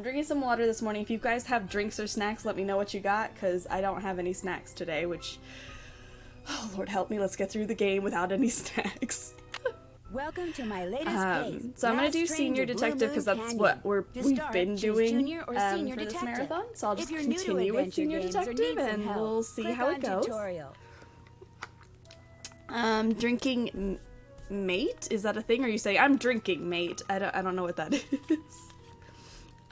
I'm drinking some water this morning. If you guys have drinks or snacks, let me know what you got, because I don't have any snacks today, which... Oh, Lord help me, let's get through the game without any snacks. Welcome to my latest case. So I'm going to do Senior Detective, because that's what we've been doing for this marathon. So I'll just continue with Senior Detective, and we'll see how it goes. Drinking mate? Is that a thing? Or you say, I'm drinking mate? I don't know what that is.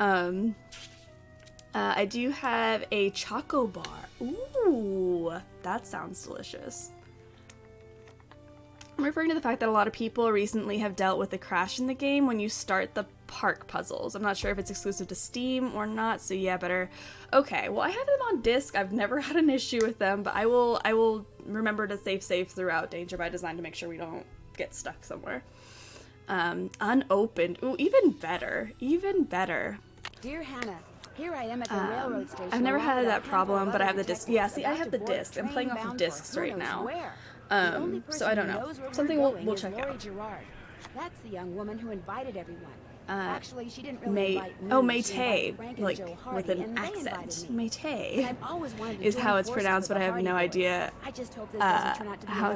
I do have a Choco Bar. Ooh, that sounds delicious. I'm referring to the fact that a lot of people recently have dealt with a crash in the game when you start the park puzzles. I'm not sure if it's exclusive to Steam or not, so yeah, better. Okay, well I have them on disc. I've never had an issue with them, but I will remember to save throughout Danger by Design to make sure we don't get stuck somewhere. Unopened. Ooh, even better. Even better. Dear Hannah, here I am at the railroad station. I've never had that problem, but I have the disc. Yeah, see, I have the disc. I'm playing off of discs right now. So I don't know. Something we'll check out. That's the young woman who invited everyone. Actually, she didn't really invite me. Oh, Maytay, like with an accent. Maytay is how it's pronounced, but I have no idea how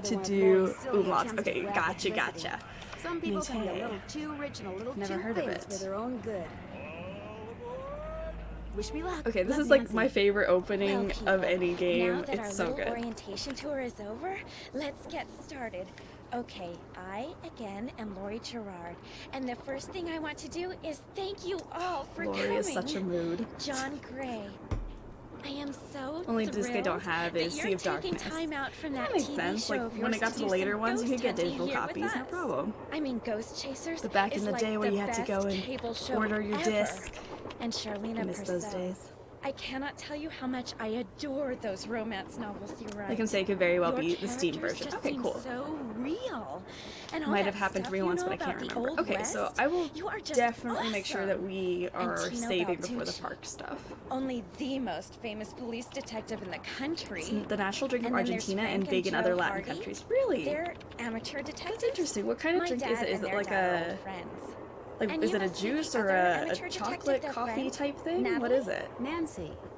to do umlauts. Okay, gotcha. Some people can be a little too rich and a little Never too heard of famous it. for their own good. Wish me luck. Okay, this Love, is like Nancy. my favorite opening Well, of any game. Now that It's our so little good. orientation tour is over, let's get started. Okay, I, again, am Lori Gerard, and the first thing I want to do is thank you all for Lori coming. is such a mood. John Gray. I am so Only disc I don't thrilled have that is you're Sea of taking Darkness. time out from That that makes TV sense. show Like of when yours it got to to the do later some ones, you could ghost get hunting digital here with copies, no us. problem. I mean, Ghost Chasers But back in is the like day where the you had to best go and cable show order your ever. disc. And Charlene I miss those Purcell. days. I cannot tell you how much I adore those romance novels you write. I can say it could very well Your be the Steam characters version. just Okay, seem cool. So real. And all Might that have happened to stuff me you once, know but I can't about the remember. Old Okay, West, so I will you are just definitely make sure that awesome. we are And Tino saving before the Baltucci. park stuff. Only the most famous police detective in the country. It's the national drink of And then there's Argentina Frank and big in Joe other Latin Hardy. countries. Really? They're amateur detectives. That's interesting. What kind of My drink is dad it? Is and it their like dad are a old friends. like And is you it a must be the juice or other a amateur chocolate detective, their coffee friend, type thing? What Natalie? is it?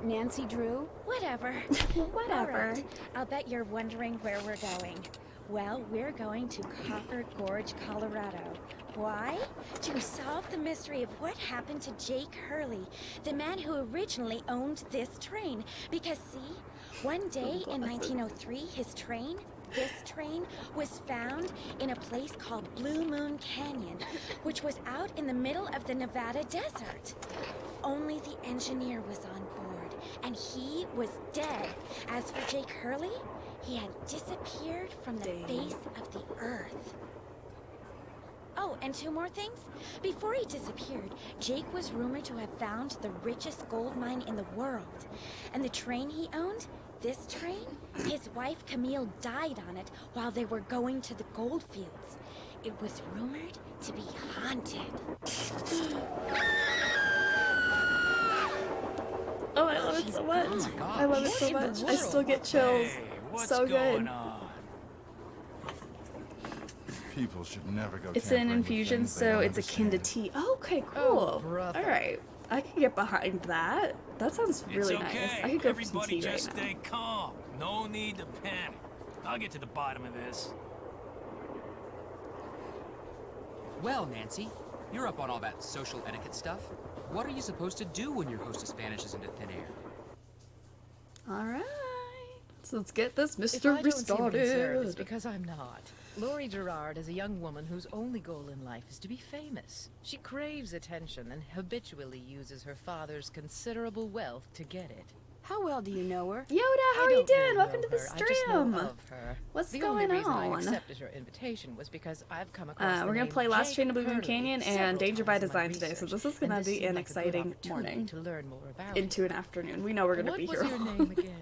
Nancy Drew. Whatever. Whatever. All right. I'll bet you're wondering where we're going. Well, we're going to Copper Gorge, Colorado. Why? To solve the mystery of what happened to Jake Hurley, the man who originally owned this train. Because see, one day in 1903, this train was found in a place called Blue Moon Canyon, which was out in the middle of the Nevada desert. Only the engineer was on board, and he was dead. As for Jake Hurley, he had disappeared from the face of the earth. Oh, and two more things. Before he disappeared, Jake was rumored to have found the richest gold mine in the world. And the train he owned, this train, his wife Camille died on it while they were going to the gold fields. It was rumored to be haunted. Oh, I love it so much. I love it so much. I still get chills. So good. People should never go. It's an tampering with infusion, things they so don't it's akin to understand. tea. Okay, cool. All right, I can get behind that. That sounds really nice. I could go for some Everybody tea right just now. stay calm. No need to panic. I'll get to the bottom of this. Well, Nancy, you're up on all that social etiquette stuff. What are you supposed to do when your hostess vanishes into thin air? All right, so let's get this If I mystery don't seem concerned, it's started. because I'm not. Lori Gerard is a young woman whose only goal in life is to be famous. She craves attention and habitually uses her father's considerable wealth to get it. How well do you know her? Yoda, how I are you don't doing? really Welcome know to the her, I just know stream. of her. What's the going only reason I on? accepted her invitation was because I've come across the We're gonna name play Last Jake Train to Blue Moon Hurley Canyon and several Danger by times in my Design today, so research, this is and gonna this be seemed an like a good exciting opportunity morning to learn more about into her. an afternoon. We know we're gonna What be was here. your name again?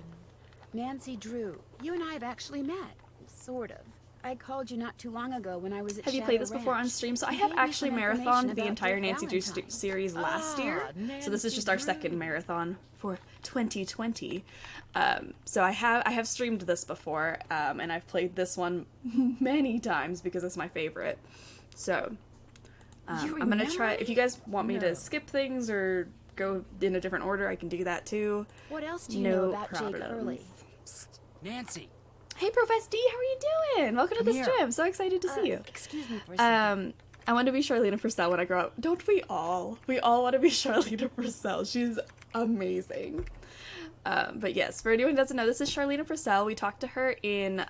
Nancy Drew. You and I have actually met. Sort of. I called you not too long ago when I was at Have you Shadow played this before on Ranch. stream? So I You have gave me actually some information marathoned the about entire Jake Nancy Drew Valentine. series last year. So this is just our second marathon for 2020. So I have streamed this before, and I've played this one many times because it's my favorite. So I'm gonna try. If you guys want me to skip things or go in a different order, I can do that too. What else do you know No about Jake problems. Hurley? Nancy! Hey, Professor D, how are you doing? Welcome to the Come here. stream. I'm so excited to see you. Excuse me for a second. I want to be Charlene Purcell when I grow up. Don't we all? We all want to be Charlene Purcell. She's amazing. But yes, for anyone who doesn't know, this is Charlene Purcell. We talked to her in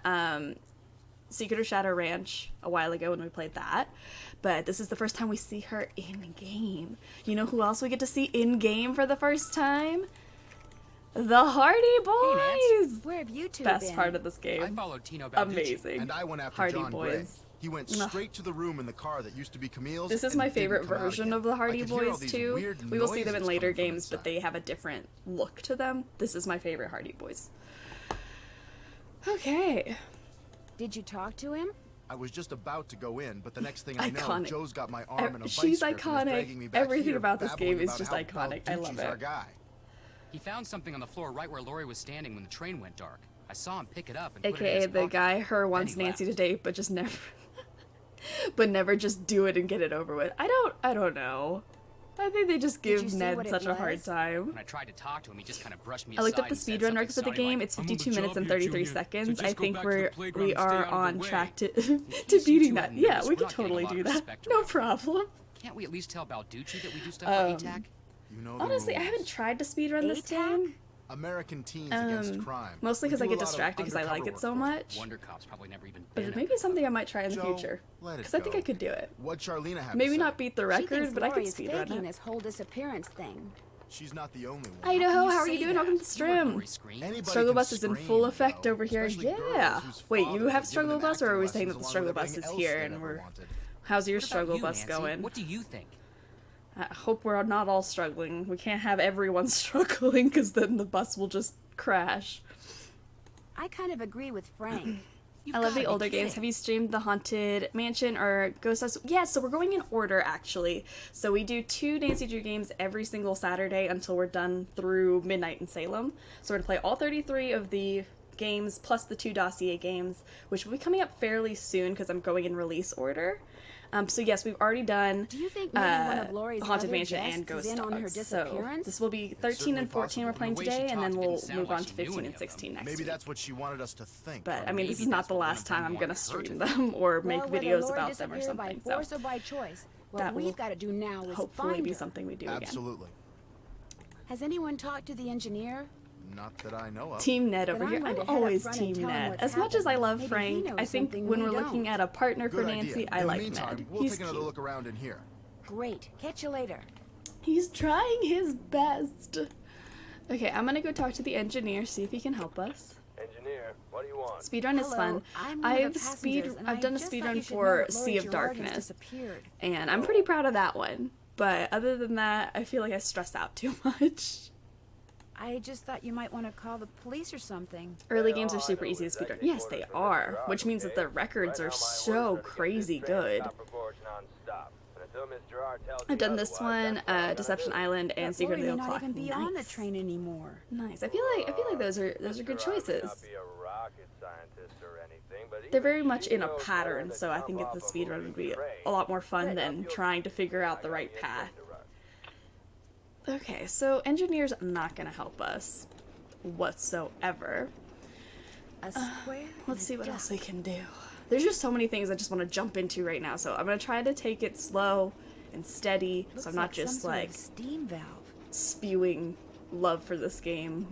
Secret of Shadow Ranch a while ago when we played that. But this is the first time we see her in-game. You know who else we get to see in-game for the first time? The Hardy Boys! Where have you two Best been? part of this I game. followed Tino Balducci. Amazing. And I went after Hardy John Gray. Boys. He went Ugh. straight to the room in the car that used to be Camille's. This is and my didn't favorite come out version again. of the I Hardy could hear all Boys these too. weird We will see them in noises later coming from games, but inside. they have a different look to them. This is my favorite Hardy Boys. Okay. Did you talk to him? I was just about to go in, but the next thing I know, Iconic. Joe's got my arm in a vice She's grip and is iconic. dragging me back Everything here, about this babbling game is about just how iconic. I love Balducci's it. our guy. He found something on the floor right where Lori was standing when the train went dark. I saw him pick it up and put it in AKA his the pocket. guy her wants Then he Nancy left. to date, but just never but never just do it and get it over with. I don't know. I think they just Did you give see Ned what it such a hard was? time. When I tried to talk to him, he just kind of brushed me I looked aside up the and said speedrun something record for the sounding game. like, It's "I'm on 52 the minutes job and here, 33 Junior, so seconds. just I go think back to the playground we and stay are out of the on way." track to You to see beating two that. of them Yeah, nervous. we We're could not getting a totally lot do of that. respect No around here. problem. Can't we at least tell Balducci that we do stuff for ATAC? You know the Honestly, I rules. haven't tried to speedrun this ATAC? game. American Teens Against Crime. Mostly We because I do a get lot of distracted because I like undercover it so work for much. Wonder Cop's probably never even But been it may be something I might try in the Joe, future. let it Because I think go. I could do it. What Charlena have to Maybe say? not beat the She record, thinks but I could Lori is speedrun faking it. this whole disappearance thing. She's not the only one. Idaho, how are say you doing? that? Welcome to the You heard stream. Lori scream. Anybody Struggle can Bus is in scream, full effect though, over here. especially girls Yeah. whose Wait, fathers you have given struggle them bus, or are acting we saying that the lessons struggle along with bus is everything here else they and never we're? wanted. How's your What about struggle you, bus Nancy? going? What do you think? I hope we're not all struggling. We can't have everyone struggling because then the bus will just crash. I kind of agree with Frank. You've I love gotta the be older games. kidding. Have you streamed the Haunted Mansion or Ghost House? Yeah, so we're going in order actually. So we do 2 Nancy Drew games every single Saturday until we're done through Midnight in Salem. So we're gonna play all 33 of the games plus the 2 dossier games, which will be coming up fairly soon because I'm going in release order. So yes, we've already done Do you think maybe one of Lori's Haunted other Mansion guests and Ghost is in on her Dogs. So disappearance? this will be 13 certainly and 14 we're possible. playing The way she today, and then talked we'll didn't sound move like on she to knew 15 any and of them. 16 next Maybe week. that's what she wanted us to think. But or I mean, this maybe is not that's the what one last of them time I'm wanted gonna her stream to them or make Well, whether videos Lori about them or disappeared something. by force So or by choice, what that will we've got to do now is hopefully find be her. something we do again. Absolutely. Has anyone talked to the engineer? Not that I know of. Team Ned Then over I'm here. going to I'm head up always front and Team tell him Ned. what's As much as I happened. love Maybe he Frank, knows I think something when we we're don't. looking at a partner for Good Nancy, idea. I In like the meantime, Ned. we'll He's take another cute. look around in here. Great. Catch you later. He's trying his best. Okay, I'm gonna go talk to the engineer, see if he can help us. Engineer, what do you want? Speedrun is Hello, fun. I'm one of the I've passengers, and I done a just thought speedrun you should know for that Sea Lori of Gerard has Darkness, disappeared. and I'm pretty proud of that one. But other than that, I feel like I stress out too much. I just thought you might want to call the police or something. Early Well, games are I super know easy to exactly speedrun. Yes, what they it is from are, Mr. which means that the Gerard, records okay? are Right now, my so orders are to get crazy this train to good. Copper Gorge nonstop. And until Mr. Gerard tells I've me done this otherwise, one, that's what I'm gonna Deception do. Island, and But Secret Lori of the may not O'Clock. even be on the Nice. train anymore. Nice. I feel like those are Mr. good Gerard may choices. not be a rocket scientist or anything, but They're even very much she in a knows better pattern, than so I jump think that off the a speedrun moving would be train. a lot more fun Right, than now, trying to figure I out the got right the path. information to run. Okay, so engineer's not gonna help us whatsoever. A square. Let's and see a what dot. else we can do. There's just so many things I just want to jump into right now, so I'm gonna try to take it slow and steady, Looks so I'm not like some just sort of like steam valve. spewing love for this game.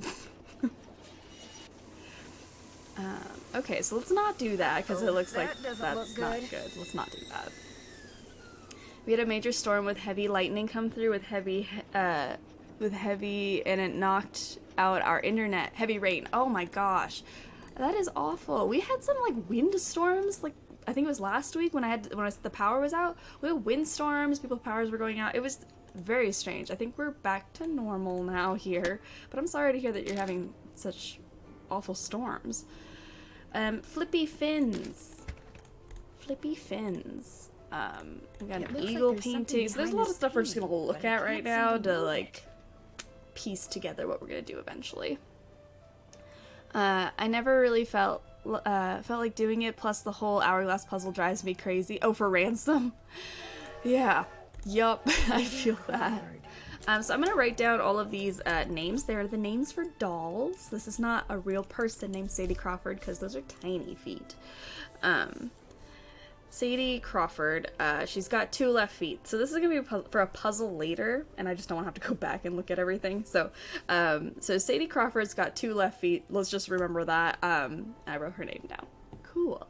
Okay, so let's not do that because it looks like that doesn't that's look not good. good. Let's not do that. We had a major storm with heavy lightning come through with heavy, and it knocked out our internet. Heavy rain. Oh my gosh, that is awful. We had some like windstorms. Like I think it was last week when the power was out. We had windstorms. People's powers were going out. It was very strange. I think we're back to normal now here. But I'm sorry to hear that you're having such awful storms. Flippy fins. Flippy fins. We got It an looks like eagle there's something painting. So there's a behind lot his of stuff we're just feet, gonna look but I at right can't now seem to move like it. piece together what we're gonna do eventually. I never really felt like doing it. Plus the whole hourglass puzzle drives me crazy. Oh, for ransom. Yeah. Yup. I feel that. So I'm gonna write down all of these names. They're the names for dolls. This is not a real person named Sadie Crawford because those are tiny feet. Sadie Crawford, she's got 2 left feet. So this is gonna be for a puzzle later, and I just don't want to have to go back and look at everything. So, so Sadie Crawford's got 2 left feet. Let's just remember that. I wrote her name down. Cool.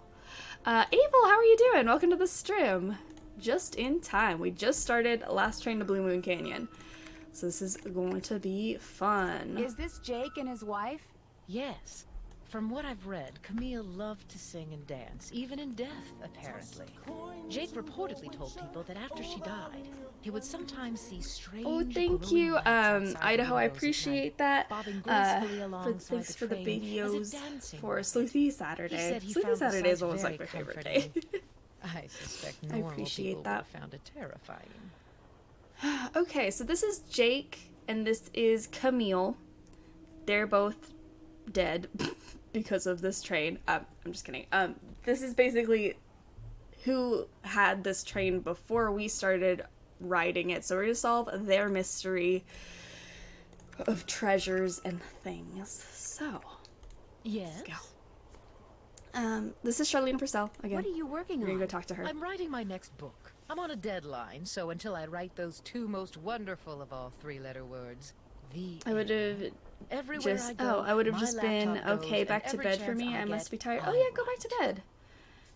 Abel, how are you doing? Welcome to the stream. Just in time. We just started Last Train to Blue Moon Canyon. So this is going to be fun. Is this Jake and his wife? Yes. From what I've read, Camille loved to sing and dance, even in death, apparently. Jake reportedly told people that after she died, he would sometimes see strange. Oh, thank glowing you, lights outside Idaho. the I windows at appreciate night, that. bobbing gracefully Thanks for the alongside the train as videos if dancing for with it. Sleuthy He Saturday. said he Sleuthy found the Saturday is sight almost like very my favorite day. comforting. I suspect normal appreciate people that. would have found it terrifying. Okay, so this is Jake and this is Camille. They're both dead because of this train. I'm just kidding. This is basically who had this train before we started riding it. So we're gonna solve their mystery of treasures and things. So, Yes. let's go. This is Charlene Purcell again. What are you working We're on? gonna go talk to her. I'm writing my next book. I'm on a deadline, so until I write those 2 most wonderful of all 3-letter words, the I would have everywhere just I go, I would have my just been laptop goes, okay, and back to every bed for chance me. I must get, be tired. I Oh yeah, go back watch. to bed.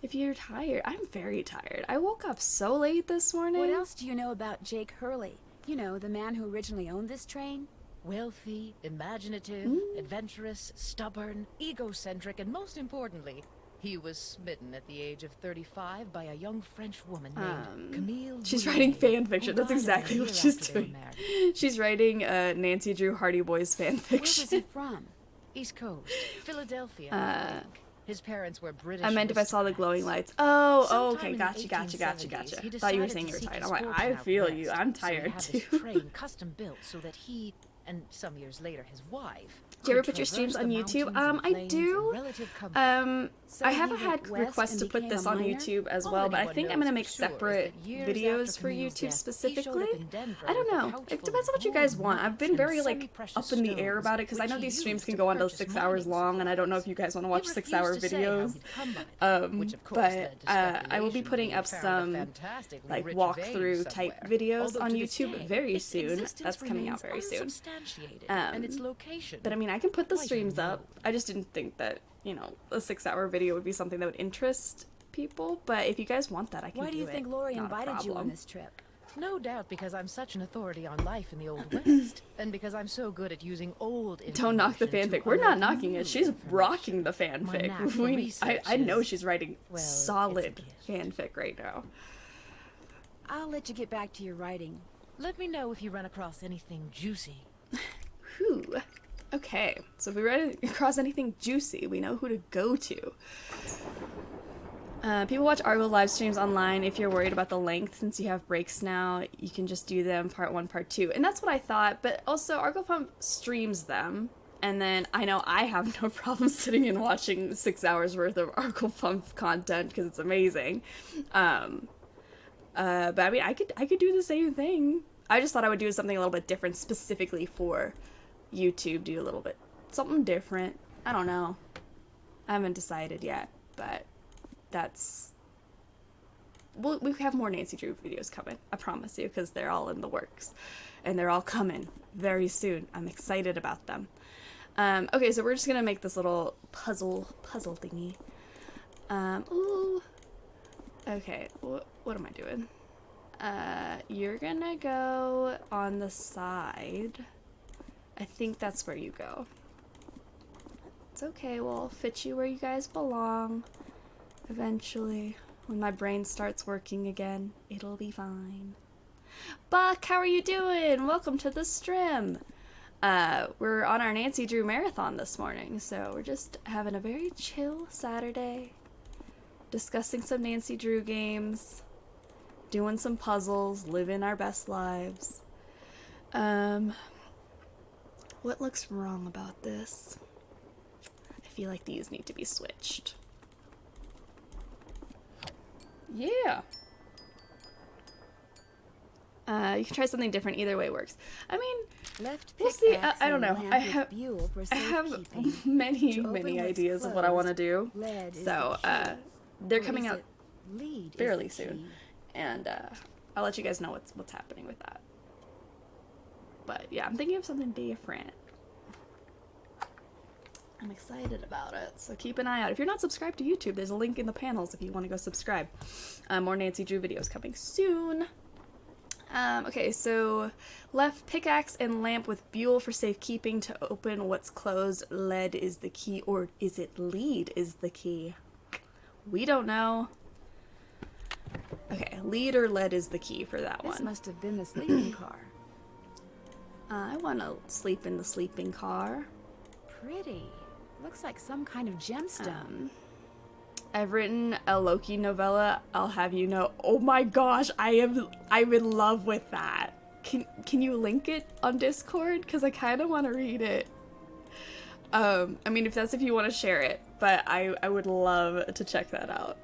If you're tired. I'm very tired. I woke up so late this morning. What else do you know about Jake Hurley? You know, the man who originally owned this train? Wealthy, imaginative, adventurous, stubborn, egocentric, and most importantly, he was smitten at the age of 35 by a young French woman named Camille. She's Louis, writing fan who fiction. That's died exactly a what year she's after they were doing. married. She's writing Nancy Drew Hardy Boys fan Where was he fiction. from? East Coast, Philadelphia, I think. His parents were British. I meant if I saw the glowing aristocrats. lights. Oh, Sometime okay, in the gotcha. 1870s, he Thought you were decided saying to you were seek tired. his I'm like, fortune I out feel west, you. I'm so he tired had too. this train custom built so that he, and some years later his wife, Do you ever could put your streams traverse on the YouTube? mountains and I plains in do. relative comfort. So I he haven't went had west requests and to put became this a on miner? YouTube as All well, but I anyone think I'm knows gonna for make sure is separate that years videos after for Camille's YouTube death, he specifically. showed up in Denver I don't with a know. pouch It full depends of on what you guys gold want. I've been nuggets very and like semi-precious up in the air stones, about it because I which know he these streams used can to go on to purchase 6 hours mining long, and I don't know if supplies. you guys want to He watch refused 6-hour to say how videos. he'd come by them, which of course But led to I will be speculation putting being up found a some fantastically like rich walkthrough vein type somewhere. videos Although on to this YouTube day, very its soon. existence That's coming out remains very soon. unsubstantiated, and its location But I mean, I can put the quite streams up. unknown. I just didn't think that, you know, a 6-hour video would be something that would interest people. But if you guys want that, I can Why do you think Lori Not a invited you on problem. this trip? No doubt because I'm such an authority on life in the Old West, and because I'm so good at using old Don't knock the information to fanfic. We're not unearth knocking new it. She's information. rocking the My fanfic. knack for I know research she's writing well, it's a solid gift. fanfic right now. I'll let you get back to your writing. Let me know if you run across anything juicy. Whew. Okay, so if we run across anything juicy, we know who to go to. People watch Argo live streams online. If you're worried about the length, since you have breaks now, you can just do them part 1, part 2. And that's what I thought, but also Argo Pump streams them. And then I know I have no problem sitting and watching 6 hours worth of Argo Pump content because it's amazing. But I mean, I could do the same thing. I just thought I would do something a little bit different specifically for YouTube. Do a little bit something different. I don't know. I haven't decided yet, but that's... we have more Nancy Drew videos coming. I promise you, because they're all in the works. And they're all coming very soon. I'm excited about them. Okay, so we're just gonna make this little puzzle thingy. Ooh. Okay, what am I doing? You're gonna go on the side. I think that's where you go. It's okay, we'll fit you where you guys belong. Eventually, when my brain starts working again, it'll be fine. Buck, how are you doing? Welcome to the stream. We're on our Nancy Drew marathon this morning, so we're just having a very chill Saturday, discussing some Nancy Drew games, doing some puzzles, living our best lives. What looks wrong about this? I feel like these need to be switched. Yeah. You can try something different. Either way works. I mean, Left we'll see. pickaxe I don't and know. lamp I with have buell for I have safekeeping. many To open many what's ideas of what I want to do. closed, lead is So the key. they're Or coming is out it lead is fairly the soon, key? and I'll let you guys know what's happening with that. But yeah, I'm thinking of something different. I'm excited about it, so keep an eye out. If you're not subscribed to YouTube, there's a link in the panels if you want to go subscribe. More Nancy Drew videos coming soon. Okay, so left pickaxe and lamp with buell for safekeeping to open what's closed. Lead is the key, or is it lead is the key? We don't know. Okay, lead or lead is the key for that This one. must have been the sleeping car. I want to sleep in the sleeping car. Pretty. Looks like some kind of gemstone. I've written a Loki novella, I'll have you know. Oh my gosh, I'm in love with that. Can you link it on Discord? Because I kind of want to read it. I mean, if you want to share it, but I would love to check that out.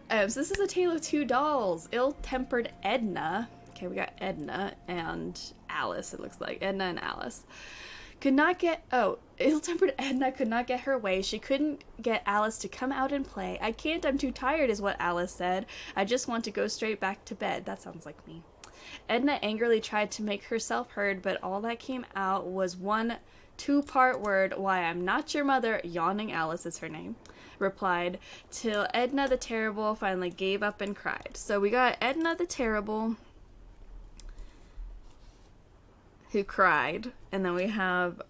So this is a tale of two dolls. Ill-tempered Edna. Okay, we got Edna and Alice, it looks like. Edna and Alice. Ill-tempered Edna could not get her way. She couldn't get Alice to come out and play. I can't, I'm too tired, is what Alice said. I just want to go straight back to bed. That sounds like me. Edna angrily tried to make herself heard, but all that came out was one two-part word. Why, I'm not your mother, yawning Alice is her name, replied, till Edna the Terrible finally gave up and cried. So we got Edna the Terrible, who cried, and then we have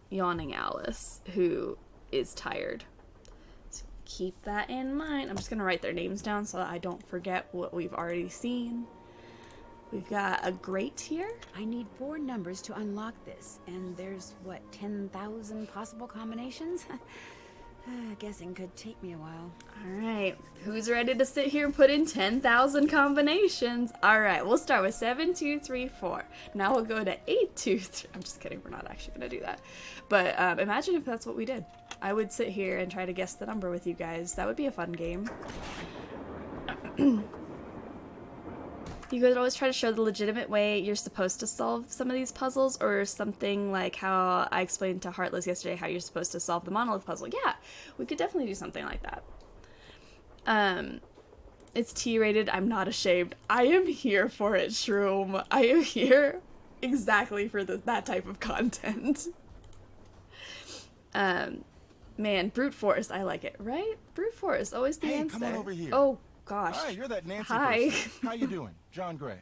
yawning Alice, who is tired. So keep that in mind. I'm just gonna write their names down so that I don't forget what we've already seen. We've got a grate here. I need 4 numbers to unlock this, and there's, what, 10,000 possible combinations? Guessing could take me a while. Alright, who's ready to sit here and put in 10,000 combinations? Alright, we'll start with 7, 2, 3, 4. Now we'll go to 8, 2, 3. I'm just kidding, we're not actually going to do that. But imagine if that's what we did. I would sit here and try to guess the number with you guys. That would be a fun game. You could always try to show the legitimate way you're supposed to solve some of these puzzles, or something like how I explained to Heartless yesterday how you're supposed to solve the monolith puzzle. Yeah, we could definitely do something like that. It's T-rated. I'm not ashamed. I am here for it, Shroom. I am here exactly for that type of content. Man, brute force. I like it, right? Brute force, always the answer. Come on over here. Oh gosh. Hi, you're that Nancy Hi. person. How you doing? John Gray.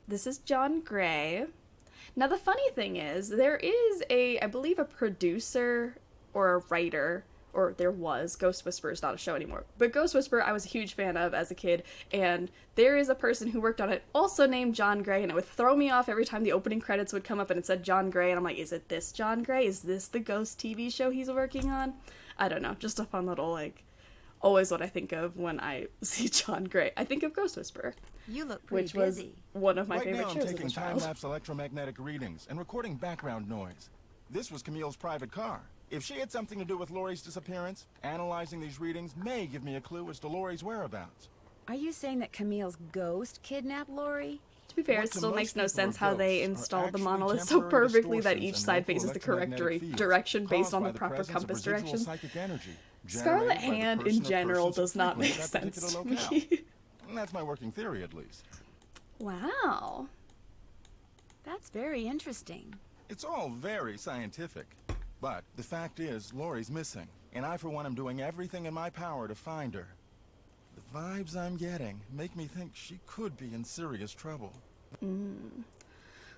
This is John Gray. Now the funny thing is, there is I believe a producer or a writer, or there was. Ghost Whisperer is not a show anymore. But Ghost Whisperer I was a huge fan of as a kid, and there is a person who worked on it also named John Gray, and it would throw me off every time the opening credits would come up and it said John Gray, and I'm like, is it this John Gray? Is this the Ghost TV show he's working on? I don't know, just a fun little, always what I think of when I see John Gray. I think of Ghost Whisperer. You look pretty which was busy. one of my Right favorite now I'm shows as taking a child. time-lapse electromagnetic readings and recording background noise. This was Camille's private car. If she had something to do with Laurie's disappearance, analyzing these readings may give me a clue as to Laurie's whereabouts. Are you saying that Camille's ghost kidnapped Laurie? To be fair, What it to still most makes no people sense are how they ghosts are installed the actually monolith so temporary perfectly that distortions each in side local faces the correct electromagnetic fields direction based caused on by the the proper presence of compass residual direction. psychic energy Scarlet generated by the Hand person in or general persons does not make frequent that sense to particular me. locale. And that's my working theory, at least. Wow. That's very interesting. It's all very scientific. But the fact is, Laurie's missing. And I, for one, am doing everything in my power to find her. The vibes I'm getting make me think she could be in serious trouble.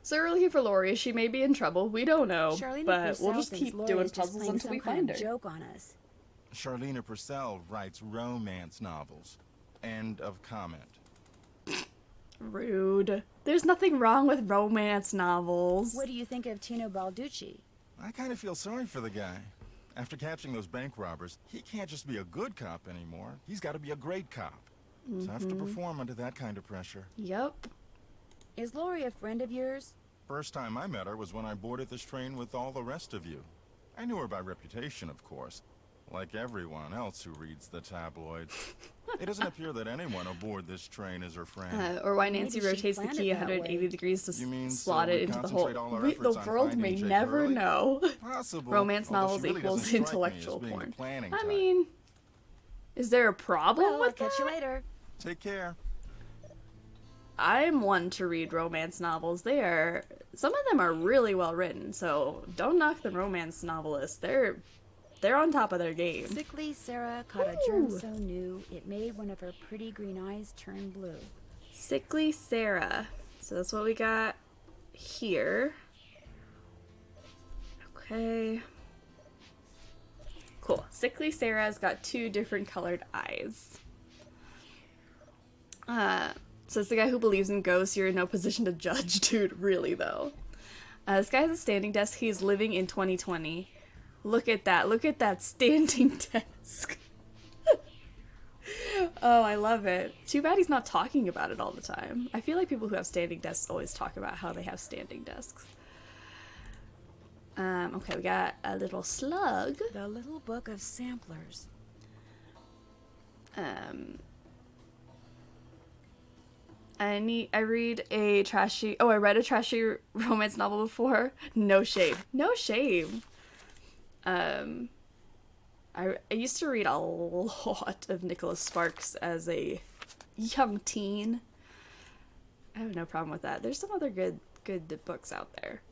So we're here for Laurie. She may be in trouble. We don't know. Charlene But Purcell we'll just thinks keep Laurie doing is just puzzles playing until some we kind find of her. joke on us. Charlene Purcell writes romance novels. End of comment. Rude. There's nothing wrong with romance novels. What do you think of Tino Balducci? I kind of feel sorry for the guy. After catching those bank robbers, he can't just be a good cop anymore. He's got to be a great cop. Tough to perform under that kind of pressure. Yup. Is Laurie a friend of yours? First time I met her was when I boarded this train with all the rest of you. I knew her by reputation, of course. like everyone else who reads the tabloids. It doesn't appear that anyone aboard this train is her friend. Or why Nancy Maybe she rotates the planned key it that 180 way. degrees to You mean slot so it we into the hole. concentrate all our The efforts on world finding may Jake never Hurley? know. Possible. Romance although novels she really equals doesn't strike me as intellectual being the porn. planning I type. mean, is there a problem Well, I'll with catch that? you later. Take care. I'm one to read romance novels. Some of them are really well written, so don't knock the romance novelists. They're on top of their game. Sickly Sarah caught a germ Ooh. so new it made one of her pretty green eyes turn blue. Sickly Sarah. So that's what we got here. Okay. Cool. Sickly Sarah's got 2 different colored eyes. So it's the guy who believes in ghosts. You're in no position to judge, dude. Really, though. This guy has a standing desk. He's living in 2020. Look at that. Look at that standing desk. Oh, I love it. Too bad he's not talking about it all the time. I feel like people who have standing desks always talk about how they have standing desks. Okay, we got a little slug. The Little Book of Samplers. I read a trashy romance novel before. No shame. No shame. I used to read a lot of Nicholas Sparks as a young teen. I have no problem with that. There's some other good books out there.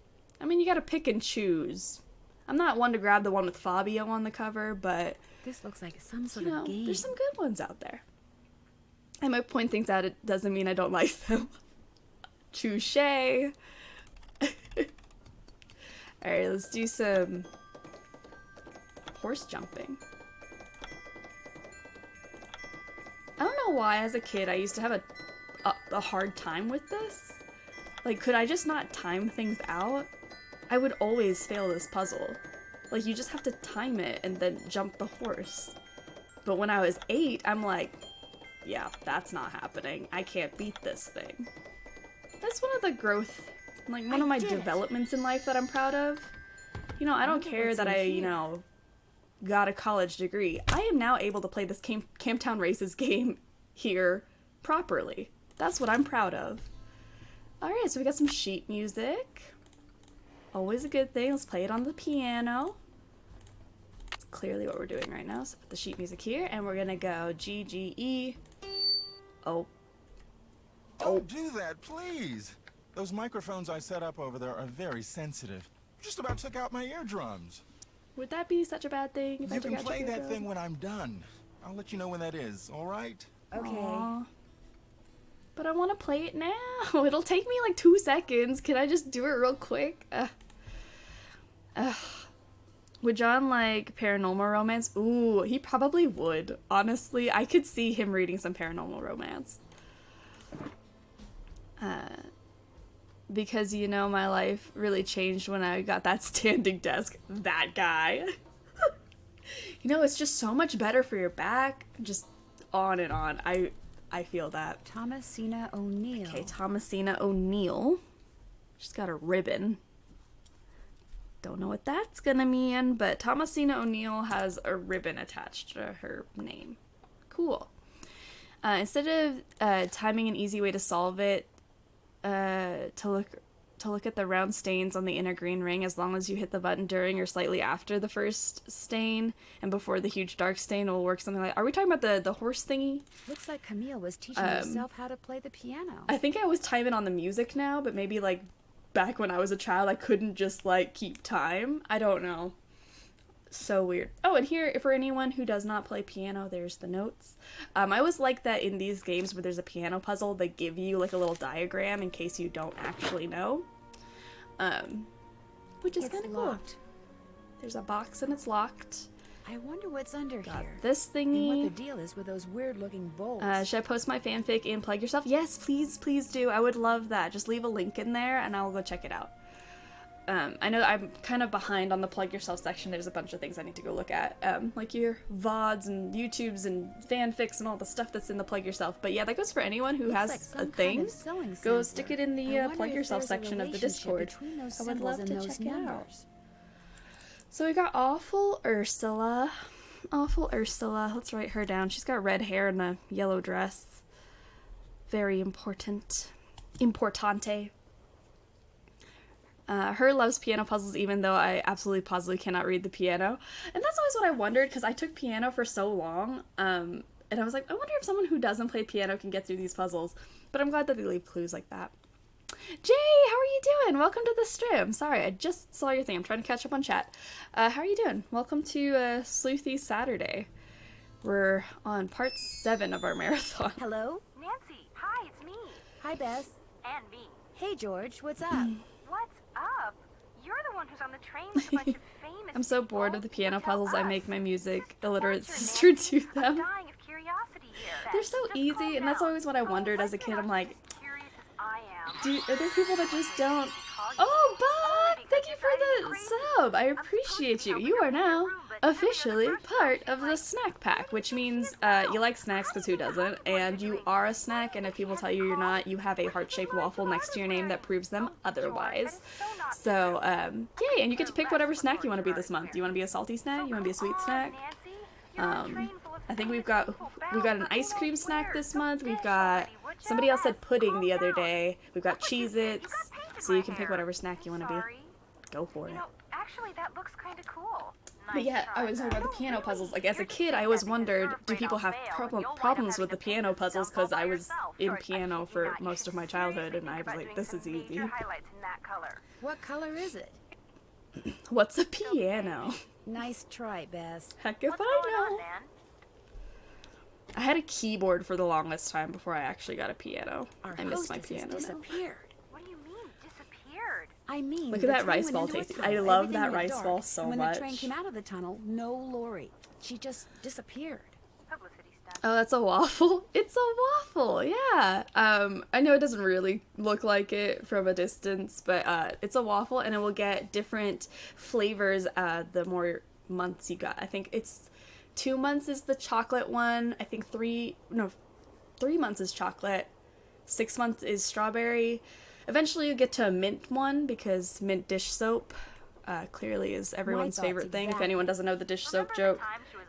I mean, you gotta pick and choose. I'm not one to grab the one with Fabio on the cover, but This looks like some sort you know, of game. there's some good ones out there. I might point things out, it doesn't mean I don't like them. Touche. Alright, let's do some horse jumping. I don't know why as a kid I used to have a hard time with this. Like, could I just not time things out? I would always fail this puzzle. Like, you just have to time it and then jump the horse. But when I was 8, I'm like, yeah, that's not happening. I can't beat this thing. That's one of the growth, like, one of my developments in life that I'm proud of. You know, I don't care that I, you know, got a college degree. I am now able to play this Camptown Races game here properly. That's what I'm proud of. Alright, so we got some sheet music. Always a good thing. Let's play it on the piano. That's clearly what we're doing right now. So put the sheet music here, and we're gonna go G, G, E. Oh. Don't do that, please. Those microphones I set up over there are very sensitive. Just about took out my eardrums. Would that be such a bad thing if I You took can out play your that eardrum? thing when I'm done. I'll let you know when that is, all right? Okay. Aw. But I want to play it now. It'll take me like 2 seconds. Can I just do it real quick? Would John like paranormal romance? Ooh, he probably would. Honestly, I could see him reading some paranormal romance. Because, you know, my life really changed when I got that standing desk. That guy. You know, it's just so much better for your back. Just on and on. I feel that. Thomasina O'Neill. Okay, Thomasina O'Neill. She's got a ribbon. Don't know what that's gonna mean, but Thomasina O'Neill has a ribbon attached to her name. Cool. Instead of timing an easy way to solve it, to look at the round stains on the inner green ring, as long as you hit the button during or slightly after the first stain and before the huge dark stain, will work something like... Are we talking about the horse thingy? Looks like Camille was teaching herself how to play the piano. I think I was timing on the music now, but maybe like back when I was a child I couldn't just like keep time. I don't know. So weird. Oh, and here, for anyone who does not play piano, there's the notes. I always like that in these games where there's a piano puzzle, they give you like a little diagram in case you don't actually know. Which is kind of cool. There's a box and it's locked. I wonder what's under Got here. this And thingy. what the deal is with those weird-looking bowls. Should I post my fanfic and plug yourself? Yes, please, please do. I would love that. Just leave a link in there and I'll go check it out. I know I'm kind of behind on the plug yourself section. There's a bunch of things I need to go look at. Like your VODs and YouTubes and fanfics and all the stuff that's in the plug yourself. But yeah, that goes for anyone who has Looks like a some thing. kind of sewing Go sampler. stick it in I the wonder plug if yourself there's a section of the relationship Discord. between those I would symbols love and to those check it out. numbers. So we got Awful Ursula. Awful Ursula. Let's write her down. She's got red hair and a yellow dress. Very important. Importante. Her loves piano puzzles, even though I absolutely positively cannot read the piano. And that's always what I wondered, because I took piano for so long. And I was like, I wonder if someone who doesn't play piano can get through these puzzles. But I'm glad that they leave clues like that. Jay, how are you doing? Welcome to the stream. Sorry, I just saw your thing. I'm trying to catch up on chat. How are you doing? Welcome to Sleuthy Saturday. We're on part 7 of our marathon. Hello? Nancy, hi, it's me. Hi, Bess. And me. Hey, George, what's up? What's up? You're the one who's on the train with a bunch of famous I'm so people. bored of the piano You tell puzzles. I us. make my music This is illiterate torture, sister Nancy. do I'm them. dying of curiosity here. They're so Just easy, calm and that's down. always what I Go wondered as a away, kid. you're I'm not like, as curious as I am. are there people that just don't... Call you Oh, Nancy Bob! only Thank because you you're for driving me the crazy. sub! I I'm supposed to appreciate be you. helping You her are clean her now room, but every other officially person part she's of the like, snack pack, which means well. you like snacks, because who doesn't? And you are a snack, and if people tell you you're not, you have a heart-shaped waffle next to your name that proves them otherwise. So, yay, and you get to pick whatever snack you want to be this month. Do you want to be a salty snack? You want to be a sweet snack? I think we've got an ice cream snack this month. We've got, somebody else said pudding the other day. We've got Cheez-Its, so you can pick whatever snack you want to be. Go for it. Actually, that looks kind of cool. But yeah, I was talking about the piano puzzles. Like, as a kid, I always wondered, do people have problems with the piano puzzles? Because I was in piano for most of my childhood, and I was like, this is easy. What color is it? What's a piano? Nice try, Bess. Heck if I know. I had a keyboard for the longest time before I actually got a piano. I miss my piano now. Disappeared. What do you mean, disappeared? I mean, Look at the that train rice went ball into a tasting. tunnel, I love everything that went rice dark, ball so and when much. the train came out of the tunnel, no Lori. She just disappeared. Publicity stunt. Oh, that's a waffle? It's a waffle, yeah. I know it doesn't really look like it from a distance, but it's a waffle, and it will get different flavors the more months you got. I think it's 2 months is the chocolate one. I think 3 months is chocolate. 6 months is strawberry. Eventually you get to a mint one, because mint dish soap clearly is everyone's favorite thing. If anyone doesn't know the dish soap joke,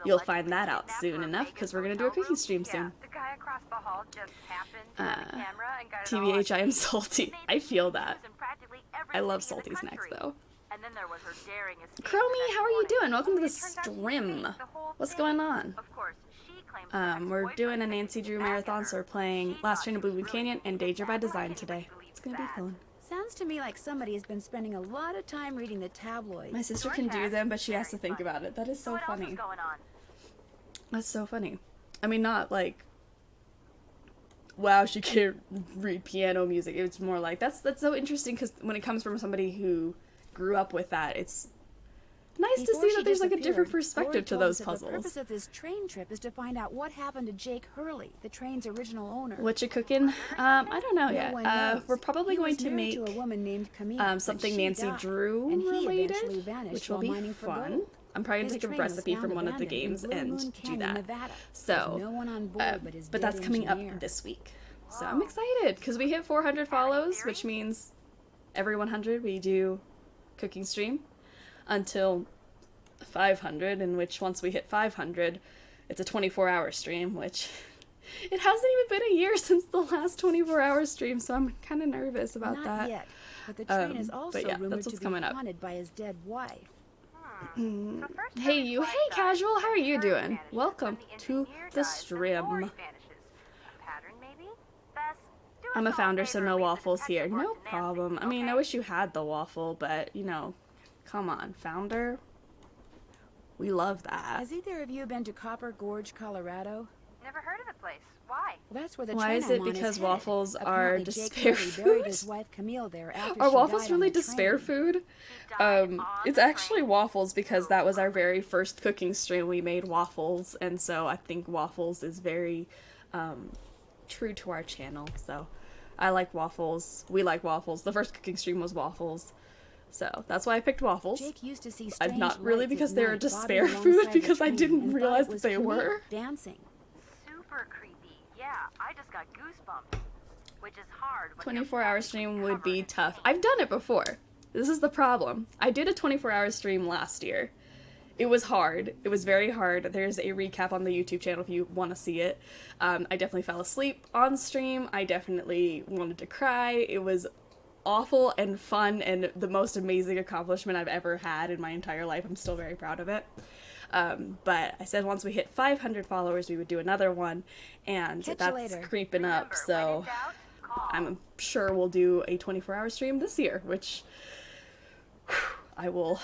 you'll find that out soon enough, because we're going to do a cooking stream soon. The guy across the hall just happened to have a camera and got it all on TBH, I am tape. salty. I feel that. In practically every I love city in the salty snacks, country. though. And then there was her daring escape Chromie, the next how are you morning. doing? Welcome to the It turns out she stream. faked the whole What's thing. going on? Of course, she claims her We're ex-boyfriend doing a faked Nancy it Drew back at marathon, so her. we're playing She Last thought Train to she was Blue really Canyon and Danger by bad. Design Nobody today. believes It's gonna be that. fun. Sounds to me like somebody has been spending a lot of time reading the tabloids. My sister can do them, but she has to think about it. That is so what else funny. is going on? That's so funny. I mean, not like, wow, she can't read piano music. It's more like, that's so interesting, because when it comes from somebody who grew up with that, it's nice to Before see she that there's like a different disappeared, perspective Lori to told those us that puzzles. The purpose of this train trip is to find out what happened to Jake Hurley, the train's original owner. What you cooking? I don't know No yet. one knows. We're probably He going was to married make to a woman named Camille, but something she Nancy died, Drew and he related, eventually vanished which will while be mining for fun. gold. I'm probably His going to take a train was recipe found from one of the abandoned in games Blue and Moon do Canyon, that. Nevada. So, There's no one on board but his but dead that's coming engineer. up this week. So I'm excited, because we hit 400 follows, which means every 100 we do cooking stream until 500, in which once we hit 500, it's a 24-hour stream, which it hasn't even been a year since the last 24-hour stream, so I'm kind of nervous about Not that. yet, but the train is but also yeah, rumored that's to what's be coming up. haunted by his dead wife. Hey you, hey Casual, how are you doing? Welcome to the stream. I'm a founder, so no waffles here. No problem. I mean, I wish you had the waffle, but, you know, come on, founder. We love that. Has either of you been to Copper Gorge, Colorado? Never heard of the place. Why? Well, that's where the Why train is it I'm on because headed. waffles are Apparently, despair Jake Hurley buried food? his wife Camille there after Are she waffles died on really the despair train. food? It's actually waffles, because that was our very first cooking stream. We made waffles, and so I think waffles is very true to our channel. So I like waffles. We like waffles. The first cooking stream was waffles. So that's why I picked waffles. Jake used to see strange Not really lights because at they were night despair bobbing food, alongside the because I train didn't and thought realize it was that they Camille were. dancing. Super creepy. Yeah, I just got goosebumps. Which is hard when 24-hour stream would be tough. I've done it before. This is the problem. I did a 24-hour stream last year. It was hard. It was very hard. There's a recap on the YouTube channel if you want to see it. I definitely fell asleep on stream. I definitely wanted to cry. It was awful and fun and the most amazing accomplishment I've ever had in my entire life. I'm still very proud of it. But I said once we hit 500 followers, we would do another one, and that's creeping up, so I'm sure we'll do a 24-hour stream this year, which I will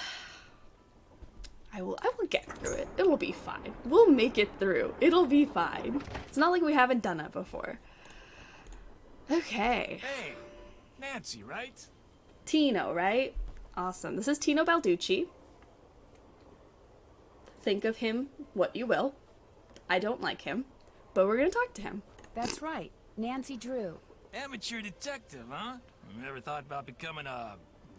get through it. It will be fine. We'll make it through. It'll be fine. It's not like we haven't done it before. Okay. Hey, Nancy, right? Tino, right? Awesome. This is Tino Balducci. Think of him what you will. I don't like him, but we're gonna talk to him. That's right. Nancy Drew. Amateur detective, huh? Never thought about becoming a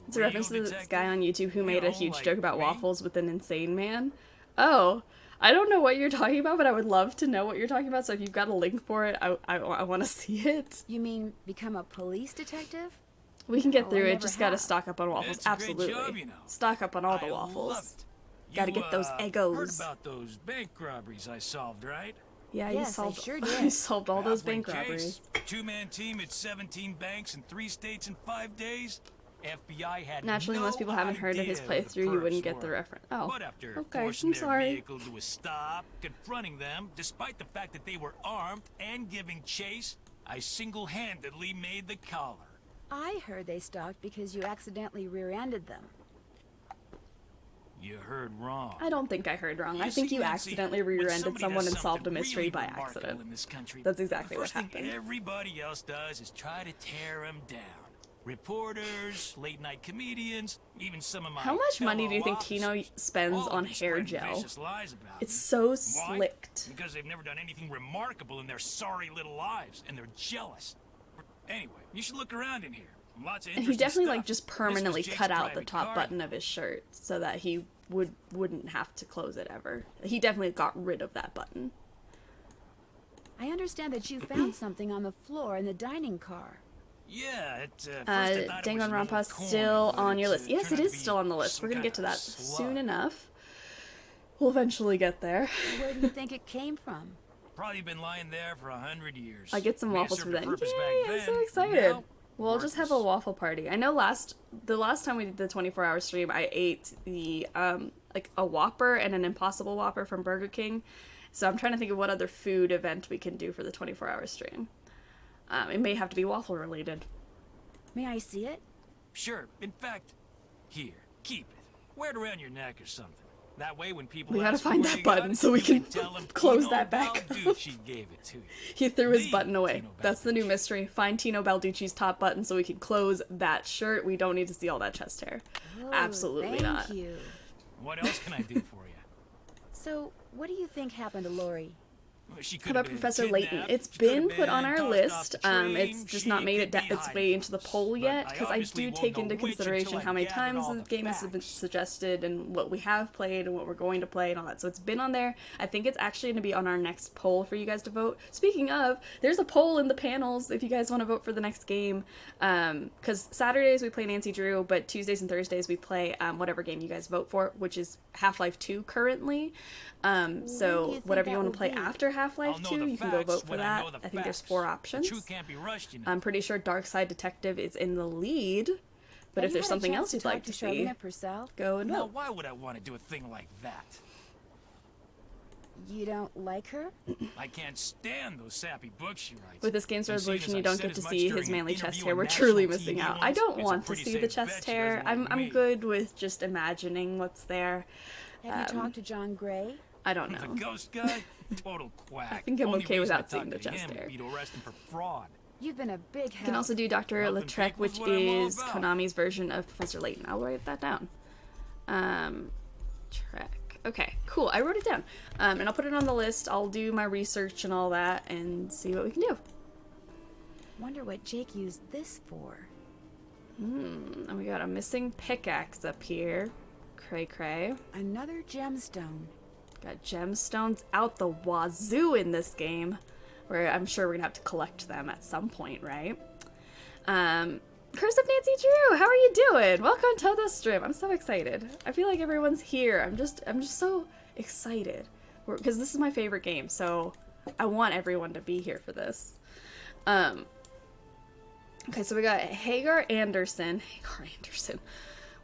It's a reference to this guy on YouTube who made a huge like joke about me? waffles with an insane man. Oh, I don't know what you're talking about, but I would love to know what you're talking about, so if you've got a link for it, I want to see it. You mean become a police detective? We can get through I it, never just gotta have. stock up on waffles. It's a great Absolutely. job, you know. Stock up on all the I waffles. love it. Gotta You, get those Heard Eggos. about those bank robberies I solved, right? Yeah, Yes, you I solved, sure you did. solved all those bank Halfway robberies. case, two-man team at 17 banks in 3 states in 5 days. FBI had Naturally, no most people haven't heard of his idea who the playthrough, you wouldn't perps get the were. reference. Oh, But after okay, forcing I'm their sorry. vehicle to a stop, confronting them, despite the fact that they were armed and giving chase, I single-handedly made the collar. I heard they stalked because you accidentally rear-ended them. You heard wrong. I don't think I heard wrong. I see, think you Nancy, accidentally when rear-ended somebody someone does and solved a something mystery really by remarkable accident. in this country, That's exactly the what first thing happened. everybody else does is try to tear him down. Reporters, late-night comedians, even some of my How much money do you think fellow Tino officers, spends all of on them hair spreading gel? vicious lies about It's me. so Why? slicked. Because they've never done anything remarkable in their sorry little lives, and they're jealous. Anyway, you should look around in here. Lots of And he interesting definitely stuff. like just This was permanently Jake's cut out the private top car. button of his shirt so that he wouldn't have to close it ever. He definitely got rid of that button. I understand that you found something on the floor in the dining car. Yeah, first I thought it was Dangon an old Rampa's coin, still but on your it's, list. Yes, turned it out is to be still on the list. some We're gonna get to kinda that slug. soon enough. We'll eventually get there. Where do you think it came from? Probably been lying there for 100 years. I get some May have waffles for served a that. purpose back Yay, I'm then, so but excited. now, We'll just have a worthless. waffle party. I know the last time we did the 24-hour stream, I ate the like a Whopper and an Impossible Whopper from Burger King. So I'm trying to think of what other food event we can do for the 24-hour stream. It may have to be waffle related. May I see it? Sure. In fact, here, keep it. Wear it around your neck or something. That way, when people We gotta ask find where that you got button it, so we you can tell them close Tino that back up. Balducci gave it to you. He threw his The button away. Tino That's the new Balducci. mystery. Find Tino Balducci's top button so we can close that shirt. We don't need to see all that chest hair. Oh, Absolutely not. Thank you. What else can I do for you? So, what do you think happened to Lori? Well, she How could about have been Professor Layton? kidnapped, It's she could been have put on been our tossed list. off the train, It's just she not made could be its way hiding into the from us. poll But yet because I obviously do won't take know into which until consideration I how many gather times all the the game has been facts. suggested and what we have played and what we're going to play and all that. So it's been on there. I think it's actually going to be on our next poll for you guys to vote. Speaking of, there's a poll in the panels if you guys want to vote for the next game. Because Saturdays we play Nancy Drew, but Tuesdays and Thursdays we play whatever game you guys vote for, which is Half-Life 2 currently. do So you think whatever you that want will to play be? after Half-Life I'll know 2, the you can go facts vote for when I that. know the I think there's facts. 4 The options. truth can't be rushed, you know. I'm pretty sure Dark Side Detective is in the lead, but Have if you there's had a something chance else you'd talk like to see, Charlene Purcell? go and Now, vote. why would I want to do a thing like that? You don't like her? I can't stand those sappy books she writes. With this game's And seeing resolution, as you I've don't said get to as much see during his an manly chest interview hair. on We're national truly TV missing out. I once, don't it's a want to pretty see the safe chest bet she hair. doesn't like I'm me. good with just imagining what's there. Have you talked to John Gray? I don't The know. ghost guy? Total quack. I think I'm Only okay reason I without seeing talked the to chest him hair. would be to arrest him for fraud. You've been a big help. You can also do Dr. Helping Lautrec, people's which what I'm all is about. Konami's version of Professor Layton. I'll write that down. Trek. Okay, cool. I wrote it down. And I'll put it on the list. I'll do my research and all that and see what we can do. Wonder what Jake used this for. And we got a missing pickaxe up here. Cray cray. Another gemstone. Got gemstones out the wazoo in this game, where I'm sure we're gonna have to collect them at some point, right? Curse of Nancy Drew, how are you doing? Welcome to the stream. I'm so excited. I feel like everyone's here. I'm just so excited because this is my favorite game, so I want everyone to be here for this. Okay, so we got Hagar Anderson. Hagar Anderson.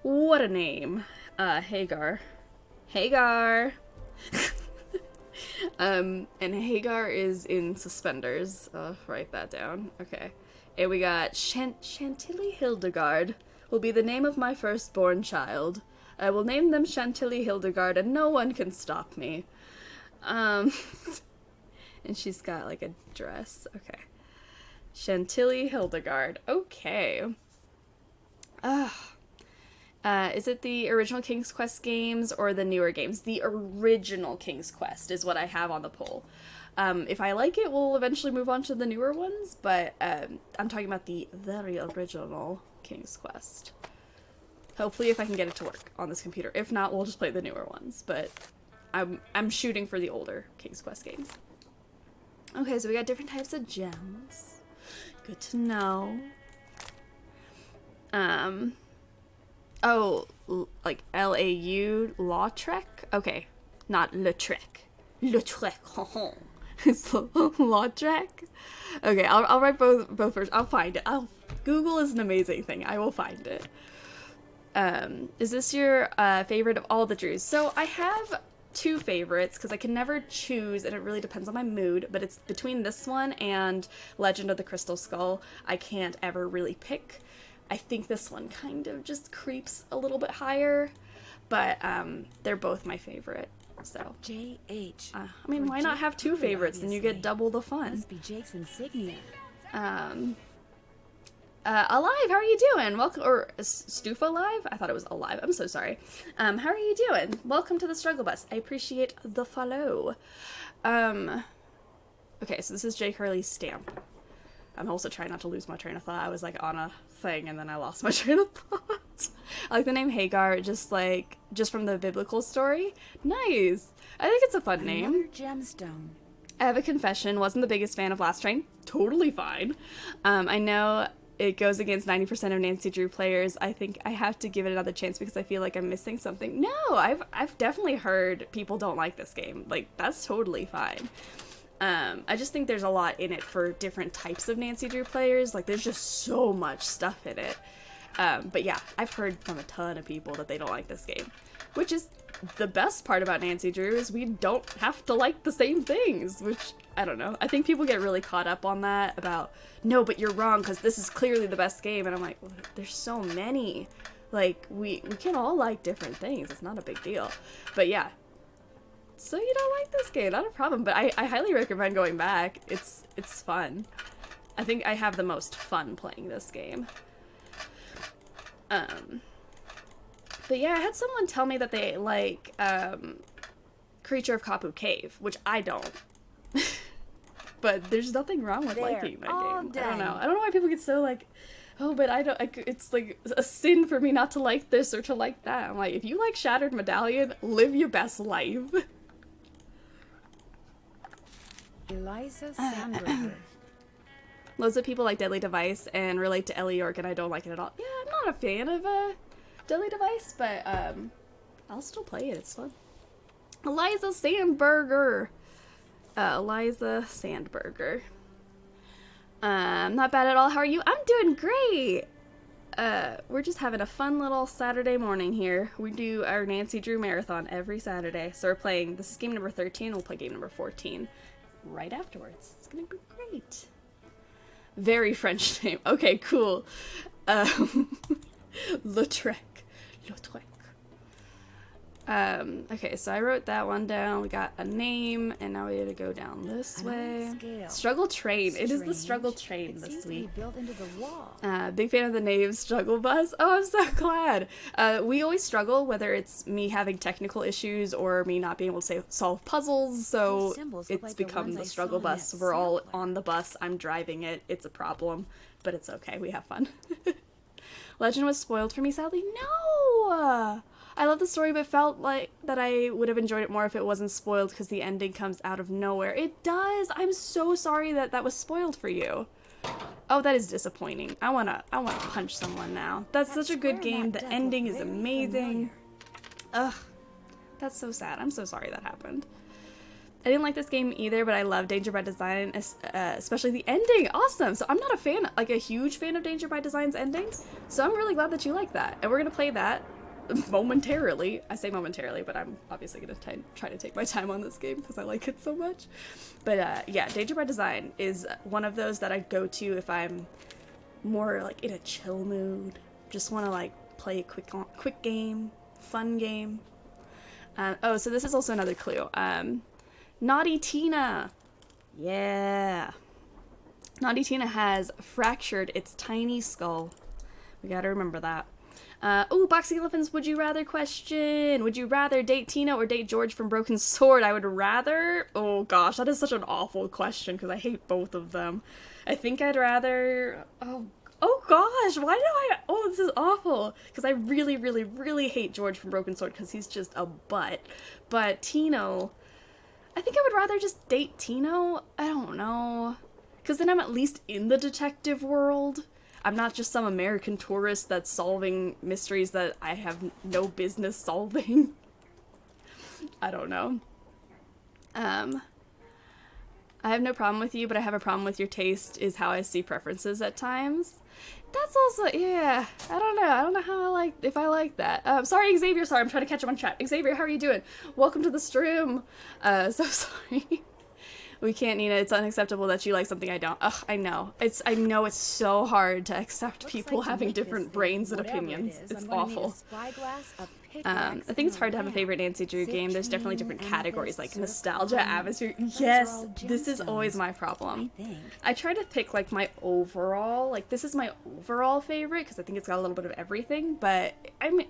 What a name. Hagar. Hagar. And Hagar is in suspenders. Write that down. Okay. And we got Chantilly Hildegard will be the name of my firstborn child. I will name them Chantilly Hildegard and no one can stop me. And she's got like a dress. Okay. Chantilly Hildegard. Okay. Is it the original King's Quest games or the newer games? The original King's Quest is what I have on the poll. If I like it, we'll eventually move on to the newer ones, but I'm talking about the very original King's Quest. Hopefully if I can get it to work on this computer. If not, we'll just play the newer ones, but I'm shooting for the older King's Quest games. Okay, so we got different types of gems. Good to know. Oh, like L-A-U, Lautrec? Okay, not Lautrec. Lautrec, it's Lautrec? Okay, I'll write both first. I'll find it. Google is an amazing thing. I will find it. Is this your favorite of all the Drews? So I have two favorites because I can never choose and it really depends on my mood, but it's between this one and Legend of the Crystal Skull. I can't ever really pick. I think this one kind of just creeps a little bit higher, but they're both my favorite. So JH. I mean, why not have two favorites and you get double the fun? Must be Jake's insignia. Alive, how are you doing? Welcome, or Stufa Live? I thought it was Alive. I'm so sorry. How are you doing? Welcome to the Struggle Bus. I appreciate the follow. Okay, so this is Jake Hurley's stamp. I'm also trying not to lose my train of thought. I was like on a thing and then I lost my train of thought. I like the name Hagar, just from the biblical story. Nice. I think it's a fun name. Gemstone. I have a confession. Wasn't the biggest fan of Last Train. Totally fine. I know it goes against 90% of Nancy Drew players. I think I have to give it another chance because I feel like I'm missing something. No, I've definitely heard people don't like this game. Like, that's totally fine. I just think there's a lot in it for different types of Nancy Drew players. Like, there's just so much stuff in it. But yeah, I've heard from a ton of people that they don't like this game. Which is the best part about Nancy Drew is we don't have to like the same things. Which, I don't know. I think people get really caught up on that about, no, but you're wrong because this is clearly the best game. And I'm like, well, there's so many. Like, we can all like different things. It's not a big deal. But yeah. So you don't like this game, not a problem, but I highly recommend going back. It's fun. I think I have the most fun playing this game. But yeah, I had someone tell me that they like Creature of Kapu Cave, which I don't. But there's nothing wrong with liking that game. I don't know. I don't know why people get so like, oh, but it's like a sin for me not to like this or to like that. I'm like, if you like Shattered Medallion, live your best life. Eliza Sandberger. Loads of people like Deadly Device and relate to Ellie York, and I don't like it at all. Yeah, I'm not a fan of Deadly Device, but I'll still play it. It's fun. Eliza Sandberger. Eliza Sandberger. Not bad at all. How are you? I'm doing great. We're just having a fun little Saturday morning here. We do our Nancy Drew marathon every Saturday. So we're playing, this is game number 13, we'll play game number 14 right afterwards. It's gonna be great. Very French name. Okay, cool. Lautrec. Lautrec. Okay, so I wrote that one down. We got a name, and now we have to go down this way. Struggle Train. It is the Struggle Train this week. Built into the wall. Big fan of the name Struggle Bus. Oh, I'm so glad. We always struggle, whether it's me having technical issues or me not being able to solve puzzles, so it's become the Struggle Bus. We're all on the bus. I'm driving it. It's a problem, but it's okay. We have fun. Legend was spoiled for me, sadly. No! I love the story, but felt like that I would have enjoyed it more if it wasn't spoiled because the ending comes out of nowhere. It does! I'm so sorry that that was spoiled for you. Oh, that is disappointing. I wanna punch someone now. That's such a good game. The ending is amazing. Ugh. That's so sad. I'm so sorry that happened. I didn't like this game either, but I love Danger by Design, especially the ending. Awesome. So I'm not a fan, like a huge fan of Danger by Design's ending. So I'm really glad that you like that. And we're gonna play that momentarily. I say momentarily, but I'm obviously gonna try to take my time on this game because I like it so much. But yeah, Danger by Design is one of those that I go to if I'm more like in a chill mood. Just want to like play a quick game, fun game. Oh, so this is also another clue. Naughty Tina. Yeah. Naughty Tina has fractured its tiny skull. We gotta remember that. Oh, Boxing Elephant's Would You Rather question. Would you rather date Tina or date George from Broken Sword? I would rather... Oh gosh, that is such an awful question because I hate both of them. I think I'd rather... Oh gosh, why do I... Oh, this is awful. Because I really, really, really hate George from Broken Sword because he's just a butt. But Tino... I think I would rather just date Tino. I don't know. Because then I'm at least in the detective world. I'm not just some American tourist that's solving mysteries that I have no business solving. I don't know. I have no problem with you, but I have a problem with your taste is how I see preferences at times. That's also, yeah, I don't know. I don't know how if I like that. Sorry, Xavier, sorry, I'm trying to catch up on chat. Xavier, how are you doing? Welcome to the stream. So sorry. We can't, Nina, it's unacceptable that you like something I don't. Ugh, I know. I know it's so hard to accept people having different brains and opinions. It's awful. I think it's hard to have a favorite Nancy Drew game. There's definitely different categories, like nostalgia, atmosphere. Yes, this is always my problem. I try to pick, like, my overall, like, this is my overall favorite, because I think it's got a little bit of everything, but, I mean,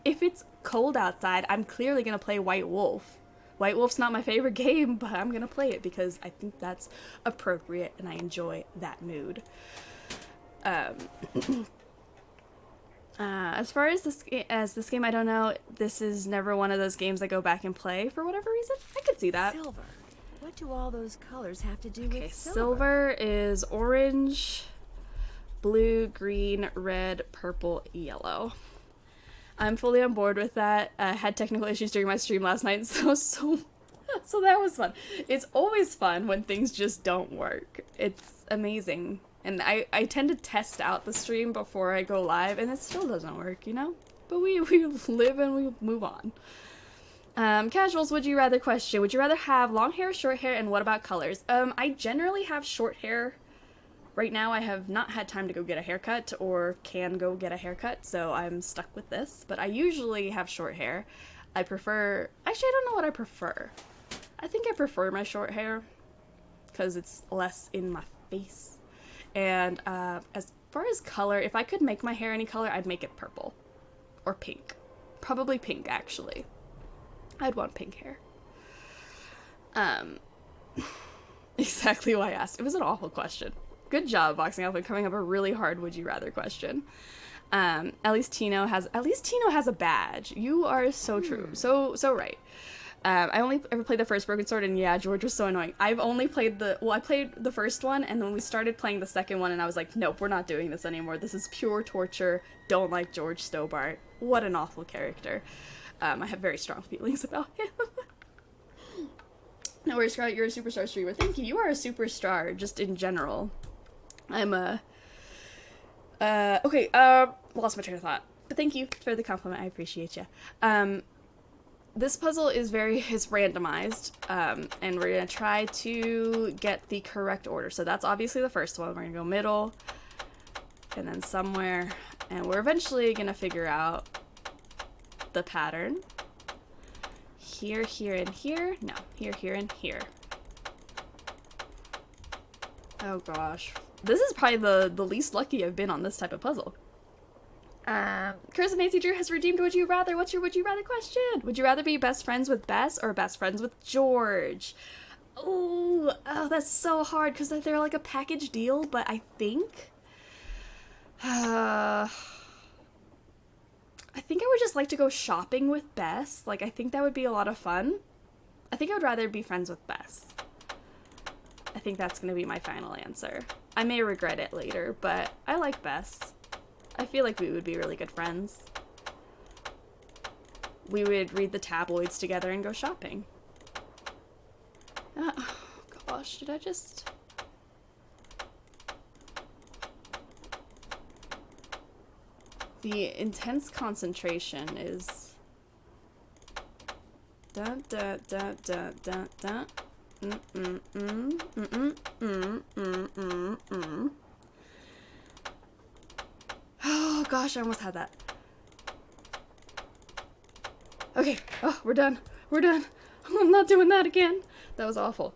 if it's cold outside, I'm clearly gonna play White Wolf. White Wolf's not my favorite game, but I'm gonna play it because I think that's appropriate and I enjoy that mood. As far as this game, I don't know. This is never one of those games I go back and play for whatever reason. I could see that. Silver. What do all those colors have to do with silver? Silver is orange, blue, green, red, purple, yellow. I'm fully on board with that. I had technical issues during my stream last night, so that was fun. It's always fun when things just don't work. It's amazing. And I tend to test out the stream before I go live, and it still doesn't work, you know? But we live and we move on. Casuals, would you rather question. Would you rather have long hair, short hair, and what about colors? I generally have short hair. Right now I have not had time to go get a haircut or can go get a haircut, so I'm stuck with this. But I usually have short hair. I prefer... Actually, I don't know what I prefer. I think I prefer my short hair because it's less in my face. And as far as color, if I could make my hair any color, I'd make it purple. Or pink. Probably pink, actually. I'd want pink hair. Exactly why I asked. It was an awful question. Good job, Boxing Elephant, coming up a really hard would you rather question. At least Tino has a badge. You are so true. So right. I only ever played the first Broken Sword, and yeah, George was so annoying. I've only played I played the first one, and then we started playing the second one, and I was like, nope, we're not doing this anymore. This is pure torture. Don't like George Stobart. What an awful character. I have very strong feelings about him. No worries, Scarlett, you're a superstar streamer. Thank you. You are a superstar, just in general. I'm okay, lost my train of thought. But thank you for the compliment. I appreciate you. This puzzle is randomized, and we're gonna try to get the correct order. So that's obviously the first one. We're gonna go middle, and then somewhere, and we're eventually gonna figure out the pattern. Here, here, and here. No, here, here, and here. Oh gosh. This is probably the least lucky I've been on this type of puzzle. Curse of Nancy Drew has redeemed Would You Rather. What's your Would You Rather question? Would you rather be best friends with Bess or best friends with George? Oh, that's so hard because they're like a package deal, but I think... I think I would just like to go shopping with Bess. Like, I think that would be a lot of fun. I think I would rather be friends with Bess. I think that's going to be my final answer. I may regret it later, but I like Bess. I feel like we would be really good friends. We would read the tabloids together and go shopping. Oh gosh, did I just... The intense concentration is... Dun dun dun dun dun dun. Oh gosh, I almost had that. Okay, oh, we're done. We're done. I'm not doing that again. That was awful.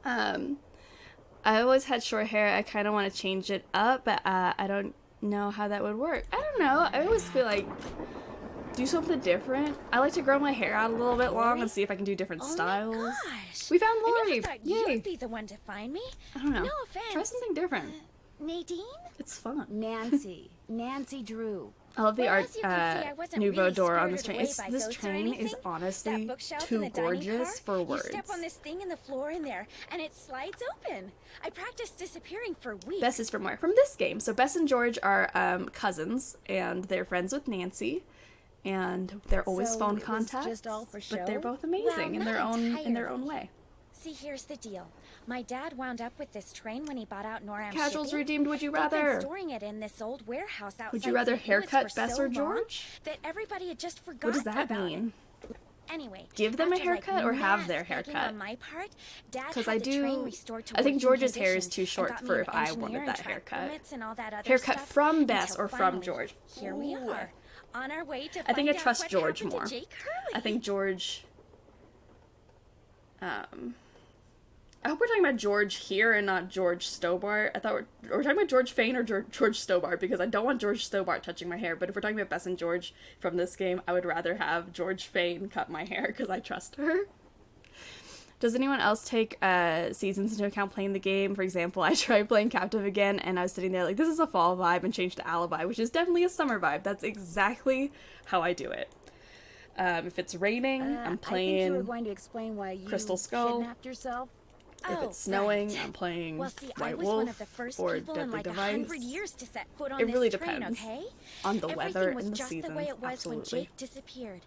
I always had short hair. I kind of want to change it up, but I don't know how that would work. I don't know. I always feel like do something different. I like to grow my hair out a little bit long and see if I can do different styles. My gosh. We found Lori. I never thought Yay. you'd be the one to find me. I don't know. No offense. Try something different. Nadine? It's fun. Nancy. Nancy Drew. I love the Well, art as you can see, I wasn't nouveau really door on this spirited train. away It's, by this ghosts or train is anything. honestly That bookshelf in too the dining gorgeous car, for words. You step on this thing in the floor in there, and it slides open. I practiced disappearing for weeks. Bess is from where? From this game. So Bess and George are cousins, and they're friends with Nancy, and they're always So phone it was contacts. just all for but they're show? both amazing in Well, their not own entirely. way. See, here's the deal. My dad wound up with this train when he bought out Noram Casuals Shipping. redeemed. Would you They've been rather? storing it in this old warehouse outside Would you rather St. Louis haircut for Bess so or long George? that everybody had just forgotten What does that about mean? it. Anyway, Give them a after, like, haircut or have mass their begging haircut? On my part, Dad Because had I the train do. restored to I think working George's hair is condition too and short got me for an if I engineer wanted and that track haircut. permits and all that other Haircut stuff from Bess until or from finally, George? Here we Ooh. are, on our way to I think I find out trust what George happened to more. Jake Hurley. I think George. I hope we're talking about George here and not George Stobart. I thought we're talking about George Fane or George Stobart, because I don't want George Stobart touching my hair. But if we're talking about Bess and George from this game, I would rather have George Fane cut my hair because I trust her. Does anyone else take seasons into account playing the game? For example, I tried playing Captive again, and I was sitting there like, this is a fall vibe, and changed to Alibi, which is definitely a summer vibe. That's exactly how I do it. If it's raining, I'm I think you were playing going to explain why you Crystal Skull. kidnapped yourself. If it's snowing, I'm playing Well, see, I White was Wolf one of the first or people in Deadly like Device. 100 years to set foot on It this really train, depends okay? on the Everything weather was and the just seasons. the way it was when Absolutely. Jake disappeared.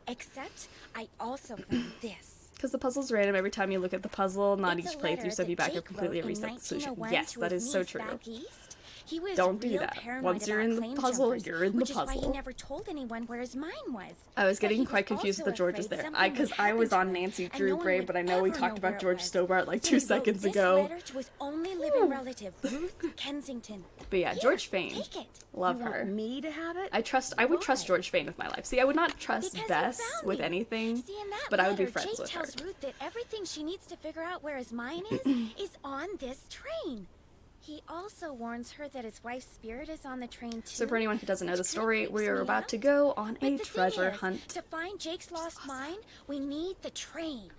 Except I also found this. Because the puzzle's random every time you look at the puzzle, not It's each a playthrough, letter so if you that back up Jake completely wrote in reset the solution. 1901 Yes, to that his is so niece true. back east. He was Don't do real that. paranoid Once you're about in the claim puzzle, jumpers, you're in the which is why puzzle. he never told anyone where his mine was. I was But getting he quite confused also with the Georges afraid there. something Because would I was happen on to him, Nancy and Drew no one Gray, would but I know we ever talked know where about it George was. Stobart like So 2 he wrote seconds this ago. letter to his only living relative, Ruth Kensington. But yeah, Here, George Fane. Take it. Love You want her. me to have it? I would trust Why? George Fane with my life. See, I would not trust Because Bess you found with me. anything, See, in that but I would be letter, friends Jake with her. tells Ruth that everything she needs to figure out where his mine is on this train. He also warns her that his wife's spirit is on the train too. So for anyone who doesn't know the which kinda story, creeps we are me about out. to go on But a the thing treasure is, hunt. To find Jake's lost mine, we need the train.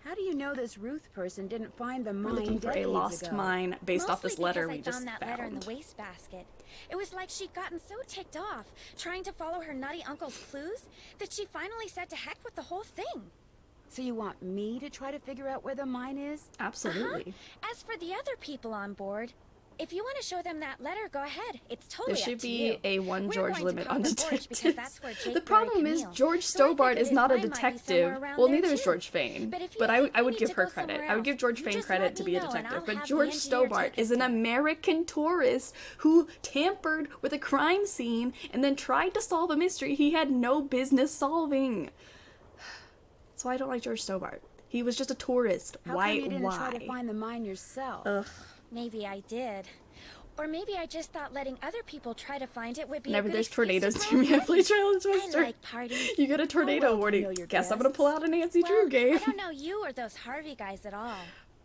How do you know this Ruth person didn't find the We're mine looking for a decades lost ago? mine based off this Mostly letter because we I just found that letter in the found. wastebasket. It was like she'd gotten so ticked off trying to follow her nutty uncle's clues that she finally said to heck with the whole thing. So you want me to try to figure out where the mine is? Absolutely. As for the other people on board, if you want to show them that letter, go ahead. It's totally There should up to be you. a one We're George going to limit on Copper Gorge because detectives. that's where Jake The problem buried is Camille. George So I Stobart figured is his not a mine might be detective. somewhere around Well, there, neither is too. George Fane. But if you But think I we would need give to her go credit. somewhere I would give else, George you Fane just credit let to me be a know, and detective. I'll But have the George engineer Stobart take is us an there. American tourist who tampered with a crime scene and then tried to solve a mystery he had no business solving. So I don't like George Stobart. He was just a tourist. How Why? come you didn't Why? try to find the mine yourself? Ugh. Maybe I did. Or maybe I just thought letting other people try to find it would be Whenever a good there's excuse tornadoes to near me, I play party. Trail and I Twister. like parties. You get a tornado well do warning. you know your Guess I'm gonna guests? pull out a Nancy Drew Well, game. I don't know you or those Harvey guys at all.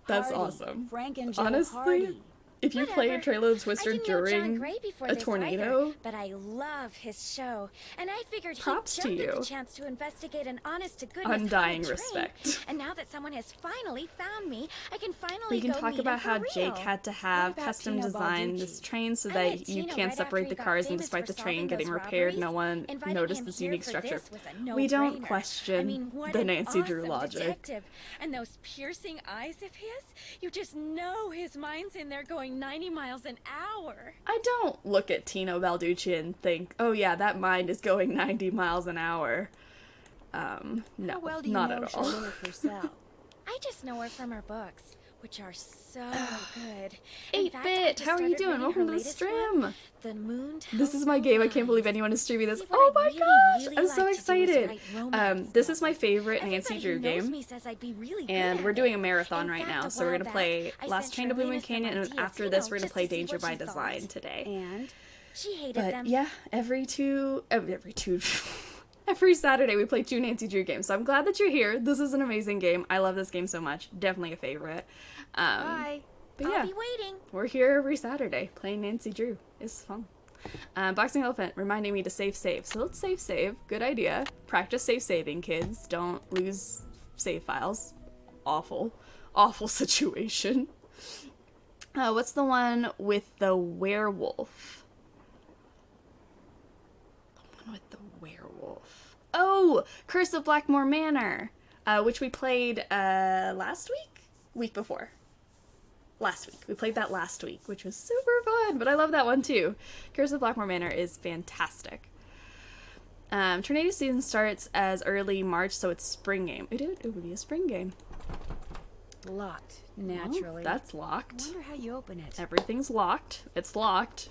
That's Hardy. awesome. Frank and Joe Honestly, Hardy. if you play Whatever. Trail and Twister I didn't know John during Gray before a this tornado, either, but I love his show, and I figured he'd Props to jump at you. the chance to investigate an honest-to-goodness Undying haunted train. respect. And now that someone has finally found me, I can finally we can go talk meet about him how for Jake real. had to have about custom Tino design Balducci? this train so I that met you Tino can't right separate after the he got cars, and famous despite for the train solving getting those repaired, no robberies. one Inviting noticed him this here unique for structure. this was a We don't no-brainer. question I mean, what the an Nancy Drew awesome logic. detective. And those piercing eyes of his, you just know his mind's in there going, going 90 miles an hour. I don't look at Tino Balducci and think, oh yeah, that mind is going 90 miles an hour. No, How well do you not know at all. Charlotte Purcell? I just know her from her books, which are so good. In fact, I 8-Bit, just how are you started doing? reading Welcome her to the latest stream. one, The Moon This is Tells my No game. I can't believe Lies. anyone is streaming this. See, Oh what my I'd gosh, really I'm like so to do is excited. write romance This is my novels. favorite Nancy Everybody Drew who knows game. me says I'd be really good And at we're doing a it. marathon In right fact, now, a so we're while gonna back, play I Last sent Train to Blue Moon Charlene some Canyon, and ideas, after you this, know, we're gonna just play to see Danger what by she Design thought. today. And She hated But them. yeah, every Saturday we play 2 Nancy Drew games. So I'm glad that you're here. This is an amazing game. I love this game so much. Definitely a favorite. bye. But I'll yeah, be waiting. we're here every Saturday playing Nancy Drew. It's fun. Boxing Elephant reminding me to save. So let's save. Good idea. Practice saving, kids. Don't lose save files. Awful situation. What's the one with the werewolf? The one with the werewolf. Oh, Curse of Blackmore Manor, which we played week before. Last week. We played that last week, which was super fun, but I love that one too. Curse of Blackmore Manor is fantastic. Tornado season starts as early March, so it's spring game. It would be a spring game. Locked, naturally. Oh, that's locked. I wonder how you open it. Everything's locked. It's locked.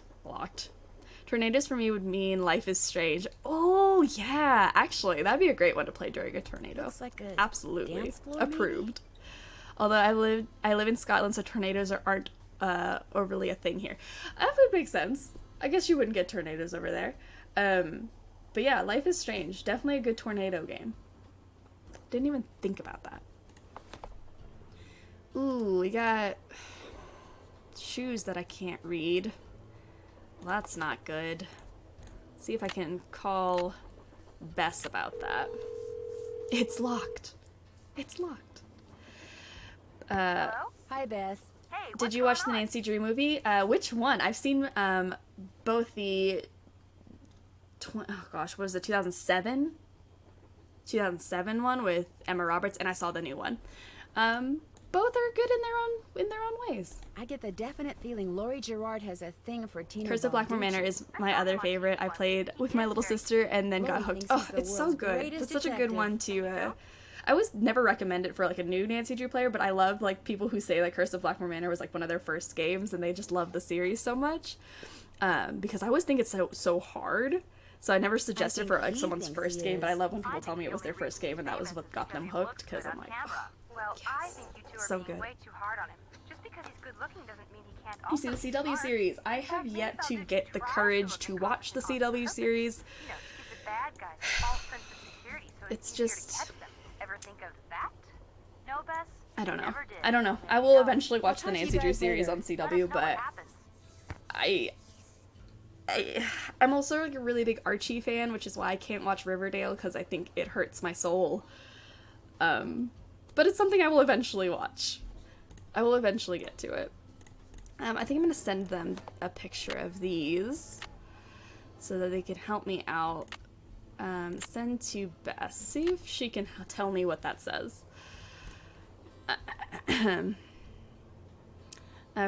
Tornadoes for me would mean Life is Strange. Oh, yeah. Actually, that'd be a great one to play during a tornado. Looks like a Absolutely. dance floor, Approved. Although I live in Scotland, so tornadoes aren't overly a thing here. That would make sense. I guess you wouldn't get tornadoes over there. But yeah, Life is Strange. Definitely a good tornado game. Didn't even think about that. Ooh, we got shoes that I can't read. Well, that's not good. See if I can call Bess about that. It's locked. Hi, Beth. Did you watch the Nancy Drew movie? Which one? I've seen both the what was it, 2007 one with Emma Roberts, and I saw the new one. Both are good in their own ways. I get the definite feeling Laurie Gerard has a thing for Tina Curse of Blackmore Manor is my other favorite. I played with my little sister and then got hooked. Oh, it's so good. It's such a good one to I always never recommend it for like a new Nancy Drew player, but I love like people who say like Curse of Blackmore Manor was like one of their first games and they just love the series so much. Because I always think it's so hard. So I never suggested for like someone's first game, but I love when people tell me it was their first game and that was what got them hooked, because I'm like, oh, well, yes. I think you two are So being good. way too hard on him. Just because he's good looking doesn't mean he can't You also see be the CW smart. series. I have yet to get the courage to watch the CW series. You know, give the bad guys a false sense of security so It's easier just- to catch them. Ever think of that? No, Bess? I don't know. Never did. I don't know. I will No. eventually watch the talk to you Nancy Drew guys series later. on Let us CW, know what but happens. I'm also like a really big Archie fan, which is why I can't watch Riverdale, because I think it hurts my soul. But it's something I will eventually watch. I will eventually get to it. I think I'm gonna send them a picture of these so that they can help me out. Send to Bess. See if she can tell me what that says.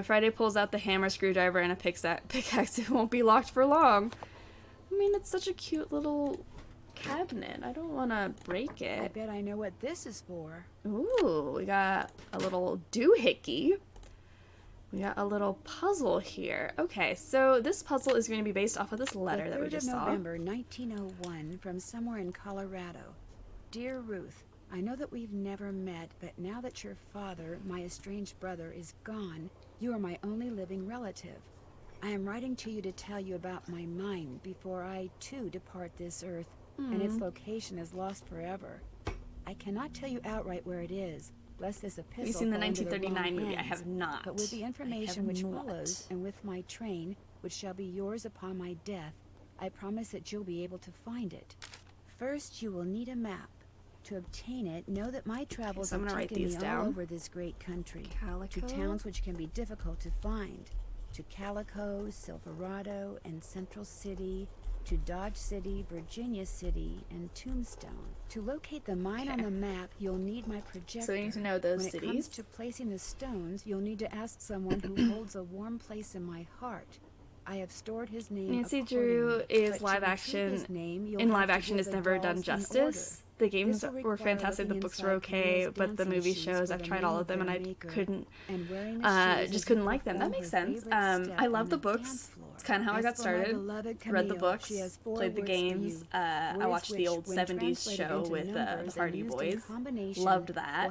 Friday pulls out the hammer, screwdriver, and a pickaxe. It won't be locked for long. I mean, it's such a cute little cabinet. I don't want to break I it. bet I know what this is for. Ooh, we got a little doohickey. We got a little puzzle here. Okay, so this puzzle is going to be based off of this letter that we just The 3rd of saw. November, 1901, from somewhere in Colorado. Dear Ruth, I know that we've never met, but now that your father, my estranged brother, is gone, you are my only living relative. I am writing to you to tell you about my mind before I, too, depart this earth, and its location is lost forever. I cannot tell you outright where it is, lest this epistle Have you seen the fall into 1939 wrong movie? I hands. have not. But with the I information have which not. follows, and with my train, which shall be yours upon my death, I promise that you'll be able to find it. First, you will need a map. To obtain it, know that my travels so I'm have gonna write taken me these all down. over this great country. Calico. To towns which can be difficult to find. To Calico, Silverado, and Central City, to Dodge City, Virginia City, and Tombstone. To locate the mine on the map, you'll need my projector. So we need to know those when cities. When it comes to placing the stones, you'll need to ask someone who holds a warm place in my heart. I have stored his name. Nancy Drew is live action. In live action, it's never done justice. The games were fantastic, the books were okay, but the movie shows, I've tried all of them and I couldn't, just couldn't like them. That makes sense. I love the books. It's kind of how I got started. Read the books, played the games. I watched the old 70s show with the Hardy Boys. Loved that.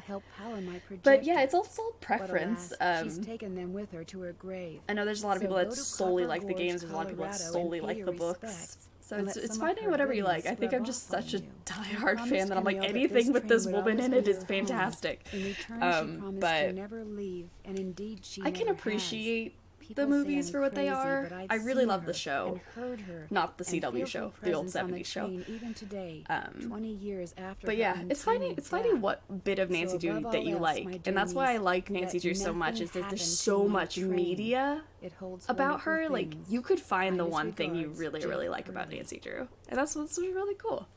But yeah, it's also preference. She's taken them with her to her grave. I know there's a lot of people that solely like the games, there's a lot of people that solely like the books. So it's finding whatever you like. I think I'm just such a diehard fan that I'm like, anything with this woman in it is fantastic. But I can appreciate the movies for what they are. I really love the show, not the CW show, the old 70s show. But yeah, it's finding what bit of Nancy Drew that you like, and that's why I like Nancy Drew so much. Is that there's so much media about her. Like, you could find the one thing you really like about Nancy Drew, and that's what's really cool.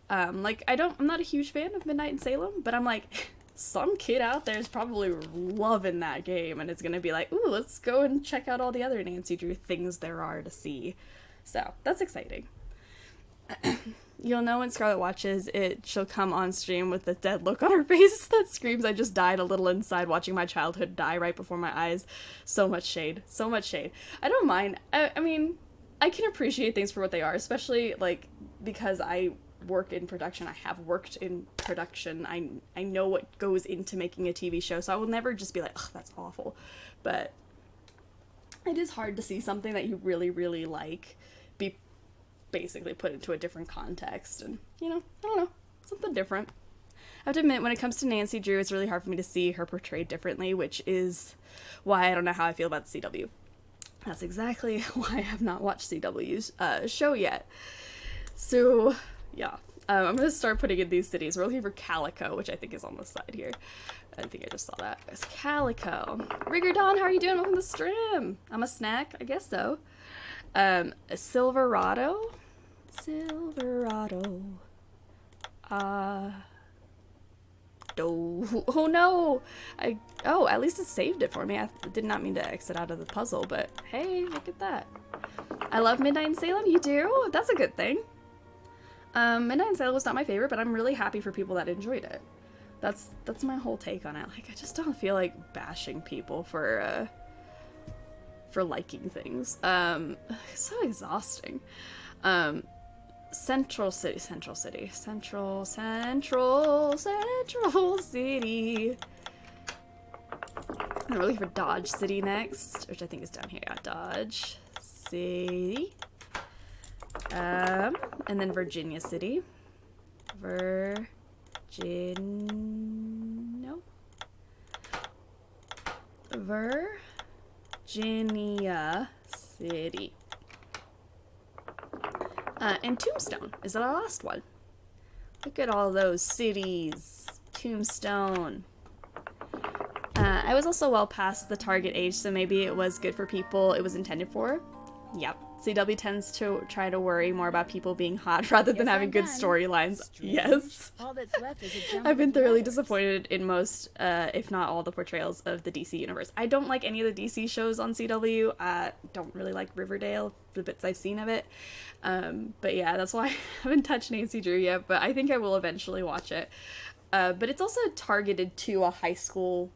Like, I'm not a huge fan of Midnight in Salem, but I'm like, some kid out there is probably loving that game, and it's gonna be like, ooh, let's go and check out all the other Nancy Drew things there are to see. So that's exciting. You'll know when Scarlett watches it, she'll come on stream with a dead look on her face that screams, I just died a little inside watching my childhood die right before my eyes. So much shade. So much shade. I don't mind. I mean, I can appreciate things for what they are, especially, like, because I work in production. I have worked in production. I know what goes into making a TV show, so I will never just be like, ugh, that's awful. But it is hard to see something that you really like be basically put into a different context, and, you know, I don't know, something different. I have to admit, when it comes to Nancy Drew, it's really hard for me to see her portrayed differently, which is why I don't know how I feel about the CW. That's exactly why I have not watched CW's show yet. So yeah, I'm gonna start putting in these cities. We're looking for Calico, which I think is on the side here. I think I just saw that. It's Calico. Rigger Dawn, how are you doing? Welcome to the stream. I'm a snack, I guess so. Silverado. Oh no! At least it saved it for me. I did not mean to exit out of the puzzle, but hey, look at that. I love Midnight in Salem. You do? That's a good thing. Midnight in Salem was not my favorite, but I'm really happy for people that enjoyed it. That's my whole take on it. Like, I just don't feel like bashing people for liking things. It's so exhausting. Central City. I'm looking for Dodge City next, which I think is down here. Yeah, Dodge City. And then Virginia City. Virginia City. And Tombstone is our last one. Look at all those cities. Tombstone. I was also well past the target age, so maybe it was good for people it was intended for. Yep. CW tends to try to worry more about people being hot rather than having good storylines. Yes. All that's left is a jump. I've been thoroughly disappointed in most, if not all, the portrayals of the DC universe. I don't like any of the DC shows on CW. Don't really like Riverdale, the bits I've seen of it. But yeah, that's why I haven't touched Nancy Drew yet, but I think I will eventually watch it. But it's also targeted to a high school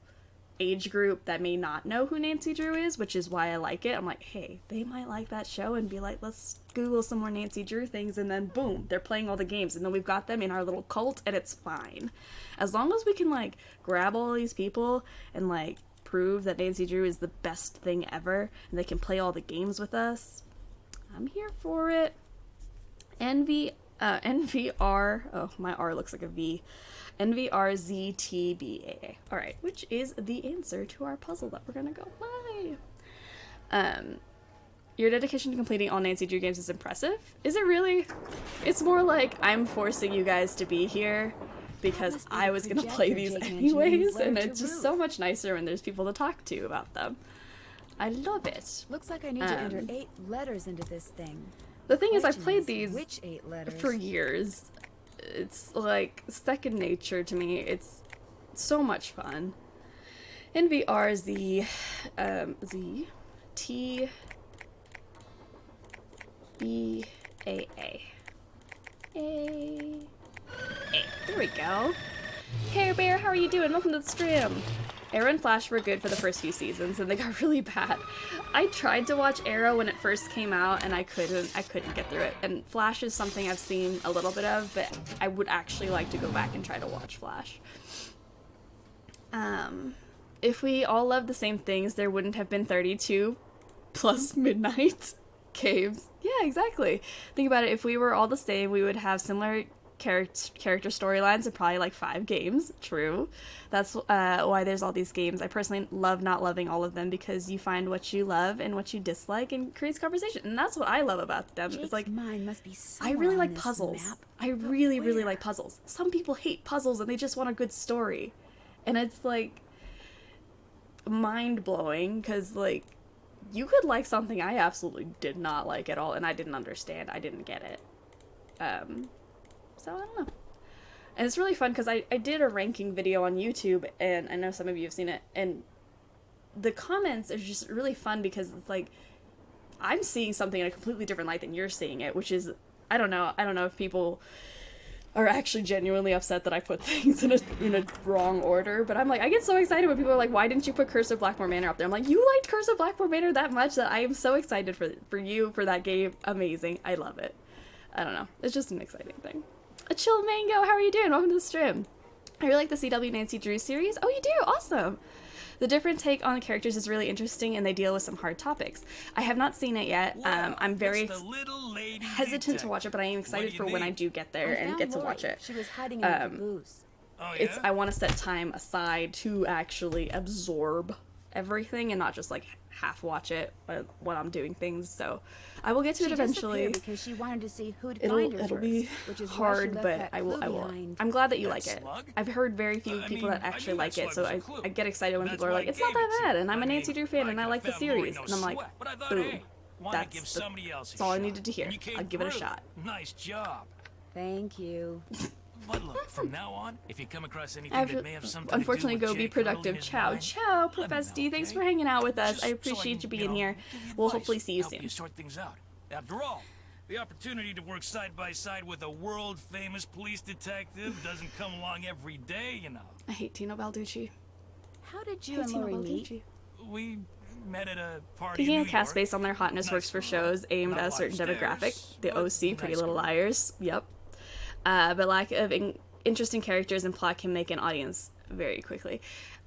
age group that may not know who Nancy Drew is, which is why I like it. I'm like, hey, they might like that show and be like, let's Google some more Nancy Drew things, and then boom, they're playing all the games, and then we've got them in our little cult, and it's fine. As long as we can, like, grab all these people and, like, prove that Nancy Drew is the best thing ever, and they can play all the games with us, I'm here for it. NVR, oh, my R looks like a V. NVRZTBA. Alright, which is the answer to our puzzle that we're gonna go by. Your dedication to completing all Nancy Drew games is impressive. Is it really? It's more like I'm forcing you guys to be here because I was gonna play these anyways, and it's just so much nicer when there's people to talk to about them. I love it. Looks like I need to enter 8 letters into this thing. The thing is, I've Question played is, these which 8 letters? for years. It's like second nature to me. It's so much fun. In VR, Z T E A A. A. There we go. Hey Bear, how are you doing? Welcome to the stream. Arrow and Flash were good for the first few seasons, and they got really bad. I tried to watch Arrow when it first came out, and I couldn't get through it. And Flash is something I've seen a little bit of, but I would actually like to go back and try to watch Flash. If we all loved the same things, there wouldn't have been 32 plus midnight games. Yeah, exactly. Think about it. If we were all the same, we would have similar character storylines and probably like 5 games. True. That's why there's all these games. I personally love not loving all of them because you find what you love and what you dislike and creates conversation, and that's what I love about them. Jake's it's like mind must be I really on like this puzzles. map, I but really where? like puzzles. Some people hate puzzles and they just want a good story, and it's like mind-blowing because like you could like something I absolutely did not like at all, and I didn't understand. I didn't get it. So I don't know. And it's really fun because I did a ranking video on YouTube, and I know some of you have seen it, and the comments are just really fun because it's like I'm seeing something in a completely different light than you're seeing it, which is I don't know if people are actually genuinely upset that I put things in a wrong order, but I'm like, I get so excited when people are like, why didn't you put Curse of Blackmore Manor up there? I'm like, you liked Curse of Blackmore Manor that much that I am so excited for you, for that game. Amazing. I love it. I don't know. It's just an exciting thing. A Chill Mango, how are you doing? Welcome to the stream. I really like the CW Nancy Drew series. Oh, you do? Awesome. The different take on the characters is really interesting, and they deal with some hard topics. I have not seen it yet. I'm very hesitant to watch it, but I am excited for when I do get there and get to watch it. She was hiding in the caboose. Oh, yeah? I want to set time aside to actually absorb everything and not just like half watch it when I'm doing things. So I will get to it eventually. Because she wanted to see who'd It'll find her be first, which is hard, why she left but that I will. clue behind. I'm glad that you That like it. slug? I've heard very few people that actually like it, so I get excited when That's people are why like, I "It's not gave it that to bad," you. and I'm a Nancy Drew fan, and I could've like the found Lori series, no and I'm like, sweat, but I thought, boom. hey, why not That's give somebody else a all I shot? needed to hear. And you came I'll give it a through. shot. Nice job. Thank you. But look, from now on, if you come across anything I have that to, may have something unfortunately, to do go with be Jake Hurley and productive. his Ciao, mind, ciao, let me Professor D. know, Thanks okay? for hanging out with us. Just I so appreciate you can, being here. give you We'll advice, hopefully see you help soon. you sort things out. After all, the opportunity to work side by side with a world-famous police detective doesn't come along every day, you know. I hate Tino Balducci. How did I you hate and Tino Lori meet? Balducci. We met at a The party He in and New cast York. based on their hotness Nice works for girl. shows aimed Not at a lot certain of demographic. stairs, The but OC, Pretty nice Little girl. Liars. Yep. But lack of interesting characters and plot can make an audience very quickly.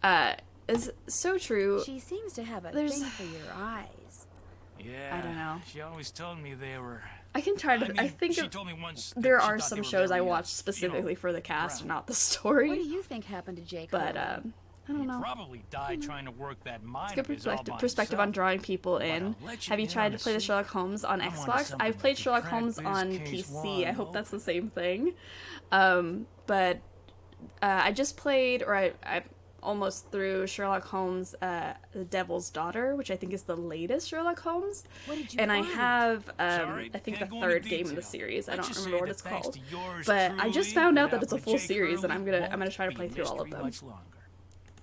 It's so true. She seems to have a There's- thing for your eyes. Yeah. I don't know. She always told me they were. I can try to. I, mean, think she of, told me once that there she are thought some they were shows I very, watch specifically for the cast brown. and not the What do story. you think happened to Jake But Hurley? I don't know. Probably died trying to work that mine It's good of his all by perspective on himself. drawing people in. I'll let you Have you in tried on to a play the secret. Sherlock Holmes on I wanted Xbox? something I've played that Sherlock could Holmes crack on this case PC. I wide hope that's the open. same thing. But I just played, or I almost through Sherlock Holmes, The Devil's Daughter, which I think is the latest Sherlock Holmes. What did you And I find? have, Sorry, I think the can't go into third game in the detail. series. I Let's don't just remember say what that it's thanks called. to yours But I just truly, found out what that it's a happened full to Jake series, and Hurley I'm gonna try to won't play be through all of mystery them. much longer.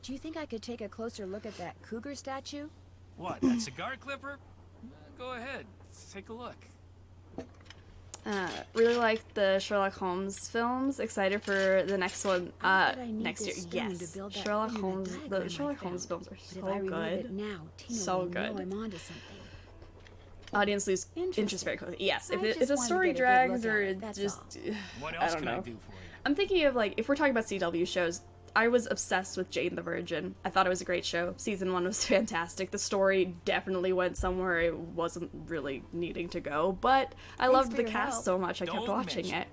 Do you think I could take a closer look at that cougar statue? What, that cigar clipper? Go ahead, take a look. Really like the Sherlock Holmes films. Excited for the next one I bet I need next year. this spoon to Yes, build that Sherlock thing in the Holmes. diagram The I Sherlock Holmes found. films are But if I so remove it good. now, Tina So will good. know I'm onto something. Audience lose interest Interesting. very quickly. Yes, if I if just the wanted story to get a good drags look or at it, it that's just, What I else don't can I know. do for you? I'm thinking of like if we're talking about CW shows. I was obsessed with Jane the Virgin. I thought it was a great show. Season 1 was fantastic. The story definitely went somewhere it wasn't really needing to go, but I loved for the your cast help. so much I kept Don't watching mention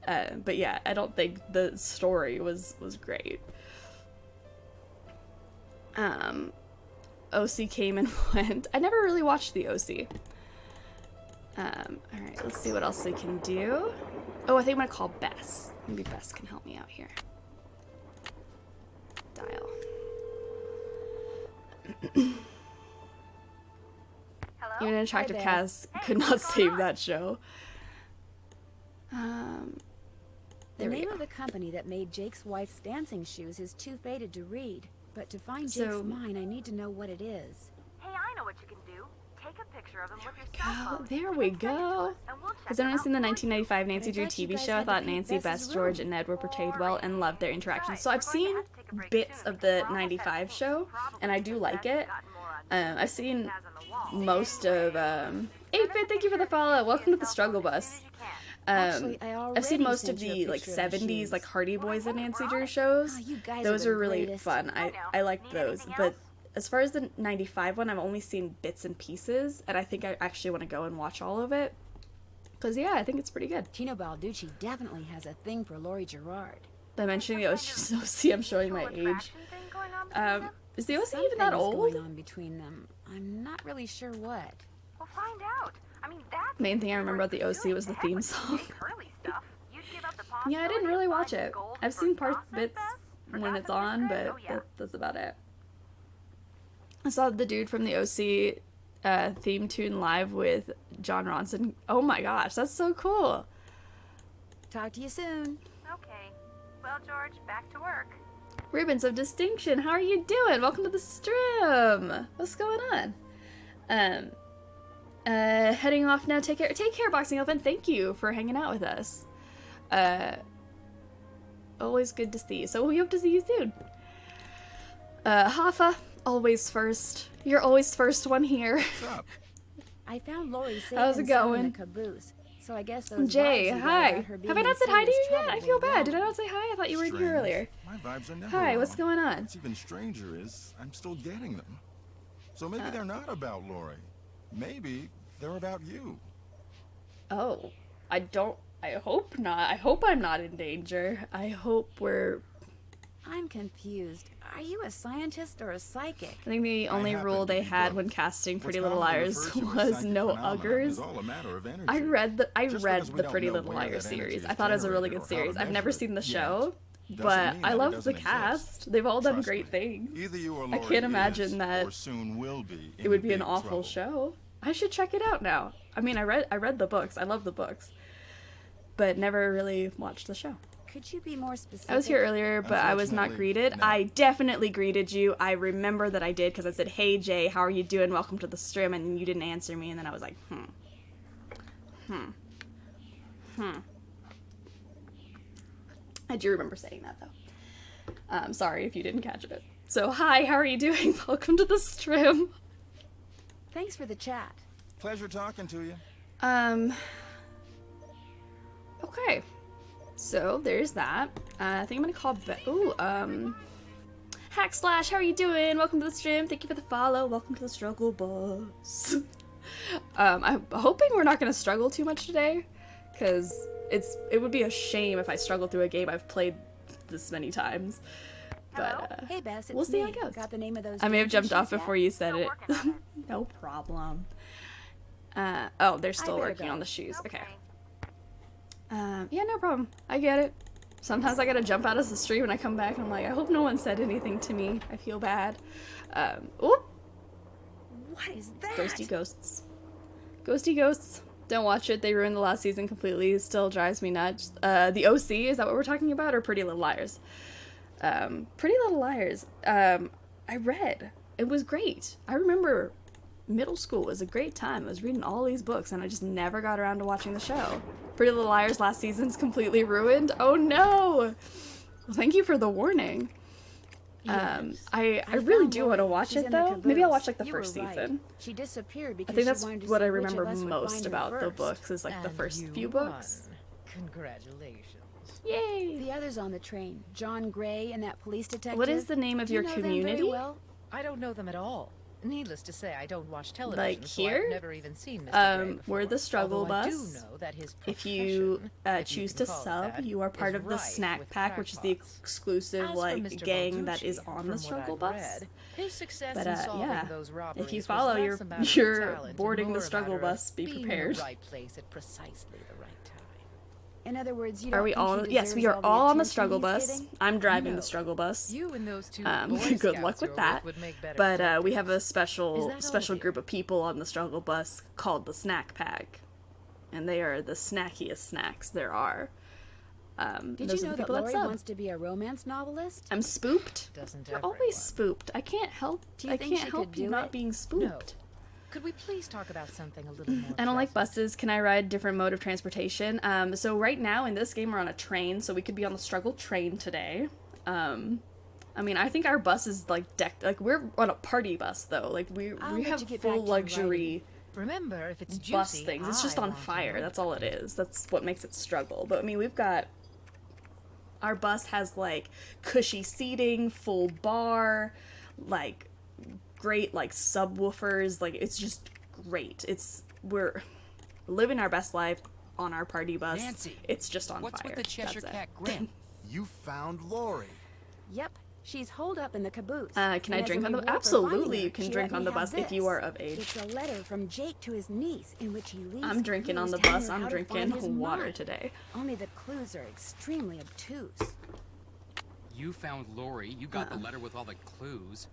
it. But yeah, I don't think the story was great. OC came and went. I never really watched the OC. Alright, let's see what else we can do. Oh, I think I'm gonna call Bess. Maybe Bess can help me out here. Dial. Hello? Even an attractive Beth. cast could not save that show. There The we name go. of the company that made Jake's wife's dancing shoes is too faded to read. But to find So- Jake's mine, I need to know what it is. Hey, I know what you can do. Take a picture of him with your cell Go. phone. There we and send it to go. us, and we'll check Has anyone it out seen the for you. 1995 Nancy But I Drew thought you TV guys show? I had to thought paint Nancy, Bess's Bess, George, room. and Ned were portrayed well and loved their interactions. So I've Right, we're going seen to have to take a break bits soon of because the we're almost at 95 peak, show, probably and I do because like Beth it. gotten more on I've seen has on the wall. most of 8-Bit, thank you for the follow. Welcome to the Struggle Bus. Actually, I I've seen already most of sent you a the like picture of the 70s shoes. like Hardy Boys and Nancy Drew shows. Ah, you guys Those are are the really greatest. fun. I liked Need those. anything But else? as far as the 95 one, I've only seen bits and pieces, and I think I actually want to go and watch all of it. Because, yeah, I think it's pretty good. Tino Balducci definitely has a thing for Laurie Gerard. By mentioning the OC, I'm showing my age. Is the OC even that Something is old? going on between them. I'm not really sure what. We'll find out. I mean, that's Main thing I remember about the OC was the theme song. Yeah, I didn't really watch it. I've seen bits when it's on, but that's about it. I saw the dude from the OC theme tune live with John Ronson. Oh my gosh, that's so cool. Talk to you soon. Okay. Well, George, back to work. Ribbons of Distinction, how are you doing? Welcome to the stream. What's going on? Heading off now. Take care, Boxing Elephant. Thank you for hanging out with us. Always good to see you. So we hope to see you soon. Hoffa, always first. You're always first one here. What's up? I found Lori safe How's it and sound going? in the caboose. So I guess those Jay, vibes you got hi. about her Have being I not in said hi to serious you yet? trouble I feel were bad. Did I wrong. not say hi? I thought you were in here Strange. earlier. My vibes are never Hi, what's wrong. going on? What's even stranger is I'm still getting them. So maybe they're not about Lori. Maybe they're about you. Oh, I hope not. I hope I'm not in danger. I hope we're... I'm confused. Are you a scientist or a psychic? I think the only happen rule to they be had both. when casting Pretty What's Little commonly Liars referred to as was psychic no phenomenon uggers. is all a matter of energy. I read the Just because we the don't Pretty know Little where Liars that energy series. is I thought it was a really generated good or how to series. I've measure never it seen the yet show, doesn't but mean I that it love the doesn't exist. cast. They've all done Trust great me. things. Either you or I Lori can't imagine is, that or soon will be it would be an big awful trouble. show. I should check it out now. I mean, I read the books. I love the books, but never really watched the show. Could you be more specific? I was here earlier, but I was not Unfortunately, greeted. no. I definitely greeted you. I remember that I did because I said, "Hey Jay, how are you doing? Welcome to the stream," and then you didn't answer me, and then I was like, I do remember saying that though. Sorry if you didn't catch it. So hi, how are you doing? Welcome to the stream. Thanks for the chat. Pleasure talking to you. Okay. So there's that. I think I'm gonna call Hack Slash, how are you doing? Welcome to the stream. Thank you for the follow. Welcome to the Struggle Bus. I'm hoping we're not gonna struggle too much today, because it would be a shame if I struggle through a game I've played this many times. But Hey Bess, it's we'll see how me. it goes. Got the name of those I may have dancing jumped off shoes yet? before you said it. working on it. No problem. Oh, they're still better working go. on the shoes. Okay. Yeah, no problem. I get it. Sometimes I gotta jump out of the stream and I come back and I'm like, I hope no one said anything to me. I feel bad. Oop! What is that? Ghosty Ghosts. Ghosty Ghosts. Don't watch it. They ruined the last season completely. It still drives me nuts. The OC, is that what we're talking about? Or Pretty Little Liars? Pretty Little Liars. I read. It was great. I remember middle school was a great time. I was reading all these books and I just never got around to watching the show. Pretty Little Liars last season's completely ruined. Oh no! Well, thank you for the warning. Yes. I I really found do want to Lori. watch She's it in the though. Maybe I'll caboose. watch like the You first were right. season. She disappeared because I think she that's wanted to what see I which of remember us would most find her about the first. books is like the And first you few won. books. Congratulations. Yay! The others on the train, John Gray and that police detective. What is the name of Do you your know them very community? well? I don't know them at all. Needless to say, I don't watch television, Like so here? I've never even seen Mr. Gray before. We're the Struggle Although I do Bus. know that his If you profession, if you choose can to call it sub, that, you are part is of the rife snack with pack, which is the crackpots. exclusive As for like Mr. gang that Balducci, is on the from Struggle what I've Bus. read, his success But in solving yeah, those if robberies you was follow, less you're a matter of you're talent and boarding more the a Struggle matter of Bus. Be being in prepared. the right place at precisely the right time. In other words, you Are don't we think all? he Yes, we deserves are all on the attention struggle he's bus. getting? I'm driving No. the struggle bus. You and those two Good Boy luck Scouts with you're that. would make better But we have a detectives. Is special that all special of you? group of people on the struggle bus called the Snack Pack, and they are the snackiest snacks there are. Did those you are know the that people Lori sub. wants to be a romance novelist? I'm spooked. Doesn't You're everyone? always spooked. I can't help. Do you I think can't she help could you do not it? being spooked. Could we please talk about something a little more I don't like pleasant? buses. Can I ride different mode of transportation? So right now in this game we're on a train, so we could be on the struggle train today. I mean, I think our bus is like decked. Like we're on a party bus though. Like we I'll we let have you get back full to luxury Remember, if it's juicy, bus things. It's just I on want to fire. ride That's all it is. That's what makes it struggle. But I mean, we've got our bus has like cushy seating, full bar, like great like subwoofers. Like it's just great. We're living our best life on our party bus. Nancy, it's just on what's fire. with the Cheshire That's it. Cat grin? You found Lori. Yep. She's holed up in the caboose. Can I And as drink a on the? reward for Absolutely, finding her, you can she drink let on me the have bus if you this. are of age. It's a letter from Jake to his niece in which he leaves I'm drinking on clues the telling bus. her I'm how to find drinking his water mine. today. Only the clues are extremely obtuse. You found Lori. You got the letter with all the clues.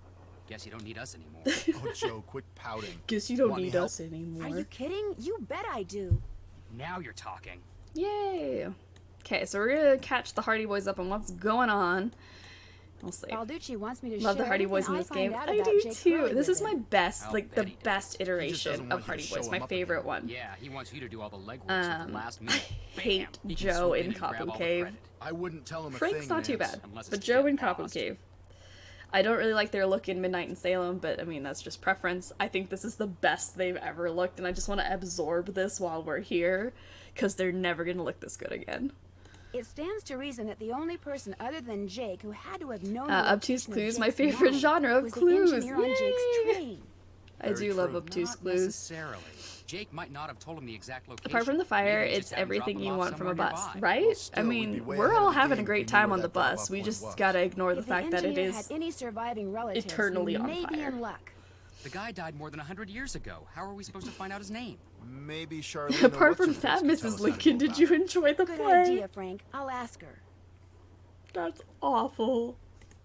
Guess you don't need us anymore. Oh, Joe, quit pouting. Guess you don't Want any need help? us anymore. Are you kidding? You bet I do. Now you're talking. Yay! Okay, so we're gonna catch the Hardy Boys up on what's going on. We'll see. Balducci wants me to Love share the Hardy everything Boys in I this find game. out I about do Jake too. Hurley This with is my him. best, I'll like bet the he does. best iteration doesn't of want you Hardy to Boys. show My him up favorite again. one. Yeah, he wants you to do all the legwork at the last minute. I hate Bam, he can Joe swoop in and grab Copland all the Cave. credit. I wouldn't tell him a Frank's thing, not too Nance. bad, Unless but it's Joe get in Copland lost. Cave. I don't really like their look in Midnight in Salem, but I mean that's just preference. I think this is the best they've ever looked, and I just want to absorb this while we're here, because they're never gonna look this good again. It stands to reason that the only person other than Jake who had to have known Obtuse the location of clues, my Jake's favorite mine genre of was the clues. engineer on Jake's Yay! train. I do love true. obtuse Not clues. necessarily. Jake might not have told him the exact location. Apart from the fire, Maybe he it's just had him drop everything him you off want from a somewhere bus, nearby. right? Well, still, I we'd mean, be way we're ahead all of the having a game great if we knew time where on the that drop-off bus. We point just was. gotta ignore the If fact that it engineer is had any surviving relatives, eternally he on may be fire. in luck. The guy died more than 100 years ago. How are we supposed to find out his name? Maybe Charlene. Apart from that, Mrs. Lincoln, did you enjoy the Good play? idea, Frank. I'll ask her. That's awful.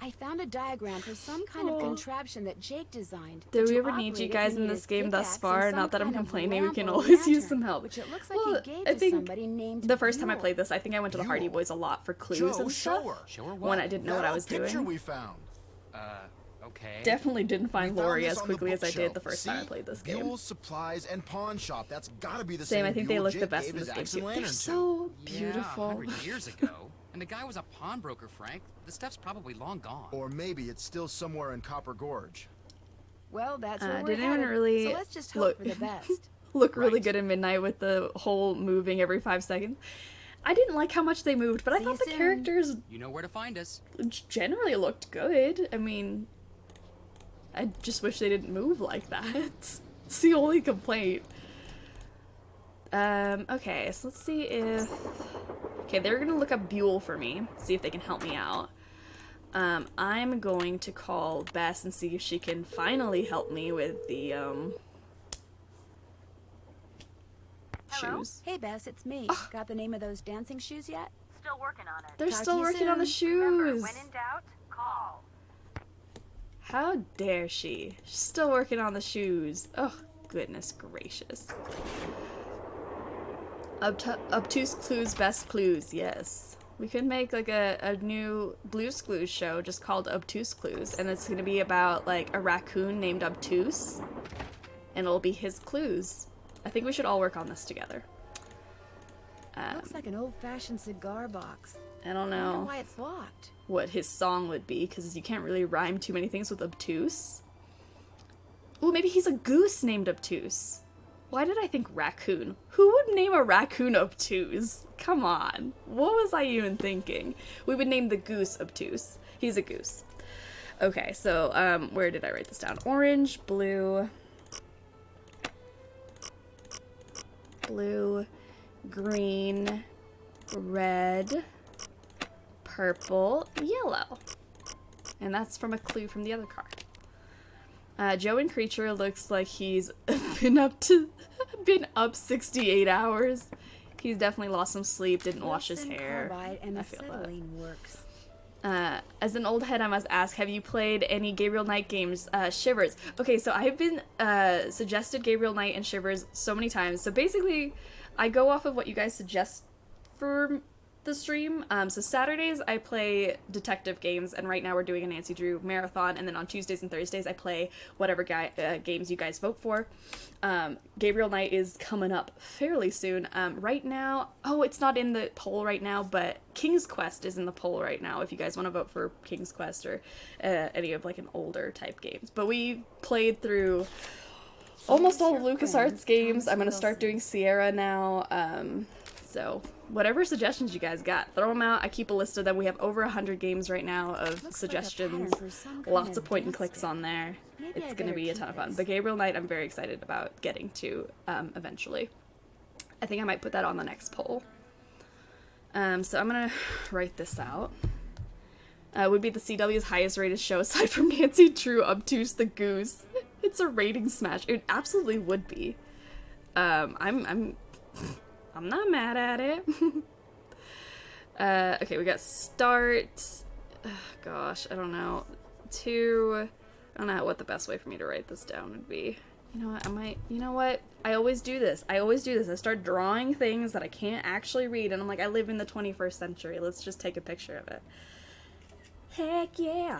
I found a diagram for some kind of Aw. contraption that Jake designed. Did To we ever need operate you it, guys he in needed this game a thus pickaxe far? and some Not that I'm kind of complaining, we lamp can or always use lantern, some help. Which it looks like Well, he gave I to think somebody named the first time I Buell. played this, I think I went to the Hardy Buell. Boys a lot for clues Joe, and stuff. show her. Show her what? When I didn't know what I That was picture doing. we found. Okay. Definitely didn't find We found Lori this as on the quickly as I did the bookshelf. first time I See? played this game. Buell's Supplies and Pawn Shop. That's gotta be the Same, same. I think they Buell look the Jake best gave in his this game axe too. and They're lantern to. so Yeah, beautiful. 100 years ago. And the guy was a pawnbroker, Frank. The stuff's probably long gone. Or maybe it's still somewhere in Copper Gorge. Well, that's where we're Didn't even headed. really So let's just hope look for the best. look really Right. good in Midnight with the whole moving every 5 seconds. I didn't like how much they moved, but I See thought you the soon. characters You know where to find us. generally looked good. I mean, I just wish they didn't move like that. It's the only complaint. Okay, so let's see if... Okay, they're gonna look up Buell for me, see if they can help me out. I'm going to call Bess and see if she can finally help me with the, Hello? shoes. Hey, Bess, it's me. Got the name of those dancing shoes yet? Still working on it. They're Talk to still you working on the Remember, shoes. when in doubt, call. How dare she? She's still working on the shoes. Oh, goodness gracious. Obtuse clues, best clues, yes. We could make like a new Blue's Clues show just called Obtuse Clues, and it's gonna be about like a raccoon named Obtuse, and it'll be his clues. I think we should all work on this together. Looks like an old-fashioned cigar box. I don't I wonder know why it's locked. what his song would be, because you can't really rhyme too many things with obtuse. Ooh, maybe he's a goose named Obtuse. Why did I think raccoon? Who would name a raccoon Obtuse? Come on. What was I even thinking? We would name the goose Obtuse. He's a goose. Okay, so, where did I write this down? Orange, blue, green, red, purple, yellow. And that's from a clue from the other card. Joe and Creature looks like he's been up 68 hours. He's definitely lost some sleep, didn't wash his Wilson hair. carbide and I the feel that. acetylene works. As an old head, I must ask, have you played any Gabriel Knight games? Shivers. Okay, so I've been suggested Gabriel Knight and Shivers so many times. So basically, I go off of what you guys suggest for the stream. So Saturdays, I play detective games, and right now we're doing a Nancy Drew marathon, and then on Tuesdays and Thursdays, I play whatever games you guys vote for. Gabriel Knight is coming up fairly soon. Right now, it's not in the poll right now, but King's Quest is in the poll right now if you guys want to vote for King's Quest or any of like an older type games. But we played through almost all of LucasArts games. I'm going to start doing Sierra now. So whatever suggestions you guys got, throw them out. I keep a list of them. We have over 100 games right now of suggestions. Lots of point and clicks on there. It's going to be a ton of fun. But Gabriel Knight, I'm very excited about getting to eventually. I think I might put that on the next poll. So I'm going to write this out. Would be the CW's highest rated show aside from Nancy Drew, Obtuse the Goose. It's a rating smash. It absolutely would be. I'm not mad at it. Okay, we got start. Gosh, I don't know. I don't know what the best way for me to write this down would be. You know what? I always do this. I start drawing things that I can't actually read, and I'm like, I live in the 21st century. Let's just take a picture of it. Heck yeah.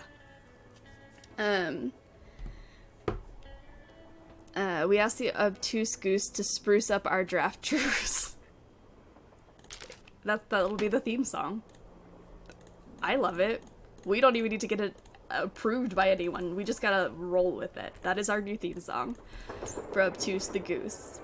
We asked the Obtuse Goose to spruce up our draft jurors. That'll be the theme song. I love it. We don't even need to get it approved by anyone. We just gotta roll with it. That is our new theme song for Obtuse the Goose.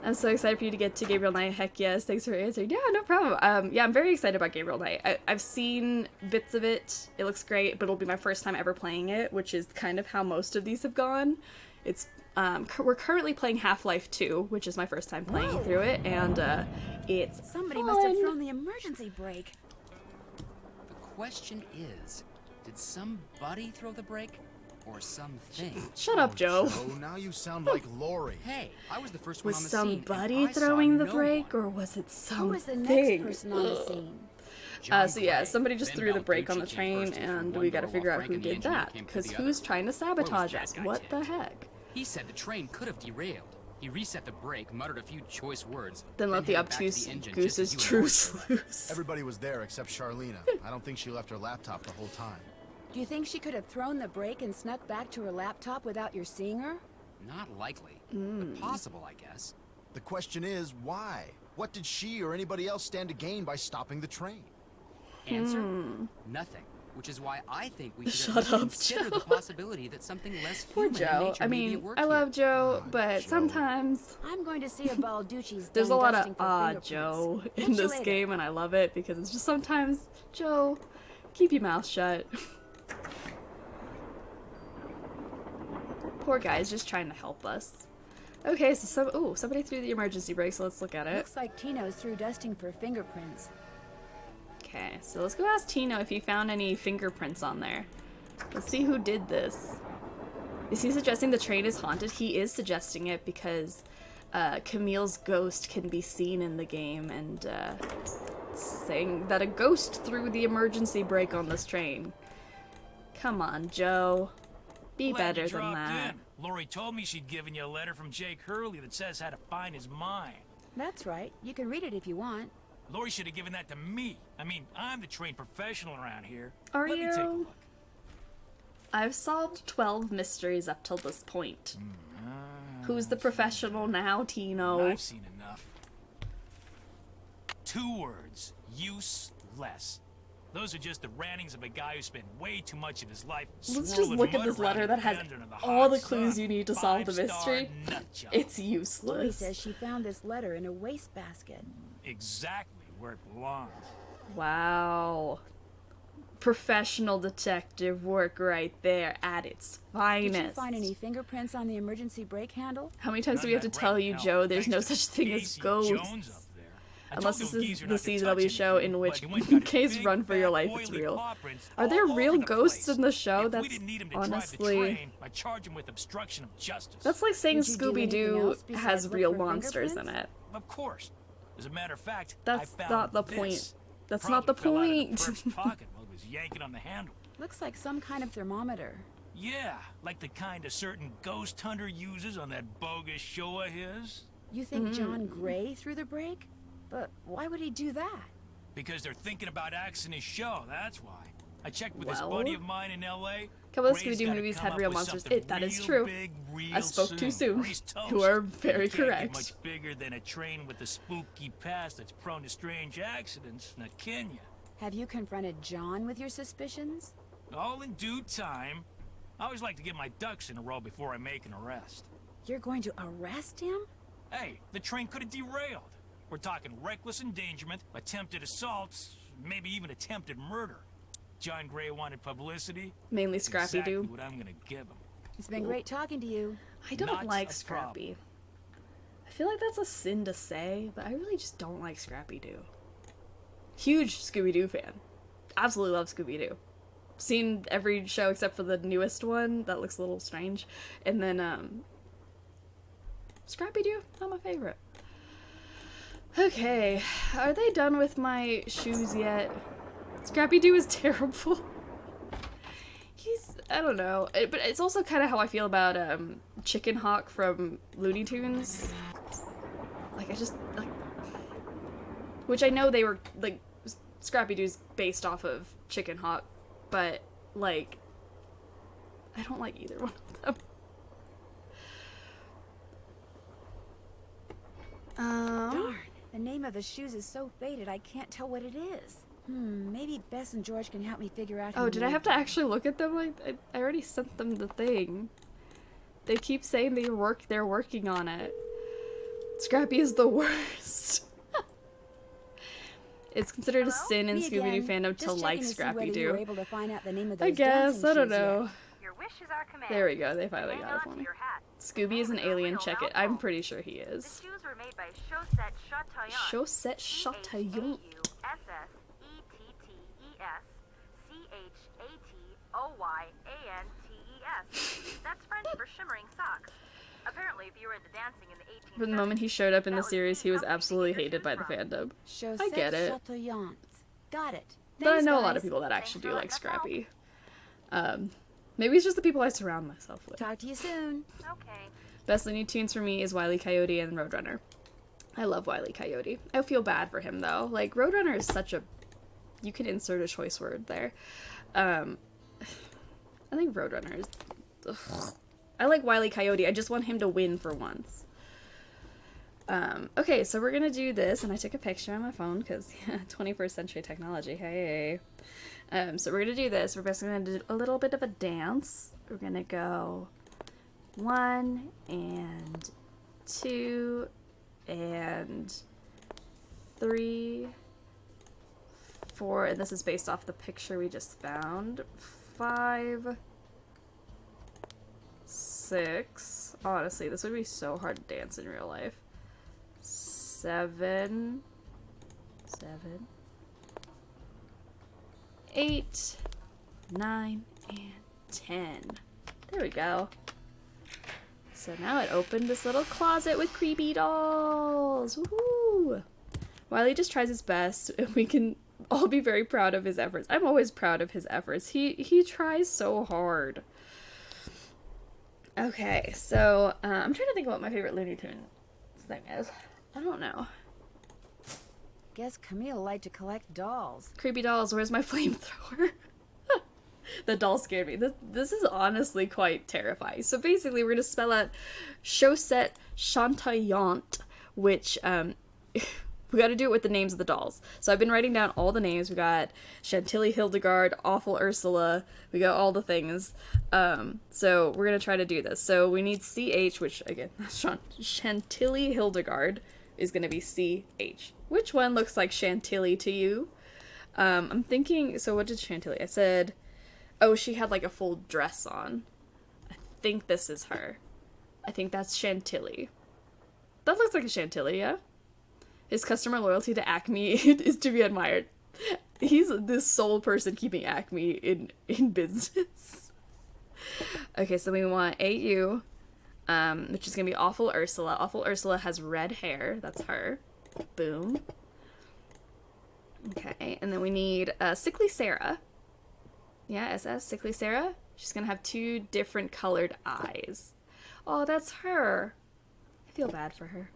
I'm so excited for you to get to Gabriel Knight. Heck yes. Thanks for answering. Yeah, no problem. Yeah, I'm very excited about Gabriel Knight. I've seen bits of it. It looks great, but it'll be my first time ever playing it, which is kind of how most of these have gone. It's we're currently playing Half-Life 2, which is my first time playing through it, and it's Somebody fun. must have thrown the emergency brake. The question is, did somebody throw the brake? Or something? Shut up, Joe. Oh, now you sound like Lori. Hey, I was the first one Was on the scene. somebody and I saw throwing the no brake, one. or was it Who something? was the next person on the scene? So yeah, Gray. somebody just Then threw the brake on the Balducci came train, bursting through and one we gotta door figure while out who Frank and the did engineer that. came through Because the who's other. trying to sabotage that us? guy What the tipped? heck? He said the train could have derailed. He reset the brake, muttered a few choice words. Then let the headed back to obtuse engine just goose's as you and truce Lord were. loose. Everybody was there except Charlena. I don't think she left her laptop the whole time. Do you think she could have thrown the brake and snuck back to her laptop without your seeing her? Not likely, but possible, I guess. The question is, why? What did she or anybody else stand to gain by stopping the train? Answer? Nothing. Which is why I think we should Shut at least up, consider Joe. the possibility that something less Poor human in Joe. nature I may be mean, at work I love here. Joe, Ah, but Joe. sometimes I'm going to see if Balducci's there's a done lot dusting of for fingerprints. Joe in Catch you this later. game, and I love it because it's just sometimes, Joe, keep your mouth shut. Poor guy's just trying to help us. Okay, so somebody threw the emergency brake, so let's look at it. Looks like Tino's through dusting for fingerprints. Okay, so let's go ask Tino if he found any fingerprints on there. Let's see who did this. Is he suggesting the train is haunted? He is suggesting it because Camille's ghost can be seen in the game, and saying that a ghost threw the emergency brake on this train. Come on, Joe. Be Glad better you than dropped that. in. Lori told me she'd given you a letter from Jake Hurley that says how to find his mind. That's right. You can read it if you want. Lori should have given that to me. I mean, I'm the trained professional around here. Are Let me take a you? look. I've solved 12 mysteries up till this point. Who's the professional now, Tino? I've seen enough. 2 words. Useless. Those are just the rantings of a guy who spent way too much of his life Let's just swirling look at mud this around letter in that has bend under the all hot the clues sun. you need to solve the 5-star mystery. nut job. It's Lori useless. says she found this letter in a wastebasket. Exactly where it belongs. Wow. Professional detective work right there at its finest. Did you find any fingerprints on the emergency brake handle? How many times do None we have to that tell red you, hell. Joe, there's no Thanks to such thing as Casey ghosts? Jones up there. I Unless told this those is geezer the not to CW touch show anything, in which, but he went and got his case big, run for your fat, life, it's oily real. paw prints Are there all real over the ghosts place. in the show? If That's we didn't need him to drive the honestly... train, I'd charge him with obstruction of justice. That's like saying Did you do anything Scooby-Doo else besides has look real for monsters in fingerprints? it. Of course. As a matter of fact, That's I found not the this. point. That's Probably not the fell out of the point. perp's pocket while he was yanking on the handle. Looks like some kind of thermometer. Yeah, like the kind a certain ghost hunter uses on that bogus show of his. You think John Gray threw the break? But why would he do that? Because they're thinking about axing his show, that's why. I checked with this Well, buddy of mine in L.A. a couple of Gray's Scooby-Doo gotta movies come had up real with monsters. something That is real true. big, I real spoke too soon. or he's toast. You are very He can't correct. get much bigger than a train with a spooky past that's prone to strange accidents, now can ya? Have you confronted John with your suspicions? All in due time. I always like to get my ducks in a row before I make an arrest. You're going to arrest him? Hey, the train could have derailed. We're talking reckless endangerment, attempted assaults, maybe even attempted murder. John Gray wanted publicity. Mainly That's Scrappy exactly Doo. what I'm gonna give him. It's been great talking to you. I don't Not like a problem. Scrappy. I feel like that's a sin to say, but I really just don't like Scrappy Doo. Huge Scooby-Doo fan. Absolutely love Scooby-Doo. Seen every show except for the newest one. That looks a little strange. And then, Scrappy-Doo, not my favorite. Okay, are they done with my shoes yet? Scrappy-Doo is terrible. I don't know, but it's also kind of how I feel about Chicken Hawk from Looney Tunes. Like, I just, like, which I know they were, like, Scrappy-Doo's based off of Chicken Hawk, but, like, I don't like either one of them. Darn, the name of the shoes is so faded I can't tell what it is. Maybe Bess and George can help me figure out who Oh, did I made have to them. actually look at them? Like, I already sent them the thing. They keep saying they're working on it. Scrappy is the worst. It's considered a sin in Me Scooby-Doo again. fandom to Just like checking to see whether you were Scrappy-Doo. able to find out the name of I those guess, dancing I don't shoes yet. know. Your wish is our command. There we go, they finally Hang got it on for to me. your hat. Scooby is an Name a alien, real check it. I'm mouthful. pretty sure he The is. shoes were made by Chaussette Chatillon. Chaussette Chatillon. Chatillon. That's French for shimmering socks. Apparently, if you were into dancing in the 18th From the moment he showed up in the series, he was absolutely hated by the fandom. I get it. Chatillon. Got it. But I Thanks, know a lot guys. of people that actually do like Scrappy. Maybe it's just the people I surround myself with. Talk to you soon. Okay. Best Looney Tunes for me is Wile E. Coyote and Roadrunner. I love Wile E. Coyote. I feel bad for him though. Like, Roadrunner is such a... You can insert a choice word there. I think Roadrunner is... Ugh. I like Wile E. Coyote. I just want him to win for once. Okay, so we're gonna do this, and I took a picture on my phone because 21st century technology. Hey. So we're gonna do this. We're basically gonna do a little bit of a dance. We're gonna go 1 and 2 and 3, 4, and this is based off the picture we just found. 5, 6. Honestly, this would be so hard to dance in real life. 7, 8, 9, and 10. There we go. So now it opened this little closet with creepy dolls. Woohoo! Wiley just tries his best, and we can all be very proud of his efforts. I'm always proud of his efforts. He tries so hard. Okay, so I'm trying to think what my favorite Looney Tunes thing is. I don't know. Guess Camille liked to collect dolls. Creepy dolls, where's my flamethrower? The doll scared me. This is honestly quite terrifying. So basically, we're going to spell out Chaussette Chatillon, which, we got to do it with the names of the dolls. So I've been writing down all the names. We got Chantilly Hildegard, Awful Ursula. We got all the things. So we're going to try to do this. So we need CH, which, again, Chantilly Hildegard is going to be CH. Which one looks like Chantilly to you? I'm thinking, so what did Chantilly? I said, oh, she had like a full dress on. I think this is her. I think that's Chantilly. That looks like a Chantilly, yeah? His customer loyalty to Acme is to be admired. He's the sole person keeping Acme in business. Okay, so we want AU, which is going to be Awful Ursula. Awful Ursula has red hair. That's her. Boom. Okay, and then we need Sickly Sarah. Yeah, SS, Sickly Sarah. She's gonna have 2 different colored eyes. Oh, that's her. I feel bad for her.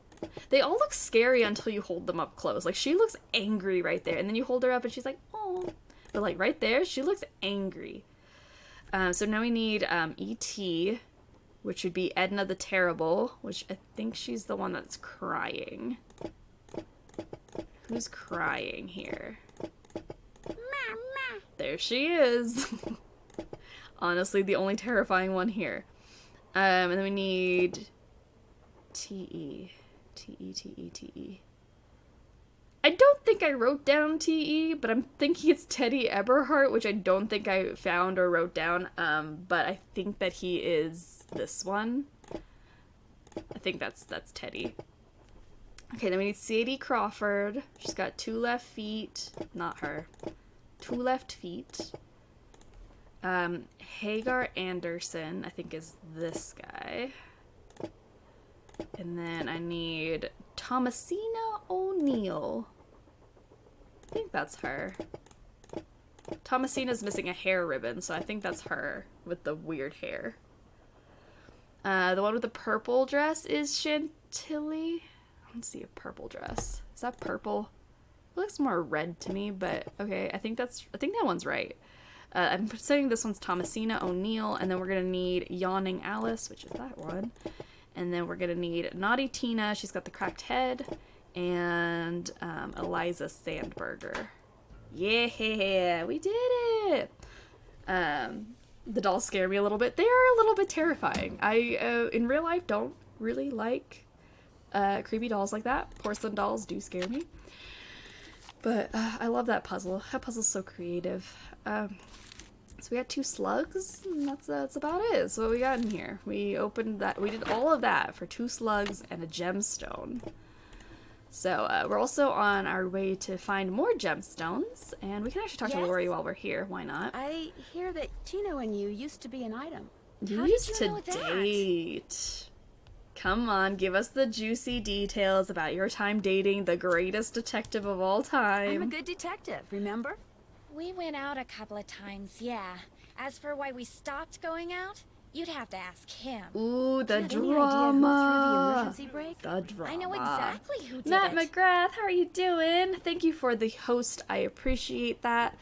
They all look scary until you hold them up close. Like, she looks angry right there, and then you hold her up and she's like, oh. But, like, right there, she looks angry. So now we need E.T., which would be Edna the Terrible, which I think she's the one that's crying. Who's crying here? There she is. Honestly, the only terrifying one here. And then we need T.E. T.E. I don't think I wrote down T.E., but I'm thinking it's Teddy Eberhart, which I don't think I found or wrote down. But I think that he is this one. I think that's Teddy. Okay, then we need Sadie Crawford. She's got 2 left feet. Not her. 2 left feet. Hagar Anderson, I think, is this guy. And then I need Thomasina O'Neill. I think that's her. Thomasina's missing a hair ribbon, so I think that's her with the weird hair. The one with the purple dress is Chantilly. I don't see a purple dress. Is that purple? It looks more red to me, but okay. I think that one's right. I'm saying this one's Thomasina O'Neill, and then we're gonna need Yawning Alice, which is that one. And then we're gonna need Naughty Tina. She's got the cracked head, and Eliza Sandberger. Yeah, we did it. The dolls scare me a little bit. They are a little bit terrifying. I in real life don't really like creepy dolls like that. Porcelain dolls do scare me. But I love that puzzle. That puzzle's so creative. So we got 2 slugs, and that's about it. That's what we got in here. We opened that. We did all of that for 2 slugs and a gemstone. So we're also on our way to find more gemstones, and we can actually talk to Lori while we're here. Why not? I hear that Tino and you used to be an item. You used to date. Come on, give us the juicy details about your time dating the greatest detective of all time. I'm a good detective, remember? We went out a couple of times, yeah. As for why we stopped going out, you'd have to ask him. Ooh, the Do you have any idea who threw the emergency brake? The drama. I know exactly who did Matt it. McGrath, how are you doing? Thank you for the host. I appreciate that.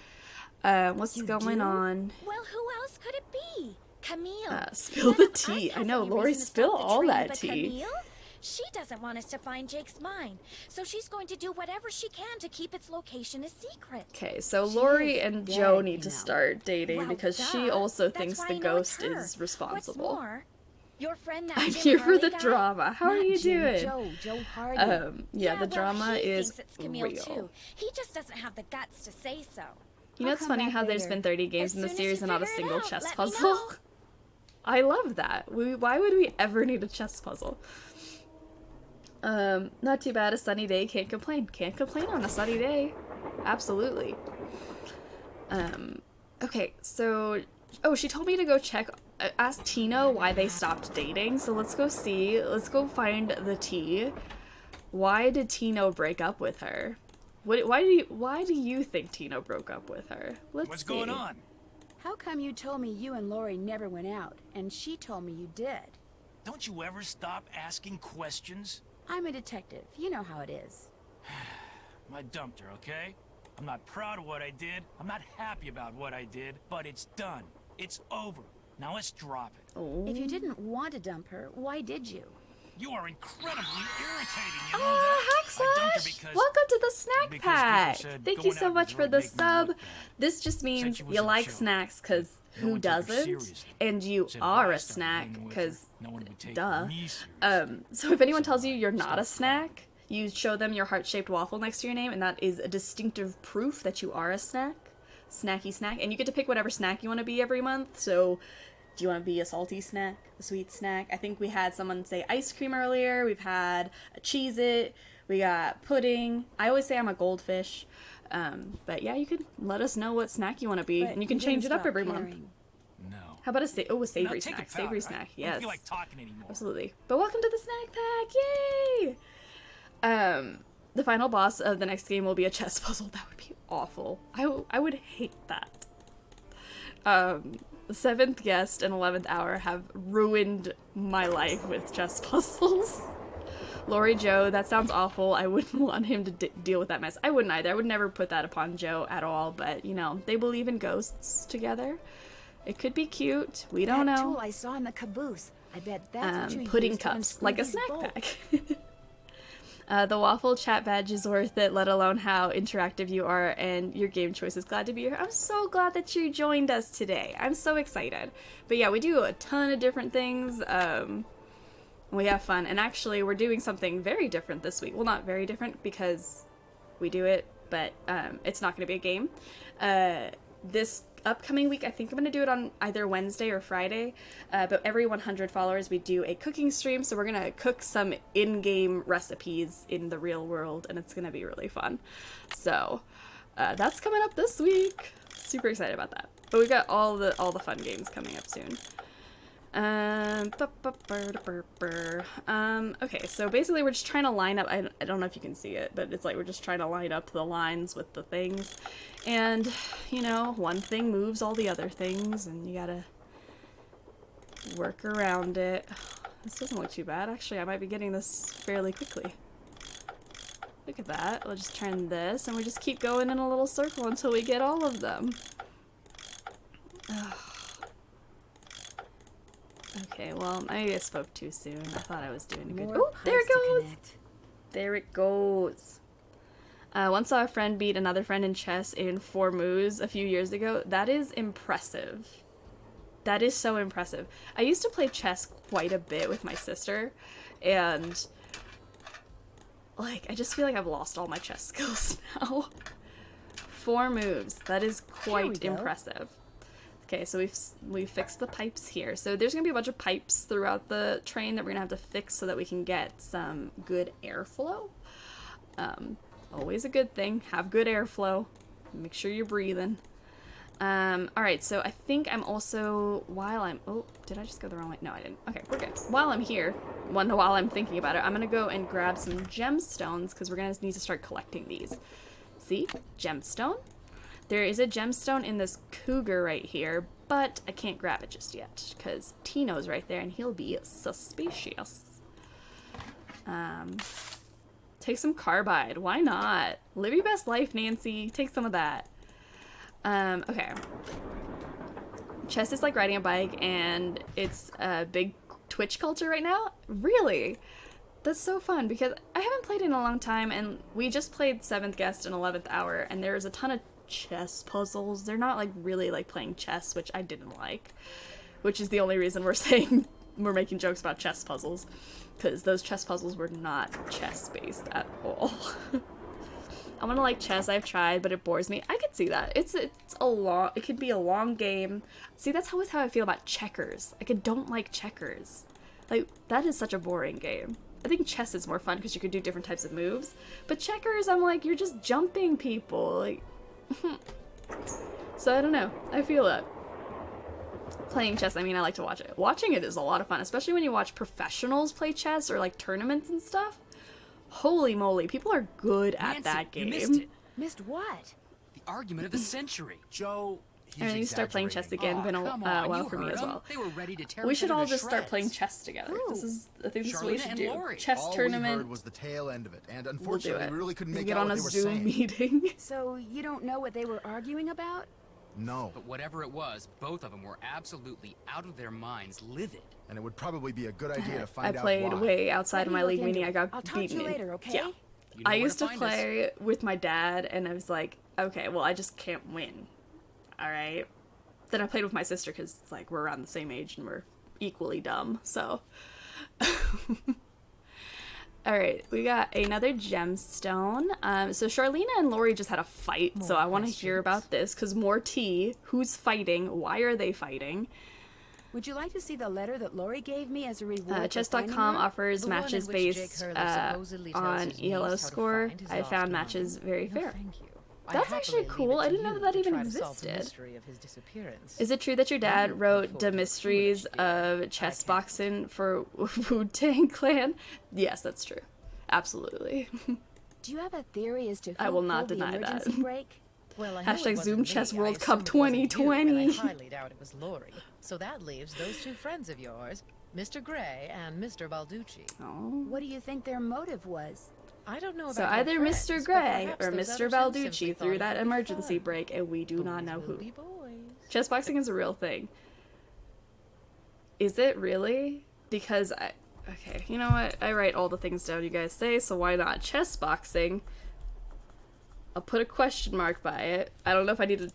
What's going on? Well, who else could it be? Camille. Spill the tea. I know, Lori, spill all that tea. Camille? She doesn't want us to find Jake's mine, so she's going to do whatever she can to keep its location a secret. Okay, so Lori and Joe need to start dating because she also That's thinks why the I know ghost it's her. is responsible. What's more, your friend that I'm Jim here for Harley the guy? drama. How are you doing? Joe Hardy. Yeah, the drama he is thinks it's Camille real. Too. He just doesn't have the guts to say so. You know, it's funny how there's been 30 games in the series and not a single chess puzzle. I love that. Why would we ever need a chess puzzle? Not too bad. A sunny day. Can't complain. Can't complain on a sunny day. Absolutely. Okay, so... Oh, she told me to go check... ask Tino why they stopped dating. So let's go see. Let's go find the tea. Why did Tino break up with her? Why do you think Tino broke up with her? What's going on? How come you told me you and Lori never went out, and she told me you did? Don't you ever stop asking questions? I'm a detective. You know how it is. I dumped her, okay? I'm not proud of what I did. I'm not happy about what I did, but it's done. It's over. Now let's drop it. Oh. If you didn't want to dump her, why did you? You are incredibly irritating, you know that? I dumped her because... Welcome to the snack because pack! people said Thank you going so out much with for her the would make me sub. look bad. This just means she was you a like joke. snacks, because No who one took her doesn't? seriously. And you Said if are I a started snack, hanging with because her, no one would take duh. me seriously. So if anyone tells you you're not a snack, you show them your heart-shaped waffle next to your name, and that is a distinctive proof that you are a snack. Snacky snack. And you get to pick whatever snack you want to be every month, so... Do you want to be a salty snack? A sweet snack? I think we had someone say ice cream earlier. We've had a Cheez-It. We got pudding. I always say I'm a goldfish. But yeah, you can let us know what snack you want to be, But and you can didn't change it up stop every month. caring. No. How about a savory Now snack? take a powder. Savory snack, I yes. don't feel like talking anymore. Absolutely. But welcome to the snack pack! Yay! The final boss of the next game will be a chess puzzle. That would be awful. I would hate that. The 7th guest and 11th hour have ruined my life with chess puzzles. Lori Joe, that sounds awful. I wouldn't want him to deal with that mess. I wouldn't either. I would never put that upon Joe at all, but, you know, they believe in ghosts together. It could be cute. We don't know. That tool I saw in the caboose. I bet that's what you pudding used cups, on like a Sleuthy's snack bowl. bag. The waffle chat badge is worth it, let alone how interactive you are and your game choice is glad to be here. I'm so glad that you joined us today. I'm so excited. But yeah, we do a ton of different things. We have fun, and actually we're doing something very different this week. Well, not very different because we do it, but it's not going to be a game. This upcoming week, I think I'm going to do it on either Wednesday or Friday, but every 100 followers we do a cooking stream, so we're going to cook some in-game recipes in the real world, and it's going to be really fun. So that's coming up this week. Super excited about that. But we got all the fun games coming up soon. Okay, so basically we're just trying to line up, I don't know if you can see it, but it's like we're just trying to line up the lines with the things, and, you know, one thing moves all the other things, and you gotta work around it. This doesn't look too bad. Actually, I might be getting this fairly quickly. Look at that. We'll just turn this, and we just keep going in a little circle until we get all of them. Okay, well, maybe I spoke too soon. I thought I was doing a good... Oh, there it goes! There it goes. Once saw a friend beat another friend in chess in 4 moves a few years ago. That is impressive. That is so impressive. I used to play chess quite a bit with my sister, and... like, I just feel like I've lost all my chess skills now. 4 moves. That is quite impressive. Okay, so we've fixed the pipes here. So there's gonna be a bunch of pipes throughout the train that we're gonna have to fix so that we can get some good airflow. Always a good thing. Have good airflow. Make sure you're breathing. Alright, so I think I'm also, while I'm, oh, did I just go the wrong way? No, I didn't. Okay, we're good. While I'm here, while I'm thinking about it, I'm gonna go and grab some gemstones because we're gonna need to start collecting these. See? Gemstone. There is a gemstone in this cougar right here, but I can't grab it just yet because Tino's right there and he'll be suspicious. Take some carbide. Why not? Live your best life, Nancy. Take some of that. Okay. Chess is like riding a bike, and it's a big Twitch culture right now. Really? That's so fun because I haven't played in a long time, and we just played 7th Guest and 11th Hour, and there's a ton of chess puzzles. They're not like really like playing chess, which I didn't like, which is the only reason we're saying we're making jokes about chess puzzles, because those chess puzzles were not chess based at all. I want to like chess. I've tried, but it bores me. I could see that. It could be a long game. See, that's how I feel about checkers. Like, I don't like checkers. Like, that is such a boring game. I think chess is more fun because you could do different types of moves, but checkers, I'm like, you're just jumping people, like. So I don't know. I feel that. Playing chess, I mean, I like to watch it. Watching it is a lot of fun, especially when you watch professionals play chess or like tournaments and stuff. Holy moly, people are good at that game. You missed it. Missed what? The argument of the century. Joe, he's I need to start playing chess again. Been a while for me as well. They were ready to tear We should each other all to just start shreds. playing chess together. I think this is what we Charlene should and do. Lori. Chess All tournament. we heard was the tail end of it, and We'll do unfortunately, it. we really couldn't We'll make get out on what a they were Zoom saying. meeting. So you don't know what they were arguing about? No, But whatever it was, both of them were absolutely out of their minds, livid. and it would probably be a good idea to I find out played why. way outside Let of me my look league into meeting. it. I got I'll talk to beaten you in. later, okay? Yeah. You know I where used to find us. play with my dad, and I was like, okay, well, I just can't win. All right. Then I played with my sister because it's like we're around the same age and we're equally dumb. So, all right, we got another gemstone. So Charlena and Lori just had a fight, so I want to hear about this because more tea. Who's fighting? Why are they fighting? Would you like to see the letter that Lori gave me as a reward for finding Chess.com her? offers The one in matches which Jake based Hurley supposedly tells on his niece ELO how to score. find his I lost found mom. matches very No, fair. thank you. That's I'd actually happily leave cool. it I to didn't know you that to even try to solve the existed. mystery of his disappearance. Is it true that your dad wrote the mysteries of chess boxing for Wu-Tang Clan? Yes, that's true. Absolutely. Do you have a theory as to who I will not pulled the deny that. emergency brake? Well, I know it Hashtag wasn't Zoom me. Chess I World Cup assumed it wasn't you, 2020. and I highly doubt it was Lori. So that leaves those two friends of yours, Mr. Gray and Mr. Balducci. Oh. What do you think their motive was? I don't know about So your either friends, Mr. but Gray perhaps or those Mr. other two simply Balducci thought threw it that would be emergency fun. brake, and we do not know Boys will who. be boys. Chess boxing is a real thing. Is it really? Because okay, you know what? I write all the things down you guys say, so why not? Chess boxing. I'll put a question mark by it. I don't know if I need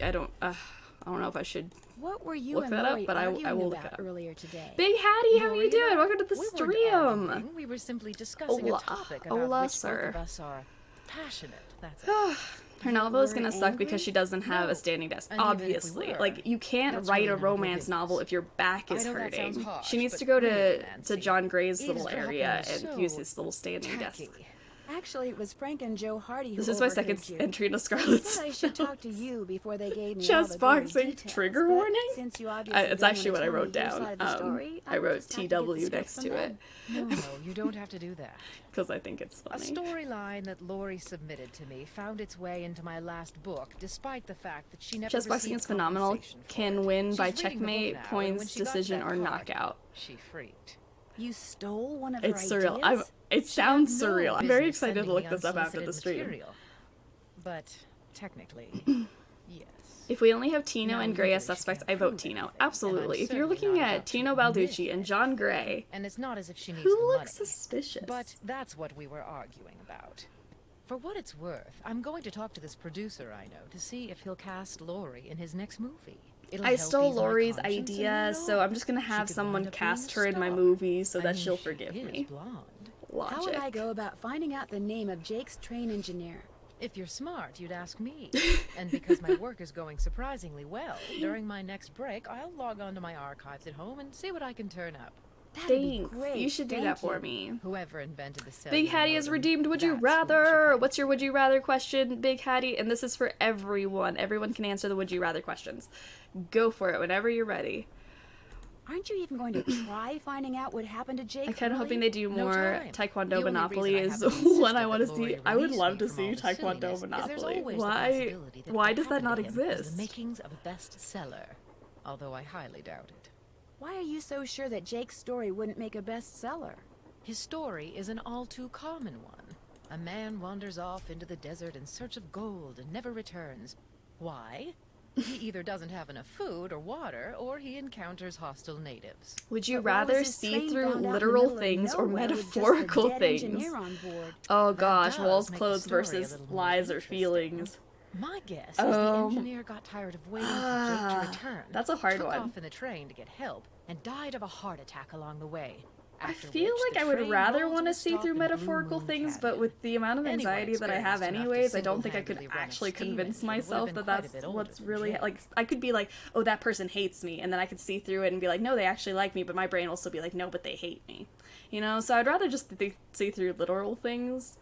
I don't know if I should What were you look and that up, Lori but I arguing will look about it up. earlier today? Big Hattie, how are you Lori doing? and I, Welcome to the we weren't stream. arguing. We were simply discussing Hola. a topic about Hola, which sir. both of us are passionate. That's it. Her novel is were gonna suck angry? because she doesn't have No. a standing desk. And even if we Obviously, were, like you can't that's write really a none of your romance business. novel if your back is I know that sounds hurting. harsh, She needs but to go really, to Nancy, John Gray's little eavesdropping area is and so use his little standing desk. tacky. Actually, it was Frank and Joe Hardy who This is my overheard second you. entry into They Scarlet's. said I should talk to you before they gave me all Chess the gory boxing details, trigger but warning? Since you obviously It's don't actually wanna what I tell me wrote your down. side of the story, I I'll wrote just have to get the TW script next from to them. it No, you don't have to do that. because I think it's A funny. storyline that Lori submitted to me found its way into my last book, despite the fact that she never Chess boxing received is phenomenal. compensation for Can it. win by She's reading the book checkmate, now, and when points, she got to decision, that or part, knockout. She freaked. You stole one of her It's surreal. ideas? It She sounds had no surreal. I'm very business excited to sending look me this up after the unsolicited stream. material. But technically, yes. If we only have Tino Now and Gray as legally she suspects, can't I vote prove Tino. anything, Absolutely. and I'm If you're certainly looking not at about to Tino admit Balducci and John Gray, And it's not as if she needs who the money. looks suspicious? But that's what we were arguing about. For what it's worth, I'm going to talk to this producer I know to see if he'll cast Lori in his next movie. It'll I help stole ease my Lori's conscience, idea, and so I'm just gonna she have could someone wind up being cast a her in my star. movie so I that mean, she'll she forgive is me. blonde. How would Logic. I go about finding out the name of Jake's train engineer? If you're smart, you'd ask me. And because my work is going surprisingly well, during my next break, I'll log onto my archives at home and see what I can turn up. That'd be Thanks. great. You should do Thank that for you. me. Whoever invented the cell. Big Hattie is redeemed. Would you rather? What's your would you rather question, Big Hattie? And this is for everyone. Everyone can answer the would you rather questions. Go for it whenever you're ready. Aren't you even going to try finding out what happened to Jake? I'm kind of Hurley? hoping they do No more time. Taekwondo The only Monopoly reason I is haven't insisted what I want to that see. Lori I would release love me to from see all the Taekwondo silliness, 'cause there's Monopoly. always the Why? possibility that Why what does that happened not to him has exist? The makings of a bestseller, although I highly doubt it. Why are you so sure that Jake's story wouldn't make a bestseller? His story is an all too common one. A man wanders off into the desert in search of gold and never returns. Why? He either doesn't have enough food or water, or he encounters hostile natives. Would you But why was rather his see train through found out in the literal middle of things or nowhere with just a metaphorical dead things? engineer on board? Oh That gosh, does walls, make the clothes story a versus little more lies or interesting. feelings. My guess is the engineer got tired of waiting for Jake to return. That's a hard took one. off in the train to get help and died of a heart attack along the way. I After feel which like the I would train rather rolled want to to a see stop through in Blue metaphorical Moon things, but Canyon. with the amount of Anyone anxiety that I have experienced enough to anyways, I don't think I could single-handedly run a actually steam convince engine would have myself been that quite a that's bit older what's than really Jake. like. I could be like, oh, that person hates me, and then I could see through it and be like, no, they actually like me, but my brain will still be like, no, but they hate me, you know. So I'd rather just see through literal things.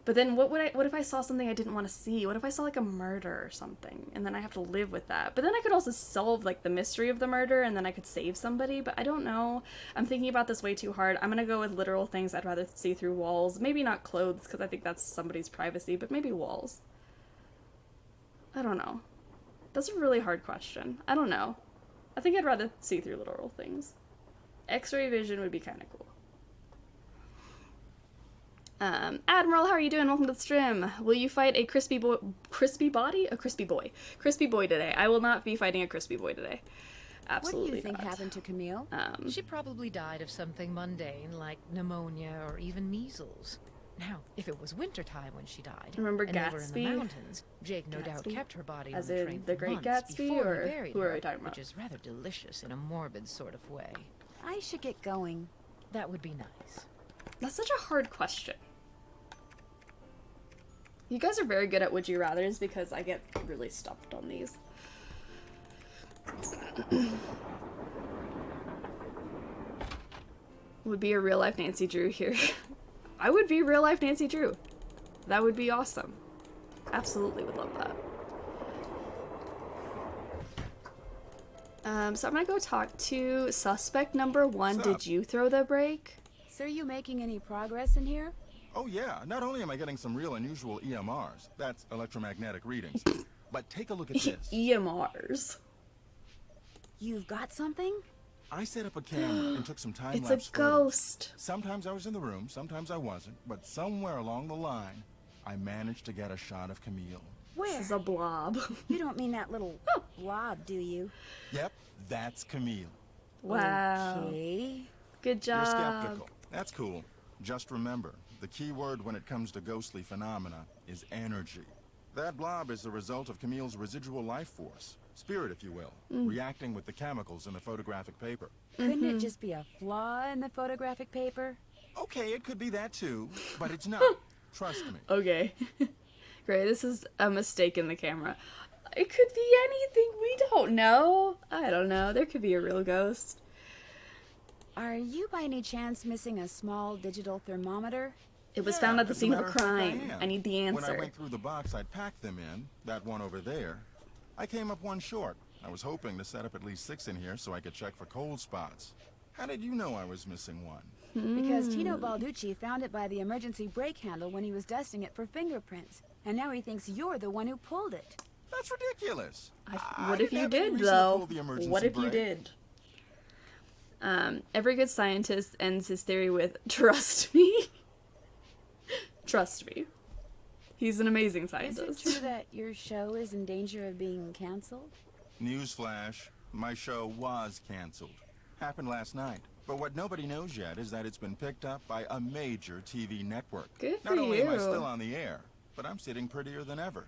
But then what if I saw something I didn't want to see? What if I saw like a murder or something and then I have to live with that? But then I could also solve like the mystery of the murder and then I could save somebody, but I don't know. I'm thinking about this way too hard. I'm gonna go with literal things. I'd rather see through walls. Maybe not clothes because I think that's somebody's privacy, but maybe walls. I don't know. That's a really hard question. I don't know. I think I'd rather see through literal things. X-ray vision would be kind of cool. Admiral, how are you doing? Welcome to the stream. Will you fight a crispy boy today? I will not be fighting a crispy boy today. Absolutely What do you think not. happened to Camille? She probably died of something mundane like pneumonia or even measles. Now, if it was wintertime when she died, Remember and they were in Gatsby? the mountains, Jake no doubt Gatsby? kept her body As on the in train the for Great months Gatsby, before or he buried who are her, we talking about? which is rather delicious in a morbid sort of way. I should get going. That would be nice. That's such a hard question. You guys are very good at would you rathers because I get really stumped on these. Would be a real life Nancy Drew here. I would be real life Nancy Drew. That would be awesome. Absolutely would love that. So I'm gonna go talk to suspect number 1. Sup? Did you throw the brake? So are you making any progress in here? Oh yeah, not only am I getting some real unusual EMRs, that's electromagnetic readings, but take a look at this. EMRs. You've got something? I set up a camera and took some It's time-lapse a ghost. photos. Sometimes I was in the room, sometimes I wasn't, but somewhere along the line, I managed to get a shot of Camille. Where? This is a blob. You don't mean that little blob, do you? Yep, that's Camille. Wow. Okay. Good You're job. skeptical. That's cool. Just remember, the key word when it comes to ghostly phenomena is energy. That blob is the result of Camille's residual life force, spirit if you will, reacting with the chemicals in the photographic paper. Couldn't it just be a flaw in the photographic paper? Okay, it could be that too, but it's not. Trust me. Okay. Great, this is a mistake in the camera. It could be anything, we don't know. I don't know, there could be a real ghost. Are you by any chance missing a small digital thermometer? It was Yeah, found at the as a scene of a matter of fact, crime. am. I need the When answer. I went through the box I'd packed them in, that one over there, I came up one short. I was hoping to set up at least 6 in here so I could check for cold spots. How did you know I was missing one? Because Tino Balducci found it by the emergency brake handle when he was dusting it for fingerprints. And now he thinks you're the one who pulled it. That's ridiculous. What if didn't you have any did, reason to though? pull the emergency What if you brake. did? Every good scientist ends his theory with, trust me. Trust me. He's an amazing Is scientist. it true that your show is in danger of being canceled? Newsflash, my show was canceled. Happened last night. But what nobody knows yet is that it's been picked up by a major TV network. Good for Not only am I you. still on the air, but I'm sitting prettier than ever.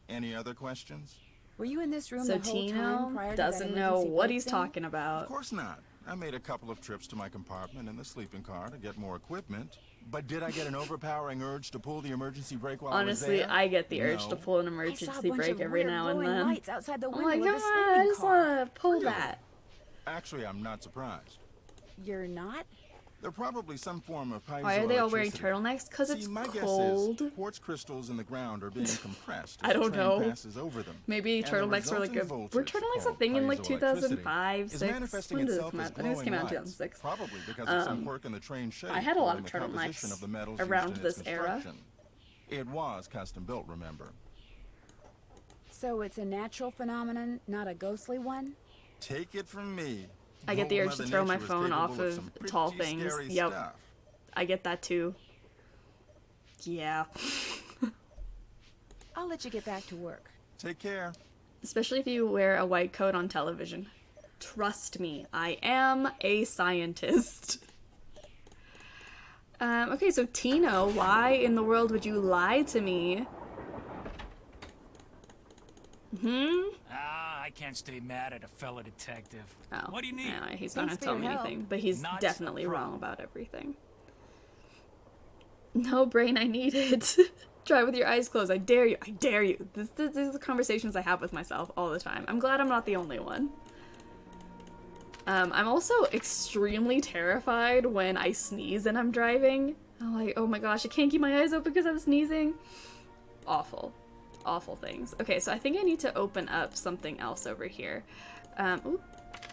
Any other questions? Were you in this room So the whole Tino time prior to that doesn't know emergency what brake he's thing? talking Of about. course not. I made a couple of trips to my compartment in the sleeping car to get more equipment. But did I get an overpowering urge to pull the emergency brake while Honestly, I was there? I get the urge No. to pull an I saw a emergency bunch brake of every weird now and glowing then. lights outside the Oh window my of god, the I sleeping just car. wanna pull Really? that. Actually, I'm not surprised. You're not? They're probably some form of piezoelectricity. Why are they all wearing turtlenecks? Because See, it's my cold. guess is quartz crystals in the ground are being compressed I as don't the train know. passes over them. Maybe And the turtlenecks were like a... resultant Were voltage, turtlenecks a called thing in like piezoelectricity, 2005, is 6? manifesting When did this itself come as out? I think this came out in glowing lights, 2006. probably because of some quirk in the train shape. I had a lot or of in the composition turtlenecks of the metals around used in its this era. construction. It was custom built, remember? So it's a natural phenomenon, not a ghostly one? Take it from me. I get the Old urge to Mother throw my Nature is phone off capable of some tall pretty things. scary Yep. stuff. I get that too. Yeah. I'll let you get back to work. Take care. Especially if you wear a white coat on television. Trust me, I am a scientist. Okay, so Tino, why in the world would you lie to me? I can't stay mad at a fellow detective. Oh, What do you need? anyway, he's not gonna Thanks for tell your me help. anything, but he's Not definitely a wrong problem. about everything. No brain, I need it. Try with your eyes closed. I dare you. I dare you. These are the conversations I have with myself all the time. I'm glad I'm not the only one. I'm also extremely terrified when I sneeze and I'm driving. I'm like, oh my gosh, I can't keep my eyes open because I'm sneezing. Awful. Awful things. Okay, so I think I need to open up something else over here. Ooh.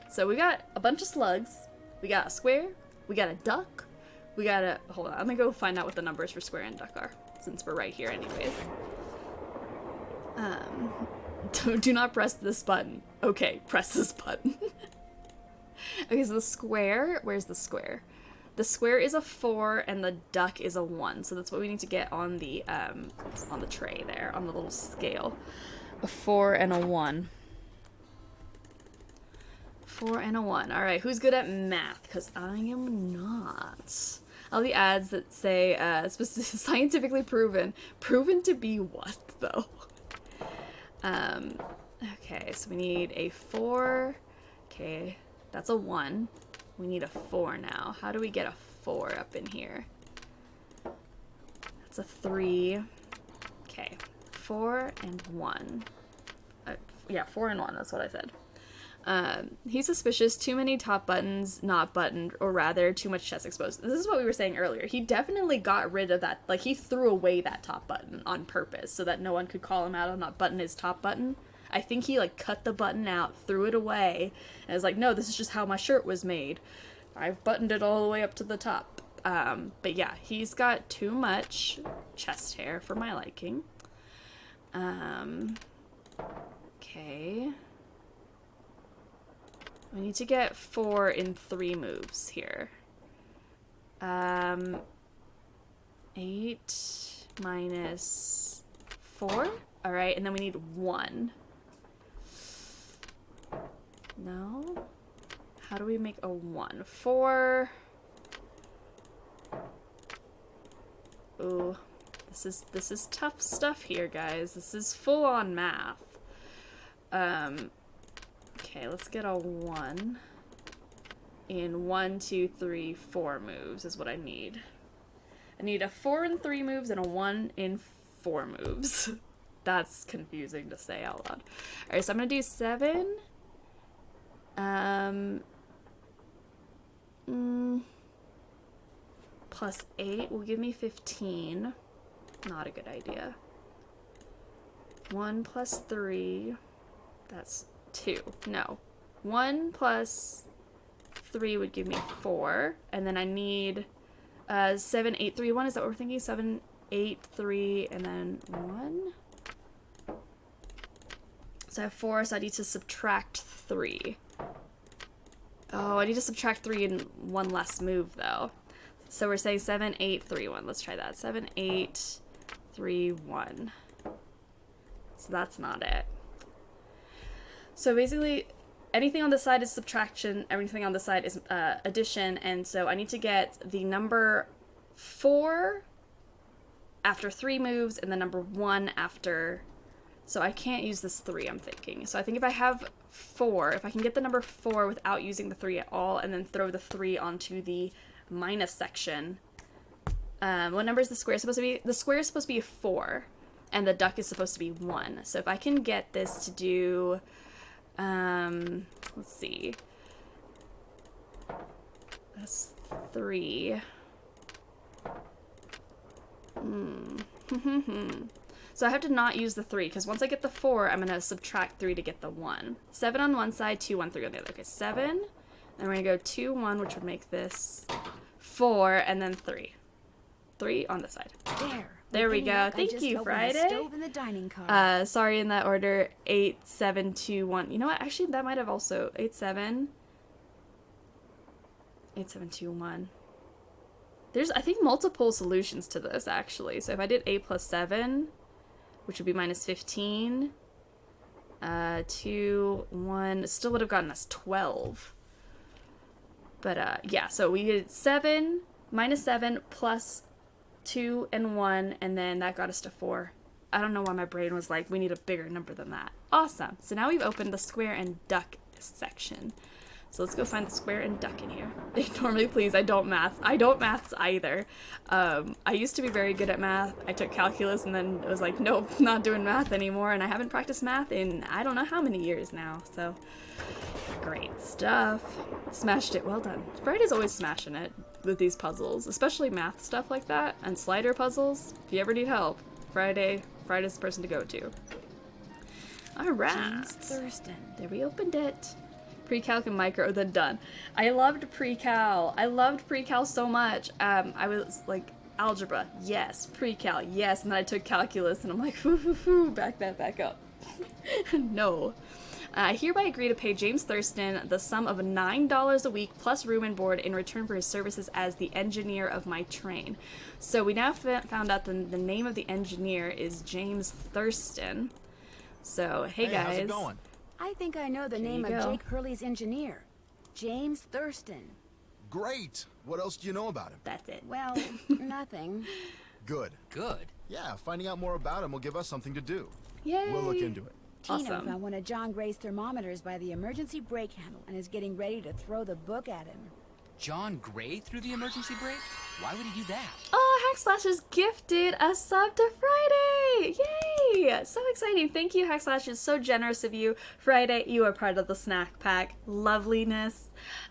So we got a bunch of slugs. We got a square. We got a duck. We got a... Hold on, I'm gonna go find out what the numbers for square and duck are, since we're right here anyways. Do not press this button. Okay, press this button. Okay, so the square... Where's the square? The square is a 4 and the duck is a 1. So that's what we need to get on the tray there, on the little scale. A 4 and a 1. 4 and a 1. Alright, who's good at math? Because I am not. All the ads that say scientifically proven. Proven to be what, though? Okay, so we need a 4. Okay, that's a 1. We need a 4 now. How do we get a 4 up in here? That's a 3. Okay, 4 and 1. Yeah, 4 and 1, that's what I said. He's suspicious. Too many top buttons not buttoned, or rather, too much chest exposed. This is what we were saying earlier. He definitely got rid of that. Like, he threw away that top button on purpose so that no one could call him out on not button his top button. I think he, like, cut the button out, threw it away, and was like, no, this is just how my shirt was made. I've buttoned it all the way up to the top. But yeah, he's got too much chest hair for my liking. Okay. We need to get 4 in 3 moves here. 8 minus 4. Alright, and then we need 1. No? How do we make a 1? 4. Ooh. This is tough stuff here, guys. This is full on math. Okay, let's get a 1 in 1, 2, 3, 4 moves is what I need. I need a 4 in 3 moves and a 1 in 4 moves. That's confusing to say out loud. Alright, so I'm gonna do 7. Plus 8 will give me 15. Not a good idea. 1 plus 3. That's 2. No. 1 plus 3 would give me 4. And then I need 7, 8, 3, 1. Is that what we're thinking? 7, 8, 3, and then 1? So I have 4, so I need to subtract 3. Oh, I need to subtract 3 in one less move, though. So we're saying 7, 8, 3, 1. Let's try that. 7, 8, 3, 1. So that's not it. So basically, anything on the side is subtraction, everything on the side is addition, and so I need to get the number 4 after 3 moves, and the number 1 after... So I can't use this 3, I'm thinking. So I think if I have 4, if I can get the number 4 without using the 3 at all, and then throw the 3 onto the minus section. What number is the square supposed to be? The square is supposed to be 4, and the duck is supposed to be 1. So if I can get this to do... let's see. That's 3. So I have to not use the 3, because once I get the 4, I'm going to subtract 3 to get the 1. 7 on one side, 2, 1, 3 on the other. Okay, 7. Then we're going to go 2, 1, which would make this 4, and then 3. 3 on the side. There we go. Thank you, Friday. Stove in the dining car. Sorry, in that order. 8, 7, 2, 1. You know what? Actually, that might have also 8, 7. 8, 7, 2, 1. There's, I think, multiple solutions to this, actually. So if I did 8 plus 7, which would be minus 15, 2, 1, it still would have gotten us 12. But, yeah, so we did 7, minus 7, plus 2 and 1, and then that got us to 4. I don't know why my brain was like, we need a bigger number than that. Awesome. So now we've opened the square and duck section. So let's go find the square and duck in here. Ignore me, please. I don't math. I don't maths either. I used to be very good at math. I took calculus and then it was like, nope, not doing math anymore. And I haven't practiced math in I don't know how many years now. So great stuff. Smashed it. Well done. Friday's always smashing it with these puzzles, especially math stuff like that and slider puzzles. If you ever need help, Friday's the person to go to. All right. James Thurston. There, we opened it. Pre-calc and micro, then done. I loved pre-cal. I loved pre-cal so much. I was like, algebra, yes. Pre-cal, yes. And then I took calculus, and I'm like, back that back up. No. I hereby agree to pay James Thurston the sum of $9 a week plus room and board in return for his services as the engineer of my train. So we now found out the name of the engineer is James Thurston. So, hey guys. How's it going? I think I know the name of Jake Hurley's engineer. James Thurston. Great. What else do you know about him? That's it. Well, nothing. Good. Good. Yeah, finding out more about him will give us something to do. Yay. We'll look into it. Tina found one of John Gray's thermometers by the emergency brake handle and is getting ready to throw the book at him. John Gray threw the emergency brake? Why would he do that? Oh, Hackslashers gifted a sub to Friday! Yay! So exciting. Thank you, Hackslashers. So generous of you. Friday, you are part of the snack pack. Loveliness.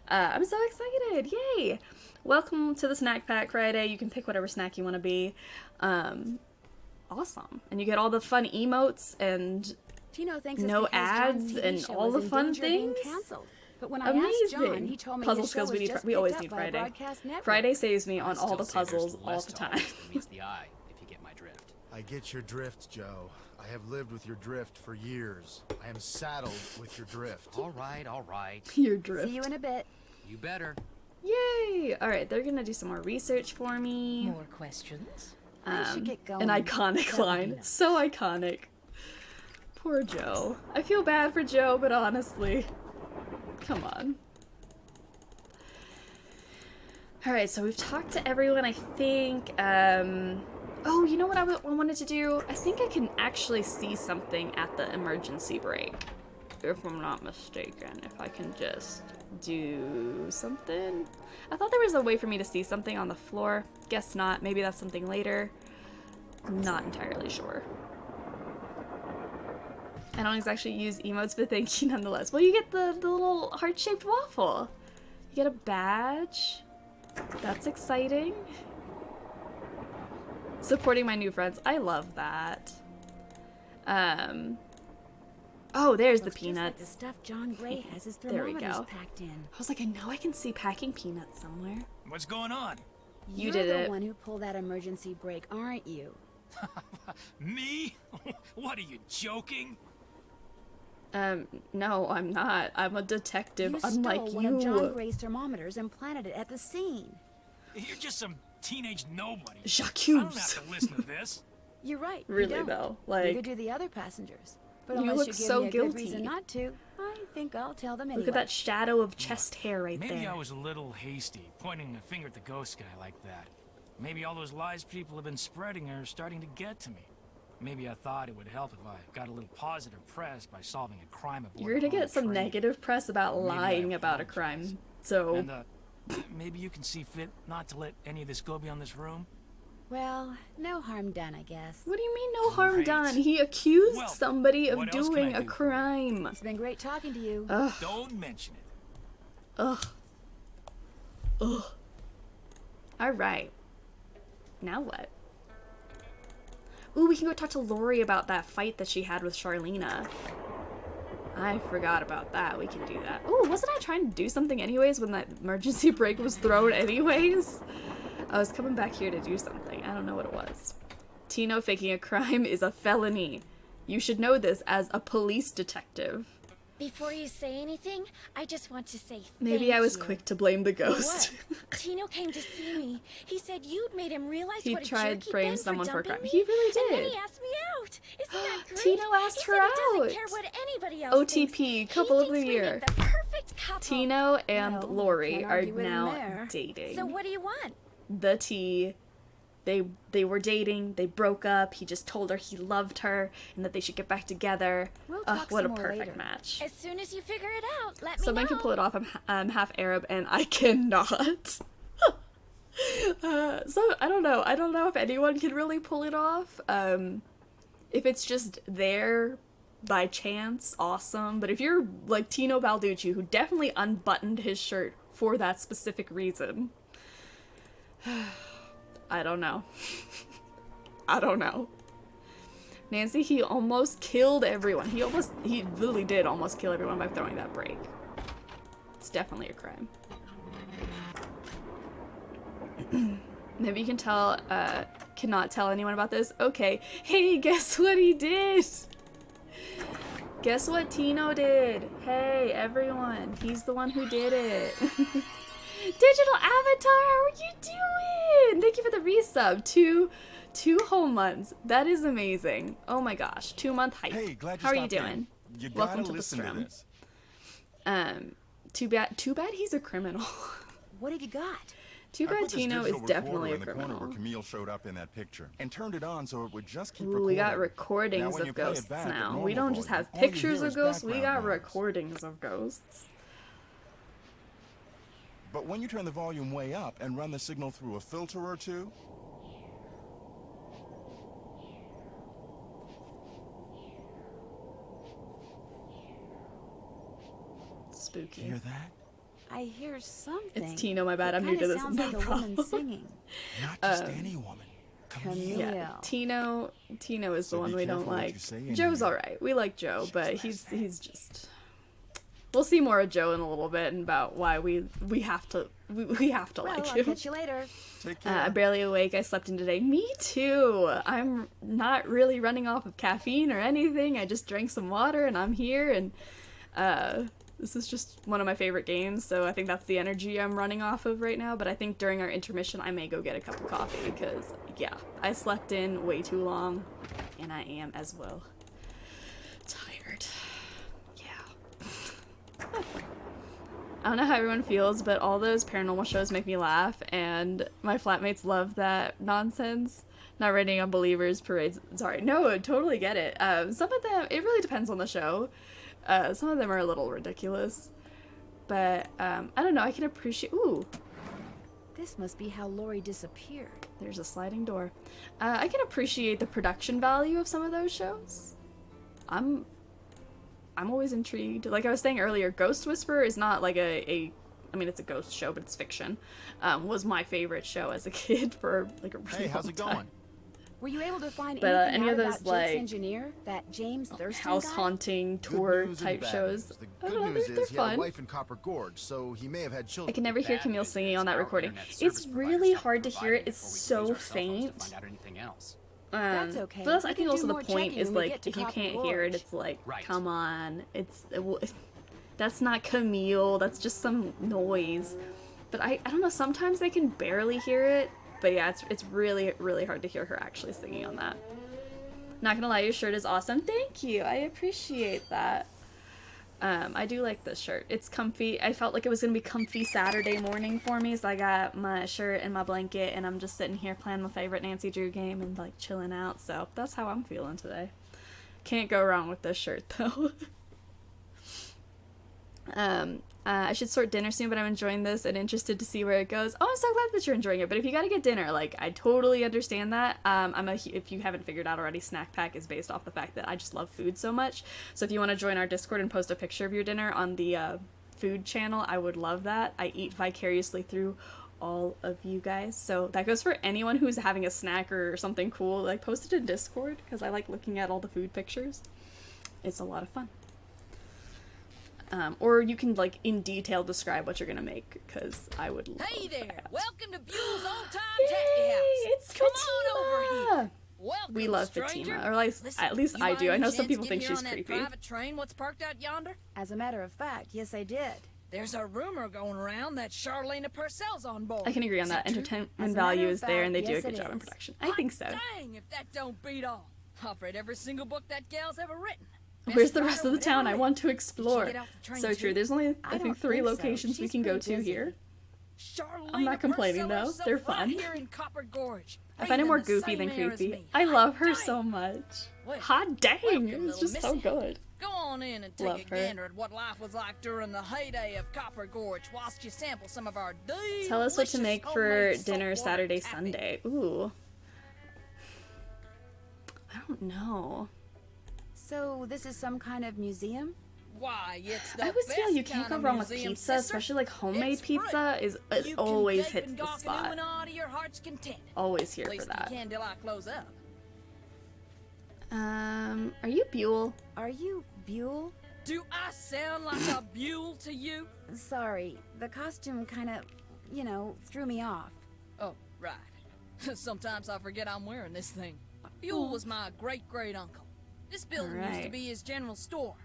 I'm so excited. Yay! Welcome to the snack pack, Friday. You can pick whatever snack you want to be. Awesome. And you get all the fun emotes and Tino thinks no it's because John's ads TV and show all is the in fun danger of being things. canceled. But when I asked John, Amazing. he told me Puzzle his show skills was we need. just We always picked need up by a Friday. broadcast network. Friday saves me on I'd all the still say there's puzzles all less the to time. artists than meets the eye, if you get my drift. I get your drift, Joe. I have lived with your drift for years. I am saddled with your drift. All right, all right. Your drift. See you in a bit. You better. Yay! All right, they're gonna do some more research for me. More questions? I should get going. An iconic That'd be line. nice. So iconic. Poor Joe. I feel bad for Joe, but honestly, come on. All right, so we've talked to everyone, I think. Oh, you know what I wanted to do? I think I can actually see something at the emergency brake, if I'm not mistaken. If I can just do something. I thought there was a way for me to see something on the floor. Guess not. Maybe that's something later. Not entirely sure. I don't actually use emotes, but thank you nonetheless. Well, you get the little heart-shaped waffle. You get a badge. That's exciting. Supporting my new friends. I love that. Oh, there's the Looks just like peanuts. the stuff John Gray has his There we thermometers go. packed in. I was like, I know I can see packing peanuts somewhere. What's going on? You You're did the it. one who pulled that emergency brake, aren't you? Me? What, are you joking? No, I'm not. I'm a detective, You unlike stole one of John you. Gray's thermometers and planted it at the scene. You're just some teenage nobody. Jacques. I don't have to listen to this. You're right. you Really don't. though, Neither like, do the other passengers. But You unless look you give so me a guilty. good reason not to, I think I'll tell them anyway. look at that shadow of chest hair right Maybe there. I was a little hasty, pointing a finger at the ghost guy like that. Maybe all those lies people have been spreading are starting to get to me. Maybe I thought it would help if I got a little positive press by solving a crime aboard You're gonna a whole get some train. negative press about Maybe I lying about a apologize. crime. So, And maybe you can see fit not to let any of this go beyond this room. Well, no harm done, I guess. what do you mean no harm Great. done? He accused Well, somebody of what else can doing I a do for you? crime. It's been great talking to you. Ugh, Don't mention it. ugh, ugh. Alright. Now what? Ooh, we can go talk to Lori about that fight that she had with Charlena. I forgot about that. We can do that. Ooh, wasn't I trying to do something anyways when that emergency brake was thrown anyways? I was coming back here to do something. I don't know what it was. Tino faking a crime is a felony. You should know this as a police detective. Before you say anything, I just want to say Maybe thank I was you. quick to blame the ghost. What? Tino came to see me. He said you'd made him realize He what a tried jerk he'd frame been someone for a dumping crime. me, He really And then did. he asked me out. Isn't that great? Tino asked he her said out. He doesn't care what anybody else OTP, thinks. couple He of the thinks we year. make the perfect couple. Tino and Well, Lori can't are argue with him now there. dating. So what do you want? The T. They were dating, they broke up, he just told her he loved her and that they should get back together. We'll Ugh, talk what a some more perfect later. match. As soon as you figure it out, let me Someone know. can pull it off. I'm half Arab and I cannot. So I don't know. I don't know if anyone can really pull it off. If it's just there by chance, awesome. But if you're like Tino Balducci, who definitely unbuttoned his shirt for that specific reason, I don't know. I don't know. Nancy, he almost killed everyone. He really did almost kill everyone by throwing that brake. It's definitely a crime. Maybe you can tell, cannot tell anyone about this. Okay. Hey, guess what he did? Guess what Tino did? Hey, everyone. He's the one who did it. Digital Avatar, how are you doing? Thank you for the resub. Two whole months. That is amazing. Oh my gosh. 2-month hype. Hey, glad you How are you stopped in. doing? You Welcome gotta to the listen to stream. this. Too bad he's a criminal. What have you got? Too I bad put this Tino is digital definitely a recorder in the corner criminal. where Camille showed up in that picture and turned it on so it would just keep Ooh, recording. we got Now, recordings when you of play it ghosts back at now. normal We don't just volume, have all you pictures hear of is ghosts, we background got noise. recordings of ghosts. But when you turn the volume way up and run the signal through a filter or two, Spooky. hear that? I hear something. It's Tino, my bad. I'm new to Kinda this. sounds No like a problem. woman singing. Not just any woman. Camille. Yeah, Tino is the So one be we don't careful what like. you say in Joe's here. alright. We like Joe, but he's just We'll see more of Joe in a little bit and about why we have to Well, like I'll him. catch you later. Take care. I'm barely awake. I slept in today. Me too. I'm not really running off of caffeine or anything. I just drank some water and I'm here, and this is just one of my favorite games, so I think that's the energy I'm running off of right now. But I think during our intermission I may go get a cup of coffee because, yeah, I slept in way too long and I am as well tired. Yeah. I don't know how everyone feels, but all those paranormal shows make me laugh, and my flatmates love that nonsense. Not rating unbelievers, parades. Sorry, no, I totally get it. Some of them, it really depends on the show. Some of them are a little ridiculous, but I don't know. I can appreciate. Ooh, This must be how Lori disappeared. there's a sliding door. I can appreciate the production value of some of those shows. I'm always intrigued. Like I was saying earlier, Ghost Whisperer is not like I mean, it's a ghost show, but it's fiction. Was my favorite show as a kid for like a really Hey, how's long it time. going? Were you able to find But, anything any out of those, about Jake's like, engineer, that James Thurston House guy? haunting Good tour news and type bad shows. news. The I good don't know, news they're is he had fun. a wife in Copper Gorge, so he may have had I children. can never hear Bad Camille news singing is on that our recording. internet It's service providers really stopped hard to hear providing it. It's before we so used our cell phones to faint. find out anything else. That's okay. But that's, We I can think also do the more point checking is when we like get to if you Copper can't hear it, Gorge. it's like, Right. come on, that's not Camille. That's just some noise. But I don't know. Sometimes I can barely hear it. But yeah, it's really really hard to hear her actually singing on that. Not gonna lie, your shirt is awesome. Thank you. I appreciate that. I do like this shirt. It's comfy. I felt like it was gonna be comfy Saturday morning for me, so I got my shirt and my blanket, and I'm just sitting here playing my favorite Nancy Drew game and like chilling out. So that's how I'm feeling today. Can't go wrong with this shirt though. I should sort dinner soon, but I'm enjoying this and interested to see where it goes. Oh, I'm so glad that you're enjoying it. But if you gotta get dinner, like, I totally understand that. If you haven't figured out already, Snack Pack is based off the fact that I just love food so much. So if you want to join our Discord and post a picture of your dinner on the food channel, I would love that. I eat vicariously through all of you guys. So that goes for anyone who's having a snack or something cool. Like, post it in Discord because I like looking at all the food pictures. It's a lot of fun. Or you can, like, in detail describe what you're gonna make, because I would love Hey there! that. Welcome to Buell's Old Time Yay! Taffy House. It's Come on over Fatima! here. Welcome, We love stranger. Fatima, or Listen, at least you I by do. I any know some chance people get think here she's on that creepy. private train what's parked out yonder? As a matter of fact, yes, I did. There's a rumor going around that Charlena Purcell's on board. I can agree on Is that. true? Entertainment As a value matter of is there, and they fact, do a yes, good it job in is. production. I think so. Dang, if that don't beat all. I've read every single book that gal's ever written. Where's Best the rest writer of the town? I whatever want to written. explore. Did you get off the train So true. too? There's only, I I think, don't 3 think so. locations we She's can go pretty to busy. here. Charlena I'm not complaining, Purcell though. herself They're right fun. here in Copper Gorge. I find it more breathing the goofy than same air as creepy. me. I love her Dang. so much. Well, Hot dang! welcome, It's little just so missy. good. Go on in and take Love a her. gander at what life was like during the heyday of Copper Gorge whilst you sample some of our Tell us what to delicious make for homemade dinner saltwater Saturday, taffy. Sunday. Ooh. I don't know. So this is some kind of museum? Why, it's the I always feel best you can't kind go of wrong with museum, pizza, sister. especially like homemade It's free. pizza is You it can always gape hits and the gawk and spot. ooh and ah to your heart's content. Always here At for least that. you can till I close up. Are you Buell? Are you Buell? Do I sound like a Buell to you? Sorry, the costume kind of, threw me off. Oh, right. Sometimes I forget I'm wearing this thing. Buell was my great-great-uncle. This building used to Alright. be his general store.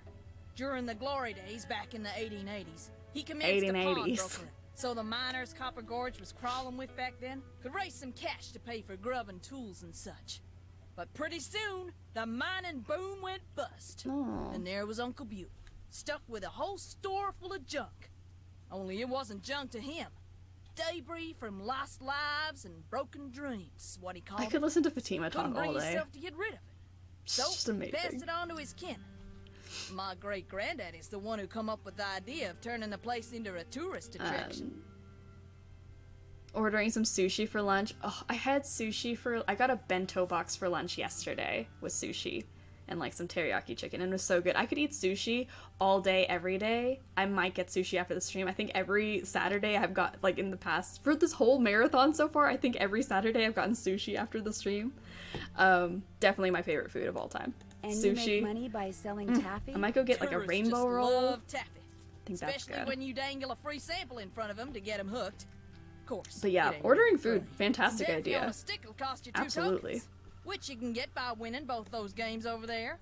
During the glory days back in the 1880s, he commenced a 1880s. pawnbroker. So the miners Copper Gorge was crawling with back then could raise some cash to pay for grub and tools and such. But pretty soon, the mining boom went bust. Oh. And there was Uncle Buell, stuck with a whole store full of junk. Only it wasn't junk to him. Debris from lost lives and broken dreams, what he called I it. could listen to Fatima talk Couldn't bring all day. himself to get rid of it. So It's just he passed amazing. it on to his kin. My great-granddaddy's the one who come up with the idea of turning the place into a tourist attraction. Ordering some sushi for lunch. Oh, I had sushi I got a bento box for lunch yesterday with sushi and like some teriyaki chicken, and it was so good. I could eat sushi all day, every day. I might get sushi after the stream. I think every Saturday I've got, like in the past, for this whole marathon so far, I think every Saturday I've gotten sushi after the stream. Definitely my favorite food of all time. And Sushi. you make money by selling taffy? I might go get like a Tourists rainbow just roll. love taffy. think that's Especially good. when you dangle a free sample in front of them to get them hooked. Of course. But yeah, it ain't ordering really food, free. fantastic Definitely idea. on a stick will cost you 2 Absolutely. tokens, which you can get by winning both those games over there.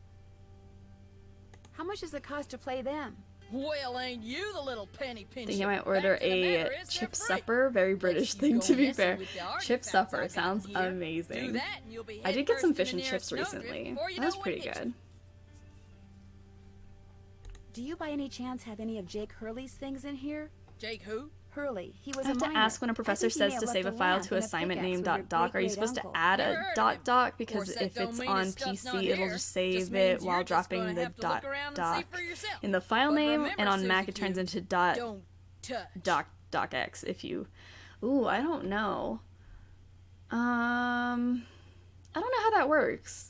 How much does it cost to play them? Well, ain't you the little penny I pincher? think I might order Fact of the a matter is, chip they're free. supper. Very British you thing, go to be messing fair. with the Chip artifacts supper I got sounds here. Do amazing. that and you'll be I did get head some first in fish the and chips nearest snowdrift recently. before you That was know it pretty hits good. Do you by any chance have any of Jake Hurley's things in here? Jake who? Hurley. He was I have a to miner. ask when a I professor think he may says have to left save a a file lamp to and a assignment pickaxe name with your .doc. Are you supposed to great-great-uncle. add Never a heard of dot him. doc? Of Because course, that if don't it's mean on his stuff's not PC, it'll here. just save Just it means while you're just dropping gonna the have to look dot around and see doc for yourself. in the file But name, remember, and on Susie Mac it Q, turns into dot don't touch. docx if you. Ooh, I don't know. I don't know how that works.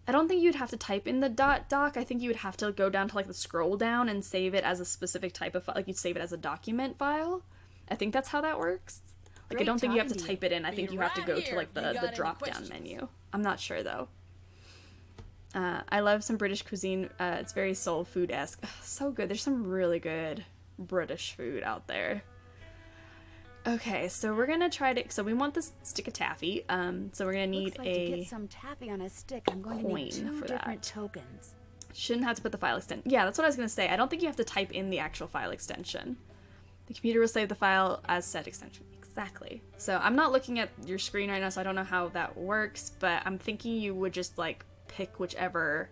I don't think you'd have to type in the dot doc. I think you would have to go down to like the scroll down and save it as a specific type of file. Like you'd save it as a document file. I think that's how that works. Like I Great don't think you have to talking to you. type it in. I think Be you have to right go to here like if you the got any drop down questions. menu. I'm not sure though. I love some British cuisine. It's very soul food-esque. So good. There's some really good British food out there. Okay, so we're gonna try to. So we want this stick of taffy. So we're gonna need Looks like to a. get some taffy on a stick. I'm going to need coin 2 for different that. tokens. Shouldn't have to put the file extension. Yeah, that's what I was gonna say. I don't think you have to type in the actual file extension. The computer will save the file as said extension. Exactly. So I'm not looking at your screen right now, so I don't know how that works, but I'm thinking you would just like pick whichever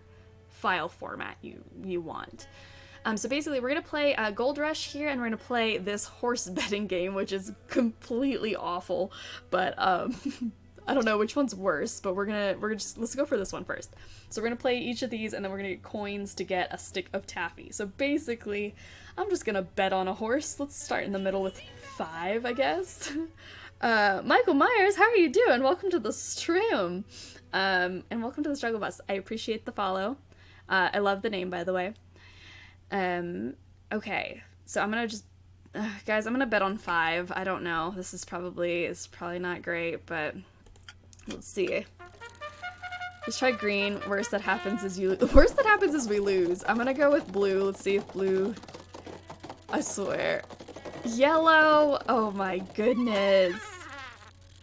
file format you want. So basically we're gonna play Gold Rush here, and we're gonna play this horse betting game, which is completely awful, but I don't know which one's worse, but let's go for this one first. So we're gonna play each of these, and then we're gonna get coins to get a stick of taffy. So basically, I'm just gonna bet on a horse. Let's start in the middle with 5, I guess. Michael Myers, how are you doing? Welcome to the stream, and welcome to the Struggle Bus. I appreciate the follow. I love the name, by the way. Okay, so I'm gonna just, guys, I'm gonna bet on 5. I don't know. This is probably not great, but let's see. Let's try green. Worst that happens is we lose. I'm gonna go with blue. Let's see if blue. I swear. Yellow. Oh my goodness.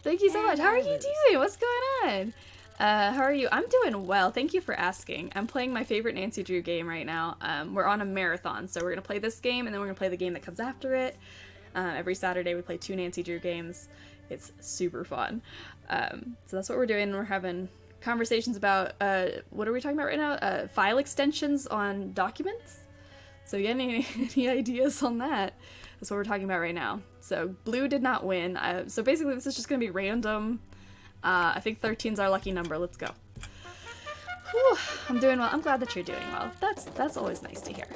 Thank you so much. How are you doing? What's going on? How are you? I'm doing well. Thank you for asking. I'm playing my favorite Nancy Drew game right now. We're on a marathon, so we're gonna play this game, and then we're gonna play the game that comes after it. Every Saturday we play 2 Nancy Drew games. It's super fun. So that's what we're doing. We're having conversations about, what are we talking about right now? File extensions on documents? So yeah, any ideas on that? That's what we're talking about right now. So blue did not win. So basically this is just gonna be random. I think 13's our lucky number. Let's go. Whew, I'm doing well. I'm glad that you're doing well. That's always nice to hear.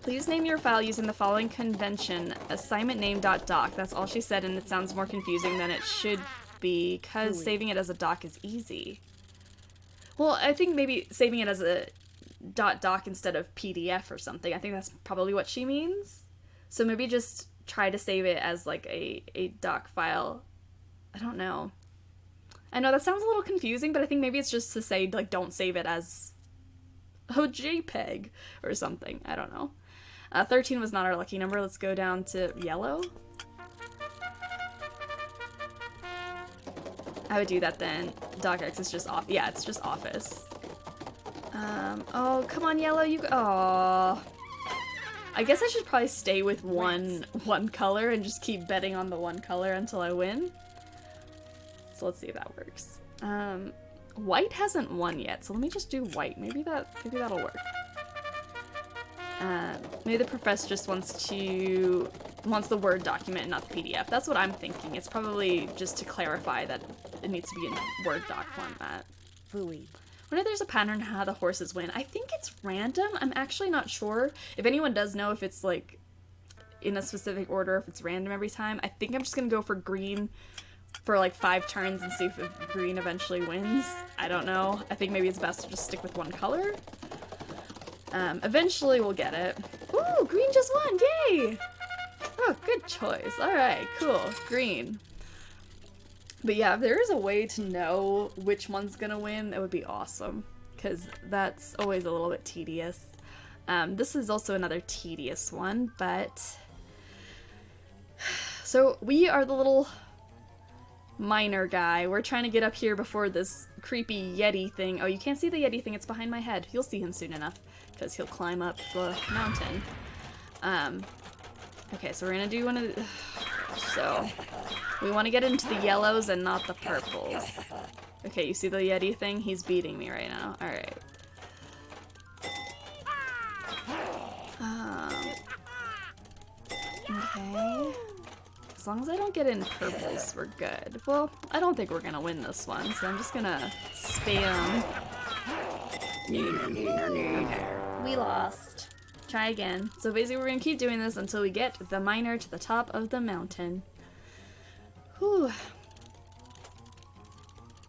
Please name your file using the following convention: assignment name.doc. That's all she said, and it sounds more confusing than it should be, because saving it as a doc is easy. Well, I think maybe saving it as a .doc instead of PDF or something. I think that's probably what she means. So maybe just try to save it as like a doc file. I don't know. I know that sounds a little confusing, but I think maybe it's just to say, like, don't save it as a JPEG or something. I don't know. 13 was not our lucky number. Let's go down to yellow. I would do that then. DocX is just off. Yeah, it's just office. Oh, come on, yellow. Aww. I guess I should probably stay with one color and just keep betting on the one color until I win. So let's see if that works. White hasn't won yet, so let me just do white. Maybe that'll work. Maybe the professor just wants the Word document, not the PDF. That's what I'm thinking. It's probably just to clarify that it needs to be in Word doc format. Fooey. I wonder if there's a pattern how the horses win. I think it's random. I'm actually not sure. If anyone does know if it's like in a specific order, if it's random every time, I think I'm just gonna go for green for like 5 turns and see if green eventually wins. I don't know. I think maybe it's best to just stick with one color. Eventually we'll get it. Ooh, green just won! Yay! Oh, good choice. Alright, cool. Green. But yeah, if there is a way to know which one's gonna win, that would be awesome. Because that's always a little bit tedious. This is also another tedious one, but... So, we are the little miner guy. We're trying to get up here before this creepy Yeti thing. Oh, you can't see the Yeti thing. It's behind my head. You'll see him soon enough, because he'll climb up the mountain. Okay, so we're gonna do one of the... So, we want to get into the yellows and not the purples. Okay, you see the Yeti thing? He's beating me right now. Alright. Okay. As long as I don't get in purples, we're good. Well, I don't think we're gonna win this one, so I'm just gonna spam. We lost. Try again. So basically we're gonna keep doing this until we get the miner to the top of the mountain. Whew.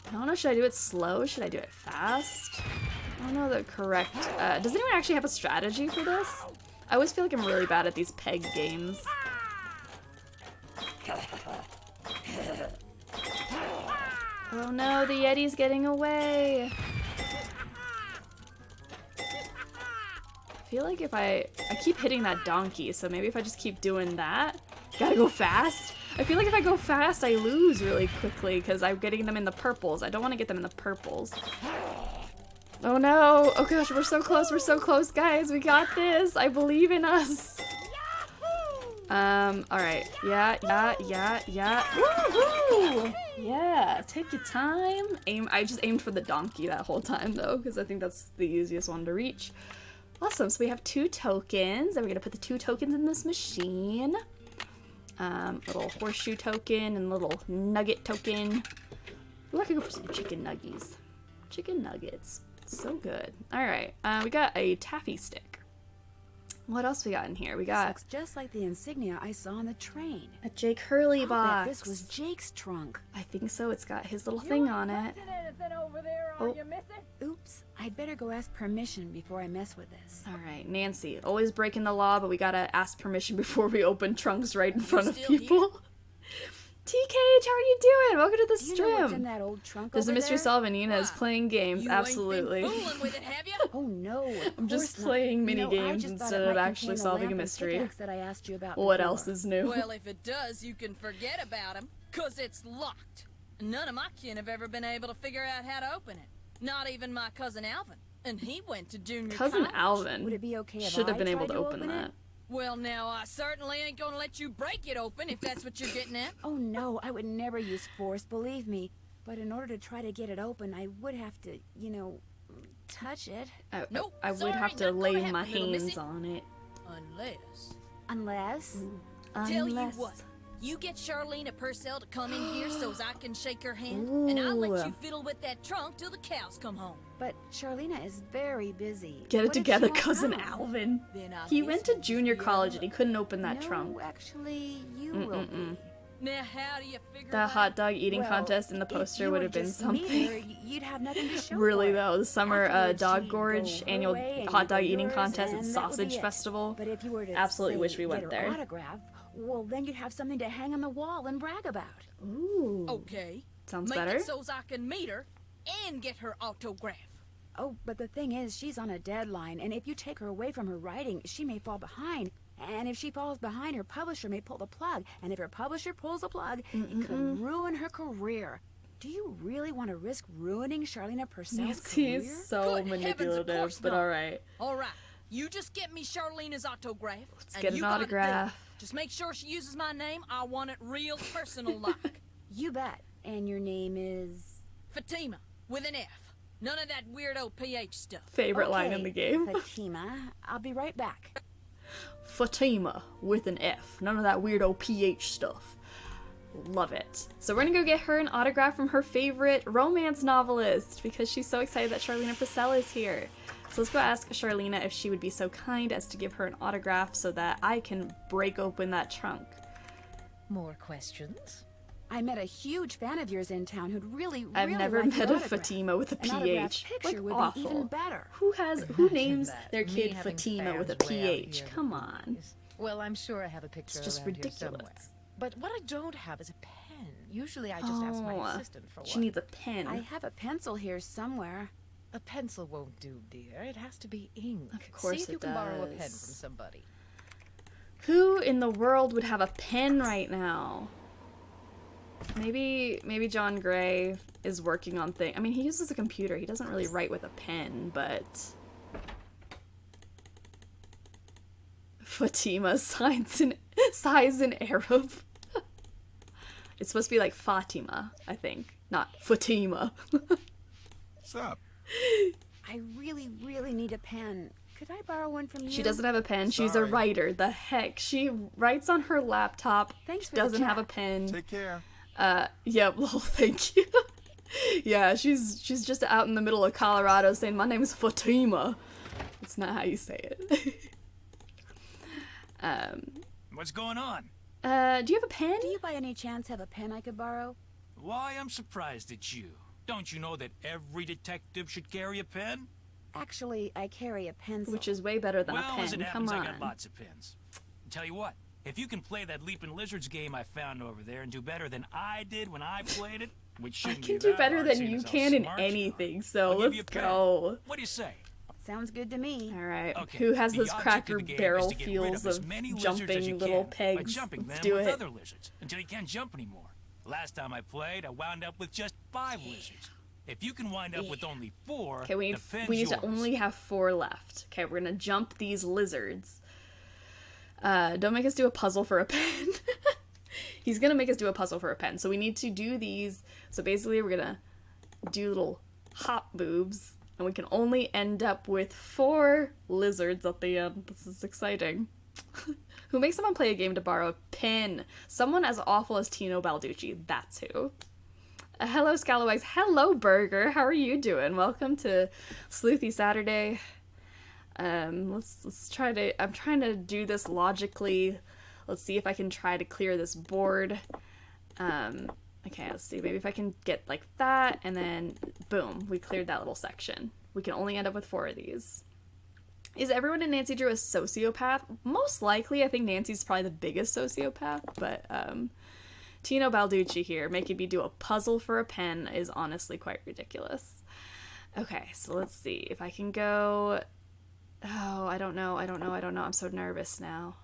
I don't know, should I do it slow? Should I do it fast? I don't know the correct... does anyone actually have a strategy for this? I always feel like I'm really bad at these peg games. Oh no, the Yeti's getting away! I feel like if I keep hitting that donkey, so maybe if I just keep doing that... Gotta go fast? I feel like if I go fast, I lose really quickly, because I'm getting them in the purples. I don't want to get them in the purples. Oh no! Oh gosh, we're so close, guys! We got this! I believe in us! Alright. Yeah. Woohoo! Yeah, take your time. I just aimed for the donkey that whole time, though, because I think that's the easiest one to reach. Awesome, so we have 2 tokens, and we're gonna put the 2 tokens in this machine. Little horseshoe token and little nugget token. Ooh, I could go for some chicken nuggies. Chicken nuggets. So good. Alright, we got a taffy stick. What else we got in here? We got... This looks just like the insignia I saw on the train. A Jake Hurley box. I bet this was Jake's trunk. I think so. It's got his little thing on it. Over there, oh. Oops. I'd better go ask permission before I mess with this. Alright, Nancy. Always breaking the law, but we gotta ask permission before we open trunks right in front of people. TK, how are you doing? Welcome to the stream. Do you know what's in that old trunk There's a Mystery there? Solve and Nina is playing games. You absolutely. Ain't been fooling with it, have you? Oh no. I'm just playing mini games instead of actually solving a mystery. That I asked you about What before. else is new? Well, if it does, you can forget about him, 'cause it's locked. None of my kin have ever been able to figure out how to open it. Not even my cousin Alvin. And he went to junior Cousin college. Alvin Would it be okay if should have I been able tried to open that. it? Well, now, I certainly ain't gonna let you break it open if that's what you're getting at. Oh no, I would never use force, believe me. But in order to try to get it open, I would have to, you know, touch it. Nope, I would sorry, have to not gonna lay happen, my little hands missy. on it. Unless? Tell you what, you get Charlene Purcell to come in here so's I can shake her hand, and I'll let you fiddle with that trunk till the cows come home. But Charlena is very busy. Get it What if she together, won't cousin come? Alvin. Then I He guess went to it'll junior be college and a he couldn't open that No, trunk. actually, you will be. Now, how do you figure The that? hot dog eating Well, contest in the if poster you would were have been just something. meaner, you'd have nothing to show Really for it. though, the summer Afterwards, Dog she'd Gorge go her annual way and hot you go dog eating yours, contest and and that would be sausage it. festival. But if you were to Absolutely say, wish we get went her there. autograph, well, then you'd have something to hang on the wall and brag about. Ooh. Okay. Sounds Make better. it so's I can meet her and get her autograph. Oh, but the thing is, she's on a deadline, and if you take her away from her writing, she may fall behind. And if she falls behind, her publisher may pull the plug. And if her publisher pulls the plug, it could ruin her career. Do you really want to risk ruining Charlena Purcell's Nancy career? is so Good heavens, of manipulative, course but not. alright. All right. You just get me Charlena's autograph. Let's and get you an gotta do it. autograph. Just make sure she uses my name. I want it real personal like. You bet. And your name is... Fatima, with an F. None of that weirdo PH stuff. Favorite line in the game. Fatima. I'll be right back. Fatima with an F. None of that weirdo PH stuff. Love it. So we're gonna go get her an autograph from her favorite romance novelist because she's so excited that Charlena Purcell is here. So let's go ask Charlena if she would be so kind as to give her an autograph so that I can break open that trunk. More questions? I met a huge fan of yours in town who'd really I've never liked your met a autograph. Fatima with a An autographed PH. picture Like, would awful. be even better. Who Imagine names that, their me kid having Fatima with a fans way out PH? here in Come the on. movies. Well, I'm sure I have a picture It's just around here ridiculous. somewhere. But what I don't have is a pen. Usually I just ask my assistant for one. She needs a pen. I have a pencil here somewhere. A pencil won't do, dear. It has to be ink. Of course See if it you can borrow a pen does. from somebody. Who in the world would have a pen right now? Maybe John Gray is working on things. I mean, he uses a computer. He doesn't really write with a pen, but... Fatima sighs in Arab. It's supposed to be like Fatima, I think, not Fatima. What's up? I really, really need a pen. Could I borrow one from you? She doesn't have a pen. She's a Sorry. writer. The heck? She writes on her laptop. Thanks She for the doesn't have a chat. pen. Take care. Yeah, well, thank you. Yeah, she's just out in the middle of Colorado saying, "My name is Fatima." That's not how you say it. What's going on? Do you have a pen? Do you by any chance have a pen I could borrow? Why, I'm surprised at you. Don't you know that every detective should carry a pen? Actually, I carry a pencil. Which is way better than Well, a as it pen. Come happens, on. I got lots of pens. Tell you what, if you can play that Leaping Lizards game I found over there and do better than I did when I played it, which I shouldn't can be do that better hard, than seeing you as how can in smart you are. anything, so I'll give let's you a pen. go. What do you say? Sounds good to me. Alright, Okay, who has the those object Cracker of the game is Barrel to get rid feels as of many lizards as you jumping little can by pegs? jumping Let's them do with it. other lizards until you can't jump anymore. Last time I played, I wound up with just 5 lizards. If you can wind up with only 4, Okay, we the pen's need to yours. only have 4 left. Okay, we're gonna jump these lizards. Don't make us do a puzzle for a pen. He's gonna make us do a puzzle for a pen. So we need to do these. So basically we're gonna do little hop moves. And we can only end up with 4 lizards at the end. This is exciting. Who makes someone play a game to borrow a pen? Someone as awful as Tino Balducci. That's who. Hello, Scalawags. Hello, Burger. How are you doing? Welcome to Sleuthy Saturday. Let's try to... I'm trying to do this logically. Let's see if I can try to clear this board. Okay, let's see. Maybe if I can get like that, and then boom, we cleared that little section. We can only end up with 4 of these. Is everyone in Nancy Drew a sociopath? Most likely. I think Nancy's probably the biggest sociopath, but Tino Balducci here making me do a puzzle for a pen is honestly quite ridiculous. Okay, so let's see if I can go... Oh, I don't know. I'm so nervous now.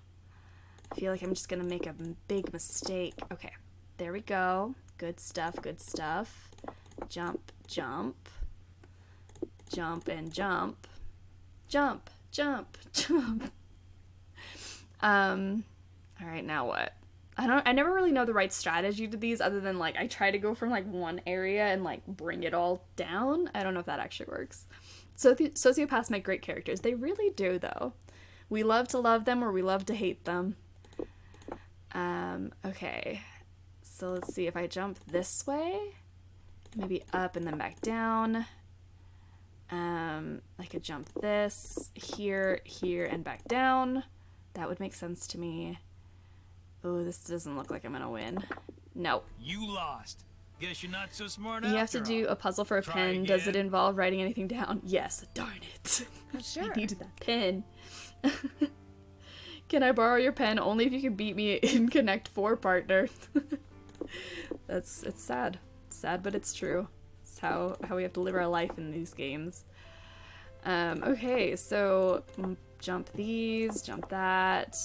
I feel like I'm just gonna make a big mistake. Okay, there we go. Good stuff, good stuff. Jump, jump. Jump and jump. Jump, jump, jump. Alright, now what? I never really know the right strategy to these other than like I try to go from like one area and like bring it all down. I don't know if that actually works. So sociopaths make great characters. They really do though. We love to love them or we love to hate them. Okay. So let's see if I jump this way. Maybe up and then back down. I could jump this here, here, and back down. That would make sense to me. Oh, this doesn't look like I'm gonna win. No. You lost. Guess you're not so smart You have to after do all. a puzzle for a Try pen. Does it again. involve writing anything down? Yes. Darn it. Sure. I needed that pen. Can I borrow your pen? Only if you can beat me in Connect 4, partner. It's sad. Sad, but it's true. It's how we have to live our life in these games. Okay, so jump these, jump that.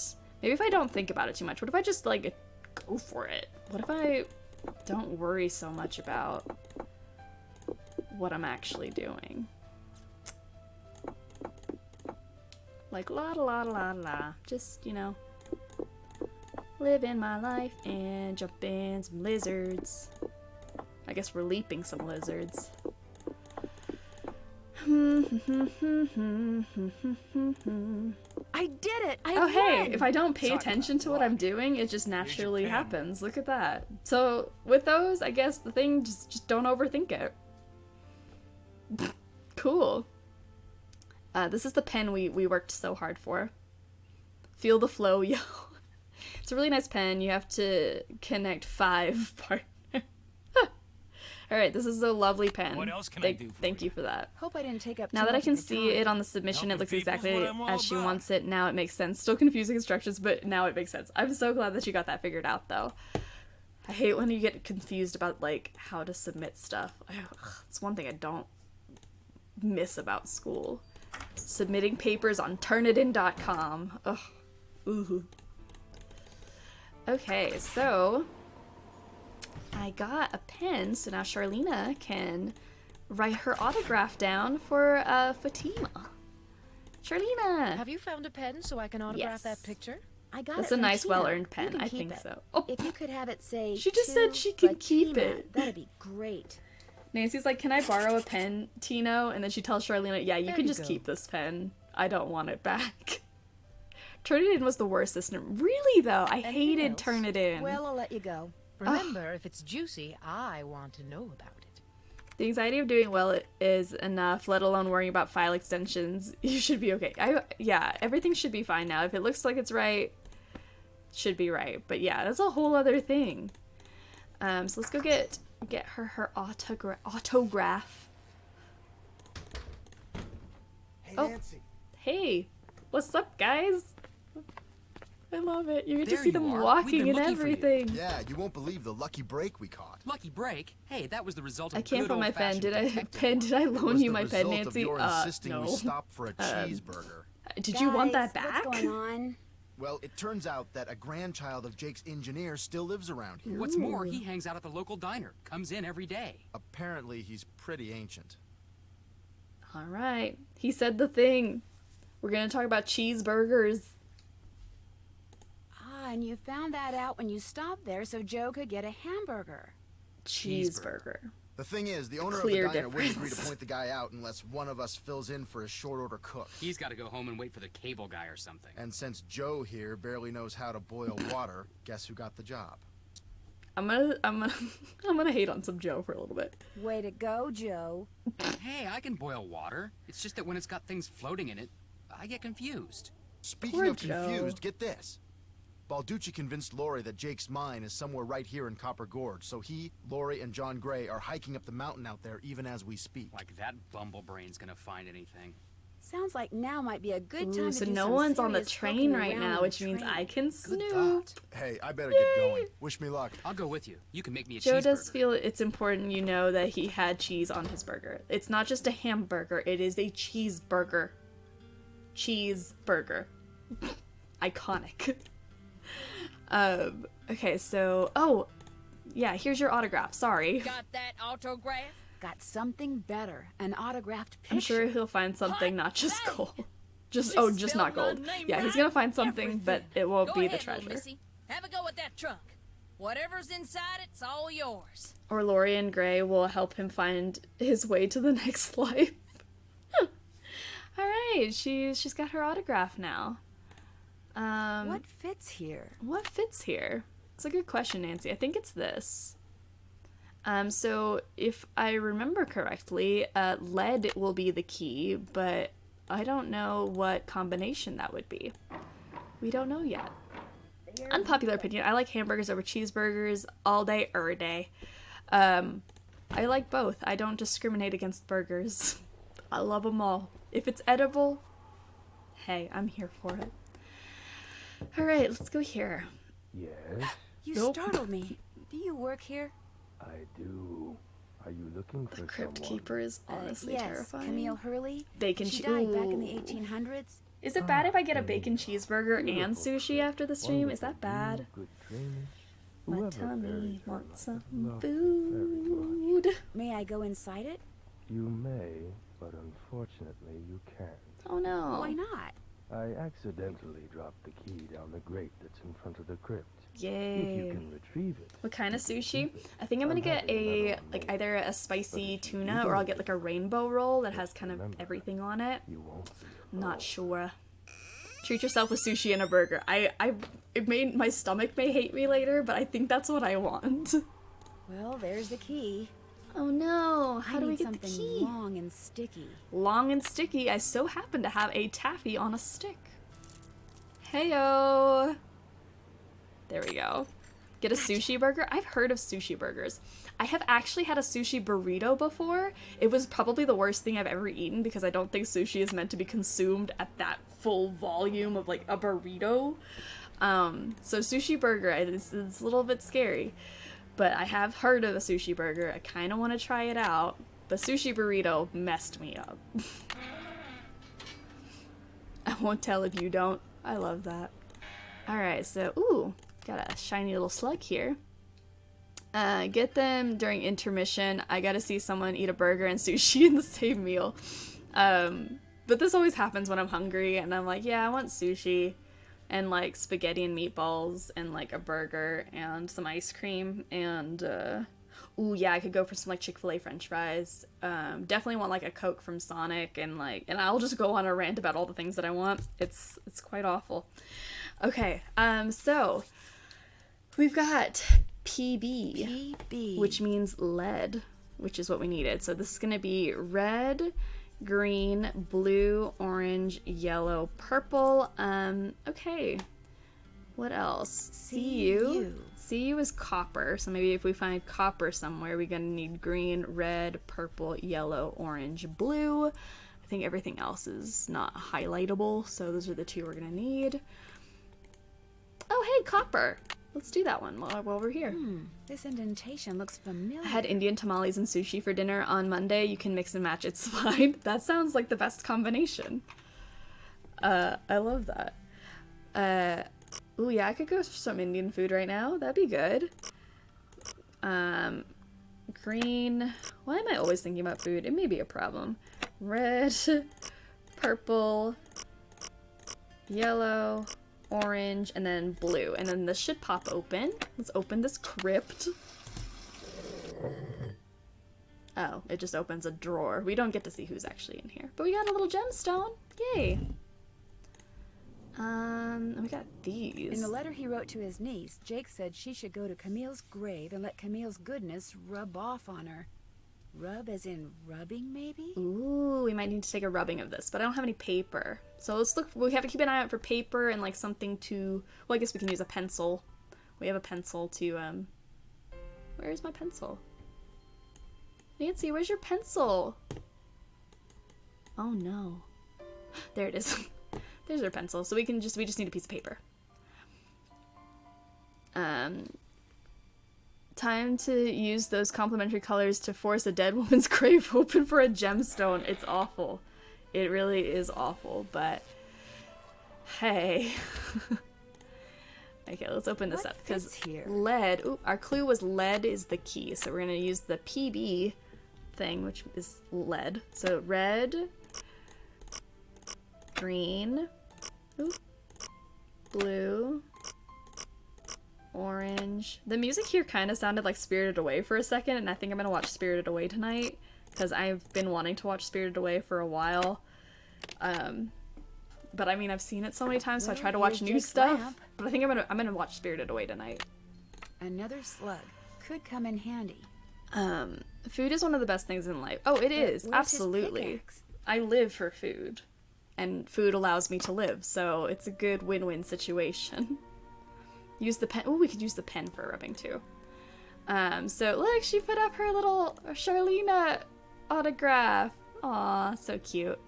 Maybe if I don't think about it too much. What if I just, like, go for it? What if I don't worry so much about what I'm actually doing? Like, la la la la la. Just, you know, living my life and jumping some lizards. I guess we're leaping some lizards. I did it! I Oh hey, won! if I don't pay Talk attention about to what I'm doing, it just naturally pen. happens. Look at that. So with those, I guess the thing, just don't overthink it. Cool. This is the pen we worked so hard for. Feel the flow, yo. It's a really nice pen. You have to connect 5 partners. Alright, this is a lovely pen. What else can I do for Thank you for that. Hope I didn't take up Now too that I much can of your see time. it on the submission, it Helping looks people's exactly what I'm all as she about. wants it. Now it makes sense. Still confusing instructions, but now it makes sense. I'm so glad that you got that figured out, though. I hate when you get confused about, like, how to submit stuff. It's one thing I don't miss about school. Submitting papers on Turnitin.com. Ugh. Ooh. Okay, so I got a pen, so now Charlena can write her autograph down for Fatima. Charlena! Have you found a pen so I can autograph that picture? I got That's it a from nice, Tina. well-earned pen. You can I keep think it. so. Oh. If you could have it say She just said she can keep Fatima, it. That'd be great. Nancy's like, can I borrow a pen, Tino? And then she tells Charlena, yeah, you can just keep this pen. I don't want it back. Turnitin was the worst system. Really, though? I hated Turnitin. Well, I'll let you go. Remember, if it's juicy, I want to know about it. The anxiety of doing well is enough, let alone worrying about file extensions. You should be okay. Yeah, everything should be fine now. If it looks like it's right, should be right. But yeah, that's a whole other thing. So let's go get her autograph. Hey, Nancy. Hey, what's up, guys? I love it. You get to There see you them are. walking We've been and looking for you. everything. Yeah, you won't believe the lucky break we caught. Lucky break? Hey, that was the result of I can't good find my pen. old-fashioned Did I detective work. loan you my pen, It was the result Nancy? of your insisting No. we stop for a cheeseburger. Did you want that Guys, back? What's going on? Well, it turns out that a grandchild of Jake's engineer still lives around here. What's more, he hangs out at the local diner. Comes in every day. Apparently, he's pretty ancient. All right. He said the thing. We're going to talk about cheeseburgers. Ah, and you found that out when you stopped there so Joe could get a hamburger. Cheeseburger. The thing is, the owner Clear of the diner wouldn't agree to difference. point the guy out unless one of us fills in for a short order cook. He's got to go home and wait for the cable guy or something. And since Joe here barely knows how to boil water, guess who got the job? I'm gonna hate on some Joe for a little bit. Way to go, Joe. Hey, I can boil water. It's just that when it's got things floating in it, I get confused. Speaking Poor of Joe. confused, get this. Balducci convinced Lori that Jake's mine is somewhere right here in Copper Gorge, so he, Lori, and John Gray are hiking up the mountain out there even as we speak. Like that bumblebrain's gonna find anything. Sounds like now might be a good time Ooh, to so do no some one's on the serious train poking right around now, in which the means train. I can Good snoop. thought. Hey, I better get going. Wish me luck. I'll go with you. You can make me a Joe cheeseburger. does feel it's important you know that he had cheese on his burger. It's not just a hamburger, it is a cheeseburger. Cheeseburger. Iconic. Okay, so... Oh, yeah, here's your autograph. Sorry. Got that autograph? Got something better. An autographed picture. I'm sure he'll find something, not just Hey! gold. Just, She oh, just spelled not my gold. name Yeah, he's right. gonna find something, but Everything. it won't Go be ahead, the little treasure. missy. Have a go at that trunk. Whatever's inside it's all yours. Or Lori and Gray will help him find his way to the next life. Alright, she's got her autograph now. What fits here? What fits here? It's a good question, Nancy. I think it's this. So if I remember correctly, lead will be the key, but I don't know what combination that would be. We don't know yet. Unpopular opinion, I like hamburgers over cheeseburgers all day, every day. I like both. I don't discriminate against burgers. I love them all. If it's edible, hey, I'm here for it. Alright, let's go here. Yes, You Nope. startled me. Do you work here? I do. Are you looking for The Crypt someone? Keeper is honestly yes, terrifying. Camille Hurley. Bacon She che- died back in the Ooh. 1800s. Is it bad if I get a bacon cheeseburger and sushi after the stream? Is that bad? Good training. My Whoever tummy buried her wants life some loved her very much. food. May I go inside it? You may, but unfortunately you can't. Oh no. Why not? I accidentally dropped the key down the grate that's in front of the crypt. If you Yay. can retrieve it. What kind of you can sushi? keep it. I think I'm gonna I'm get having another a, one like, made. either a spicy But if you tuna don't or I'll get get like a it, rainbow roll that has just kind of remember, everything on it. You won't be Not alone. sure. Treat yourself with sushi and a burger. It made my stomach may hate me later, but I think that's what I want. Well, there's the key. Oh no, how I do we need get the something key? long and sticky. Long and sticky. I so happen to have a taffy on a stick. Heyo. There we go. Get a sushi burger? I've heard of sushi burgers. I have actually had a sushi burrito before. It was probably the worst thing I've ever eaten because I don't think sushi is meant to be consumed at that full volume of like a burrito. So sushi burger, it's a little bit scary. But I have heard of a sushi burger. I kind of want to try it out. The sushi burrito messed me up. I won't tell if you don't. I love that. Alright, so, ooh, got a shiny little slug here. Get them during intermission. I gotta see someone eat a burger and sushi in the same meal. But this always happens when I'm hungry, and I'm like, yeah, I want sushi, and like spaghetti and meatballs, and like a burger, and some ice cream, and ooh, yeah, I could go for some like Chick-fil-A French fries. Definitely want like a Coke from Sonic, and I'll just go on a rant about all the things that I want. It's quite awful. Okay, so we've got PB, which means lead, which is what we needed. So this is gonna be red, green, blue, orange, yellow, purple. Okay. What else? Cu. Cu is copper, so maybe if we find copper somewhere, we're gonna need green, red, purple, yellow, orange, blue. I think everything else is not highlightable, so those are the two we're gonna need. Oh, hey, copper! Let's do that one while we're here. This indentation looks familiar. I had Indian tamales and sushi for dinner on Monday. You can mix and match, it's fine. That sounds like the best combination. I love that. Ooh, yeah, I could go for some Indian food right now. That'd be good. Green. Why am I always thinking about food? It may be a problem. Red, purple, yellow, orange, and then blue. And then this should pop open. Let's open this crypt. Oh, it just opens a drawer. We don't get to see who's actually in here. But we got a little gemstone. Yay! We got these. In the letter he wrote to his niece, Jake said she should go to Camille's grave and let Camille's goodness rub off on her. Rub as in rubbing, maybe? Ooh, we might need to take a rubbing of this, but I don't have any paper. So let's look, we have to keep an eye out for paper and like something to, well, I guess we can use a pencil. We have a pencil to, where's my pencil? Nancy, where's your pencil? Oh no. There it is. There's our pencil. So we just need a piece of paper. Time to use those complementary colors to force a dead woman's grave open for a gemstone. It's awful. It really is awful, but hey. Okay, let's open this up because lead, ooh, our clue was lead is the key. So we're gonna use the PB thing, which is lead. So red, green, ooh, blue, orange. The music here kind of sounded like Spirited Away for a second, and I think I'm gonna watch Spirited Away tonight because I've been wanting to watch Spirited Away for a while. But I mean, I've seen it so many times, so I try to watch new stuff. But I think I'm gonna watch Spirited Away tonight. Another slug could come in handy. Food is one of the best things in life. Oh, it is, absolutely. I live for food, and food allows me to live, so it's a good win-win situation. Use the pen. Oh, we could use the pen for rubbing too. So look, she put up her little Charlena autograph. Aw, so cute.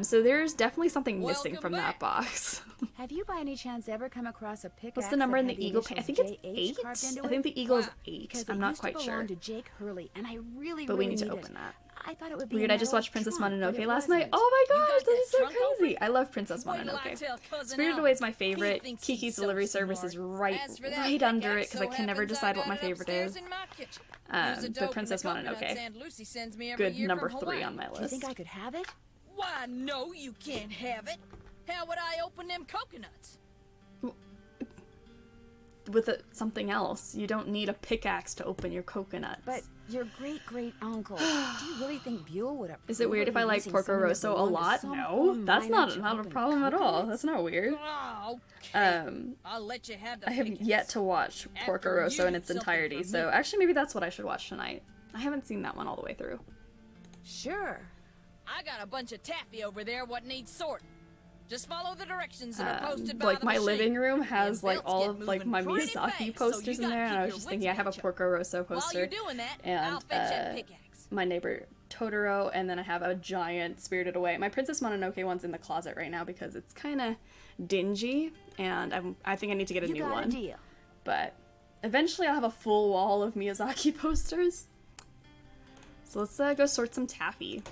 So there's definitely something missing from that box. Have you by any chance ever come across a pickaxe? What's the number in the eagle paint? I think it's 8. I think the eagle is 8. I'm not quite sure. To Jake Hurley, and I really, but we need to open that. I thought it would be weird. I just watched Princess Mononoke last night. Oh my gosh, this is so crazy! I love Princess Mononoke. Spirited Away is my favorite. Kiki's Delivery Service is right under it because I can never decide what my favorite is. But Princess Mononoke, good number 3 on my list. Do you think I could have it? Why, no, you can't have it. How would I open them coconuts? With something else. You don't need a pickaxe to open your coconuts. But your great-great-uncle, do you really think Buell would approve? Is it weird if I like Porco Rosso a lot? No, that's not a problem at all. That's not weird. Okay. I'll let you have the I have yet to watch Porco Rosso in its entirety, so actually maybe that's what I should watch tonight. I haven't seen that one all the way through. Sure. I got a bunch of taffy over there what needs sorting. Just follow the directions that are posted by like the my machine. living room has like all of like my pretty Miyazaki fast, posters so in there, and I was just thinking I have a Porco Rosso While poster you're doing that, I'll and fetch that pickaxe. my neighbor Totoro, and then I have a giant Spirited Away. My Princess Mononoke one's in the closet right now because it's kind of dingy, and I think I need to get a new one. Deal. But eventually I'll have a full wall of Miyazaki posters. So let's go sort some taffy.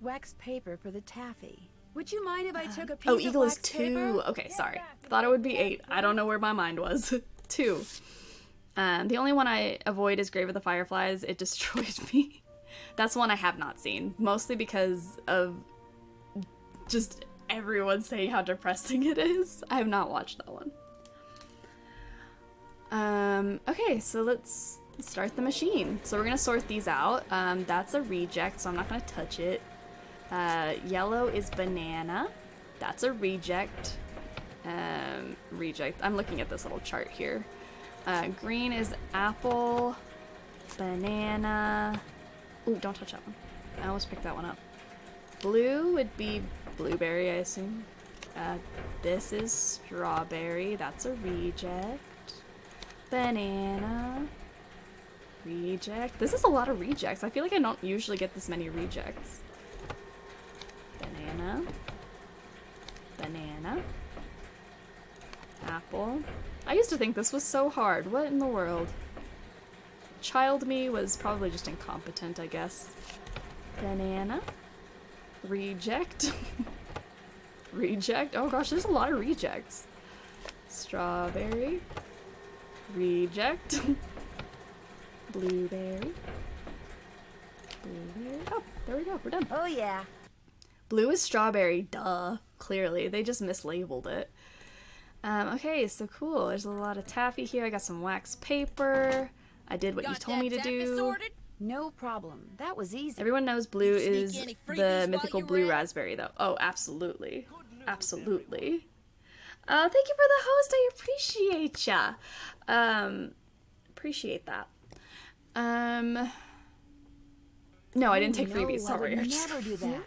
Wax paper for the taffy. Would you mind if I took a piece Oh, of eagle is wax 2. paper? Okay, sorry. Thought it would be 8. I don't know where my mind was. 2. The only one I avoid is Grave of the Fireflies. It destroyed me. That's one I have not seen. Mostly because of just everyone saying how depressing it is. I have not watched that one. Okay, so let's start the machine. So we're gonna sort these out. That's a reject, so I'm not gonna touch it. Yellow is banana. That's a reject. Reject. I'm looking at this little chart here. Green is apple. Banana. Ooh, don't touch that one. I almost picked that one up. Blue would be blueberry, I assume. This is strawberry. That's a reject. Banana. Reject. This is a lot of rejects. I feel like I don't usually get this many rejects. Banana. Banana. Apple. I used to think this was so hard. What in the world? Child me was probably just incompetent, I guess. Banana. Reject. Reject. Oh gosh, there's a lot of rejects. Strawberry. Reject. Blueberry. Blueberry. Oh, there we go. We're done. Oh yeah. Blue is strawberry. Duh. Clearly. They just mislabeled it. Okay, so cool. There's a lot of taffy here. I got some wax paper. I did what you told me to do. Sorted? No problem. That was easy. Everyone knows blue is the mythical blue raspberry, though. Oh, absolutely. Absolutely. Thank you for the host. I appreciate ya. Appreciate that. No, I didn't take freebies. Sorry. I would never do that.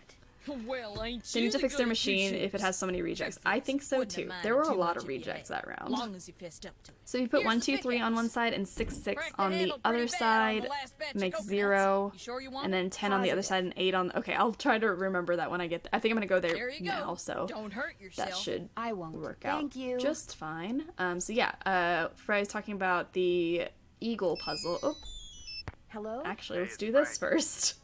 Well, ain't They need to fix their machine if it has so many rejects. I think so too. There were a lot of rejects that round. Long as you fessed up to it. So you put 1, 2, 3 on one side and 6, 6 on the other side, makes 0, and then 10 on the other side and 8 on. Okay, I'll try to remember that when I get. I think I'm gonna go there now, so Don't hurt yourself. that should I won't. work out Thank you. just fine. So yeah, Frey's talking about the eagle puzzle. Oh, Hello? actually, let's do this first.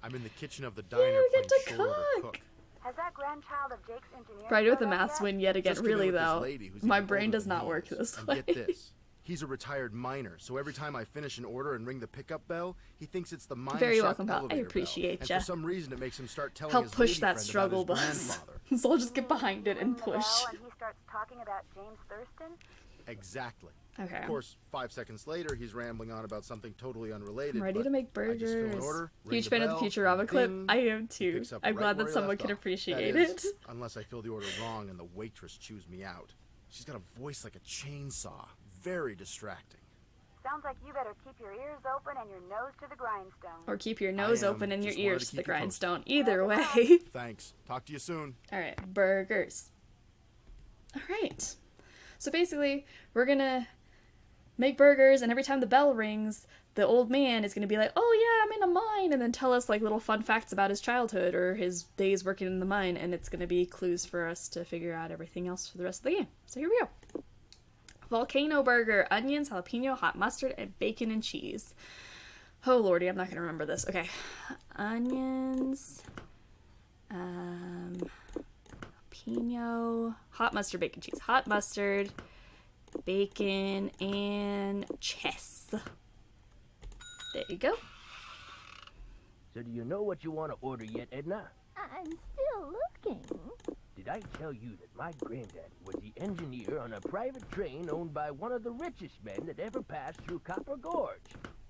I'm in the kitchen of the diner we get to playing short order cook. Has that grandchild of Jake's engineer Friday with the showed up maths yet? win yet again. Just came in Really with this though, lady who's my even brain older does than not he work is. this And way. get this. He's a retired miner, so every time I finish an order and ring the pickup bell, he thinks it's the mine Very shaft welcome, pal. I elevator appreciate bell. ya. And for some reason, it makes him start telling Help his push lady that friend struggle about his bus. grandfather. So I'll just get behind it and Ring the push. bell and he starts talking about James Thurston? Exactly. Okay. Of course, 5 seconds later, he's rambling on about something totally unrelated. I'm ready but to make I just fill an burgers. order, ring Huge the fan of the bell, Futurama clip. ding, I am he too. picks up I'm right glad where that he someone left can off. appreciate That is, it. unless I fill the order wrong and the waitress chews me out. She's got a voice like a chainsaw. Very distracting. Sounds like you better keep your ears open and your nose to the grindstone. Or keep your nose am. open and your Just wanted ears to to the keep you posted. grindstone. Either way. Thanks. Talk to you soon. Alright, burgers. Alright. So basically, we're gonna make burgers, and every time the bell rings, the old man is gonna be like, oh yeah, I'm in a mine, and then tell us like little fun facts about his childhood or his days working in the mine, and it's gonna be clues for us to figure out everything else for the rest of the game. So here we go. Volcano burger, onions, jalapeno, hot mustard, and bacon and cheese. Oh lordy, I'm not gonna remember this. Okay. Onions, jalapeno, hot mustard, bacon, cheese. Hot mustard, bacon, and cheese. There you go. So do you know what you want to order yet, Edna? I'm still looking. Did I tell you that my granddad was the engineer on a private train owned by one of the richest men that ever passed through Copper Gorge?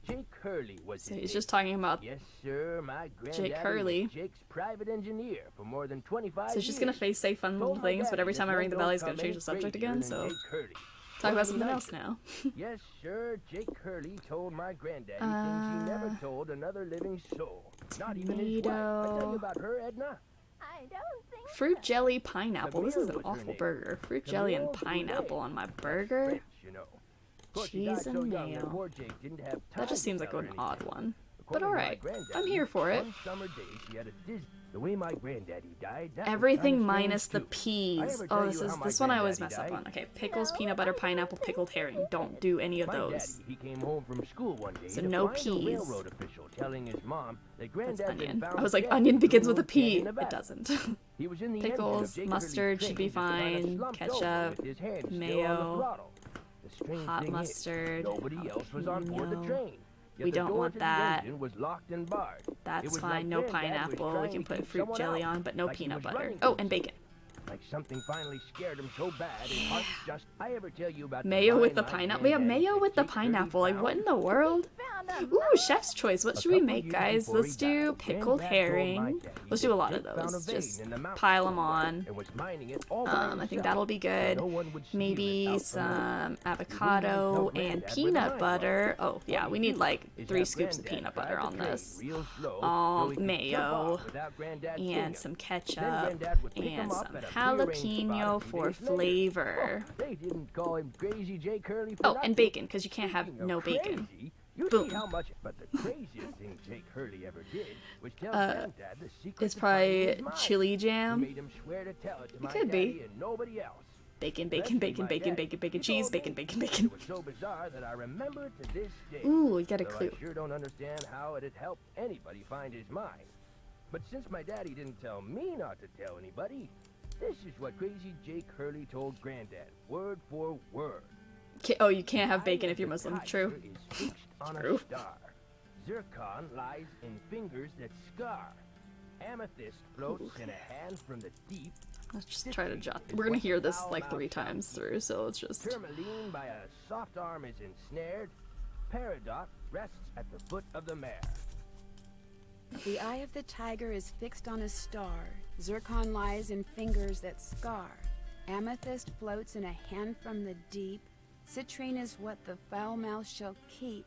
Jake Hurley was So his he's name. just talking about Yes, sir, my granddad Hurley. was Jake's private engineer for more than 25 So years. she's just gonna say fun little Told my things, but daddy every that time I ring the men bell, don't he's gonna come change any the subject crazier again, than so Jake Hurley. talk about Wasn't something he else nice? now. Yes, sir, Jake Hurley told my granddaddy things he never told another living soul. Not even his wife. I tell you about her, Edna. I don't think Fruit jelly pineapple. This is an Camille was her awful name. burger. Fruit jelly and Camille pineapple Boulet. on my burger. French, you know. Of course, he died Cheese so and young that mayo. poor Jake didn't have time That just to seems like tell an her odd anything. one. But According to my alright, granddaddy, I'm here for it. One summer day, she had a The way my granddaddy died, that was Everything kinda minus strange, the too. I peas. ever Oh, tell this you is how my this one I always granddaddy mess up died? on. Okay, pickles, peanut butter, pineapple, pickled herring. Don't do any of My those. daddy, he came home from school one day So to no find a peas. railroad official telling his mom that That's granddad had been onion. found I was like, dead onion in begins with a Blue P. Canyon, It Nevada. doesn't. He was in the engine of Pickles, Jake mustard Hurley's should be train, just kinda fine. slumped over Ketchup, with his hand still on the mayo, throttle. The strange hot thing is, mustard, nobody else was on board the jalapeno. train. Yet We the don't door want to the that. engine was locked and barred. It That's was fine. like No Granddad was pineapple. We trying can to put keep fruit someone jelly out, on, but no like he peanut was butter. running Oh, from and bacon. Like something finally scared him so bad his heart just... I ever tell you about Mayo with the my pineapple. We have granddaddy mayo that with the Jake Hurley pineapple. Like, what in found? the world? Ooh, chef's choice. What should we couple make, years guys? before Let's he do died, pickled Granddad told my herring. daddy Let's do a that lot of Jake found a those. vein Just in the mountains pile them somewhere on. and was mining it all by I think himself, that'll be so good. no one would steal it Maybe out from under. some avocado Granddad and where the peanut mine butter. was. Oh, yeah, All we you need do like is 3 have scoops of Granddad peanut drive butter the on train this. real slow so he could jump Mayo off without Granddad seeing and him. some Then ketchup Granddad would pick him and up some at a prearranged jalapeno spot a few for days later. flavor. Oh, they didn't call him Crazy Jake Hurley for Oh, nothing. and bacon, because you can't have Speaking of no bacon. crazy, you Boom. see how much, but the craziest thing Jake Hurley ever did was tell Uh, Granddad the secret It's to probably finding his mine. chili He jam. made him swear to tell it to my could daddy be. and nobody else. Bacon, bacon, Especially bacon, my bacon, daddy. bacon, bacon, He cheese, told bacon, me. bacon, bacon. It was so bizarre that I remember it to this day. Ooh, we got a Though clue. I sure don't understand how it had helped anybody find his mine. But since my daddy didn't tell me not to tell anybody, this is what Crazy Jake Hurley told Granddad, word for word. Oh, you can't have The bacon eye if you're of the Muslim. tiger True. is fixed on True. a star. Zircon lies in fingers that scar. Amethyst floats in a hand from the deep. Let's just try to jot. We're gonna hear this like 3 times through, so let's just. Tourmaline by a soft arm is ensnared. Peridot rests at the foot of the mare. The eye of the tiger is fixed on a star. Zircon lies in fingers that scar. Amethyst floats in a hand from the deep. Citrine is what the foul mouth shall keep.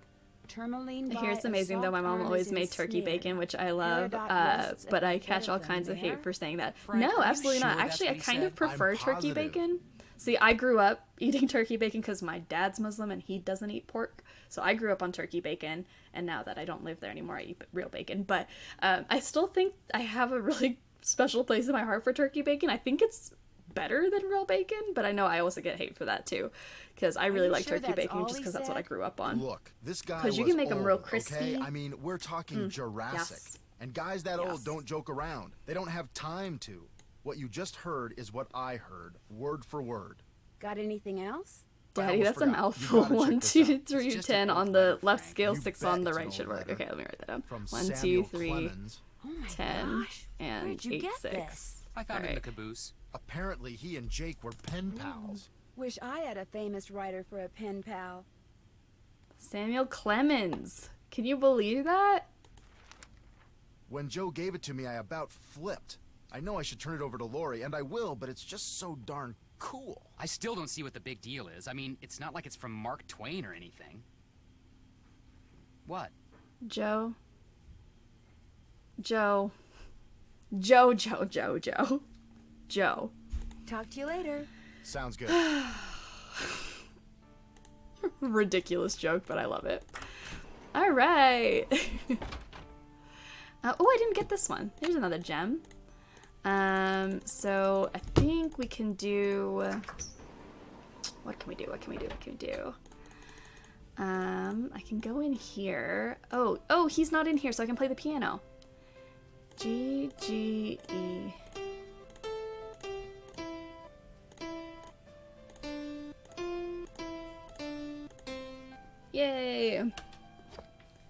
Tourmaline by Here's a amazing though. My soft mom arm always is made turkey ensnared. bacon, which I love. Peridot rests at But the I foot catch all the kinds of hate mare. for saying that. Frank, are No, you absolutely not. sure that's Actually, I what he kind of said? prefer I'm turkey positive. bacon. See, I grew up eating turkey bacon because my dad's Muslim and he doesn't eat pork. So I grew up on turkey bacon, and now that I don't live there anymore, I eat real bacon. But I still think I have a really special place in my heart for turkey bacon. I think it's better than real bacon, but I know I also get hate for that too, because I really you like sure turkey that's bacon all just he because that's what I said? grew up on. Look, this guy 'Cause you was can make 'em real old, crispy. Okay? I mean, we're talking Jurassic. yes. And guys that Yes. old don't joke around. They don't have time to. What you just heard is what I heard, word for word. Got anything else? I Daddy, almost that's a forgot. You mouthful. gotta check 1, this 2, out. 3, It's just an 10 old on the letter, left Frank. scale, You 6 bet on the it's an right old should work. letter. Okay, let me write that down. From 1, 2, Samuel 3, Clemens. Oh my 10, gosh. and Where'd you 8, get 6. this? I found it in the Alright. caboose. Apparently, he and Jake were pen pals. Wish I had a famous writer for a pen pal. Samuel Clemens. Can you believe that? When Joe gave it to me, I about flipped. I know I should turn it over to Lori, and I will, but it's just so darn cool. I still don't see what the big deal is. I mean, it's not like it's from Mark Twain or anything. What? Joe. Joe. Joe, Joe, Joe, Joe. Joe. Talk to you later. Sounds good. Ridiculous joke, but I love it. All right. Oh, I didn't get this one. Here's another gem. So I think we can do. What can we do? What can we do? What can we do? I can go in here. Oh, he's not in here, so I can play the piano. G G E. Yay!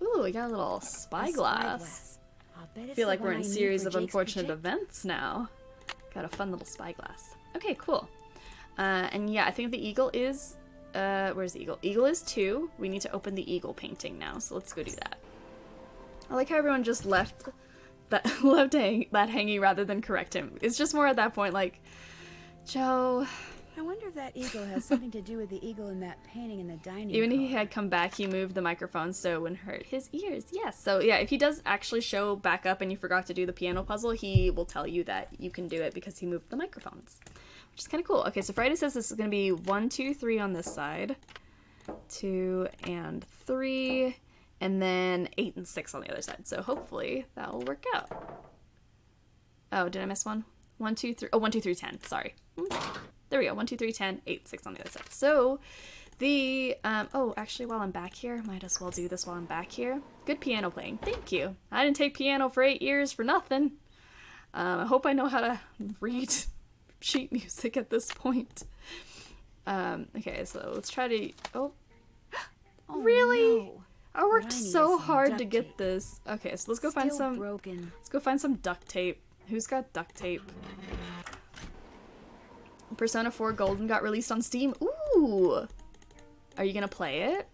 Ooh, we got a little spyglass. I'll bet I it's feel the like we're one in I a need series for of Jake's unfortunate project. events now. Got a fun little spyglass. Okay, cool. And yeah, I think the eagle is... where's the eagle? Eagle is 2. We need to open the eagle painting now, so let's go do that. I like how everyone just left that that hanging rather than correct him. It's just more at that point like, Joe... I wonder if that eagle has something to do with the eagle in that painting in the dining Even if car. he had come back, he moved the microphone so it wouldn't hurt his ears. Yes. So yeah, if he does actually show back up and you forgot to do the piano puzzle, he will tell you that you can do it because he moved the microphones, which is kind of cool. Okay, so Friday says this is going to be 1, 2, 3 on this side, 2 and 3, and then 8 and 6 on the other side. So hopefully that will work out. Oh, did I miss one? 1, 2, 3. Oh, 1, 2, 3, 10. Sorry. There we go. 1, 2, 3, 10, 8, 6 on the other side. So the, oh, actually, while I'm back here, might as well do this while I'm back here. Good piano playing. Thank you. I didn't take piano for 8 years for nothing. I hope I know how to read sheet music at this point. Okay, so let's try to, oh, really? No. I worked What I need so is some hard to duct get tape. this. Okay, so let's go find Still some, broken. let's go find some duct tape. Who's got duct tape? Persona 4 Golden got released on Steam. Ooh! Are you gonna play it?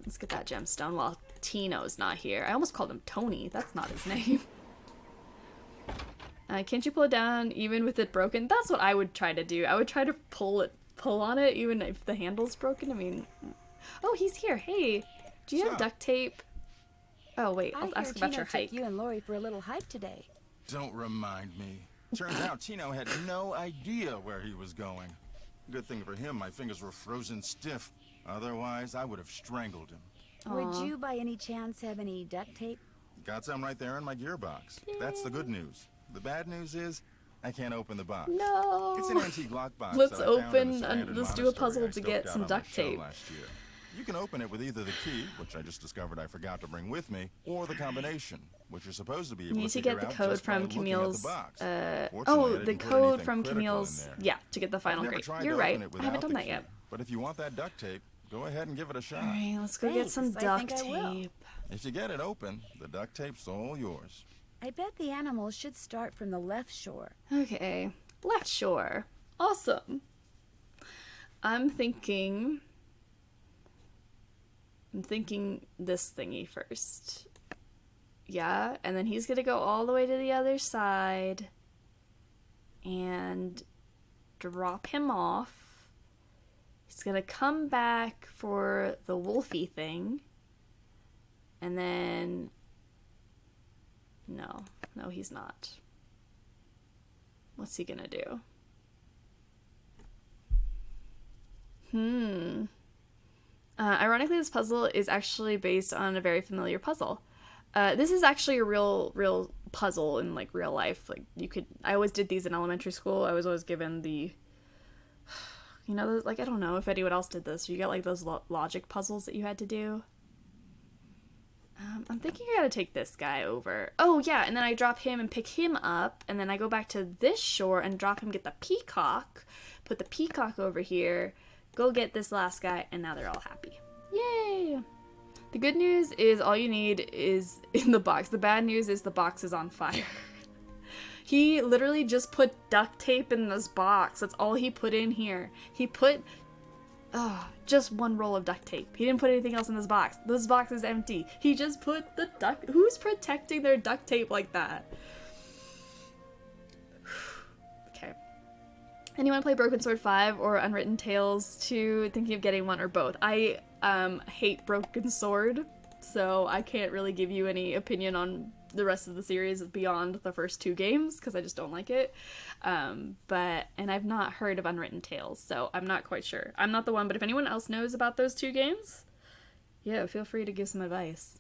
Let's get that gemstone while Tino's not here. I almost called him Tony. That's not his name. Can't you pull it down even with it broken? That's what I would try to do. I would try to pull on it even if the handle's broken. I mean... Oh, he's here. Hey, do you have duct tape? Oh, wait. I'll ask about your hike. You and Lori for a little hike today. Don't remind me. Turns out Tino had no idea where he was going. Good thing for him, my fingers were frozen stiff. Otherwise, I would have strangled him. Would you by any chance have any duct tape? Got some right there in my gearbox. That's the good news. The bad news is, I can't open the box. No! It's an antique lockbox. Let's that I found in open the and abandoned let's do a puzzle monastery to I get scoped some out on my duct show tape. last year. You can open it with either the key, which I just discovered I forgot to bring with me, or the combination, which you're supposed to be able You need to to figure get the out code just by from looking at the Camille's, box. oh, Fortunately, I the didn't put code anything from critical in Camille's, there. yeah, to get the final I've never grade. tried You're to right. open it I haven't without done the that key, yet. But if you want that duct tape, go ahead and give it a shot. Alright, let's go get some Thanks, I duct think I will. tape. If you get it open, the duct tape's all yours. I bet the animals should start from the left shore. Okay, left shore. Awesome. I'm thinking this thingy first. Yeah, and then he's gonna go all the way to the other side and drop him off. He's gonna come back for the wolfy thing. And then... No, he's not. What's he gonna do? Ironically, this puzzle is actually based on a very familiar puzzle. This is actually a real puzzle in like real life. Like I always did these in elementary school. I was always given the, you know, like I don't know if anyone else did this. You get like those logic puzzles that you had to do. I'm thinking I gotta take this guy over. Oh yeah, and then I drop him and pick him up, and then I go back to this shore and drop him, get the peacock, put the peacock over here, go get this last guy, and now they're all happy. Yay! The good news is all you need is in the box. The bad news is the box is on fire. He literally just put duct tape in this box. That's all he put in here. He put just one roll of duct tape. He didn't put anything else in this box. This box is empty. He just put the duct... Who's protecting their duct tape like that? Okay. Anyone play Broken Sword 5 or Unwritten Tales 2? Thinking of getting one or both. I hate Broken Sword, so I can't really give you any opinion on the rest of the series beyond the first 2 games, because I just don't like it. And I've not heard of Unwritten Tales, so I'm not quite sure. I'm not the one, but if anyone else knows about those 2 games, yeah, feel free to give some advice.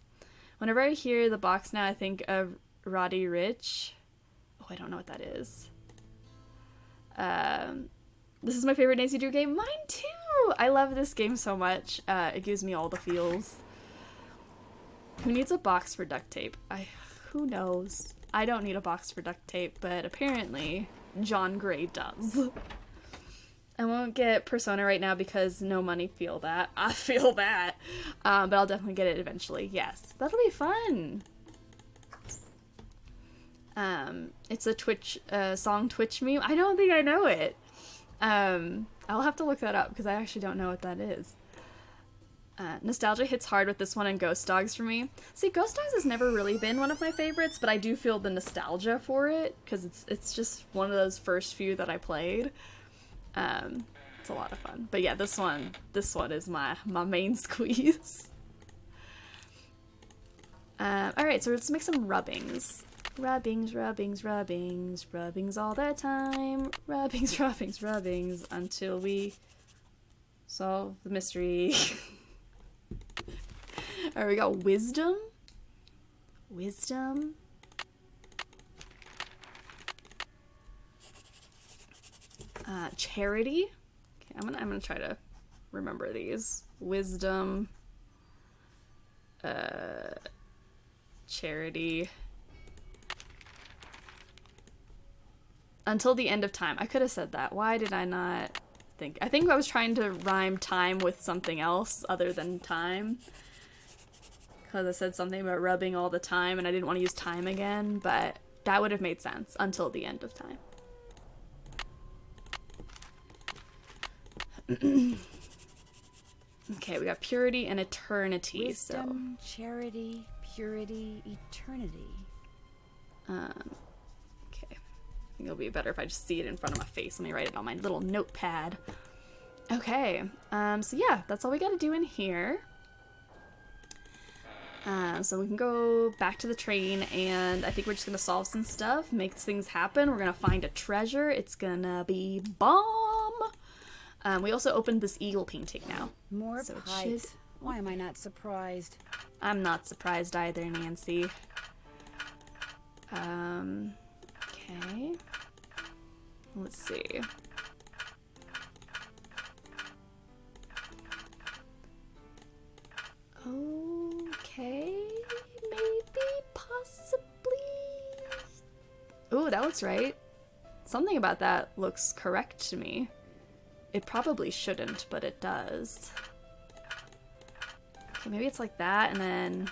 Whenever I hear the box now, I think of Roddy Rich. Oh, I don't know what that is. This is my favorite Nancy Drew game. Mine too! I love this game so much. It gives me all the feels. Who needs a box for duct tape? Who knows? I don't need a box for duct tape, but apparently John Gray does. I won't get Persona right now because no money. Feel that. I feel that. But I'll definitely get it eventually. Yes. That'll be fun. It's a Twitch song Twitch meme. I don't think I know it. I'll have to look that up because I actually don't know what that is. Nostalgia hits hard with this one and Ghost Dogs for me. See, Ghost Dogs has never really been one of my favorites, but I do feel the nostalgia for it because it's just one of those first few that I played. It's a lot of fun. But yeah, this one is my main squeeze. Alright, so let's make some rubbings. Rubbings all the time. Rubbings until we solve the mystery. Alright, we got wisdom. Wisdom. Charity. Okay, I'm gonna try to remember these. Wisdom. Charity. Until the end of time. I could have said that. Why did I not think? I think I was trying to rhyme time with something else other than time. Because I said something about rubbing all the time and I didn't want to use time again, but that would have made sense. Until the end of time. Okay, we got purity and eternity. Wisdom, charity, purity, eternity. Okay. I think it'll be better if I just see it in front of my face. Let me write it on my little notepad. Okay. So yeah, that's all we gotta do in here. So we can go back to the train, and I think we're just gonna solve some stuff, make things happen. We're gonna find a treasure. It's gonna be bomb. We also opened this eagle painting now. More so pipes. Why am I not surprised? I'm not surprised either, Nancy. Okay. Let's see. Okay, maybe, possibly. Ooh, that looks right. Something about that looks correct to me. It probably shouldn't, but it does. Okay, maybe it's like that, and then...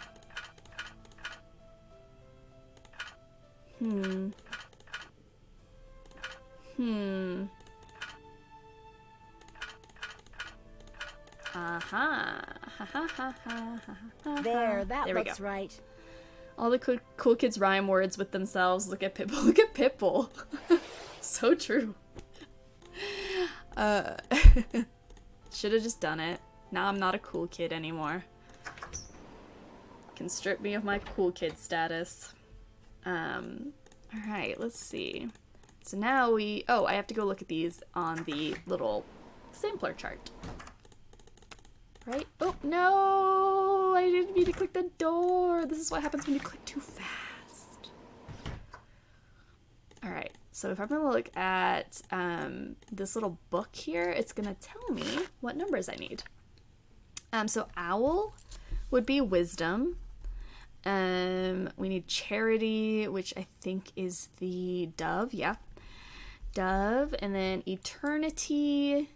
There, that there we looks go. right. All the cool kids rhyme words with themselves. Look at Pitbull. Look at Pitbull. So true. Should have just done it. Now I'm not a cool kid anymore. Can strip me of my cool kid status. Alright, let's see. So now I have to go look at these on the little sampler chart. Right? Oh, no! I didn't mean to click the door! This is what happens when you click too fast. Alright, so if I'm gonna look at this little book here, it's gonna tell me what numbers I need. So owl would be wisdom. We need charity, which I think is the dove, yeah. Dove, and then eternity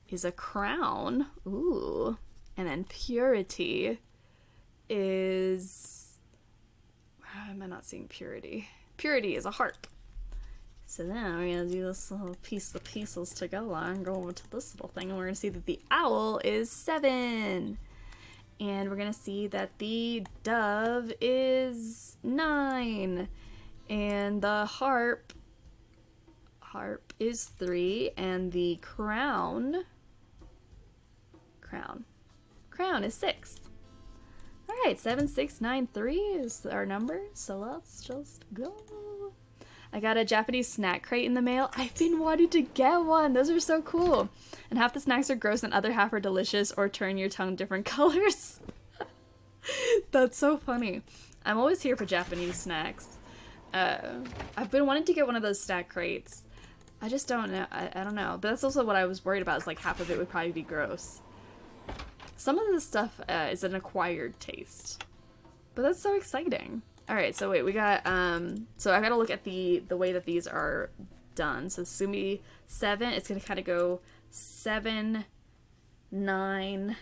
is a crown. Ooh. And then purity is... Why am I not seeing purity? Purity is a harp. So then we're going to do this little piece of pieces together and go over to this little thing, and we're going to see that the owl is 7. And we're going to see that the dove is 9. And the harp is 3. And the crown is 6. Alright, 7, 6, 9, 3 is our number. So let's just go. I got a Japanese snack crate in the mail. I've been wanting to get one. Those are so cool. And half the snacks are gross and other half are delicious or turn your tongue different colors. That's so funny. I'm always here for Japanese snacks. I've been wanting to get one of those snack crates. I just don't know. I don't know. But that's also what I was worried about, is like half of it would probably be gross. Some of this stuff is an acquired taste. But that's so exciting. Alright, so wait, we got, so I gotta look at the way that these are done. So this is gonna be 7, it's gonna kind of go 7, 9,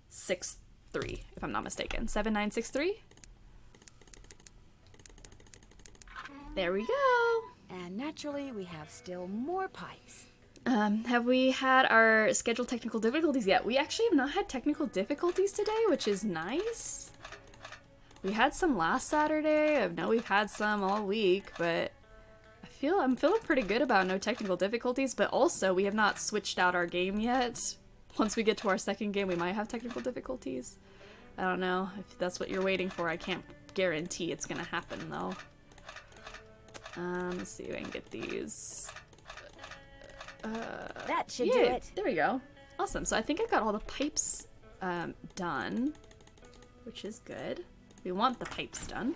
6, 3, if I'm not mistaken. 7, 9, 6, 3? There we go! And naturally, we have still more pipes. Have we had our scheduled technical difficulties yet? We actually have not had technical difficulties today, which is nice. We had some last Saturday. I know we've had some all week, but I'm feeling pretty good about no technical difficulties, but also we have not switched out our game yet. Once we get to our second game, we might have technical difficulties. I don't know if that's what you're waiting for. I can't guarantee it's gonna happen though. Let's see if I can get these. That should do it. There we go. Awesome. So I think I got all the pipes done, which is good. We want the pipes done.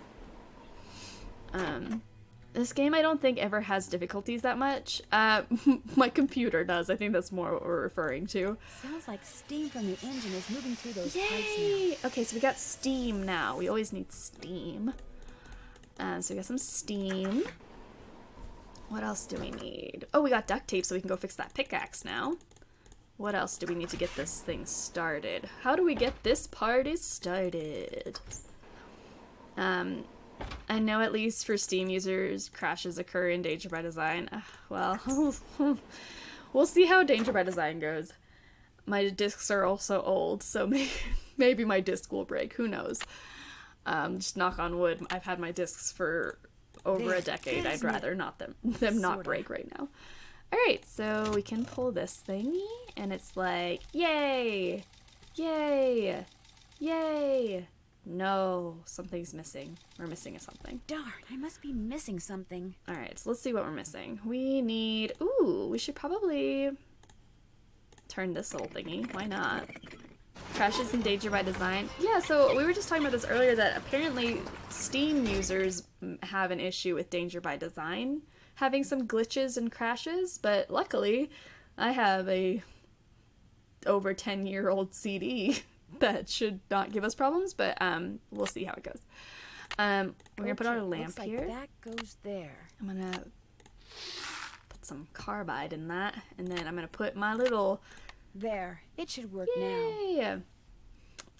This game I don't think ever has difficulties that much. My computer does. I think that's more what we're referring to. Sounds like steam from the engine is moving through those pipes Yay! now. Okay, so we got steam now. We always need steam. So we got some steam. What else do we need? Oh, we got duct tape so we can go fix that pickaxe now. What else do we need to get this thing started? How do we get this party started? I know at least for Steam users, crashes occur in Danger by Design. Well, we'll see how Danger by Design goes. My discs are also old, so maybe my disc will break. Who knows? Just knock on wood. I've had my discs for over a decade. I'd rather not them not break right now. Alright, so we can pull this thingy, and it's like, yay! Yay! Yay! No, something's missing. We're missing something. Darn, I must be missing something. Alright, so let's see what we're missing. We need... Ooh, we should probably turn this little thingy. Why not? Crashes in Danger by Design. Yeah, so we were just talking about this earlier that apparently Steam users have an issue with Danger by Design having some glitches and crashes, but luckily I have a over 10-year-old CD that should not give us problems, but we'll see how it goes. We're gonna put our lamp looks here. like that goes there. I'm gonna put some carbide in that, and then I'm gonna put my little... There, it should work Yay! now.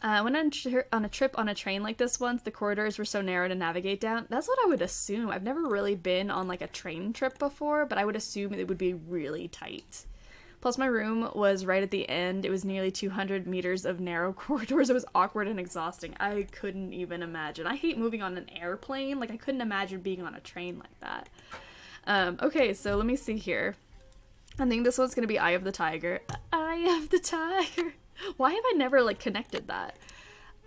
I went on a trip on a train like this once. The corridors were so narrow to navigate down. That's what I would assume. I've never really been on like a train trip before, but I would assume it would be really tight. Plus my room was right at the end. It was nearly 200 meters of narrow corridors. It was awkward and exhausting. I couldn't even imagine. I hate moving on an airplane. Like I couldn't imagine being on a train like that. Okay, so let me see here. I think this one's gonna be Eye of the Tiger. Eye of the Tiger. Why have I never like connected that?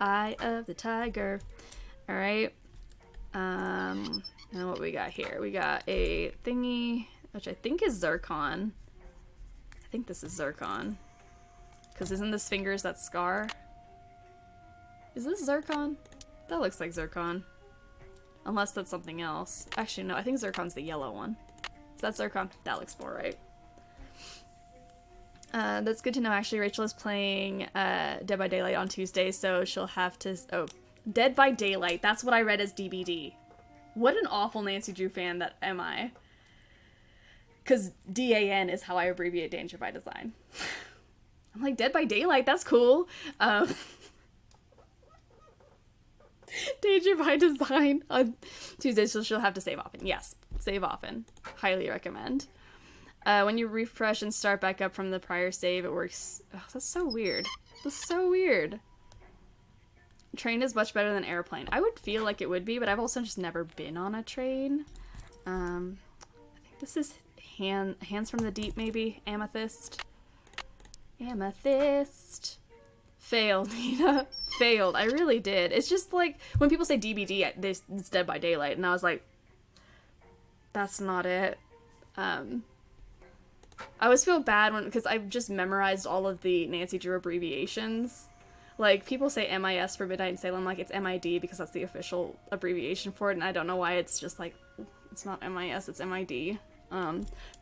Eye of the Tiger. Alright. And what we got here? We got a thingy, which I think is zircon. I think this is zircon. Because isn't this fingers that scar? Is this zircon? That looks like zircon. Unless that's something else. Actually, no, I think zircon's the yellow one. Is that zircon? That looks more right. That's good to know. Actually, Rachel is playing Dead by Daylight on Tuesday, so she'll have to... Oh, Dead by Daylight. That's what I read as DBD. What an awful Nancy Drew fan that am I. Because DAN is how I abbreviate Danger by Design. I'm like, Dead by Daylight, that's cool. Danger by Design on Tuesday, so she'll have to save often. Yes, save often. Highly recommend. When you refresh and start back up from the prior save, it works. Oh, that's so weird. That's so weird. Train is much better than airplane. I would feel like it would be, but I've also just never been on a train. I think this is Hands from the Deep, maybe? Amethyst. Amethyst. Failed, Nina. Failed. I really did. It's just like, when people say DBD, it's Dead by Daylight, and I was like, that's not it. I always feel bad because I've just memorized all of the Nancy Drew abbreviations. Like, people say MIS for Midnight in Salem, like, it's MID because that's the official abbreviation for it, and I don't know why it's just, like, it's not MIS, it's MID.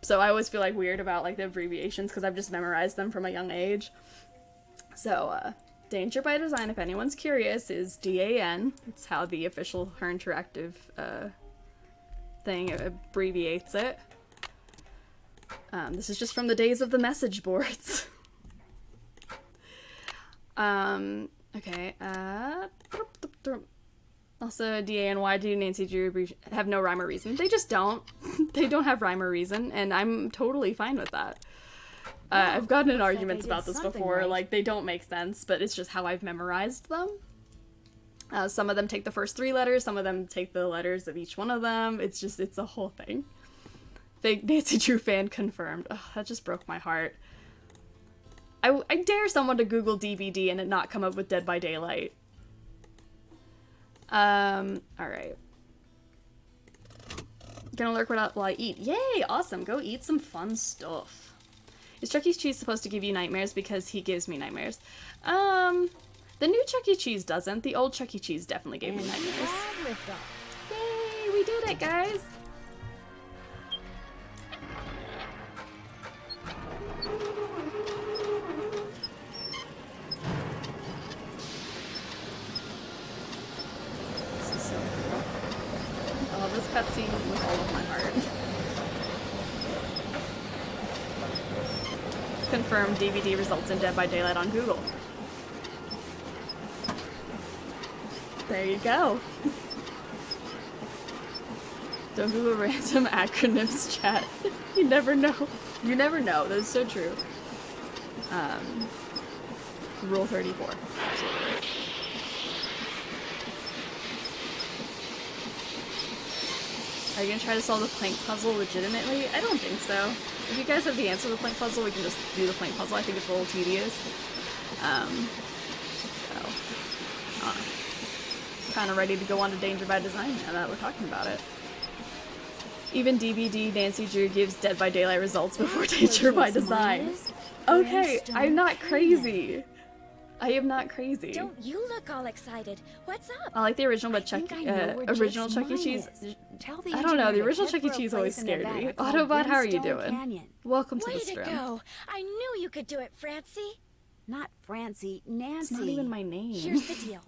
So I always feel, like, weird about, like, the abbreviations because I've just memorized them from a young age. So, Danger by Design, if anyone's curious, is DAN. It's how the official Her Interactive, thing abbreviates it. This is just from the days of the message boards. Okay, also, DAN, why do Nancy Drew have no rhyme or reason? They just don't. They don't have rhyme or reason, and I'm totally fine with that. I've gotten in arguments about this before, right. Like, they don't make sense, but it's just how I've memorized them. Some of them take the first 3 letters, some of them take the letters of each one of them. It's just, it's a whole thing. Fake Nancy Drew fan confirmed. Ugh, that just broke my heart. I dare someone to Google DVD and it not come up with Dead by Daylight. Alright. Gonna lurk while I eat. Yay! Awesome! Go eat some fun stuff. Is Chuck E. Cheese supposed to give you nightmares because he gives me nightmares? The new Chuck E. Cheese doesn't. The old Chuck E. Cheese definitely gave me nightmares. Yay, we did it, guys! This is so cool. Oh, this cutscene with all of my heart. Confirmed DVD results in Dead by Daylight on Google. There you go. Don't Google random acronyms, chat. You never know. You never know. That is so true. Rule 34. Absolutely. Are you gonna try to solve the plank puzzle legitimately? I don't think so. If you guys have the answer to the plank puzzle, we can just do the plank puzzle. I think it's a little tedious. Kind of ready to go on to Danger by Design now that we're talking about it. Even DBD Nancy Drew gives Dead by Daylight results before Danger by Design. Okay, I'm not crazy. I am not crazy. Don't you look all excited? What's up? I like the original, but original Chuck E. Cheese. I don't know. The original Chuck E. Cheese always scared me. Autobot, how are you doing? Welcome to the stream. Way to go! I knew you could do it, Francie. Not Francie, Nancy. It's not even my name. Here's the deal.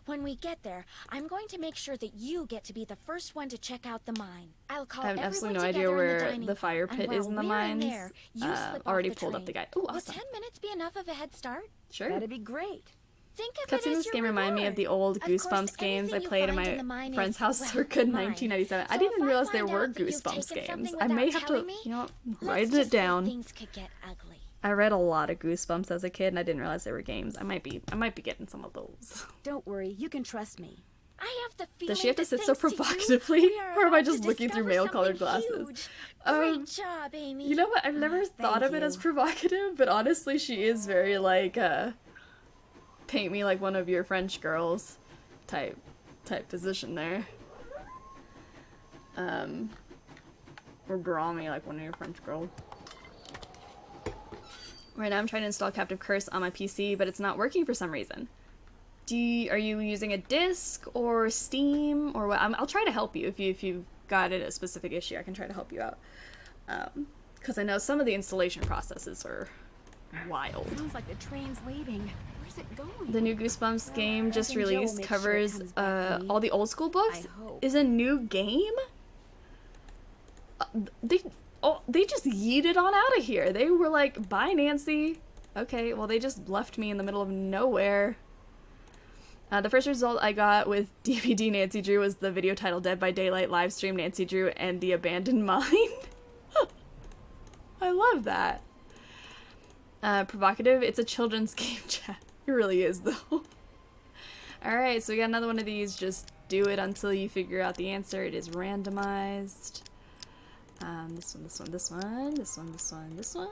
When we get there, I'm going to make sure that you get to be the first one to check out the mine. I'll call I have everyone absolutely no together idea in where dining the fire hall, pit and is in the while we're mines. there, you slip Already off the pulled up the train. guide. Ooh, awesome. Will 10 minutes be enough of a head start? Sure. That'd be great. Think of Cutscene it in as this your game remind me of the old Of course, Goosebumps games I anything you played in find my in the mine friend's is, house well, circa mine. 1997. I So didn't if I realize there find were out that you've Goosebumps taken games. something I may without have to, telling me, you know, let's write just it say down. Things could get ugly. I read a lot of Goosebumps as a kid, and I didn't realize they were games. I might be getting some of those. Don't worry, you can trust me. I have the feeling Does she have to that sit so thanks to you, provocatively, we are or am I about to just looking through discover male-colored something glasses? huge. Great job, Amy. You know what? I've never thought of it as provocative, but honestly, she is very like paint me like one of your French girls type position there. Or draw me like one of your French girls. Right now I'm trying to install Captive Curse on my PC, but it's not working for some reason. Are you using a disc or Steam or what? I'll try to help you if you've got a specific issue. I can try to help you out. Because I know some of the installation processes are wild. Sounds like the train's leaving. Where's it going? The new Goosebumps game just Joe will released make sure it covers comes back to me. all the old school books. I hope. Is a new game? They just yeeted on out of here. They were like, bye Nancy. Okay, well they just left me in the middle of nowhere. The first result I got with DVD Nancy Drew was the video titled Dead by Daylight livestream Nancy Drew and the Abandoned Mine. I love that. Provocative, it's a children's game, chat. It really is though. Alright, so we got another one of these. Just do it until you figure out the answer. It is randomized. This one, this one, this one, this one, this one, this one.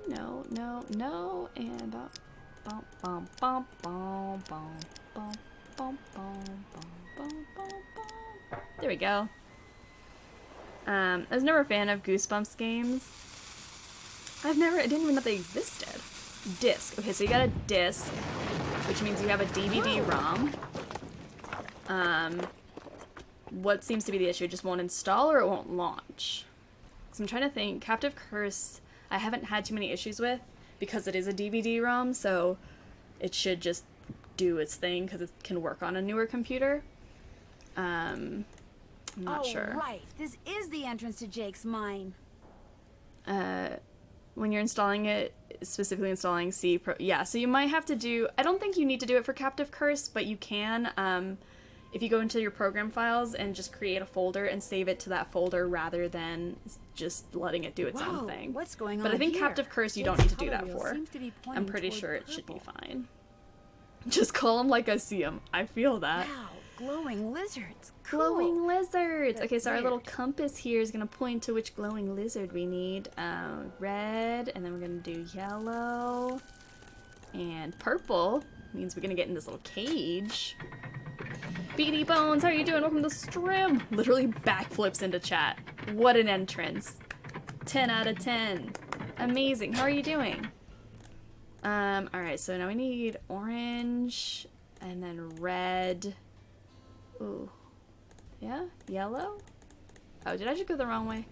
No, no, no, and bum, bum, bum, bum, bum, bum, bum, bum, bum, bum, bum, bum. There we go. I was never a fan of Goosebumps games. I didn't even know they existed. Disc. Okay, so you got a disc, which means you have a DVD-ROM. What seems to be the issue? It just won't install or it won't launch? So I'm trying to think. Captive Curse, I haven't had too many issues with because it is a DVD-ROM, so it should just do its thing because it can work on a newer computer. I'm not sure. Right, this is the entrance to Jake's mine. When you're installing it, specifically installing C Pro, yeah, so you might have to do, I don't think you need to do it for Captive Curse, but you can, if you go into your program files and just create a folder and save it to that folder rather than just letting it do its own thing. What's going on But I think here? Captive Curse you Jake's don't need to do color that wheel for. seems to be I'm pointing pretty toward sure it should be purple. fine. Just call them like I see them. I feel that. Wow, glowing lizards. Cool. Glowing lizards! But Okay, so our weird. little compass here is going to point to which glowing lizard we need. Red, and then we're going to do yellow. And purple means we're going to get in this little cage. Beanie Bones, how are you doing? Welcome to the stream! Literally backflips into chat. What an entrance. 10 out of 10. Amazing. How are you doing? Alright, so now we need orange And then red. Ooh. Yeah? Yellow? Oh, did I just go the wrong way?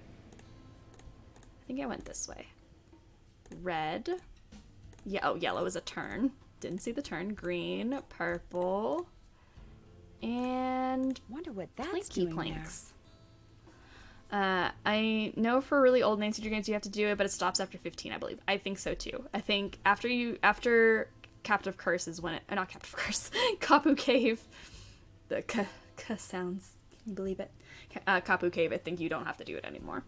I think I went this way. Red. Yeah, oh, yellow is a turn. Didn't see the turn. Green, purple, and wonder what that's Planky doing Planks. I know for really old Nancy Drew games you have to do it, but it stops after 15, I believe. I think so too. I think after Captive Curse is when it, not Captive Curse, Kapu Cave. The k sounds. Can you believe it? Kapu Cave. I think you don't have to do it anymore.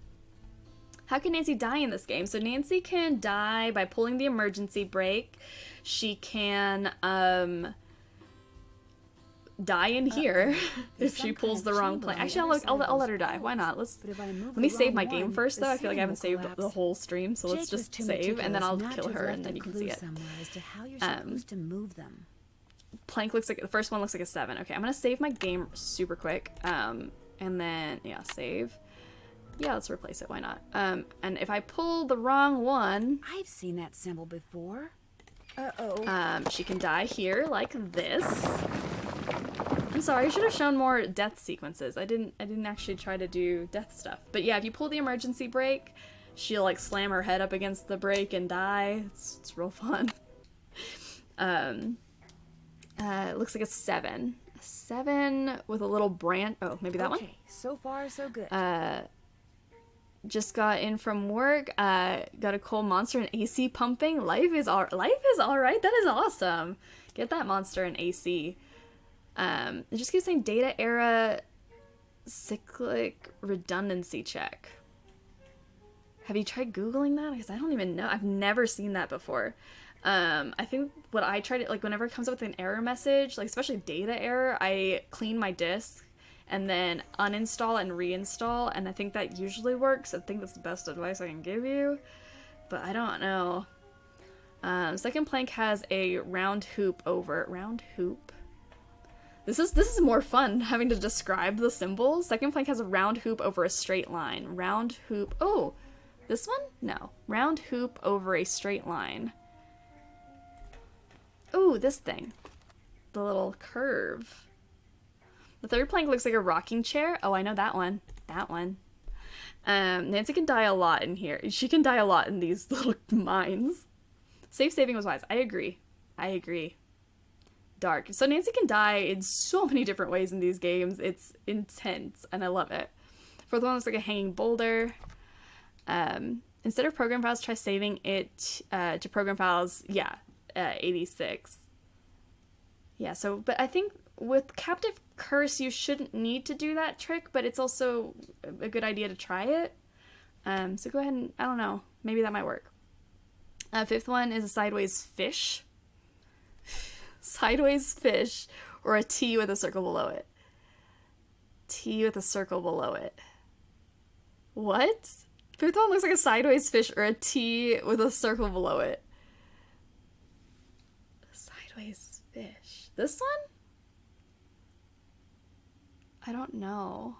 How can Nancy die in this game? So Nancy can die by pulling the emergency brake. She can die in here if she pulls the wrong plank. Actually, I'll let her die. Why not? Let me save my game first, though. I feel like I haven't saved the whole stream, so let's just save, and then I'll kill her, and then you can see it. Plank looks like the first one looks like a 7. Okay, I'm gonna save my game super quick, and then yeah, save. Yeah, let's replace it. Why not? And if I pull the wrong one, I've seen that symbol before. She can die here like this. I'm sorry, I should have shown more death sequences. I didn't actually try to do death stuff. But yeah, if you pull the emergency brake, she'll like slam her head up against the brake and die. It's real fun. It looks like a 7. A 7 with a little branch. Oh, maybe that one? Okay, so far so good. Just got in from work. Got a coal monster and AC pumping. Life is all right. That is awesome. Get that monster in AC. It just keeps saying data era cyclic redundancy check. Have you tried Googling that? Because I don't even know. I've never seen that before. I think what I try to, like, whenever it comes up with an error message, like especially data error, I clean my disk and then uninstall and reinstall, and I think that usually works. I think that's the best advice I can give you, but I don't know. Second plank has a round hoop over round hoop. This is more fun having to describe the symbols. Second plank has a round hoop over a straight line. Round hoop. Oh, this one? No. Round hoop over a straight line. Ooh, this thing. The little curve. The third plank looks like a rocking chair. Oh, I know that one. That one. Nancy can die a lot in here. She can die a lot in these little mines. Safe saving was wise. I agree. I agree. Dark. So Nancy can die in so many different ways in these games. It's intense, and I love it. Fourth one looks like a hanging boulder. Instead of program files, try saving it to program files. Yeah, 86. Yeah, so, but I think with Captive Curse, you shouldn't need to do that trick, but it's also a good idea to try it. So go ahead and, I don't know, maybe that might work. Fifth one is a sideways fish. Sideways fish, or a T with a circle below it. T with a circle below it. What? Fifth one looks like a sideways fish or a T with a circle below it. Sideways fish. This one? I don't know.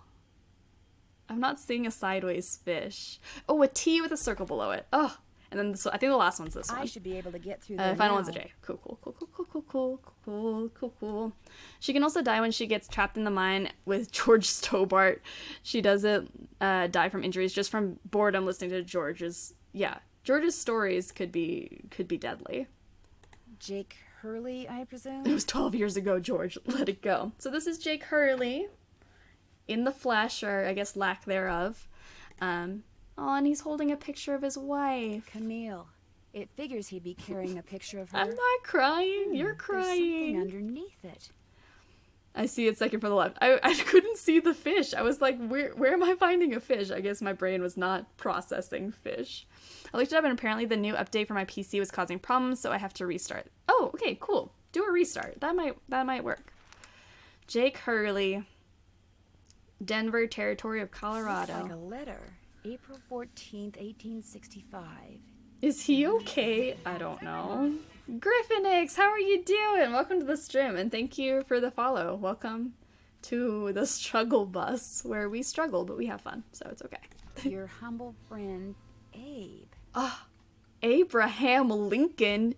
I'm not seeing a sideways fish. Oh, a T with a circle below it. Oh, and then this, I think the last one's this one. I should be able to get through there final now. one's a J. Cool, cool, cool, cool, cool, cool, cool, cool, cool, cool. She can also die when she gets trapped in the mine with George Stobart. She doesn't die from injuries, just from boredom listening to George's. Yeah, George's stories could be deadly. Jake Hurley, I presume? It was 12 years ago, George. Let it go. So this is Jake Hurley in the flesh, or I guess lack thereof. Oh, and he's holding a picture of his wife. Camille. It figures he'd be carrying a picture of her. I'm not crying. You're There's crying. something underneath it. I see it second from the left. I couldn't see the fish. I was like, where am I finding a fish? I guess my brain was not processing fish. I looked it up, and apparently the new update for my PC was causing problems, so I have to restart. Oh, okay, cool. Do a restart. That might work. Jake Hurley, Denver, Territory of Colorado. Looks like a letter. April 14th, 1865. Is he okay? I don't know. Griffinix, how are you doing? Welcome to the stream, and thank you for the follow. Welcome to the struggle bus, where we struggle, but we have fun, so it's okay. Your humble friend, Abe. Ah, Abraham Lincoln.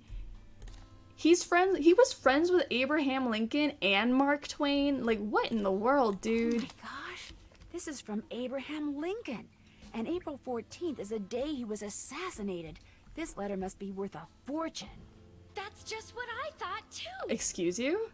He was friends with Abraham Lincoln and Mark Twain. Like, what in the world, dude? Oh my gosh. This is from Abraham Lincoln. And April 14th is the day he was assassinated. This letter must be worth a fortune. That's just what I thought, too. Excuse you?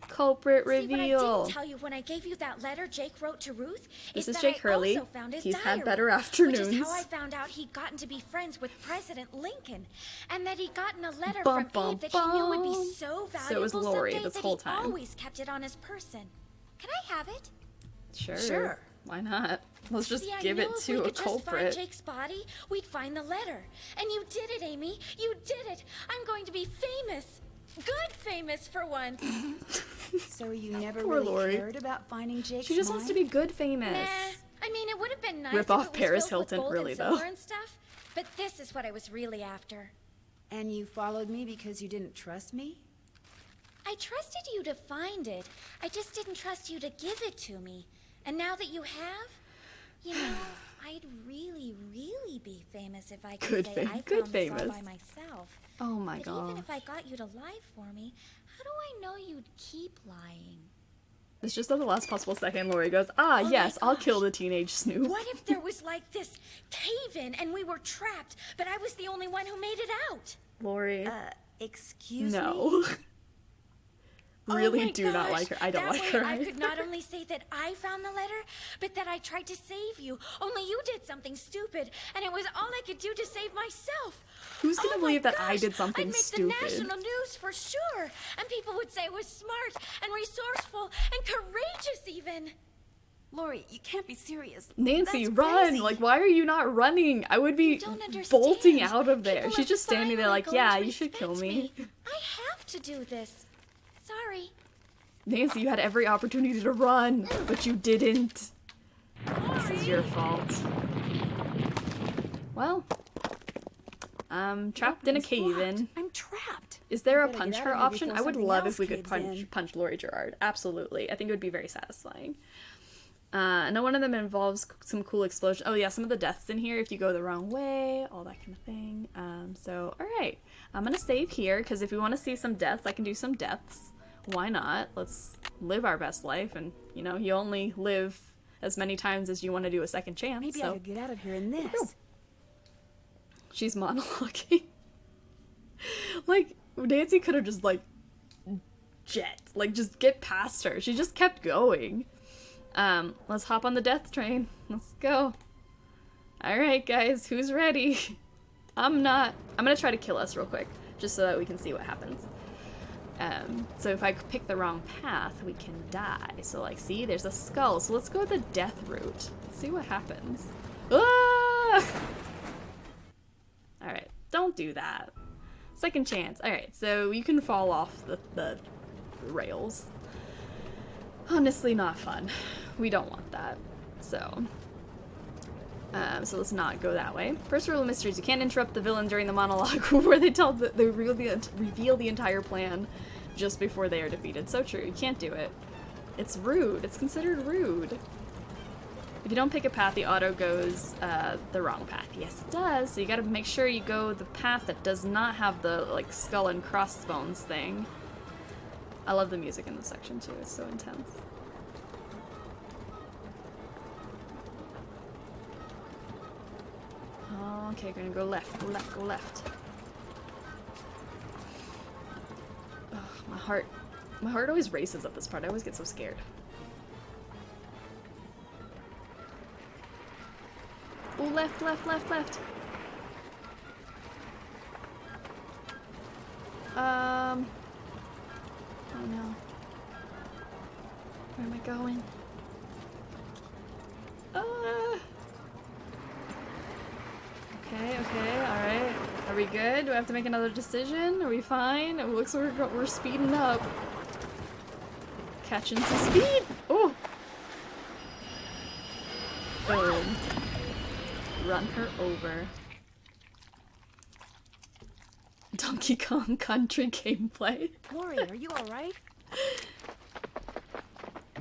Culprit reveal. See, what I didn't tell you when I gave you that letter Jake wrote to Ruth This is that Jake I Hurley. also found his He's diary, had better afternoons. Which is how I found out he'd gotten to be friends with President Lincoln, and that he'd gotten a letter Bum, from Abe that he knew would be so valuable So it was Lori someday this that whole he time. always kept it on his person. Can I have it? Sure. Why not? Let's just See, I give knew it if to we a could just find culprit. Jake's body, we'd find the letter. And you did it, Amy. You did it. I'm going to be famous. Good famous for once. So you never Poor really Lori. cared about finding Jake's She just wants to be good famous. Nah, I mean, it would have been nice Rip if off it was Paris filled with Hilton, gold really, and though. silver and stuff, but this is what I was really after. And you followed me because you didn't trust me? I trusted you to find it. I just didn't trust you to give it to me. And now that you have, you know, I'd really, really be famous if I could say I found this all by myself. Oh my But god. even if I got you to lie for me, how do I know you'd keep lying? It's just at the last possible second, Lori goes, ah, Oh my yes, I'll gosh. kill the teenage Snoop. What if there was like this cave-in and we were trapped, but I was the only one who made it out? Lori. Excuse no. me? Really Oh my do not gosh. like her. I don't That like way her. I could not only say that I found the letter, but that I tried to save you. Only you did something stupid, and it was all I could do to save myself. Who's gonna Oh my believe that I gosh, did something I'd make stupid? the national news for sure, and people would say I was smart and resourceful and courageous even. Lori, you can't be serious. Nancy, That's run! crazy. Like, why are you not running? I would be don't understand. bolting out of there. People She's are just standing there finally like, going yeah, to you should kill me. I have to do this. Sorry. Nancy, you had every opportunity to run, but you didn't. This is your fault. Well, I'm trapped in a cave-in. I'm trapped. Is there a better punch get out her of here option? before I would something love else if we could caves in. punch Lori Gerard. Absolutely. I think it would be very satisfying. And one of them involves some cool explosion. Oh yeah, some of the deaths in here, if you go the wrong way, all that kind of thing. So, alright. I'm gonna save here, because if we want to see some deaths, I can do some deaths. Why not? Let's live our best life, and, you know, you only live as many times as you want to do a second chance. Maybe so. I could get out of here in this. She's monologuing. Like, Nancy could have just, like, just get past her. She just kept going. Let's hop on the death train. Let's go. Alright, guys, who's ready? I'm not. I'm gonna try to kill us real quick, just so that we can see what happens. So if I pick the wrong path, we can die. So, like, see, there's a skull. So let's go the death route. Let's see what happens. Ah! Alright, don't do that. Second chance. Alright, so you can fall off the rails. Honestly, not fun. We don't want that. So let's not go that way. First rule of mysteries: you can't interrupt the villain during the monologue where they reveal the entire plan just before they are defeated. So true. You can't do it. It's rude. It's considered rude. If you don't pick a path, the auto goes the wrong path. Yes, it does. So you gotta make sure you go the path that does not have the, like, skull and crossbones thing. I love the music in this section, too. It's so intense. Okay, gonna go left, go left, go left. Ugh, my heart always races at this part. I always get so scared. Oh, left, left, left, left. Oh no. Where am I going? Okay, alright. Are we good? Do I have to make another decision? Are we fine? It looks like we're speeding up. Catching some speed! Oh! Boom. Run her over. Donkey Kong Country gameplay. Lori, are you alright?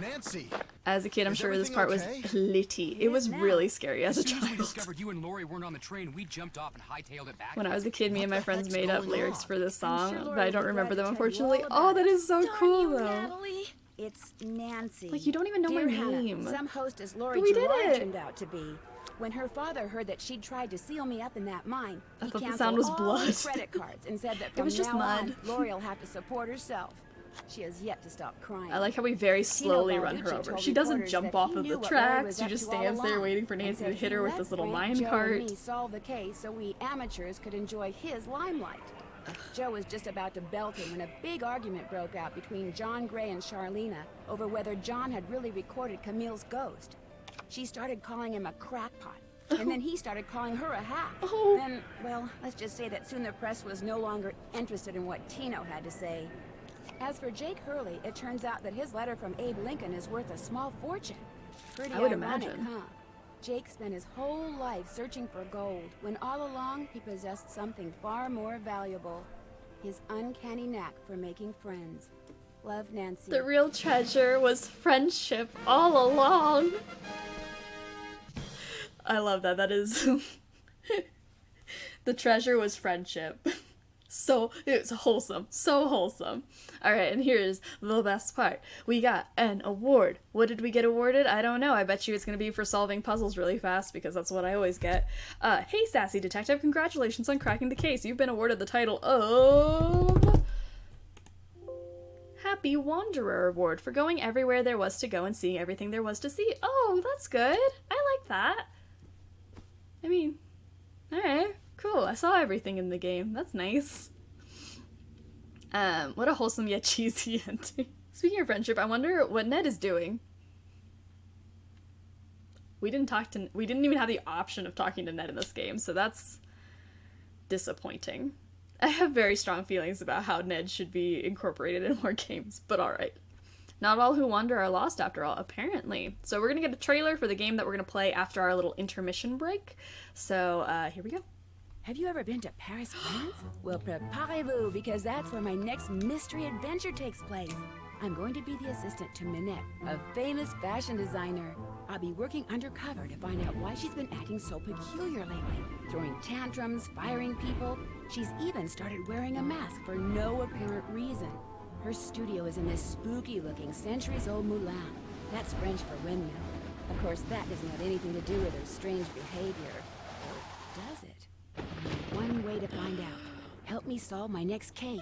Nancy! As a kid, I'm Is sure this everything part okay? was litty. It was really scary as a As soon as we child. discovered you and Lori weren't on the train, we jumped off and hightailed it back. When I was a kid, me and my friends made up lyrics for this I'm song, sure but Lori I will don't be remember glad them, to tell you all unfortunately. about Oh, that it. is so Darn cool, you, though. Natalie. It's Nancy. Like, you don't even know Dear my Hannah, name. some hostess Lori But we did Gerard it. turned out to be. When her father heard that she'd tried to seal me up in that mine, I he thought the canceled sound was all blood. the credit cards and said that It from was just now mud. on, Lori will have to support herself. She has yet to stop crying. I like how we very slowly run her Balducci over. told She doesn't reporters jump that off he of knew the what Lori tracks. was She up just to all stands there along, waiting for and Nancy said to hit he her with let this little Frank, mine Joe, cart. and me solve the case so we amateurs could enjoy his limelight. Joe was just about to belt him when a big argument broke out between John Gray and Charlena over whether John had really recorded Camille's ghost. She started calling him a crackpot, and then he started calling her a hack. Then, well, let's just say that soon the press was no longer interested in what Tino had to say. As for Jake Hurley, it turns out that his letter from Abe Lincoln is worth a small fortune. Pretty I would ironic, imagine. huh? Jake spent his whole life searching for gold, when all along he possessed something far more valuable. His uncanny knack for making friends. Love, Nancy. The real treasure was friendship all along. I love that. That is... The treasure was friendship. So, it was wholesome. So wholesome. Alright, and here's the best part. We got an award. What did we get awarded? I don't know. I bet you it's going to be for solving puzzles really fast, because that's what I always get. Hey, sassy detective, congratulations on cracking the case. You've been awarded the title of... Happy Wanderer Award for going everywhere there was to go and seeing everything there was to see. Oh, that's good. I like that. I mean, alright. Cool, I saw everything in the game. That's nice. What a wholesome yet cheesy ending. Speaking of friendship, I wonder what Ned is doing. We didn't even have the option of talking to Ned in this game, so that's disappointing. I have very strong feelings about how Ned should be incorporated in more games, but alright. Not all who wander are lost, after all, apparently. So we're gonna get a trailer for the game that we're gonna play after our little intermission break. So, here we go. Have you ever been to Paris, France? Well, preparez-vous, because that's where my next mystery adventure takes place. I'm going to be the assistant to Minette, a famous fashion designer. I'll be working undercover to find out why she's been acting so peculiar lately, throwing tantrums, firing people. She's even started wearing a mask for no apparent reason. Her studio is in this spooky-looking centuries-old moulin. That's French for windmill. Of course, that doesn't have anything to do with her strange behavior. Or does it? Only one way to find out. Help me solve my next case.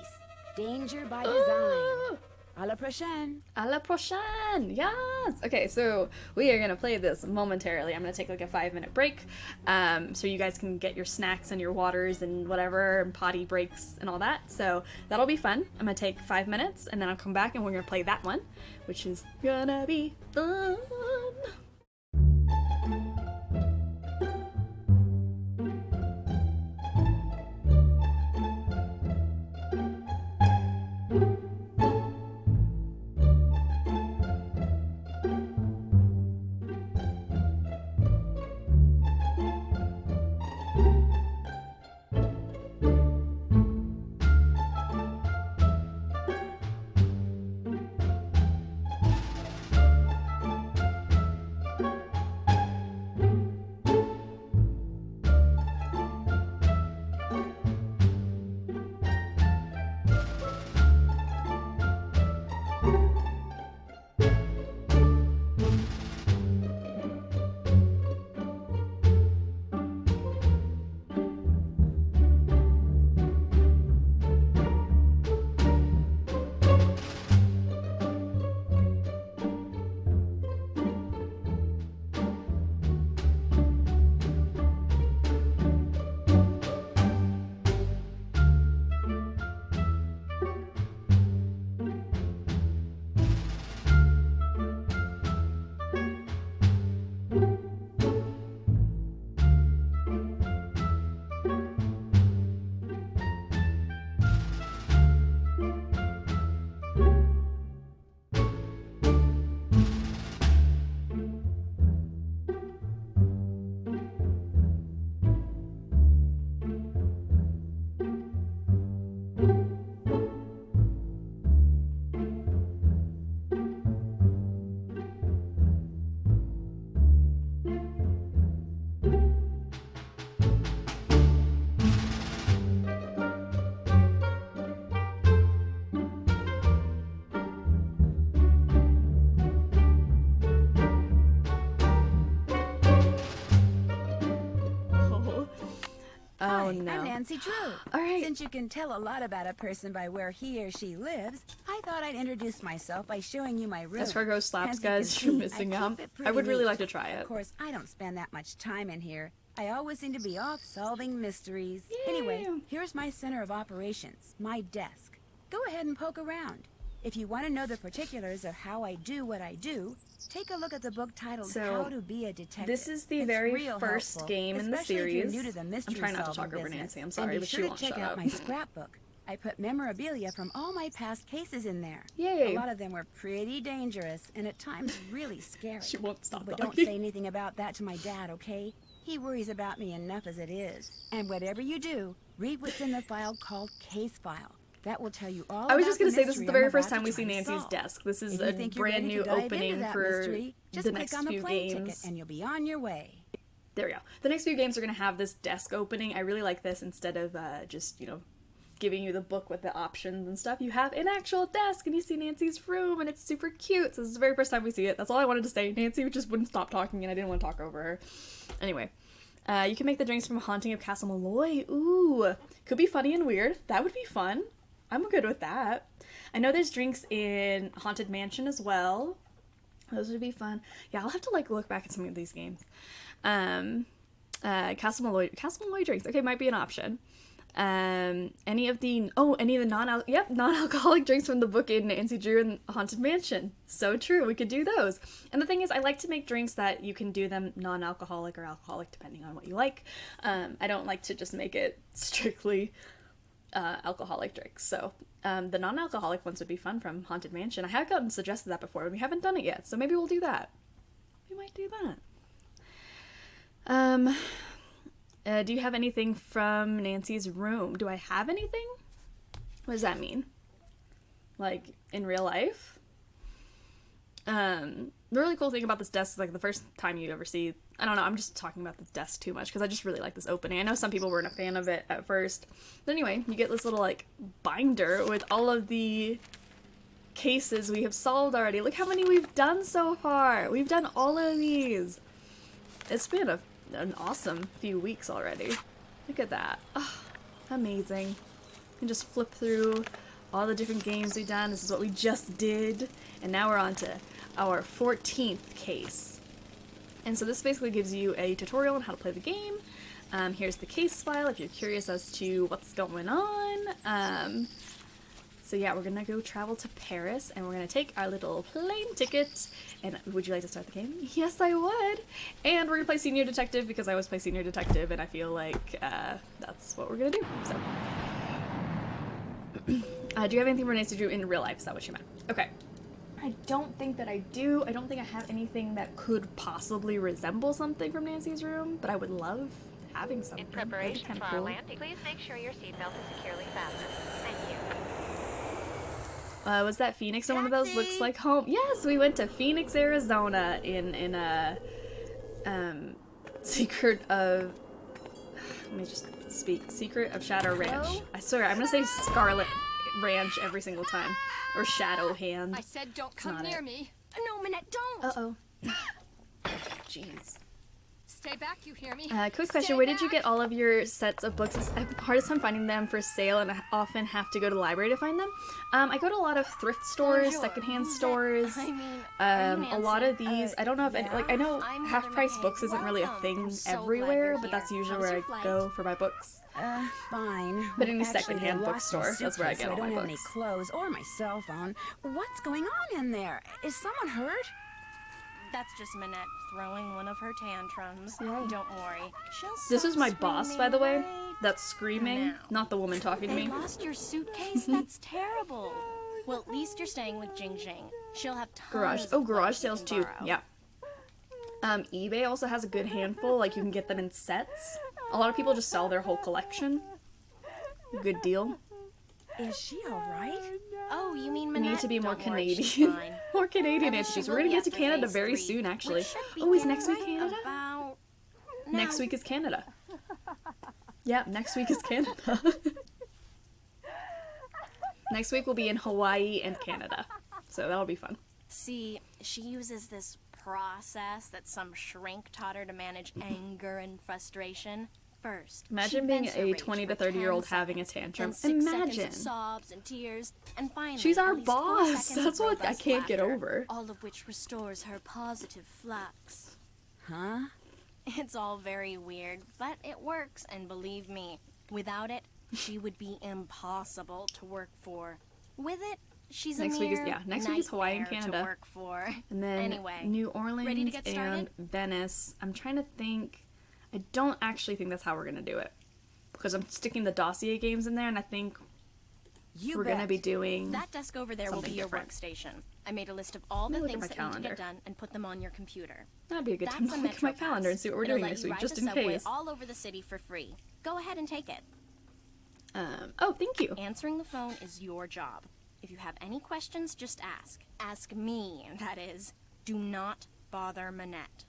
Danger by design. À la prochaine. À la prochaine! Yes! Okay, so we are gonna play this momentarily. I'm gonna take like a 5-minute break, so you guys can get your snacks and your waters and whatever, and potty breaks and all that. So that'll be fun. I'm gonna take 5 minutes, and then I'll come back and we're gonna play that one, which is gonna be fun. Hi, no. I'm Nancy Drew. All right. Since you can tell a lot about a person by where he or she lives, I thought I'd introduce myself by showing you my room. Escargot slaps, As you guys. can You're see, missing I out. keep it I pretty would really neat. like to try it. Of course, I don't spend that much time in here. I always seem to be off solving mysteries. Yay. Anyway, here's my center of operations, my desk. Go ahead and poke around. If you want to know the particulars of how I do what I do, take a look at the book titled So, How to Be a Detective. This is the It's very real first helpful, game in the especially if you're series. new to the I'm mystery trying not to solving talk over business. Nancy. I'm sorry, and be but sure she to won't check shut out up. my scrapbook. I put memorabilia from all my past cases in there. Yay. A lot of them were pretty dangerous and at times really scary. She won't stop But talking. don't say anything about that to my dad, okay? He worries about me enough as it is. And whatever you do, read what's in the file called Case File. That will tell you all I was about just going to the say, this is mystery the very I'm first about time we to see try to Nancy's solve. desk. This is If you a think you're brand ready new to dive into opening that for mystery, just the click next on the few plane games. ticket and you'll be on your way. There we go. The next few games are going to have this desk opening. I really like this instead of just, you know, giving you the book with the options and stuff. You have an actual desk and you see Nancy's room and it's super cute. So this is the very first time we see it. That's all I wanted to say. Nancy just wouldn't stop talking and I didn't want to talk over her. Anyway, you can make the drinks from Haunting of Castle Malloy. Ooh, could be funny and weird. That would be fun. I'm good with that. I know there's drinks in Haunted Mansion as well. Those would be fun. Yeah, I'll have to like look back at some of these games. Castle Malloy drinks. Okay, might be an option. Any of the non-alcoholic drinks from the book in Nancy Drew and Haunted Mansion. So true, we could do those. And the thing is, I like to make drinks that you can do them non-alcoholic or alcoholic depending on what you like. I don't like to just make it strictly alcoholic drinks. So the non-alcoholic ones would be fun from Haunted Mansion. I have gotten suggested that before, and we haven't done it yet, so maybe we'll do that. We might do that. Do you have anything from Nancy's room? Do I have anything? What does that mean? Like, in real life? The really cool thing about this desk is, like, the first time you ever see... I don't know, I'm just talking about this desk too much, because I just really like this opening. I know some people weren't a fan of it at first. But anyway, you get this little, like, binder with all of the cases we have solved already. Look how many we've done so far! We've done all of these! It's been an awesome few weeks already. Look at that. Oh, amazing. You can just flip through all the different games we've done. This is what we just did. And now we're on to our 14th case. And so this basically gives you a tutorial on how to play the game. Here's the case file if you're curious as to what's going on. So yeah, we're gonna go travel to Paris and we're gonna take our little plane ticket. And would you like to start the game? Yes, I would. And we're gonna play Senior Detective because I always play Senior Detective and I feel like that's what we're gonna do. So, do you have anything for Nancy Drew in real life? Is that what you meant? Okay. I don't think that I do. I don't think I have anything that could possibly resemble something from Nancy's room, but I would love having something. In preparation for cool. our landing, please make sure your seatbelt is securely fastened. Thank you. Was that Phoenix in one of those? Looks like home. Yes, we went to Phoenix, Arizona in a Secret of... Let me just speak. Secret of Shadow Ranch. Hello? I swear, I'm gonna say Scarlet Ranch every single time. Or Shadow Hand. I said don't It's come not near it. me. No, Minette, don't. Uh-oh. Jeez. Stay back, you hear me? Quick question, where did you get all of your sets of books? I have the hardest time finding them for sale and I often have to go to the library to find them. I go to a lot of thrift stores, secondhand stores, a lot of these. I don't know if any, like, I know half-price books isn't really a thing everywhere, but that's usually where I go for my books. Fine. But any Actually, secondhand I lost my bookstore, that's where I suitcase, get so all my I don't have any books. clothes or my cell phone. What's going on in there? Is someone hurt? That's just Minette throwing one of her tantrums. Don't worry. She'll This stop is my boss, by the way, that's screaming, now. not the woman talking to They me. lost your suitcase? That's terrible. Well, at least you're staying with Jing Jing. She'll have tons Garage. of Oh, garage clothes you sales can too. borrow. Yeah. eBay also has a good handful. Like you can get them in sets. A lot of people just sell their whole collection. Good deal. Is she alright? Oh, you mean We Minette? need to be more Don't worry, she's Canadian. fine. More Canadian I issues. wish she We're will gonna be get to after Canada phase very 3, soon, actually. which should Oh, is begin next week right Canada? about Next now. week is Canada. Yeah, next week is Canada. Next week we'll be in Hawaii and Canada. So that'll be fun. See, she uses this process that some shrink taught her to manage anger and frustration. first. Imagine she being vents her a rage 20 to for 30-year-old 10 having a seconds, tantrum. then 6 seconds Imagine. of sobs and tears, and finally, She's our at least 4 boss. seconds That's of what I robust can't get laughter, over. all of which restores her positive flux. Huh? It's all very weird, but it works, and believe me, without it, she would be impossible to work for. With it, she's Next a week is mere next week is Hawaii and nightmare Canada. to work for. And then Anyway, New Orleans ready to get started? and Venice. I'm trying to think. I don't actually think that's how we're gonna do it, because I'm sticking the dossier games in there, and I think we're gonna be doing that desk over there will be something your different. workstation. I made a list of all Let the me look at things my that need to get calendar. done and put them on your computer. That'd be a good That's time to a look at my Metro calendar and Pass. see what we're It'll doing let this you week, ride just the in subway case. all over the city for free. Go ahead and take it. Oh, thank you. Answering the phone is your job. If you have any questions, just ask. Ask me, that is. Do not bother Manette.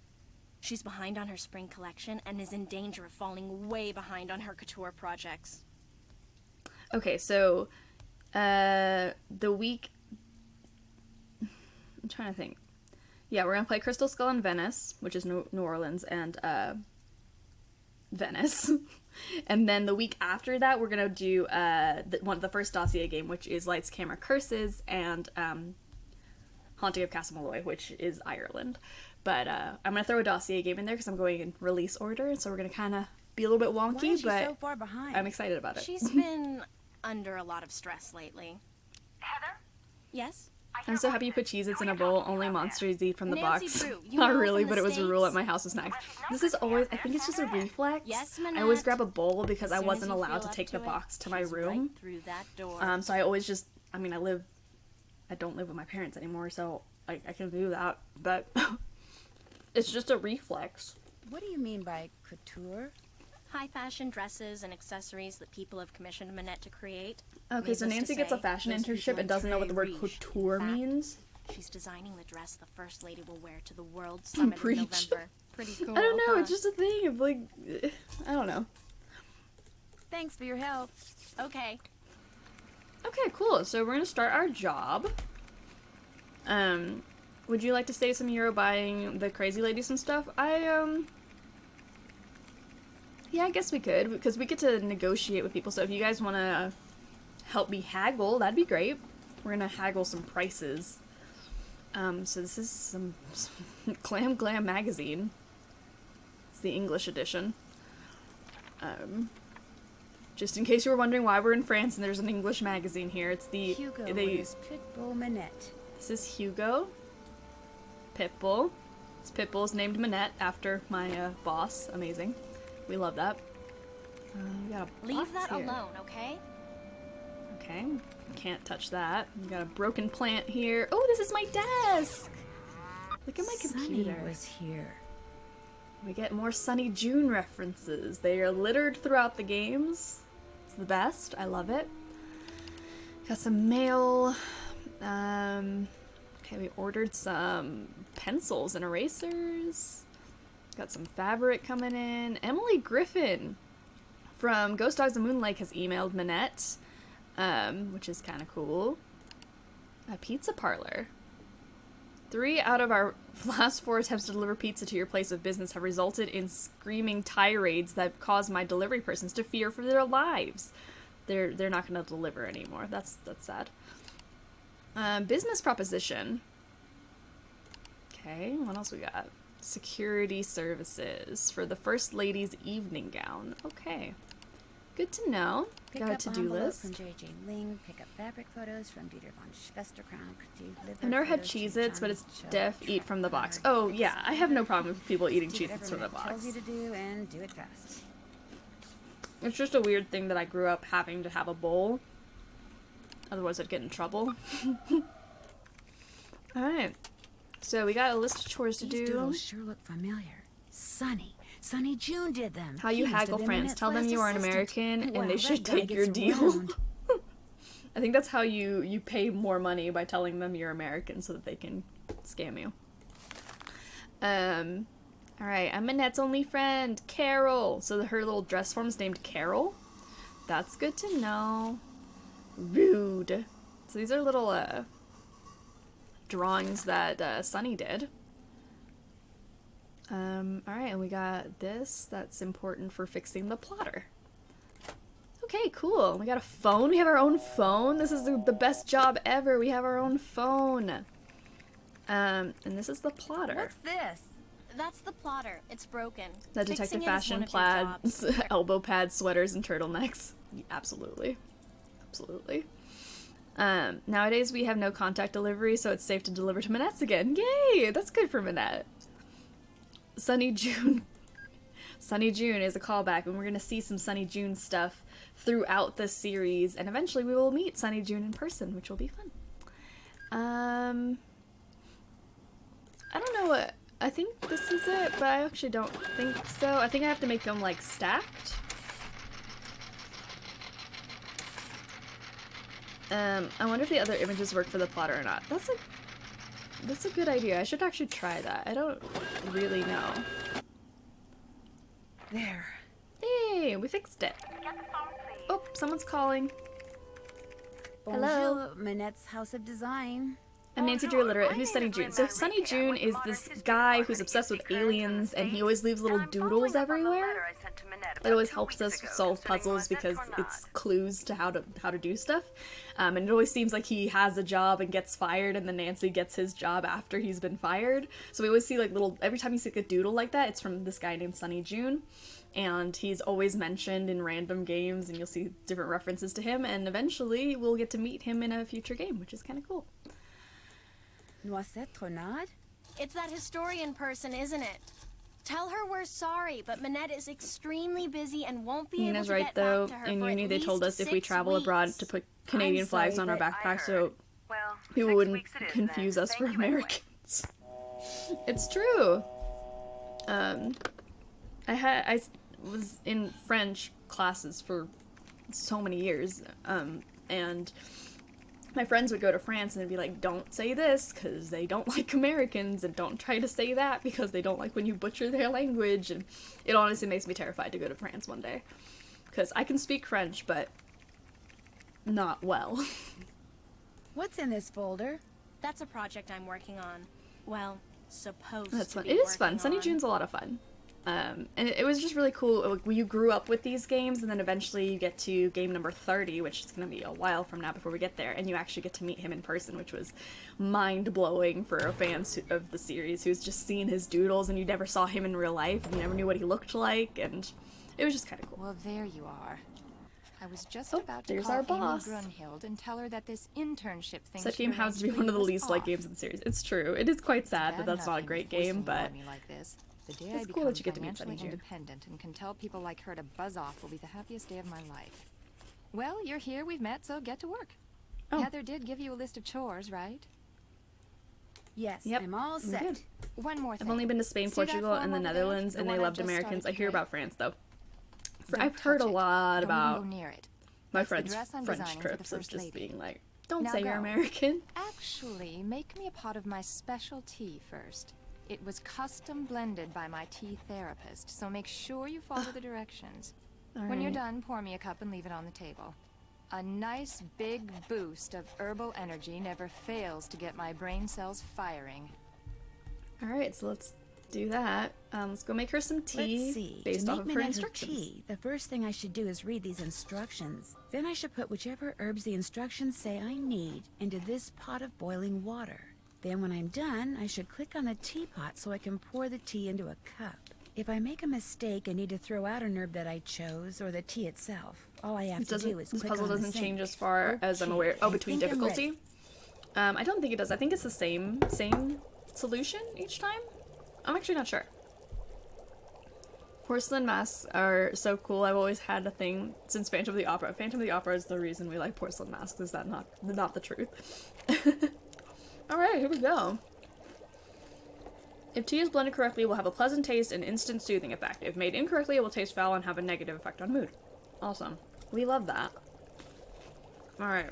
She's behind on her spring collection and is in danger of falling way behind on her couture projects. Okay, so the week. I'm trying to think. Yeah, we're gonna play Crystal Skull in Venice, which is New Orleans, and Venice. And then the week after that, we're gonna do the first dossier game, which is Lights, Camera, Curses, and Haunting of Castle Malloy, which is Ireland. But I'm gonna throw a dossier game in there because I'm going in release order, so we're gonna kind of be a little bit wonky, Why is she but so far behind? I'm excited about it. She's been under a lot of stress lately. Heather? Yes? I'm so happy you put Cheez-Its in a bowl. Only monsters eat from the Nancy box. Drew, you Not know really, from but the it was a rule at States? my house with snacks. This is always, I think it's just a reflex. Yes, I always Manette. grab a bowl because As I soon wasn't as you allowed feel to up take the it, box to my she's room. Right through that door. So I always just, I mean, I don't live with my parents anymore, so I can do that, but it's just a reflex. What do you mean by couture? High fashion dresses and accessories that people have commissioned Manette to create. Okay, so Needless to Nancy gets a say, fashion those internship people and doesn't know what the word très riche. couture In fact, means. She's designing the dress the First Lady will wear to the World Summit in Preach. November. Pretty cool. I don't know, huh? it's just a thing of like, I don't know. Thanks for your help. Okay. Okay, cool. So we're gonna start our job. Would you like to save some euro buying the crazy lady some stuff? Yeah, I guess we could, because we get to negotiate with people, so if you guys want to help me haggle, that'd be great. We're gonna haggle some prices. So this is some Glam Glam magazine. It's the English edition. Just in case you were wondering why we're in France and there's an English magazine here, it's the... Hugo is Pitbull Manette. This is Hugo. Pitbull. This Pitbull is named Manette after my boss. Amazing. We love that. We got a Leave box that here. alone, okay? Okay. Can't touch that. We got a broken plant here. Oh, this is my desk! Look at my computer. Sunny was here. We get more Sunny June references. They are littered throughout the games. It's the best. I love it. Got some mail. Okay, we ordered some pencils and erasers. Got some fabric coming in. Emily Griffin from Ghost Dogs and Moonlight has emailed Manette, which is kind of cool. A pizza parlor. 3 out of our last 4 attempts to deliver pizza to your place of business have resulted in screaming tirades that cause my delivery persons to fear for their lives. They're not going to deliver anymore. That's sad. Business proposition. Okay, what else we got? Security services for the First Lady's evening gown. Okay. Good to know. Pick Got a up to-do envelope list. from J.J. Ling. Pick up fabric photos from Dieter von Schwesterkrank. I've never had Cheez-Its, but it's def eat from the box. Oh, yeah, I have no problem with people eating Do Cheez-Its whatever from the Manette tells box. you to do and do it fast. It's just a weird thing that I grew up having to have a bowl. Otherwise I'd get in trouble. Alright. So we got a list of chores to These do. doodles sure look familiar. Sunny June did them. How you He must have haggle been friends. Manette's Tell them last you are an assistant. American and Wow, they that should guy take your gets deal. around. I think that's how you pay more money, by telling them you're American so that they can scam you. Alright, I'm Manette's only friend, Carol. So her little dress form's named Carol. That's good to know. Rude. So these are little drawings that Sunny did. Alright, and we got this. That's important for fixing the plotter. Okay, cool. We got a phone. We have our own phone. This is the best job ever. We have our own phone. And this is the plotter. What's this? That's the plotter. It's broken. The detective fashion, plaids, elbow pads, sweaters, and turtlenecks. Yeah, absolutely. Absolutely. Nowadays we have no contact delivery, so it's safe to deliver to Minette's again. Yay! That's good for Minette. Sunny June. Sunny June is a callback, and we're gonna see some Sunny June stuff throughout the series, and eventually we will meet Sunny June in person, which will be fun. I don't know what. I think this is it, but I actually don't think so. I think I have to make them like stacked. I wonder if the other images work for the plotter or not. That's a good idea. I should actually try that. I don't really know. There. Hey, we fixed it. Oh, someone's calling. Hello. Bonjour, Minette's House of Design. I'm Nancy Drew Illiterate. Who's Sunny June? So Sunny June is this guy who's obsessed with aliens, and he always leaves little doodles everywhere. It always helps us solve puzzles because it's clues to how to do stuff. And it always seems like he has a job and gets fired, and then Nancy gets his job after he's been fired. So we always see like little, every time you see like a doodle like that, it's from this guy named Sunny June. And he's always mentioned in random games, and you'll see different references to him, and eventually we'll get to meet him in a future game, which is kind of cool. Noisette Tronade? It's that historian person, isn't it? Tell her we're sorry, but Minette is extremely busy and won't be able to right, get though. back to her In for uni, at they told us least if we 6 travel abroad weeks. to put Canadian flags on our backpack so people wouldn't confuse us for Americans. It's true. I was in French classes for so many years, and my friends would go to France and they'd be like, don't say this because they don't like Americans, and don't try to say that because they don't like when you butcher their language, and it honestly makes me terrified to go to France one day. Because I can speak French, but not well. What's in this folder? That's a project I'm working on. Well, supposed That's to fun. be It is fun. working Sunny on. June's a lot of fun. And it was just really cool. Like, you grew up with these games, and then eventually you get to game number 30, which is going to be a while from now before we get there, and you actually get to meet him in person, which was mind-blowing for a fan of the series who's just seen his doodles, and you never saw him in real life, and you never knew what he looked like, and it was just kind of cool. Well, there you are. I was just Oh, about to there's call our Amy boss. Grunhild and tell her that this internship thing That she game has to be arranged one of the was least liked off. games in the series. It's true. It is quite sad that that's not a great game, but Like this. The day it's I cool become that you get to meet financially Sunny June. independent and can tell people like her to buzz off will be the happiest day of my life. Well, you're here, we've met, so get to work. Oh. Heather did give you a list of chores, right? Yes, Yep, I'm all I'm set. good. One more thing. I've only been to Spain, See that Portugal, farm and the over there? Netherlands, The and they one I loved just Americans. I started hear today. about France, though. Don't I've heard a touch it. lot Don't even about go near it. my That's the friends' dress I'm French designing for the trips of First just Lady. being like, don't Now say you're go. American. Actually, make me a pot of my special tea first. It was custom blended by my tea therapist, so make sure you follow the directions. When you're Alright. done, pour me a cup and leave it on the table. A nice big boost of herbal energy never fails to get my brain cells firing. Alright, so let's do that. Let's go make her some tea Let's see. based to off make of her Minette instructions. tea, the first thing I should do is read these instructions. Then I should put whichever herbs the instructions say I need into this pot of boiling water. Then when I'm done, I should click on the teapot so I can pour the tea into a cup. If I make a mistake and need to throw out an herb that I chose, or the tea itself, all I have to do is This click puzzle on the doesn't sink. change as far as I'm Okay, aware. Oh, I between think I'm difficulty? I don't think it does. I think it's the same solution each time. I'm actually not sure. Porcelain masks are so cool. I've always had a thing since Phantom of the Opera. Phantom of the Opera is the reason we like porcelain masks. Is that not the truth? Alright, here we go. If tea is blended correctly, it will have a pleasant taste and instant soothing effect. If made incorrectly, it will taste foul and have a negative effect on mood. Awesome. We love that. Alright.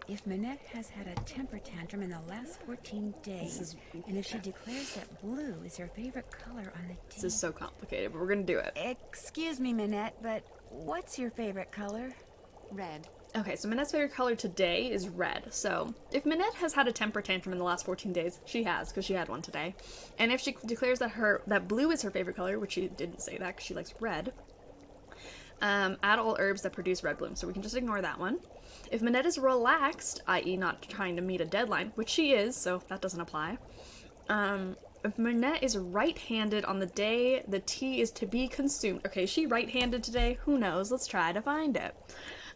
If Minette has had a temper tantrum in the last 14 days, and if she declares that blue is her favorite color on the tea... This is so complicated, but we're gonna do it. Excuse me, Minette, but what's your favorite color? Red. Okay, so Minette's favorite color today is red. So if Minette has had a temper tantrum in the last 14 days, she has, because she had one today. And if she declares that blue is her favorite color, which she didn't say that because she likes red, add all herbs that produce red bloom. So we can just ignore that one. If Minette is relaxed, i.e. not trying to meet a deadline, which she is, so that doesn't apply. If Minette is right-handed on the day the tea is to be consumed. Okay, is she right-handed today? Who knows? Let's try to find it.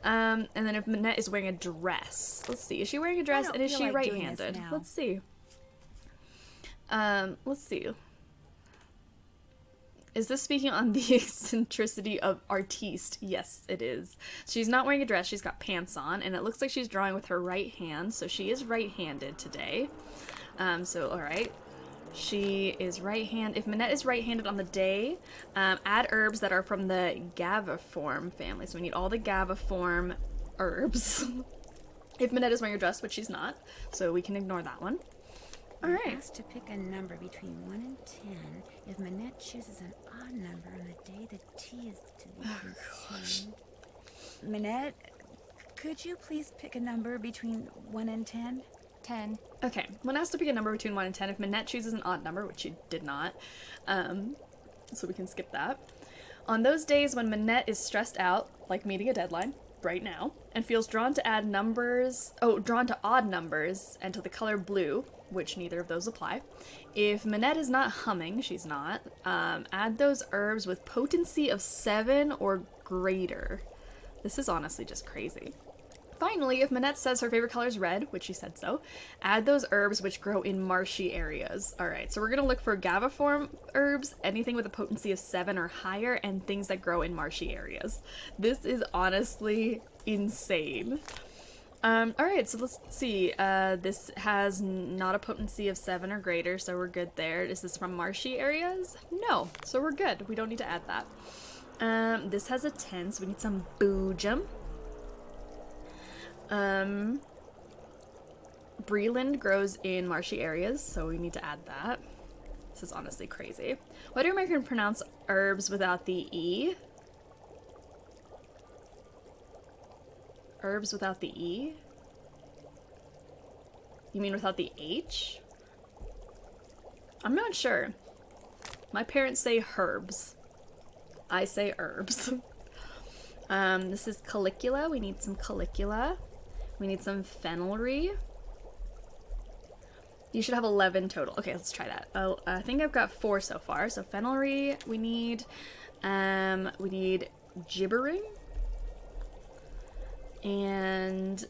And then if Minette is wearing a dress. Let's see. Is she wearing a dress and is she right-handed? Let's see. Let's see. Is this speaking on the eccentricity of artiste? Yes, it is. She's not wearing a dress. She's got pants on, and it looks like she's drawing with her right hand, so she is right-handed today. So, alright. She is right-handed. If Minette is right-handed on the day, add herbs that are from the gaviform family. So we need all the gaviform herbs. If Minette is wearing a dress, which she's not, so we can ignore that one. Alright. Asked to pick a number between 1 and 10 if Minette chooses an odd number on the day the tea is to be consumed. Minette, could you please pick a number between 1 and 10? 10. Okay, when asked to pick a number between 1 and 10, if Minette chooses an odd number, which she did not, so we can skip that. On those days when Minette is stressed out, like meeting a deadline, right now, and feels drawn to odd numbers, and to the color blue, which neither of those apply. If Minette is not humming, she's not, add those herbs with potency of 7 or greater. This is honestly just crazy. Finally, if Minette says her favorite color is red, which she said so, add those herbs which grow in marshy areas. Alright, so we're going to look for gaviform herbs, anything with a potency of 7 or higher, and things that grow in marshy areas. This is honestly insane. Alright, so let's see. This has not a potency of 7 or greater, so we're good there. Is this from marshy areas? No, so we're good. We don't need to add that. This has a 10, so we need some boojum. Breland grows in marshy areas, so we need to add that. This is honestly crazy. Why do Americans pronounce herbs without the E? Herbs without the E? You mean without the H? I'm not sure. My parents say herbs. I say herbs. This is Calicula. We need some Calicula. We need some fenelry. You should have 11 total. Okay, let's try that. I think I've got 4 so far. So fenelry, we need gibbering. And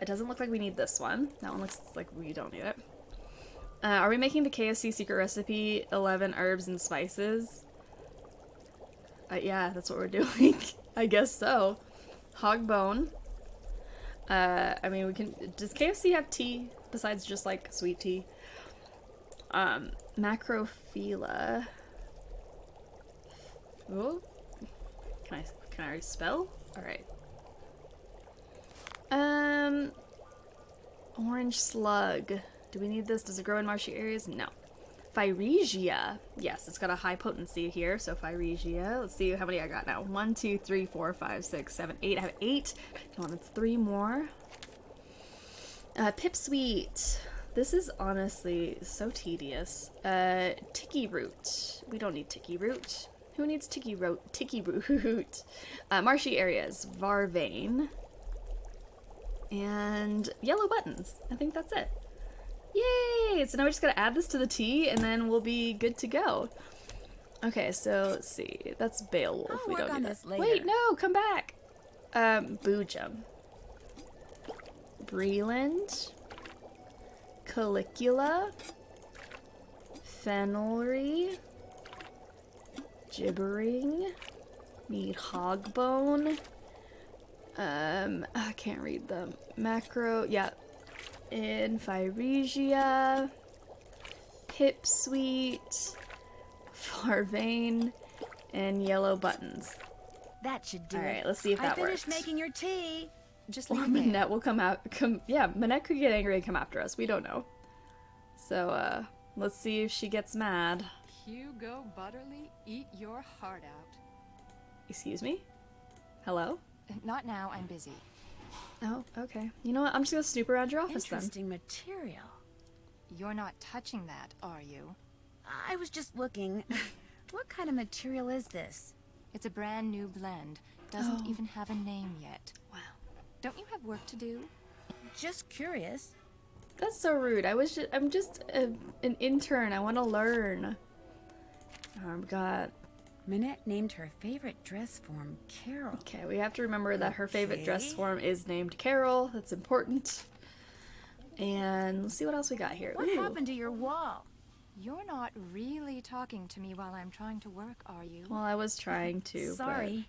it doesn't look like we need this one. That one looks like we don't need it. Are we making the KFC secret recipe 11 herbs and spices? Yeah, that's what we're doing. I guess so. Hog bone. I mean, we can... Does KFC have tea besides just, like, sweet tea? Macrophila. Oh. Can I spell? Alright. Orange slug. Do we need this? Does it grow in marshy areas? No. Phyresia. Yes, it's got a high potency here, so Phyresia. Let's see how many I got now. 1, 2, 3, 4, 5, 6, 7, 8. I have 8. Come on, 3 more. Pipsweet. This is honestly so tedious. Tiki root. We don't need tiki root. Who needs tiki root? Marshy areas. Varvain. And yellow buttons. I think that's it. Yay! So now we just gotta add this to the tea and then we'll be good to go. Okay, so let's see. That's Beowulf. We don't need this. Wait, no, come back. Boojum. Breland. Calicula. Fenelry. Gibbering. Need hogbone. I can't read them. Macro, yeah. In Phyresia, Pipsweet, Farvain, and yellow buttons. That should do it. Alright, let's see if that works. I finished making your tea. Just or leave Minette will come out. Yeah, Minette could get angry and come after us. We don't know. So, let's see if she gets mad. Hugo Butterly, eat your heart out. Excuse me? Hello? Not now, I'm busy. Oh, okay. You know what? I'm just gonna snoop around your office then. Interesting material. You're not touching that, are you? I was just looking. What kind of material is this? It's a brand new blend. Doesn't even have a name yet. Wow. Don't you have work to do? Just curious. That's so rude. I'm just an intern. I want to learn. We got... Minette named her favorite dress form Carol. Okay, we have to remember that her favorite dress form is named Carol. That's important. And let's see what else we got here. What happened to your wall? You're not really talking to me while I'm trying to work, are you? Well, I was trying to. Sorry.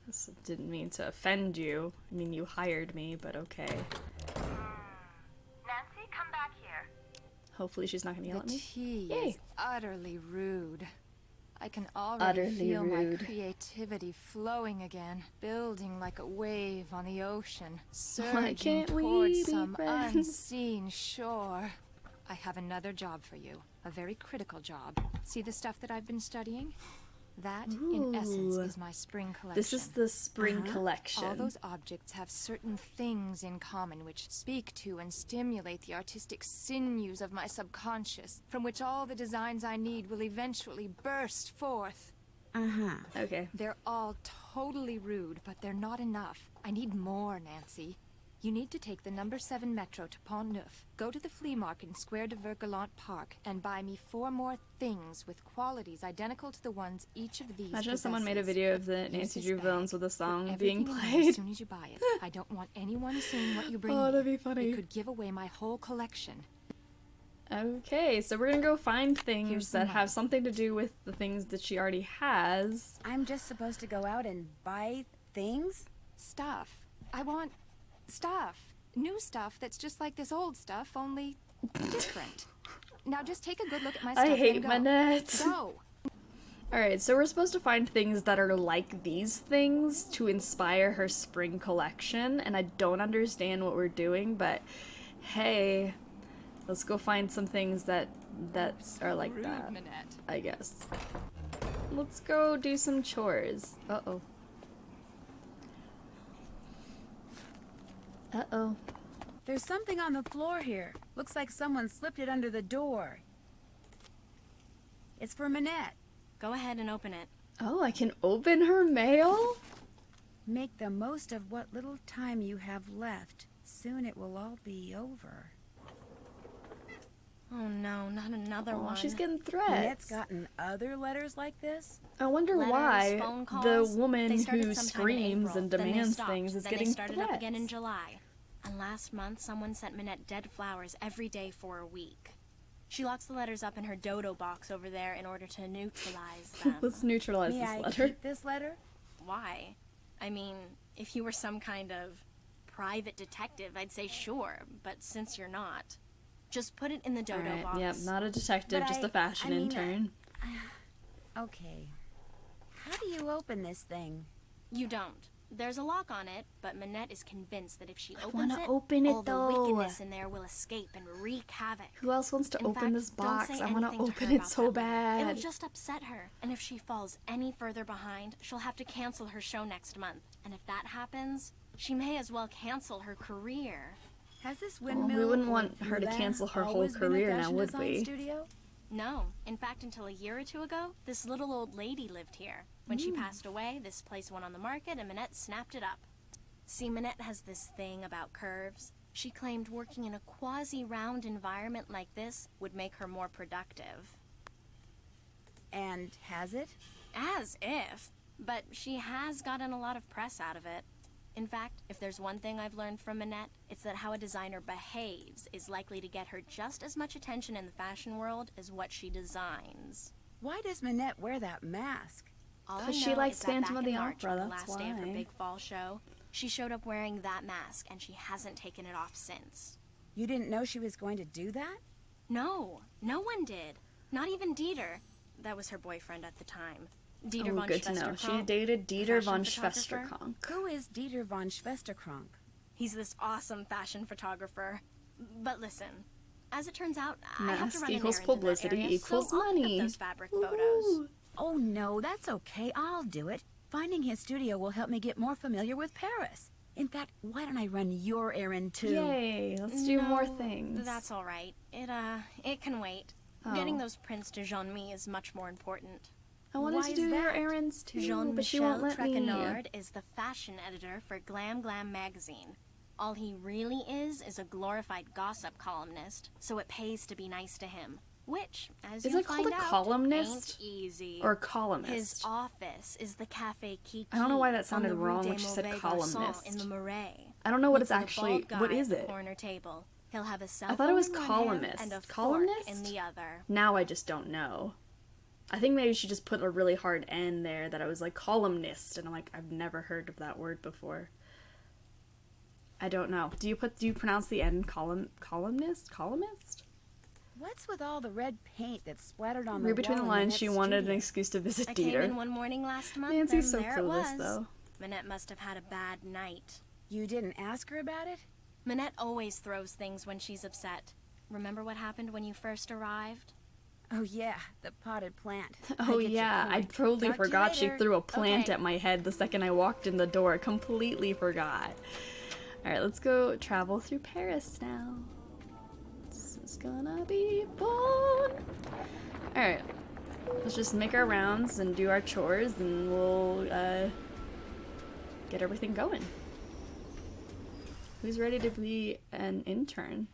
But this didn't mean to offend you. I mean, you hired me, but okay. Nancy, come back here. Hopefully she's not going to yell at me. The tea Yay. is utterly rude. I can already feel my creativity flowing again, building like a wave on the ocean, surging towards some unseen shore. I have another job for you, a very critical job. See the stuff that I've been studying? That, in essence, is my spring collection. This is the spring collection. All those objects have certain things in common which speak to and stimulate the artistic sinews of my subconscious, from which all the designs I need will eventually burst forth. Okay. They're all totally rude, but they're not enough. I need more, Nancy. You need to take the number 7 metro to Pont Neuf, go to the flea market in Square de Vergalant Park, and buy me 4 more things with qualities identical to the ones each of these Imagine if possesses. someone made a video of the Nancy Drew villains with a song Put being everything away played. as soon as you buy it. I don't want anyone seeing what you bring me. that'd be funny. It could give away my whole collection. Okay, so we're gonna go find things Here's that some have something to do with the things that she already has. I'm just supposed to go out and buy things? Stuff. I want stuff. New stuff that's just like this old stuff, only different. Now just take a good look at my stuff. I hate and go. Minette. Go. Alright, so we're supposed to find things that are like these things to inspire her spring collection, and I don't understand what we're doing, but hey, let's go find some things that are like Rude, that, Minette. I guess. Let's go do some chores. Uh-oh. Uh-oh. There's something on the floor here. Looks like someone slipped it under the door. It's for Minette. Go ahead and open it. Oh, I can open her mail? Make the most of what little time you have left. Soon it will all be over. Oh no, not another one. She's getting threats. Minette's gotten other letters like this? I wonder Letters, why phone calls, the woman they started who sometime in screams April, and then they demands stopped, things is then getting they started threats. up again in July. And last month, someone sent Minette dead flowers every day for a week. She locks the letters up in her dodo box over there in order to neutralize them. Let's neutralize May this I letter. keep this letter? Why? I mean, if you were some kind of private detective, I'd say sure, but since you're not, just put it in the dodo Alright, box. yep, not a detective, But just a fashion I mean, intern. Okay. How do you open this thing? You don't. There's a lock on it, but Minette is convinced that if she opens wanna it, open it, all though. the wickedness in there will escape and wreak havoc. Who else wants to In open fact, this don't box? say I want to anything open her it about so that. bad. It'll just upset her, and if she falls any further behind, she'll have to cancel her show next month. And if that happens, she may as well cancel her career. Has this Well, windmill we wouldn't want her to Moulin cancel her whole always been a career now, fashion would design we? Studio? No. In fact, until a year or two ago, this little old lady lived here. When she passed away, this place went on the market and Minette snapped it up. See, Minette has this thing about curves. She claimed working in a quasi-round environment like this would make her more productive. And has it? As if. But she has gotten a lot of press out of it. In fact, if there's one thing I've learned from Minette, it's that how a designer behaves is likely to get her just as much attention in the fashion world as what she designs. Why does Minette wear that mask? All I Because she know likes is that Phantom back of the in March, Opera, on the that's last day of her why. big fall show, she showed up wearing that mask, and she hasn't taken it off since. You didn't know she was going to do that? No, no one did. Not even Dieter. That was her boyfriend at the time. Dieter Oh, von good to know. She Schwesterkrank, dated the Dieter fashion von photographer. Schwesterkrank. Who is Dieter von Schwesterkrank? He's this awesome fashion photographer. But listen, as it turns out, I have to Mask run an equals errand in that publicity area, equals so I'll pick up money. those fabric photos. Oh no, that's okay. I'll do it. Finding his studio will help me get more familiar with Paris. In fact, why don't I run your errand too? Yay, let's do more things. That's all right. It can wait. Oh. Getting those prints to Jean-Mi is much more important. I wanted to do your errands too, but she won't let me. Jean-Michel is the fashion editor for Glam Glam magazine. All he really is a glorified gossip columnist, so it pays to be nice to him. Which, as is you'll it called find a out, columnist ain't easy. or columnist? His office is the Cafe Kiki. I don't know why that sounded on the Rue wrong des when she said Mauvais columnist. Garçons in the Marais. I don't know what Look it's for the actually. bald guy What is at the it? corner table. He'll have a cell I thought it was phone in one columnist. hand and a Columnist? fork in the other. Now I just don't know. I think maybe she just put a really hard N there that I was like columnist, and I'm like, I've never heard of that word before. I don't know. Do you pronounce the N columnist? Columnist? What's with all the red paint that's splattered on the Read between wall the in lines, she Manette's wanted an studio? excuse to visit I Dieter. came in one morning last month, Nancy's and so there it clueless, was. though. Manette must have had a bad night. You didn't ask her about it? Manette always throws things when she's upset. Remember what happened when you first arrived? Oh yeah, the potted plant. Oh yeah, I totally forgot she threw a plant at my head the second I walked in the door. Completely forgot. Alright, let's go travel through Paris now. This is gonna be fun. Alright, let's just make our rounds and do our chores and we'll get everything going. Who's ready to be an intern?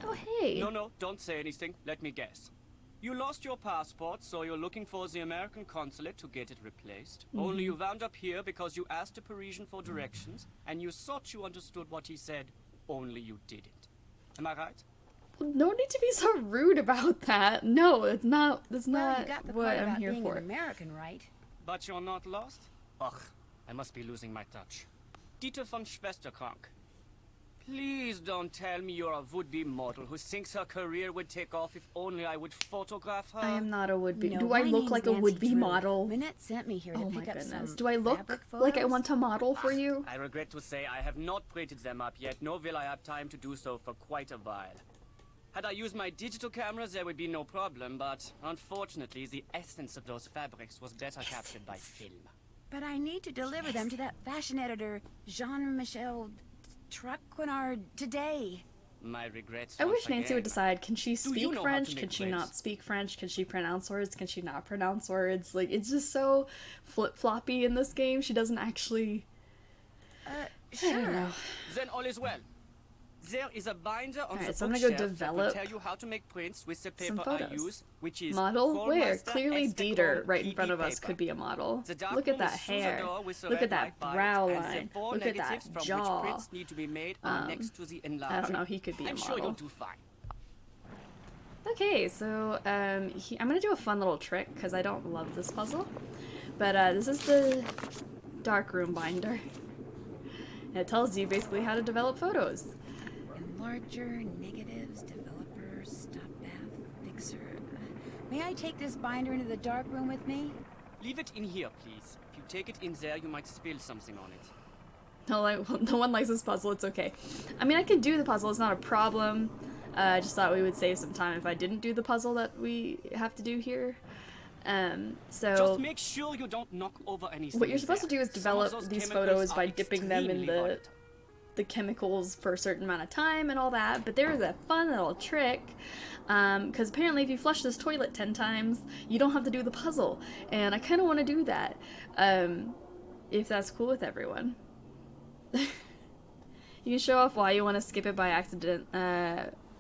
Oh, hey. No, don't say anything. Let me guess. You lost your passport, so you're looking for the American consulate to get it replaced. Only you wound up here because you asked a Parisian for directions, and you thought you understood what he said, only you didn't. Am I right? No need to be so rude about that. No, it's not. That's Well, not you got the what part I'm about here being for. an American, right? But you're not lost? Ugh, I must be losing my touch. Dieter von Schwesterkrank. Please don't tell me you're a would-be model who thinks her career would take off if only I would photograph her. I am not a would-be. No, Do I my look name's like a Nancy would-be Drew. model? Minette sent me here to Oh my pick up goodness. some Do I look fabric like I photos. want to model for you? I regret to say I have not printed them up yet, nor will I have time to do so for quite a while. Had I used my digital cameras, there would be no problem, but unfortunately, the essence of those fabrics was better captured by film. But I need to deliver them to that fashion editor, Jean-Michel Traquenard, today. My regrets. I once wish Nancy again. would decide, can she Do speak you know how French? to Can make she prints? not speak French? Can she pronounce words? Can she not pronounce words? Like, it's just so flip-floppy in this game. She doesn't actually... I don't know. Then all is well. There is a binder on Alright, the so I'm gonna go bookshelf that will develop tell you how to make prints with the some paper I photos. use, which is Model? Where? Kohlmeister Clearly Estakon Dieter right in PD front of us paper. could be a model. The dark Look at room that is through the hair. door with the Look red at that light by it, brow and the line. 4 Look at that negatives from jaw. which prints need to be made are next to the enlarger. I don't know, he could be a I'm model. sure you'll do fine. Okay, so I'm gonna do a fun little trick because I don't love this puzzle, but this is the darkroom binder. And it tells you basically how to develop photos. Enlarger, negatives, developer, stop bath, fixer. May I take this binder into the dark room with me? Leave it in here, please. If you take it in there, you might spill something on it. No one likes this puzzle. It's okay. I mean, I can do the puzzle. It's not a problem. I just thought we would save some time if I didn't do the puzzle that we have to do here. So Just make sure you don't knock over anything. what you're supposed to do is develop those these chemicals photos are by dipping them in extremely the volatile. chemicals for a certain amount of time and all that. But there's a fun little trick, because apparently if you flush this toilet 10 times, you don't have to do the puzzle. And I kind of want to do that, if that's cool with everyone. You can show off why you want to skip it by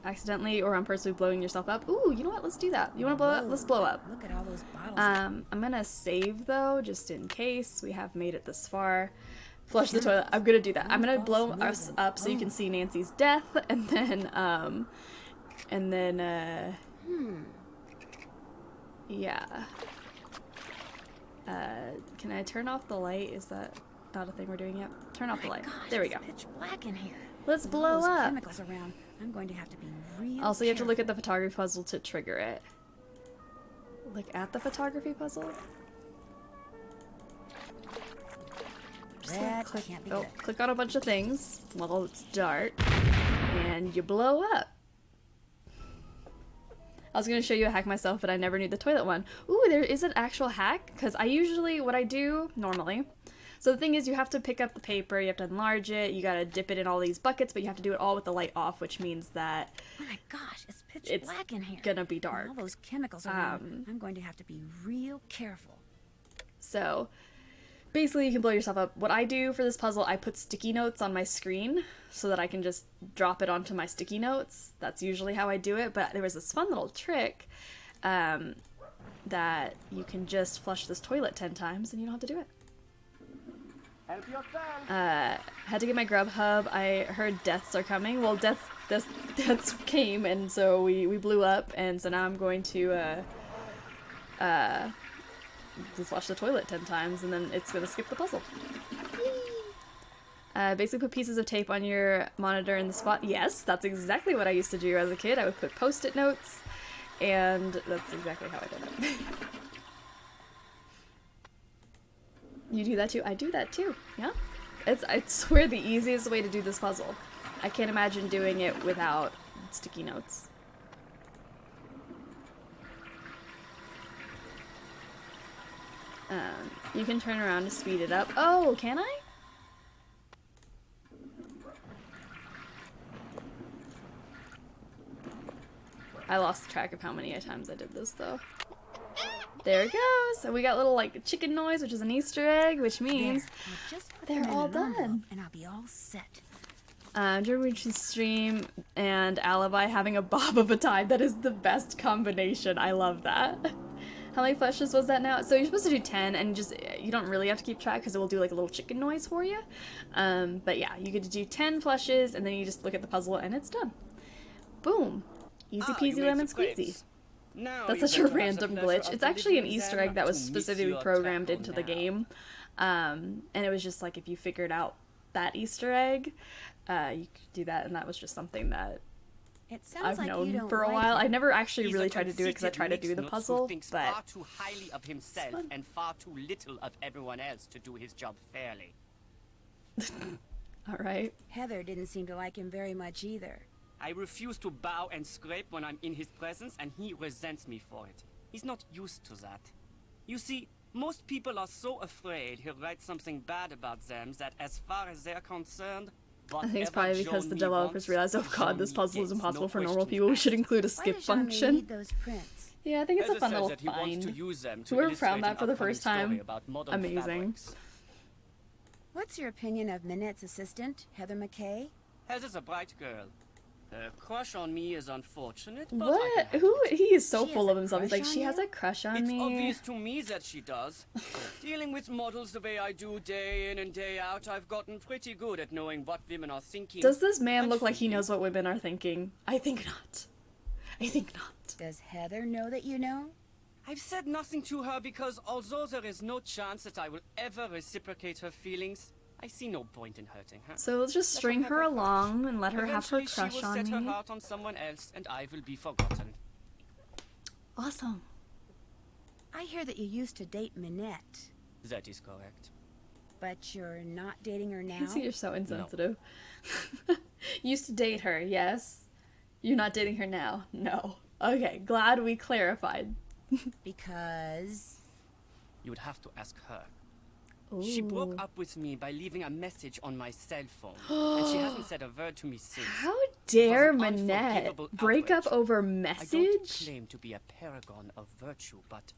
accidentally or on purposely blowing yourself up. Ooh, you know what? Let's do that. You want to blow up? Let's blow up. Look at all those bottles. I'm gonna save though, just in case we have made it this far. Flush the toilet. I'm gonna do that. I'm gonna blow us up so you can see Nancy's death, and then yeah. Can I turn off the light? Is that not a thing we're doing yet? Turn off the light. There we go. It's pitch black in here. Let's With all blow those up. chemicals around. I'm going to have to be real Also, you have to look at the careful. photography puzzle to trigger it. Look at the photography puzzle. Just gonna That click, can't be oh, good. click on a bunch of things while it's dark, and you blow up. I was gonna show you a hack myself, but I never knew the toilet one. Ooh, there is an actual hack, because I usually, what I do normally, So the thing is, you have to pick up the paper, you have to enlarge it, you gotta dip it in all these buckets, but you have to do it all with the light off, which means that Oh my gosh, it's pitch black in here. Gonna be dark. All those chemicals around. I'm going to have to be real careful. So basically you can blow yourself up. What I do for this puzzle, I put sticky notes on my screen so that I can just drop it onto my sticky notes. That's usually how I do it, but there was this fun little trick that you can just flush this toilet 10 times and you don't have to do it. Help yourself. Had to get my Grubhub. I heard deaths are coming. Well, deaths came, and so we blew up, and so now I'm going to flush the toilet 10 times, and then it's gonna skip the puzzle. Basically put pieces of tape on your monitor in the spot. Yes, that's exactly what I used to do as a kid. I would put post-it notes, and that's exactly how I did it. You do that too? I do that too, yeah? I swear the easiest way to do this puzzle. I can't imagine doing it without sticky notes. You can turn around to speed it up. Oh, can I? I lost track of how many times I did this, though. There it goes! And we got little, like, chicken noise, which is an Easter egg, which means they're all done. And I'll be all set. Jeremy stream and Alibi having a bob of a time. That is the best combination. I love that. How many flushes was that now? So you're supposed to do 10, and just you don't really have to keep track because it will do like a little chicken noise for you. But yeah, you get to do 10 flushes, and then you just look at the puzzle, and it's done. Boom. Easy peasy lemon squeezy. That's such a random glitch. It's actually an Easter egg that was specifically programmed into the game. And it was just like if you figured out that Easter egg, you could do that, and that was just something that I've known for a while. I never actually really tried to do it because I tried to do the puzzle, but far too highly of himself and far too little of everyone else to do his job fairly. All right. Heather didn't seem to like him very much either. I refuse to bow and scrape when I'm in his presence, and he resents me for it. He's not used to that. You see, most people are so afraid he'll write something bad about them that as far as they're concerned, I think it's probably because the developers realized, oh god, this puzzle is impossible for normal people. We should include a skip function. Yeah, I think it's a fun little find. Whoever found that for the first time, amazing. What's your opinion of Minette's assistant, Heather McKay? Heather's a bright girl. Her crush on me is unfortunate, but what? He is so full of himself. He's like, she has a crush on me. It's obvious to me that she does. Dealing with models the way I do day in and day out, I've gotten pretty good at knowing what women are thinking. Does this man look like he knows what women are thinking? I think not. I think not. Does Heather know that you know? I've said nothing to her because although there is no chance that I will ever reciprocate her feelings, I see no point in hurting her. So let's just string her along and let her have her crush on me. She will set her heart on someone else, and I will be forgotten. Awesome. I hear that you used to date Minette. That is correct. But you're not dating her now? You see, you're so insensitive. No. Used to date her, yes. You're not dating her now? No. Okay, glad we clarified. Because? You would have to ask her. Ooh. She broke up with me by leaving a message on my cell phone, and she hasn't said a word to me since. How dare Minette break up over message? I don't claim to be a paragon of virtue, but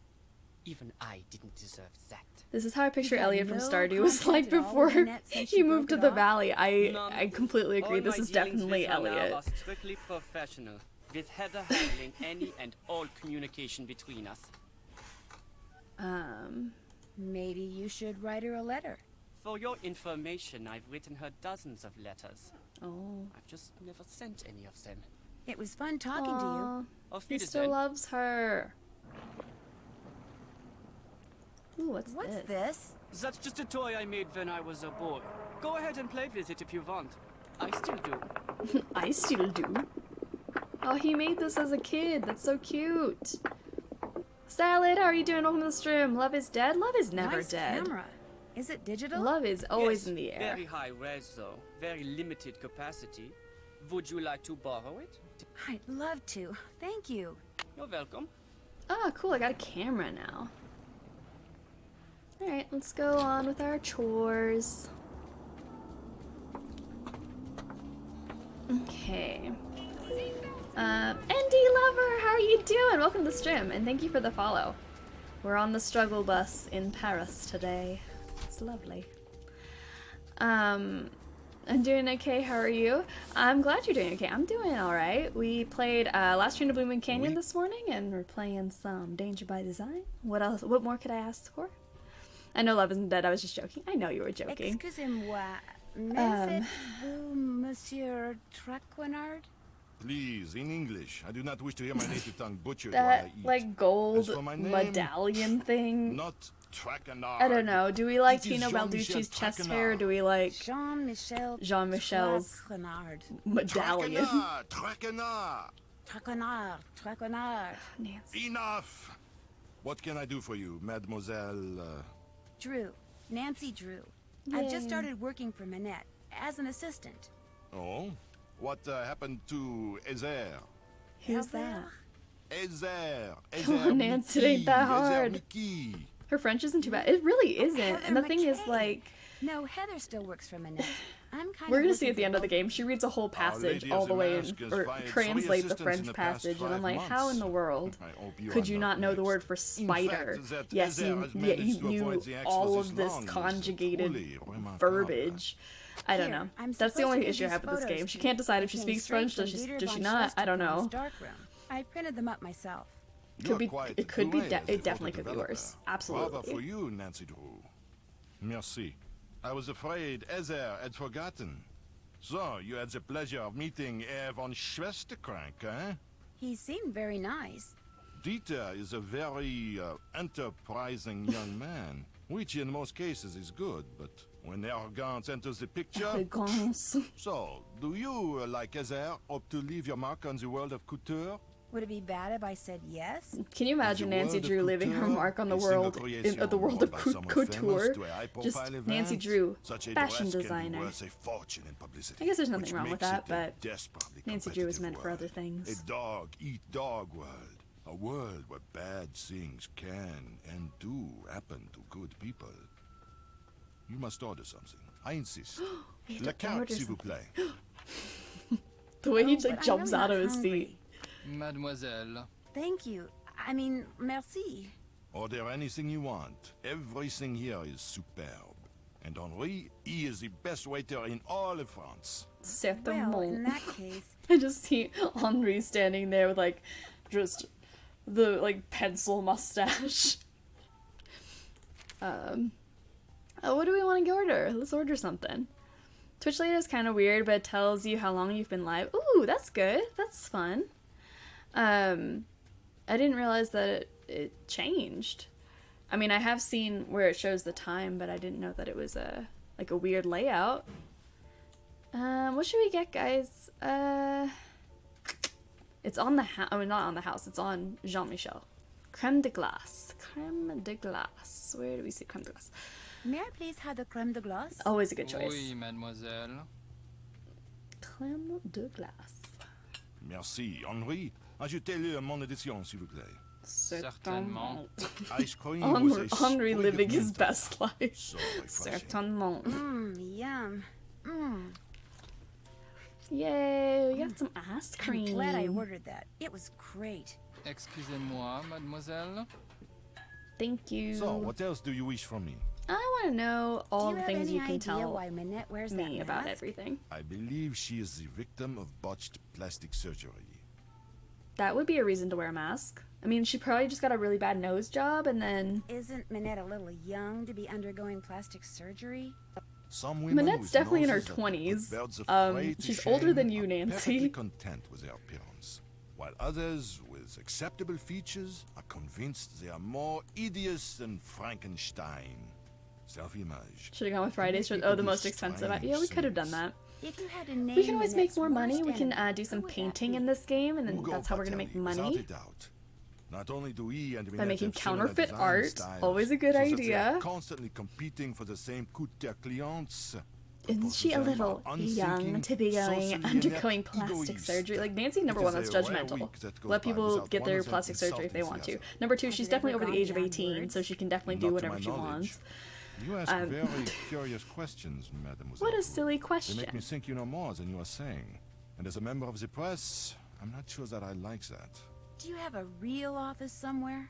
even I didn't deserve that. This is how I picture Elliot from Stardew was like before he moved to the valley. I completely agree. This is definitely Elliot. Are strictly professional, with Heather handling any and all communication between us. Maybe you should write her a letter. For your information, I've written her dozens of letters. Oh. I've just never sent any of them. It was fun talking to you. He still loves her. Ooh, what's this? That's just a toy I made when I was a boy. Go ahead and play with it if you want. I still do. I still do? Oh, he made this as a kid. That's so cute. Salad, how are you doing? Welcome to the stream. Love is dead? Love is never dead. Camera. Is it digital? Love is always in the air. Very high res though. Very limited capacity. Would you like to borrow it? I'd love to. Thank you. You're welcome. Ah, cool. I got a camera now. Alright, let's go on with our chores. Okay. ND Lover, how are you doing? Welcome to the stream, and thank you for the follow. We're on the struggle bus in Paris today. It's lovely. I'm doing okay, how are you? I'm glad you're doing okay. I'm doing alright. We played Last Train to Blooming Canyon this morning, and we're playing some Danger by Design. What else? What more could I ask for? I know Love Isn't Dead, I was just joking. I know you were joking. Excusez-moi, mais vous Monsieur Traquenard? Please, in English. I do not wish to hear my native tongue butchered That, while I eat. like, gold name, medallion thing. Not Traquenard. I don't know. Do we like It is Tino Jean-Michel Balducci's chest Traquenard. hair, or do we like Jean-Michel's Traquenard medallion? Traquenard. Traquenard. Nancy. Enough! What can I do for you, Mademoiselle? Drew. Nancy Drew. I've just Yay. started working for Manette as an assistant. Oh? What happened to Ezer? Who's that? Ezer. Come on, Nancy, it ain't that hard. Mickey. Her French isn't too bad. It really isn't. And the thing is, like, No, Heather still works for Manette. I'm kind we're of gonna see looking at the end for of the game. She reads a whole passage Lady all of the the way Mask in, has or fired 3 translate the assistants in French the past passage, and 5 I'm like, how in the world I hope you could are you not not know the next. word for spider? In fact, that Yes, Ezer you, has yeah, managed you to knew avoid the all Exodus of this long is conjugated truly remarkable. verbiage. I don't Here, know. I'm That's the supposed only to get issue I these have with this photos game. She to can't you. decide if she Came speaks straight French. from Does she? Dieter Does she von not? I don't know. Schwesterkron's darkroom. I printed them up myself. You Could are be. quite It could be. doué as a It definitely photo could be worse. developer. Bravo for Absolutely. you, Nancy Drew. Merci. I was afraid Ezer had forgotten. So, you had the pleasure of meeting Herr von Schwesterkrank, eh? He seemed very nice. Dieter is a very enterprising young man, which in most cases is good, but when arrogance enters the picture... Arrogance. So, do you, like Ezer, hope to leave your mark on the world of couture? Would it be bad if I said yes? Can you imagine The Nancy world of Drew leaving her couture mark on the is single world, creation of worn by someone couture? famous to a high-profile Just event. Nancy Drew, Such a fashion dress can be designer. worth a fortune in publicity, I guess there's nothing which wrong with makes that, it a but desperately Nancy Drew is meant competitive for other world. things. A dog-eat-dog world. A world where bad things can and do happen to good people. You must order something. I insist. We have La to carte, order s'il vous something. plaît. The way he Oh, but like I'm jumps really out not of his hungry. seat. Mademoiselle. Thank you. I mean, merci. Order anything you want. Everything here is superb. And Henri, he is the best waiter in all of France. Certainement. Well, in that case, I just see Henri standing there with like just the like pencil mustache. What do we want to order? Let's order something. Twitch later is kind of weird, but it tells you how long you've been live. Ooh, that's good. That's fun. I didn't realize that it changed. I mean, I have seen where it shows the time, but I didn't know that it was a like a weird layout. What should we get, guys? It's on the house. I mean, not on the house. It's on Jean-Michel. Creme de glace. Creme de glace. Where do we see creme de glace? may I please have the creme de glace? Always a good choice. Oui, mademoiselle. Creme de glace. Merci. Henri, ajoutez-le à mon édition, s'il vous plaît. Certainement. Ice cream with a Henri sprig living of his mint. best life. So refreshing. Certainement. Yum. Yay, we got some ice I'm cream. glad I ordered that. It was great. Excusez-moi, mademoiselle. Thank you. So, what else do you wish from me? I want to know all Do the you things have you any can idea tell why Manette wears me that about mask? everything. I believe she is the victim of botched plastic surgery. That would be a reason to wear a mask. I mean, she probably just got a really bad nose job and then... Isn't Manette a little young to be undergoing plastic surgery? Some women Manette's with definitely in her noses that put 20s. birds of prey to She's shame older than you, are Nancy. perfectly content with their appearance, while others with acceptable features are convinced they are more hideous than Frankenstein. Self-image. Should have gone with Fridays for the most expensive. Yeah, we could have done that. If you had to name We can always make Manette's more money. worst We can enemy, do some who would that painting be? in this game, and then Hugo that's how we're gonna make Patelli, without money. a doubt. Not only do he and By Manette making have similar counterfeit design art. styles, Always a good so that they idea. are constantly competing for the same coup de clients. Isn't she a little young to be undergoing plastic surgery? Like, Nancy, number one, that's judgmental. Let people get their plastic surgery if they want to. Number two, she's definitely over the age of 18, so she can definitely do whatever she wants. You ask very curious questions, mademoiselle. What a silly question. They make me think you know more than you are saying. And as a member of the press, I'm not sure that I like that. Do you have a real office somewhere?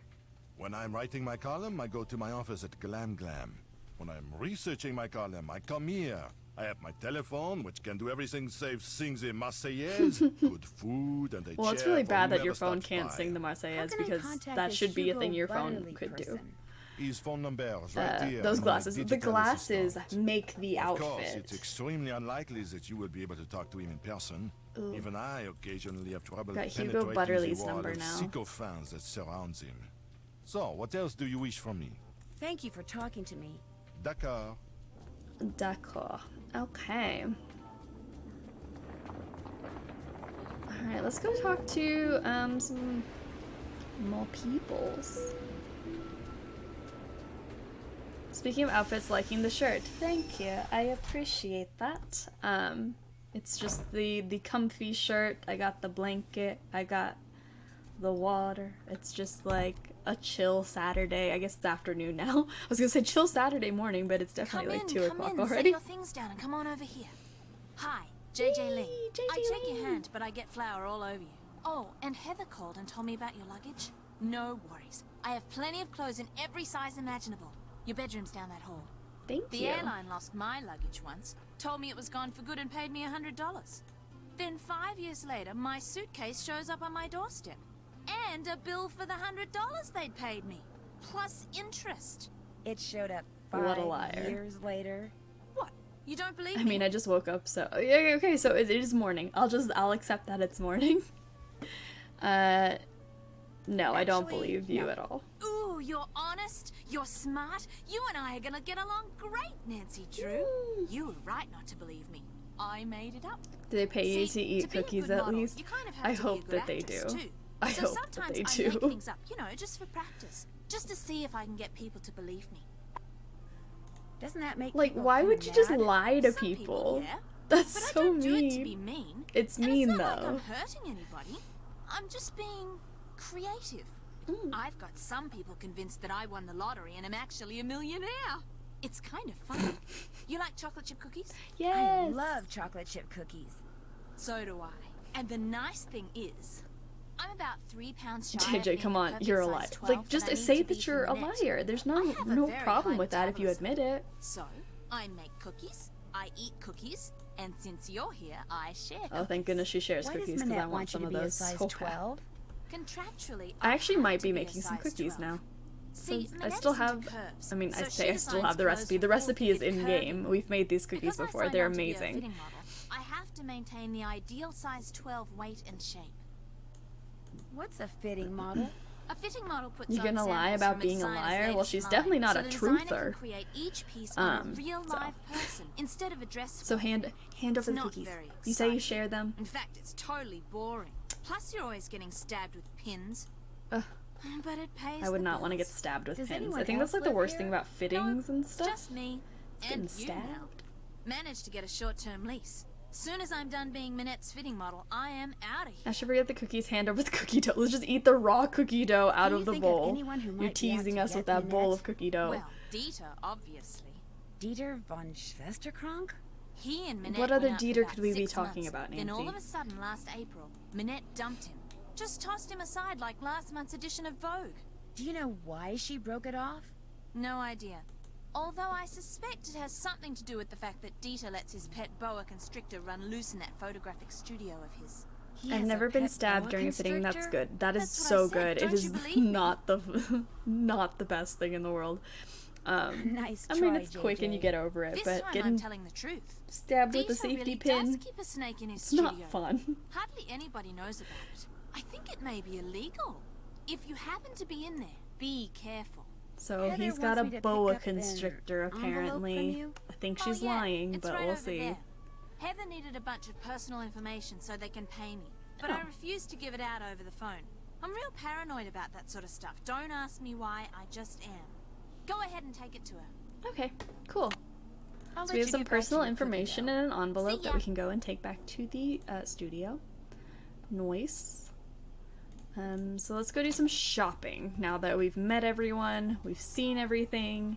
When I'm writing my column, I go to my office at Glam Glam. When I'm researching my column, I come here. I have my telephone, which can do everything save sing the Marseillaise, good food, and a well, it's really bad that your phone can't sing the Marseillaise, because that should be a thing your phone could do. His phone number is right here. Those glasses. The glasses make the outfit. Of course, it's extremely unlikely that you will be able to talk to him in person. Ooh. Even I occasionally have trouble Got Hugo penetrating Butterly's the wall number of now. sycophants that surrounds him. So, what else do you wish from me? Thank you for talking to me. D'accord. D'accord. Okay. Alright, let's go talk to some more peoples. Speaking of outfits, liking the shirt. Thank you. I appreciate that. It's just the comfy shirt. I got the blanket. I got the water. It's just like a chill Saturday. I guess it's afternoon now. I was gonna say chill Saturday morning, but it's definitely like 2 o'clock already. Set your things down and come on over here. Hi, JJ Lee. I check your hand, but I get flour all over you. Oh, and Heather called and told me about your luggage. No worries. I have plenty of clothes in every size imaginable. Your bedroom's down that hall. Thank you. The airline lost my luggage once, told me it was gone for good and paid me $100. Then 5 years later, my suitcase shows up on my doorstep. And a bill for the $100 they'd paid me, plus interest. It showed up What a liar. 5 years later. What? You don't believe me? I mean, I just woke up, so yeah, okay, so it is morning. I'll accept that it's morning. No, I don't believe you at all. Ooh, you're honest, you're smart. You and I are gonna get along great, Nancy Drew. You were right not to believe me. I made it up. Do they pay you to eat cookies at least? You kind of have I to hope be a that they good do. actress, too. I so hope that they sometimes do. I make things up, you know, just for practice. Just to see if I can get people to believe me. Doesn't that make like, people why kinda would you just mad? lie to Some people? yeah. That's But so I don't mean. do it to be mean. It's And mean it's not though. like I'm hurting anybody. I'm just being creative. I've got some people convinced that I won the lottery and am actually a millionaire. It's kind of fun. You like chocolate chip cookies? Yes. I love chocolate chip cookies. So do I. And the nice thing is, I'm about 3 pounds shy. JJ, come on, you're a liar. Like, just say that you're a liar. There's no problem with that if you admit it. So, I make cookies, I eat cookies, and since you're here, I share cookies. Oh, thank goodness she shares cookies, because I want some of those so bad. Contractually, I actually might be making some cookies now. See, I still have, I mean, I say I still have the recipe. The recipe is in-game. We've made these cookies before. They're amazing. I have to maintain the ideal size 12 weight and shape. What's a fitting model? A fitting model puts You're gonna on lie samples about from a being a designer's liar? Well, latest she's line, definitely not so a the designer can truther. create each piece on a real live person instead of a dress. So hand over It's the not cookies. very You say you exciting. share them. In fact, it's totally boring. Plus, you're always getting stabbed with pins. Ugh. But it pays. I would the not want to get bills. stabbed with Does pins. anyone I think that's else like the live worst here? thing about fittings and stuff. Just me. Getting And you now. stabbed. Managed to get a short-term lease. Soon as I'm done being Minette's fitting model, I am out of here. I should forget the cookies. Hand over the cookie dough. Let's just eat the raw cookie dough out Can of you the think of bowl. anyone who You're might be out teasing to us get with that bowl Minette? of cookie dough. Well, Dieter, obviously. Dieter von Schwesterkrank? He and Minette What other went out for Dieter about could we be 6 talking months. about, Then all Nancy? of a sudden, last April, Minette dumped him. Just tossed him aside like last month's edition of Vogue. Do you know why she broke it off? No idea. Although I suspect it has something to do with the fact that Dieter lets his pet boa constrictor run loose in that photographic studio of his. I've never been stabbed during a fitting. That's good. That is so good. It is not the not the best thing in the world. Nice I mean, try, it's quick and you JJ. get over it, This but time I'm getting telling the truth. stabbed with a Dieter safety really pin, does keep a snake in his it's studio. not fun. Hardly anybody knows about it. I think it may be illegal. If you happen to be in there, be careful. So Heather he's got wants a me to pick boa up an constrictor envelope from apparently. you? I think Oh, she's yeah, lying, it's but right we'll over see. there. Heather needed a bunch of personal information so they can pay me, but I Oh. refused to give it out over the phone. I'm real paranoid about that sort of stuff. Don't ask me why, I just am. Go ahead and take it to her. Okay, cool. So we have some personal information in an envelope that we can go and take back to the studio. Nice. So let's go do some shopping now that we've met everyone, we've seen everything.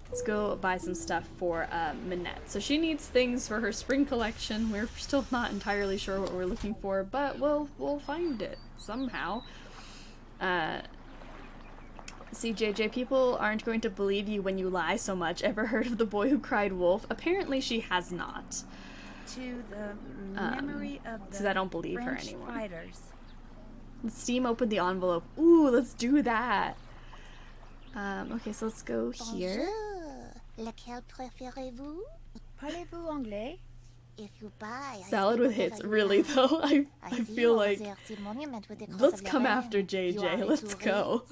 Let's go buy some stuff for Minette. So she needs things for her spring collection. We're still not entirely sure what we're looking for, but we'll find it somehow. See, JJ, people aren't going to believe you when you lie so much. Ever heard of the boy who cried wolf? Apparently she has not. To the memory of the because I don't believe French her anymore. Fighters. Let's steam open the envelope. Ooh, let's do that. Okay, so let's go here. Lequel préférez-vous? Parlez-vous anglais? If you buy, Salad with hits, really though. I feel like let's come after JJ. Let's go.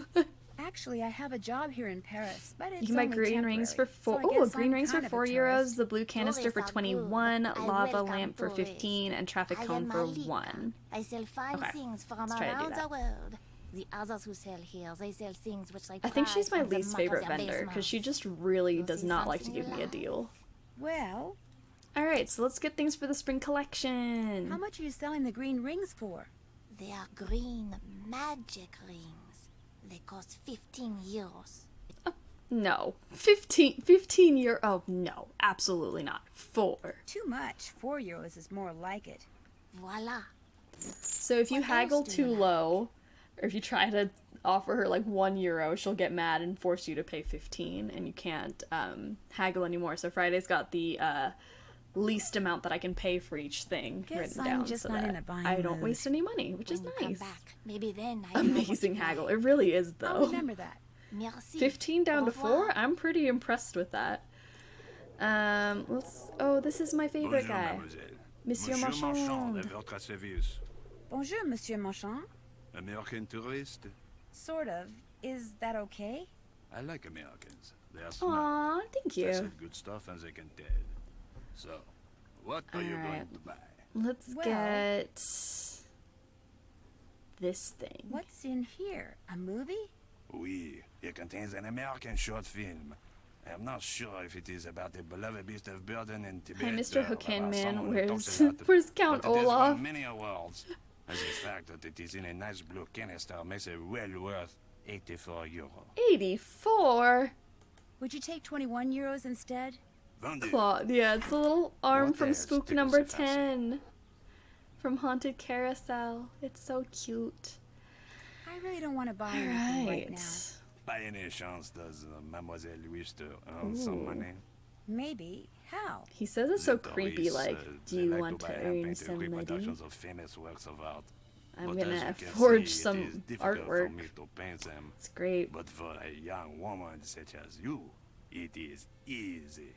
Actually, I have a job here in Paris, but it's You can buy only green temporary, rings for so 4. I Oh, guess green I'm rings for kind of a 4 tourist. euros. The blue canister for 21. Lava lamp for 15, and traffic cone for 1. I sell fine things from Let's try to do around that. the world. The others who sell here, they sell things which they I think she's my prize from the least muck of favorite their vendor because basements. she just really does not like to give me a deal. Well, Alright, so let's get things for the spring collection. how much are you selling the green rings for? They are green magic rings. They cost 15 euros. No. 15 euro. Oh, no. Absolutely not. 4. Too much. 4 euros is more like it. Voila. So if you haggle too low, or if you try to offer her like 1 euro, she'll get mad and force you to pay 15, and you can't haggle anymore. So Friday's got the least amount that I can pay for each thing Guess written I'm down just so not that in a buying I don't mood. waste any money, which is When you nice. come back, maybe then I Amazing haggle. It really is, I'll though. remember that. Merci. 15 down Au to revoir. 4? I'm pretty impressed with that. Let's... Oh, this is my favorite guy. Monsieur Marchand. à votre service. Bonjour, Monsieur Marchand. American tourist? Sort of. Is that okay? I like Americans. They are smart. Aw, thank They you. sell good stuff and they can tell. So, what are you going to buy? Let's Well- get... this thing. What's in here? A movie? Oui, it contains an American short film. I'm not sure if it is about a beloved beast of burden in Tibet. Hi, Mr. or Hookhan about Man. someone who Where's talks a lot, where's Count but it has Olaf? won many awards. As a fact that it is in a nice blue canister makes it well worth 84 euro. 84? Would you take 21 euros instead? Vendu. Claude. Yeah, it's a little arm What from else Spook tickles number your fancy? 10. From Haunted Carousel. It's so cute. I really don't want to buy anything right now. Alright. By any chance, does Mademoiselle wish to earn some Ooh. money? Maybe. How? He says it so The creepy, tourists, like, do they you like want to buy earn hand-painted some money? reproductions of famous works of art. I'm But as gonna you can forge see, some it is difficult for artwork. me to paint them. It's great. But for a young woman such as you, it is easy.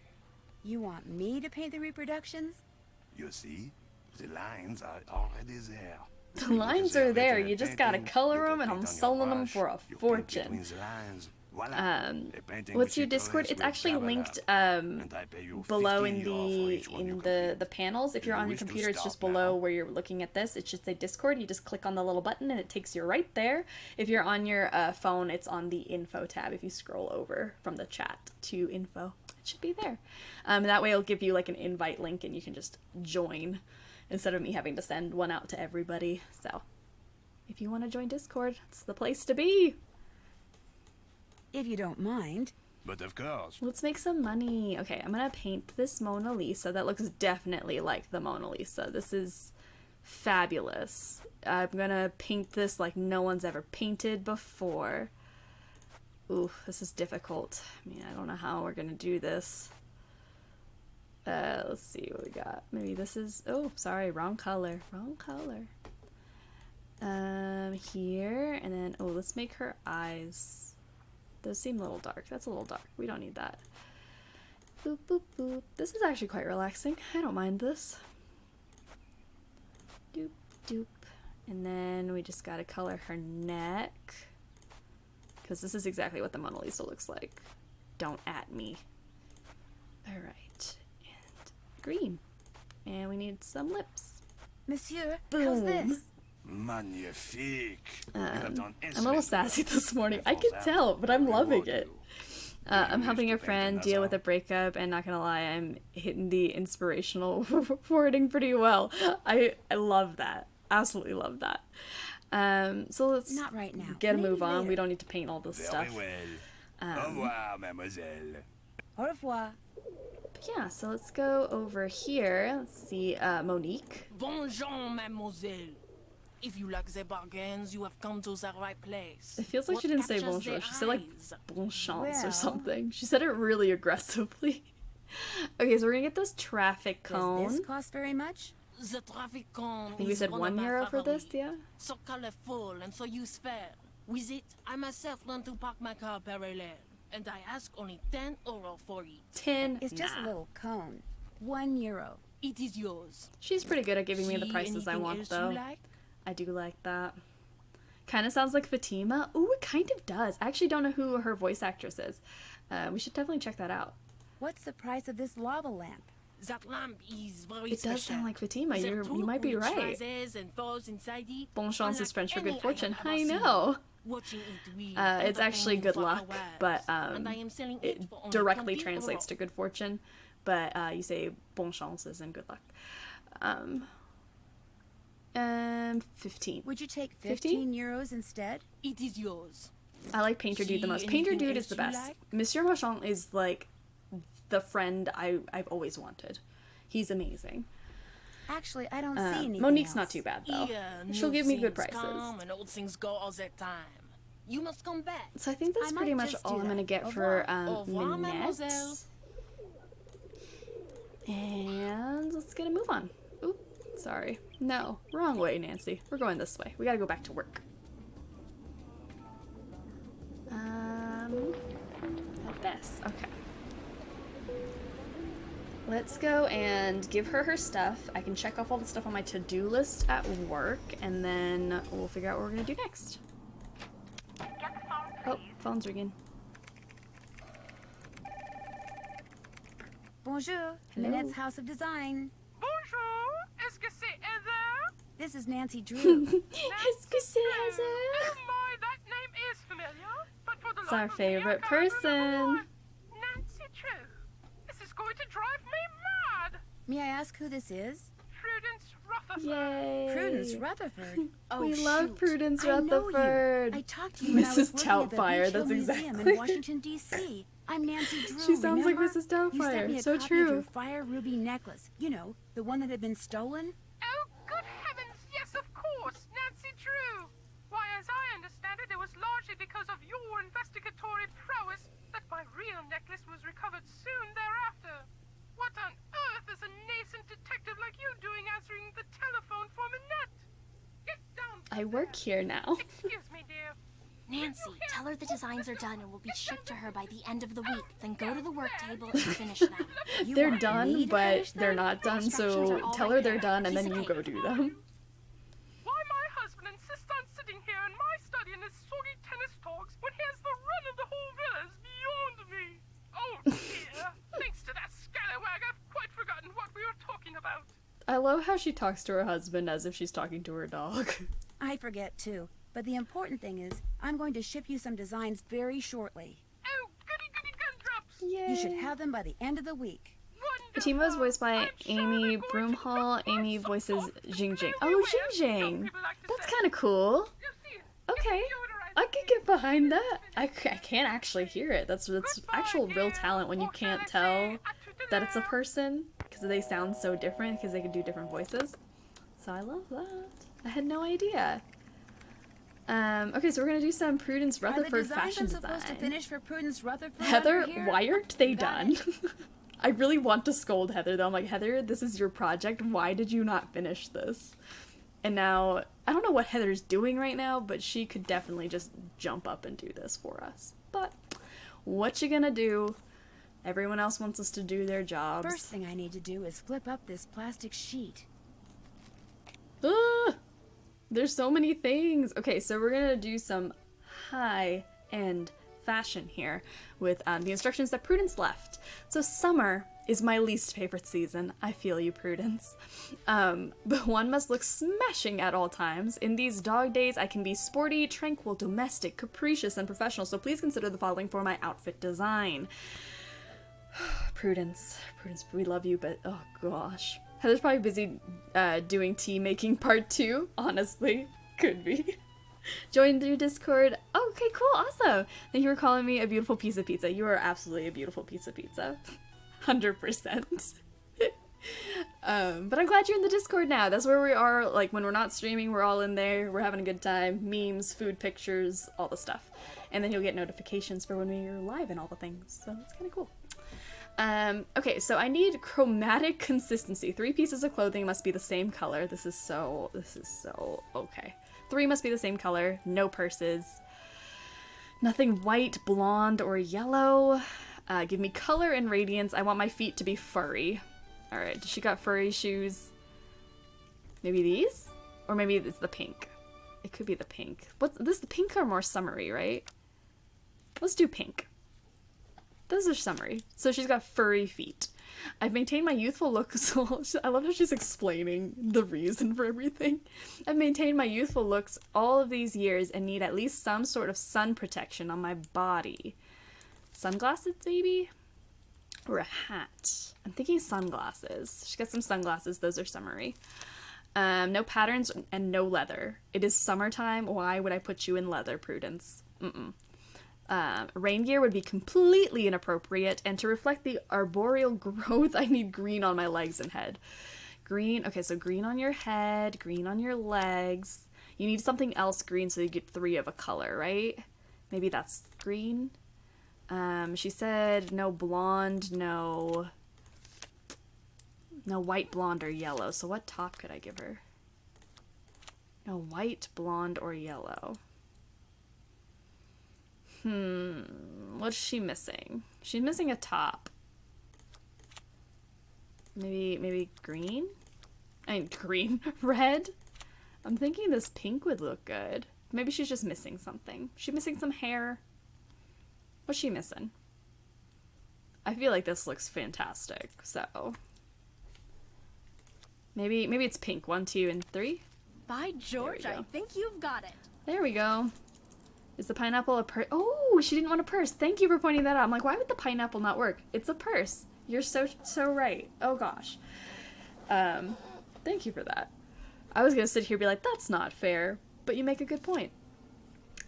You want me to paint the reproductions? You see, the lines are already there. The lines are there, you just gotta color them, and I'm selling them for a fortune. Between the lines, voila, a painting What's which your you Discord? trace It's will actually travel linked up, and I pay you below 15 in euro for each one you the panels. If you're you on your wish to computer, it's just start below where you're looking at this. It should say Discord. You just click on the little button and it takes you right there. If you're on your phone, it's on the info tab. If you scroll over from the chat to info, it should be there. That way it'll give you like an invite link and you can just join instead of me having to send one out to everybody. So if you want to join Discord, it's the place to be. If you don't mind. But of course. Let's make some money. Okay, I'm gonna paint this Mona Lisa. That looks definitely like the Mona Lisa. This is fabulous. I'm gonna paint this like no one's ever painted before. Ooh, this is difficult. I mean, I don't know how we're gonna do this. Let's see what we got. Maybe this is... Oh, sorry, wrong color. Wrong color. Here, and then... Oh, let's make her eyes... Those seem a little dark. That's a little dark. We don't need that. Boop, boop, boop. This is actually quite relaxing. I don't mind this. Doop, doop. And then we just gotta color her neck. Because this is exactly what the Mona Lisa looks like. Don't at me. Alright. And green. And we need some lips. Monsieur, Boom. how's this? Magnifique. You have done I'm a little sassy this morning. I can tell, but I'm loving it. I'm helping a friend deal with a breakup, and not gonna lie, I'm hitting the inspirational wording pretty well. I love that. Absolutely love that. So let's not right now. Get a Maybe move on. later. We don't need to paint all this stuff. Very well. Au revoir, mademoiselle. Au revoir. But yeah, so let's go over here. Let's see, Monique. Bonjour, mademoiselle. If you like the bargains, you have come to the right place. It feels like she didn't say bonjour. She said like bon chance or something. She said it really aggressively. Okay, so we're gonna get this traffic cone. Does this cost very much? The traffic cone. I think we said €1 for this, yeah? So colorful and so useful. With it, I myself learned to park my car parallel. And I ask only €10 for it. 10? It's just a little cone. €1. It is yours. She's pretty good at giving me the prices I want, though. Like? I do like that. Kind of sounds like Fatima. Ooh, it kind of does. I actually don't know who her voice actress is. We should definitely check that out. What's the price of this lava lamp? That lamp is very It does sound like Fatima. You might be right. Bon chance is French for good fortune. I know. It's actually good luck, but it directly translates to good fortune. But you say bon chance is in good luck. 15. Would you take 15 euros instead? It is yours. I like Painter Dude the most. Painter Dude is the best. Monsieur Marchand is like the friend I've always wanted. He's amazing. Actually, I don't see anything Monique's else. not too bad though. Yeah, She'll give me good prices. Come and old things go all the time. You must come back. So I think that's pretty much all I'm gonna get for Minette. And let's get a move on. Oop, sorry. No, wrong way, Nancy. We're going this way. We gotta go back to work. At best. Okay. Let's go and give her her stuff. I can check off all the stuff on my to-do list at work, and then we'll figure out what we're gonna do next. Oh, phone's ringing. Bonjour, Hello. Minette's House of Design. Bonjour, est-ce que c'est Heather? This is Nancy Drew. Est-ce que c'est Heather? Oh my, that name is familiar, but for the It's our life of me, I favorite can't remember person. why. Nancy Drew. This is going to drive me mad. May I ask who this is? Prudence Rutherford. Yay! Prudence Rutherford. Oh, We love shoot. Prudence I know you. Rutherford. I talked to you when I was Mrs. working at the Doubtfire, Beach Hill that's Museum exactly. in Washington, D.C. I'm Nancy Drew, She sounds like remember? Mrs. You sent Doubtfire. me a So copy of true. your fire ruby necklace. You know, the one that had been stolen. Oh, good heavens, yes, of course, Nancy Drew. Why, as I understand it, it was largely because of your investigatory prowess that my real necklace was recovered soon thereafter. What on earth is a nascent detective like you doing answering the telephone for Minette? Get down. I work here now. Excuse me, dear. Nancy, tell her the designs are done and will be shipped to her by the end of the week. Then go to the work table and finish them. They're done, but they're not done, so tell her they're done and then you go do them. Why my husband insists on sitting here in my study in his soggy tennis talks when he has the run of the whole villa is beyond me. Oh dear. Thanks to that scallywag, I've quite forgotten what we were talking about. I love how she talks to her husband as if she's talking to her dog. I forget too. But the important thing is, I'm going to ship you some designs very shortly. Oh, goody gumdrops. You should have them by the end of the week. Fatima is voiced by Amy Broomhall. Amy voices Jing Jing. Oh, Jing Jing! That's kind of cool. Okay, I can get behind that. I can't actually hear it. That's actual real talent when you can't tell that it's a person because they sound so different because they can do different voices. So I love that. I had no idea. Okay, so we're gonna do some Prudence Rutherford fashion I'm supposed to design. finish for Prudence Rutherford Heather, over here? why aren't they done? I really want to scold Heather though. I'm like, Heather, this is your project. Why did you not finish this? And now, I don't know what Heather's doing right now, but she could definitely just jump up and do this for us. But what you gonna do? Everyone else wants us to do their jobs. First thing I need to do is flip up this plastic sheet. There's so many things. Okay, so we're gonna do some high-end fashion here with the instructions that Prudence left. So summer is my least favorite season. I feel you, Prudence. But one must look smashing at all times. In these dog days, I can be sporty, tranquil, domestic, capricious, and professional, so please consider the following for my outfit design. Prudence, we love you, but oh gosh. Heather's probably busy doing tea making part 2, honestly. Could be. Join through Discord. Okay, cool, awesome. Thank you for calling me a beautiful piece of pizza. You are absolutely a beautiful piece of pizza. 100%. But I'm glad you're in the Discord now. That's where we are, like, when we're not streaming, we're all in there. We're having a good time. Memes, food pictures, all the stuff. And then you'll get notifications for when we're live and all the things. So it's kind of cool. Okay, so I need chromatic consistency. 3 pieces of clothing must be the same color. This is so okay. 3 must be the same color. No purses. Nothing white, blonde, or yellow. Give me color and radiance. I want my feet to be furry. Alright, she got furry shoes. Maybe these? Or maybe it's the pink. It could be the pink. What's this? The pink are more summery, right? Let's do pink. Those are summery. So she's got furry feet. I've maintained my youthful look. So I love how she's explaining the reason for everything. I've maintained my youthful looks all of these years and need at least some sort of sun protection on my body. Sunglasses, maybe? Or a hat. I'm thinking sunglasses. She's got some sunglasses. Those are summery. No patterns and no leather. It is summertime. Why would I put you in leather, Prudence? Rain gear would be completely inappropriate, and to reflect the arboreal growth, I need green on my legs and head. Green, okay, so green on your head, green on your legs. You need something else green so you get 3 of a color, right? Maybe that's green. She said no blonde, no white, blonde, or yellow. So what top could I give her? No white, blonde, or yellow. What's she missing? She's missing a top. Maybe green? I mean, green. Red? I'm thinking this pink would look good. Maybe she's just missing something. She's missing some hair. What's she missing? I feel like this looks fantastic, so... Maybe it's pink. 1, 2, and 3? By George, I think you've got it. There we go. Is the pineapple a purse? Oh, she didn't want a purse. Thank you for pointing that out. I'm like, why would the pineapple not work? It's a purse. You're so right. Oh gosh. Thank you for that. I was gonna sit here and be like, that's not fair, but you make a good point.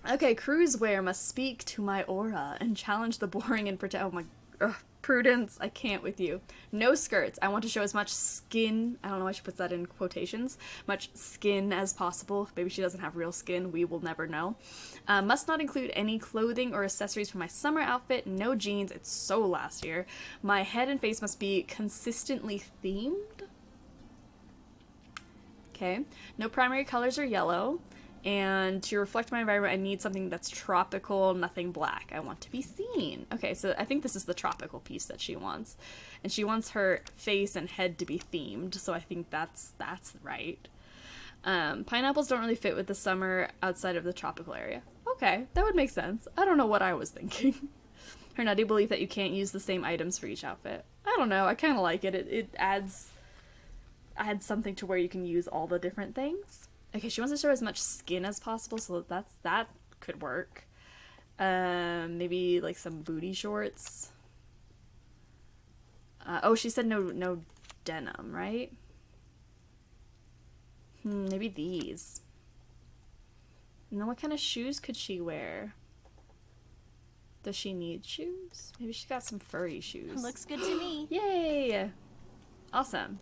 Okay, cruise wear must speak to my aura and challenge the boring and pretend. Oh my, Prudence, I can't with you. No skirts. I want to show as much skin. I don't know why she puts that in quotations. Much skin as possible. Maybe she doesn't have real skin. We will never know. Must not include any clothing or accessories for my summer outfit. No jeans. It's so last year. My head and face must be consistently themed. Okay. No primary colors are yellow. And to reflect my environment, I need something that's tropical, nothing black. I want to be seen. Okay, so I think this is the tropical piece that she wants. And she wants her face and head to be themed, so I think that's right. Pineapples don't really fit with the summer outside of the tropical area. Okay, that would make sense. I don't know what I was thinking. Her nutty belief that you can't use the same items for each outfit. I don't know, I kind of like it. It adds something to where you can use all the different things. Okay, she wants to show as much skin as possible, so that could work. Maybe like some booty shorts. Oh, she said no denim, right? Maybe these. And then what kind of shoes could she wear? Does she need shoes? Maybe she's got some furry shoes. Looks good to me. Yay! Awesome.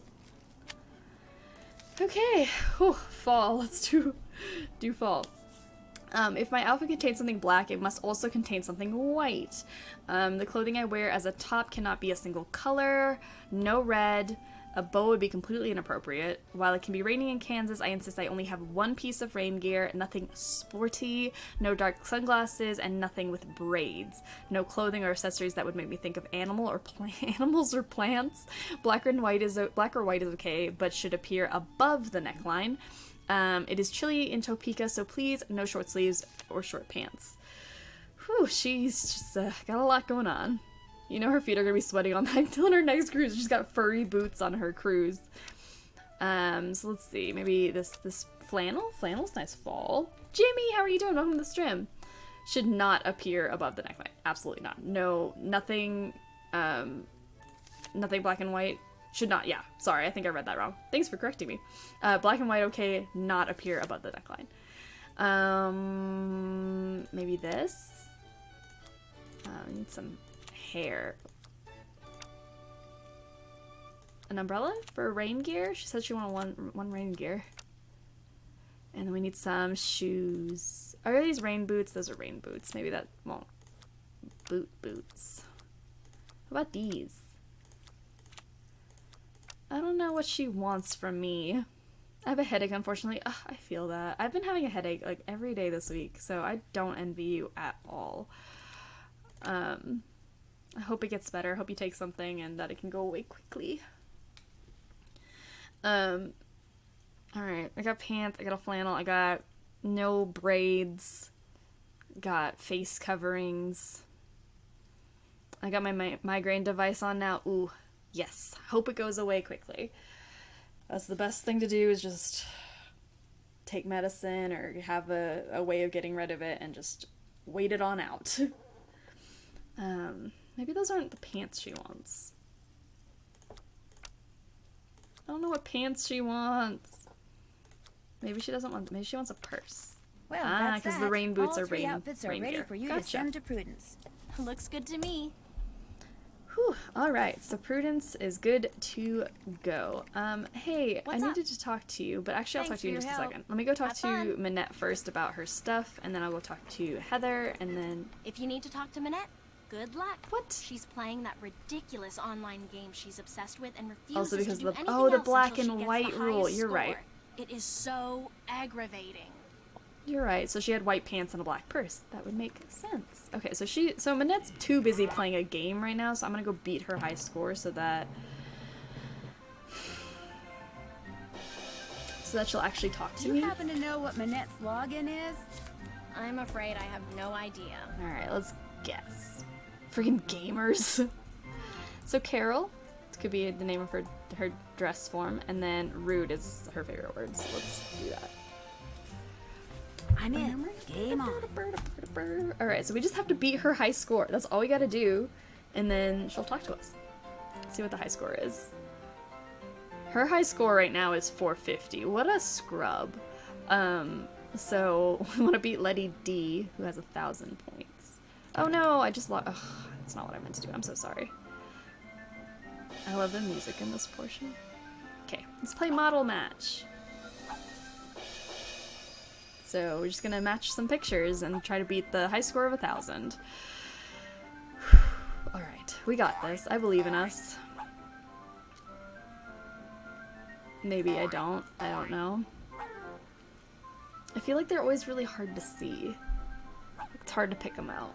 Okay, whew, fall. Let's do fall. If my outfit contains something black, it must also contain something white. The clothing I wear as a top cannot be a single color. No red. A bow would be completely inappropriate. While it can be raining in Kansas, I insist I only have 1 piece of rain gear, nothing sporty, no dark sunglasses, and nothing with braids. No clothing or accessories that would make me think of animals or plants. Black or white is okay, but should appear above the neckline. It is chilly in Topeka, so please no short sleeves or short pants. Whew, she's just got a lot going on. You know her feet are gonna be sweating on that on her next cruise. She's got furry boots on her cruise. So let's see. Maybe this flannel? Flannel's nice fall. Jimmy, how are you doing? Welcome to the stream. Should not appear above the neckline. Absolutely not. No, nothing, nothing black and white. Should not, yeah. Sorry, I think I read that wrong. Thanks for correcting me. Black and white, okay, not appear above the neckline. Maybe this? We need some hair. An umbrella for rain gear? She said she wanted one rain gear. And then we need some shoes. Are these rain boots? Those are rain boots. Maybe that won't. Boots. What about these? I don't know what she wants from me. I have a headache, unfortunately. Ugh, I feel that. I've been having a headache like every day this week, so I don't envy you at all. I hope it gets better. I hope you take something and that it can go away quickly. Alright, I got pants, I got a flannel, I got no braids, got face coverings. I got my migraine device on now. Ooh, yes. Hope it goes away quickly. That's the best thing to do, is just take medicine or have a way of getting rid of it and just wait it on out. Maybe those aren't the pants she wants. I don't know what pants she wants. Maybe she doesn't want. Maybe she wants a purse. Well, because the rain boots all are three rain. outfits are rain ready gear. for you Gotcha. to send to Prudence. Looks good to me. Whew. All right. So Prudence is good to go. Hey, What's I up? needed to talk to you, but actually I'll talk Thanks to you in for just your a help. second. Let me go talk Have to fun. Minette first about her stuff, and then I'll go talk to Heather, and then. If you need to talk to Minette, good luck. What? She's playing that ridiculous online game she's obsessed with and refuses Also because to do of the anything the else black until she and gets white the rule. highest You're score. right. It is so aggravating. You're right. So she had white pants and a black purse. That would make sense. Okay, so Minette's too busy playing a game right now, so I'm gonna go beat her high score so that she'll actually talk to Do me. you happen to know what Minette's login is? I'm afraid I have no idea. All right, let's guess. Freaking gamers. So Carol, this could be the name of her dress form, and then rude is her favorite word. So let's do that. I'm in. Game on. Alright, so we just have to beat her high score. That's all we gotta do. And then she'll talk to us. See what the high score is. Her high score right now is 450. What a scrub. So we want to beat Letty D, who has 1,000 points. Oh no, I just lost. Ugh, that's not what I meant to do. I'm so sorry. I love the music in this portion. Okay, let's play model match. So we're just gonna match some pictures and try to beat the high score of 1,000. Alright, we got this. I believe in us. Maybe I don't. I don't know. I feel like they're always really hard to see. It's hard to pick them out.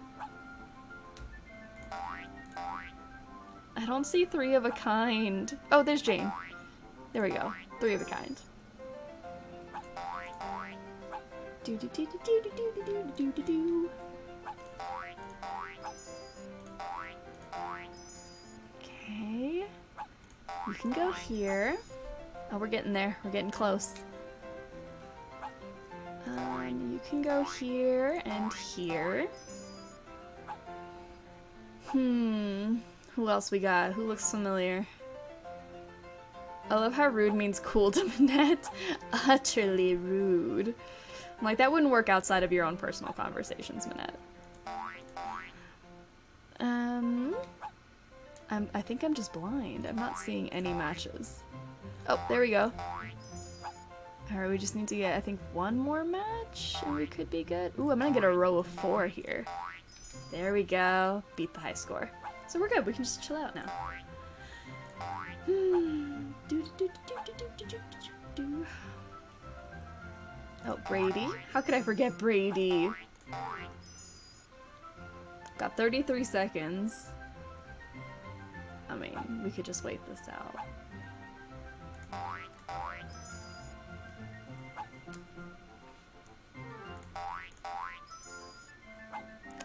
I don't see 3 of a kind. Oh, there's Jane. There we go. 3 of a kind. Do do do do do do do do do do. Okay. You can go here. Oh, we're getting there. We're getting close. You can go here and here. Who else we got? Who looks familiar? I love how rude means cool to Minette. Utterly rude. I'm like, that wouldn't work outside of your own personal conversations, Minette. I think I'm just blind. I'm not seeing any matches. Oh, there we go. Alright, we just need to get, I think, 1 more match, and we could be good. Ooh, I'm gonna get a row of 4 here. There we go. Beat the high score. So we're good. We can just chill out now. Oh, Brady. How could I forget Brady? Got 33 seconds. I mean, we could just wait this out.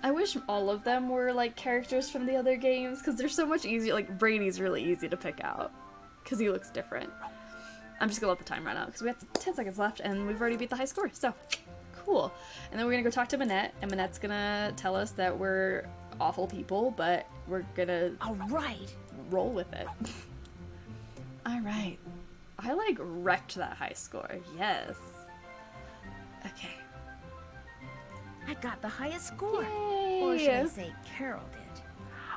I wish wish all of them were like characters from the other games, because they're so much easier. Like Brady's really easy to pick out because he looks different. I'm just gonna let the time run out because we have 10 seconds left and we've already beat the high score, so cool. And then we're gonna go talk to Minette, and Minette's gonna tell us that we're awful people, but we're gonna roll with it. Alright. I like wrecked that high score. Yes. Okay. I got the highest score. Yay. Or should I say Carol did.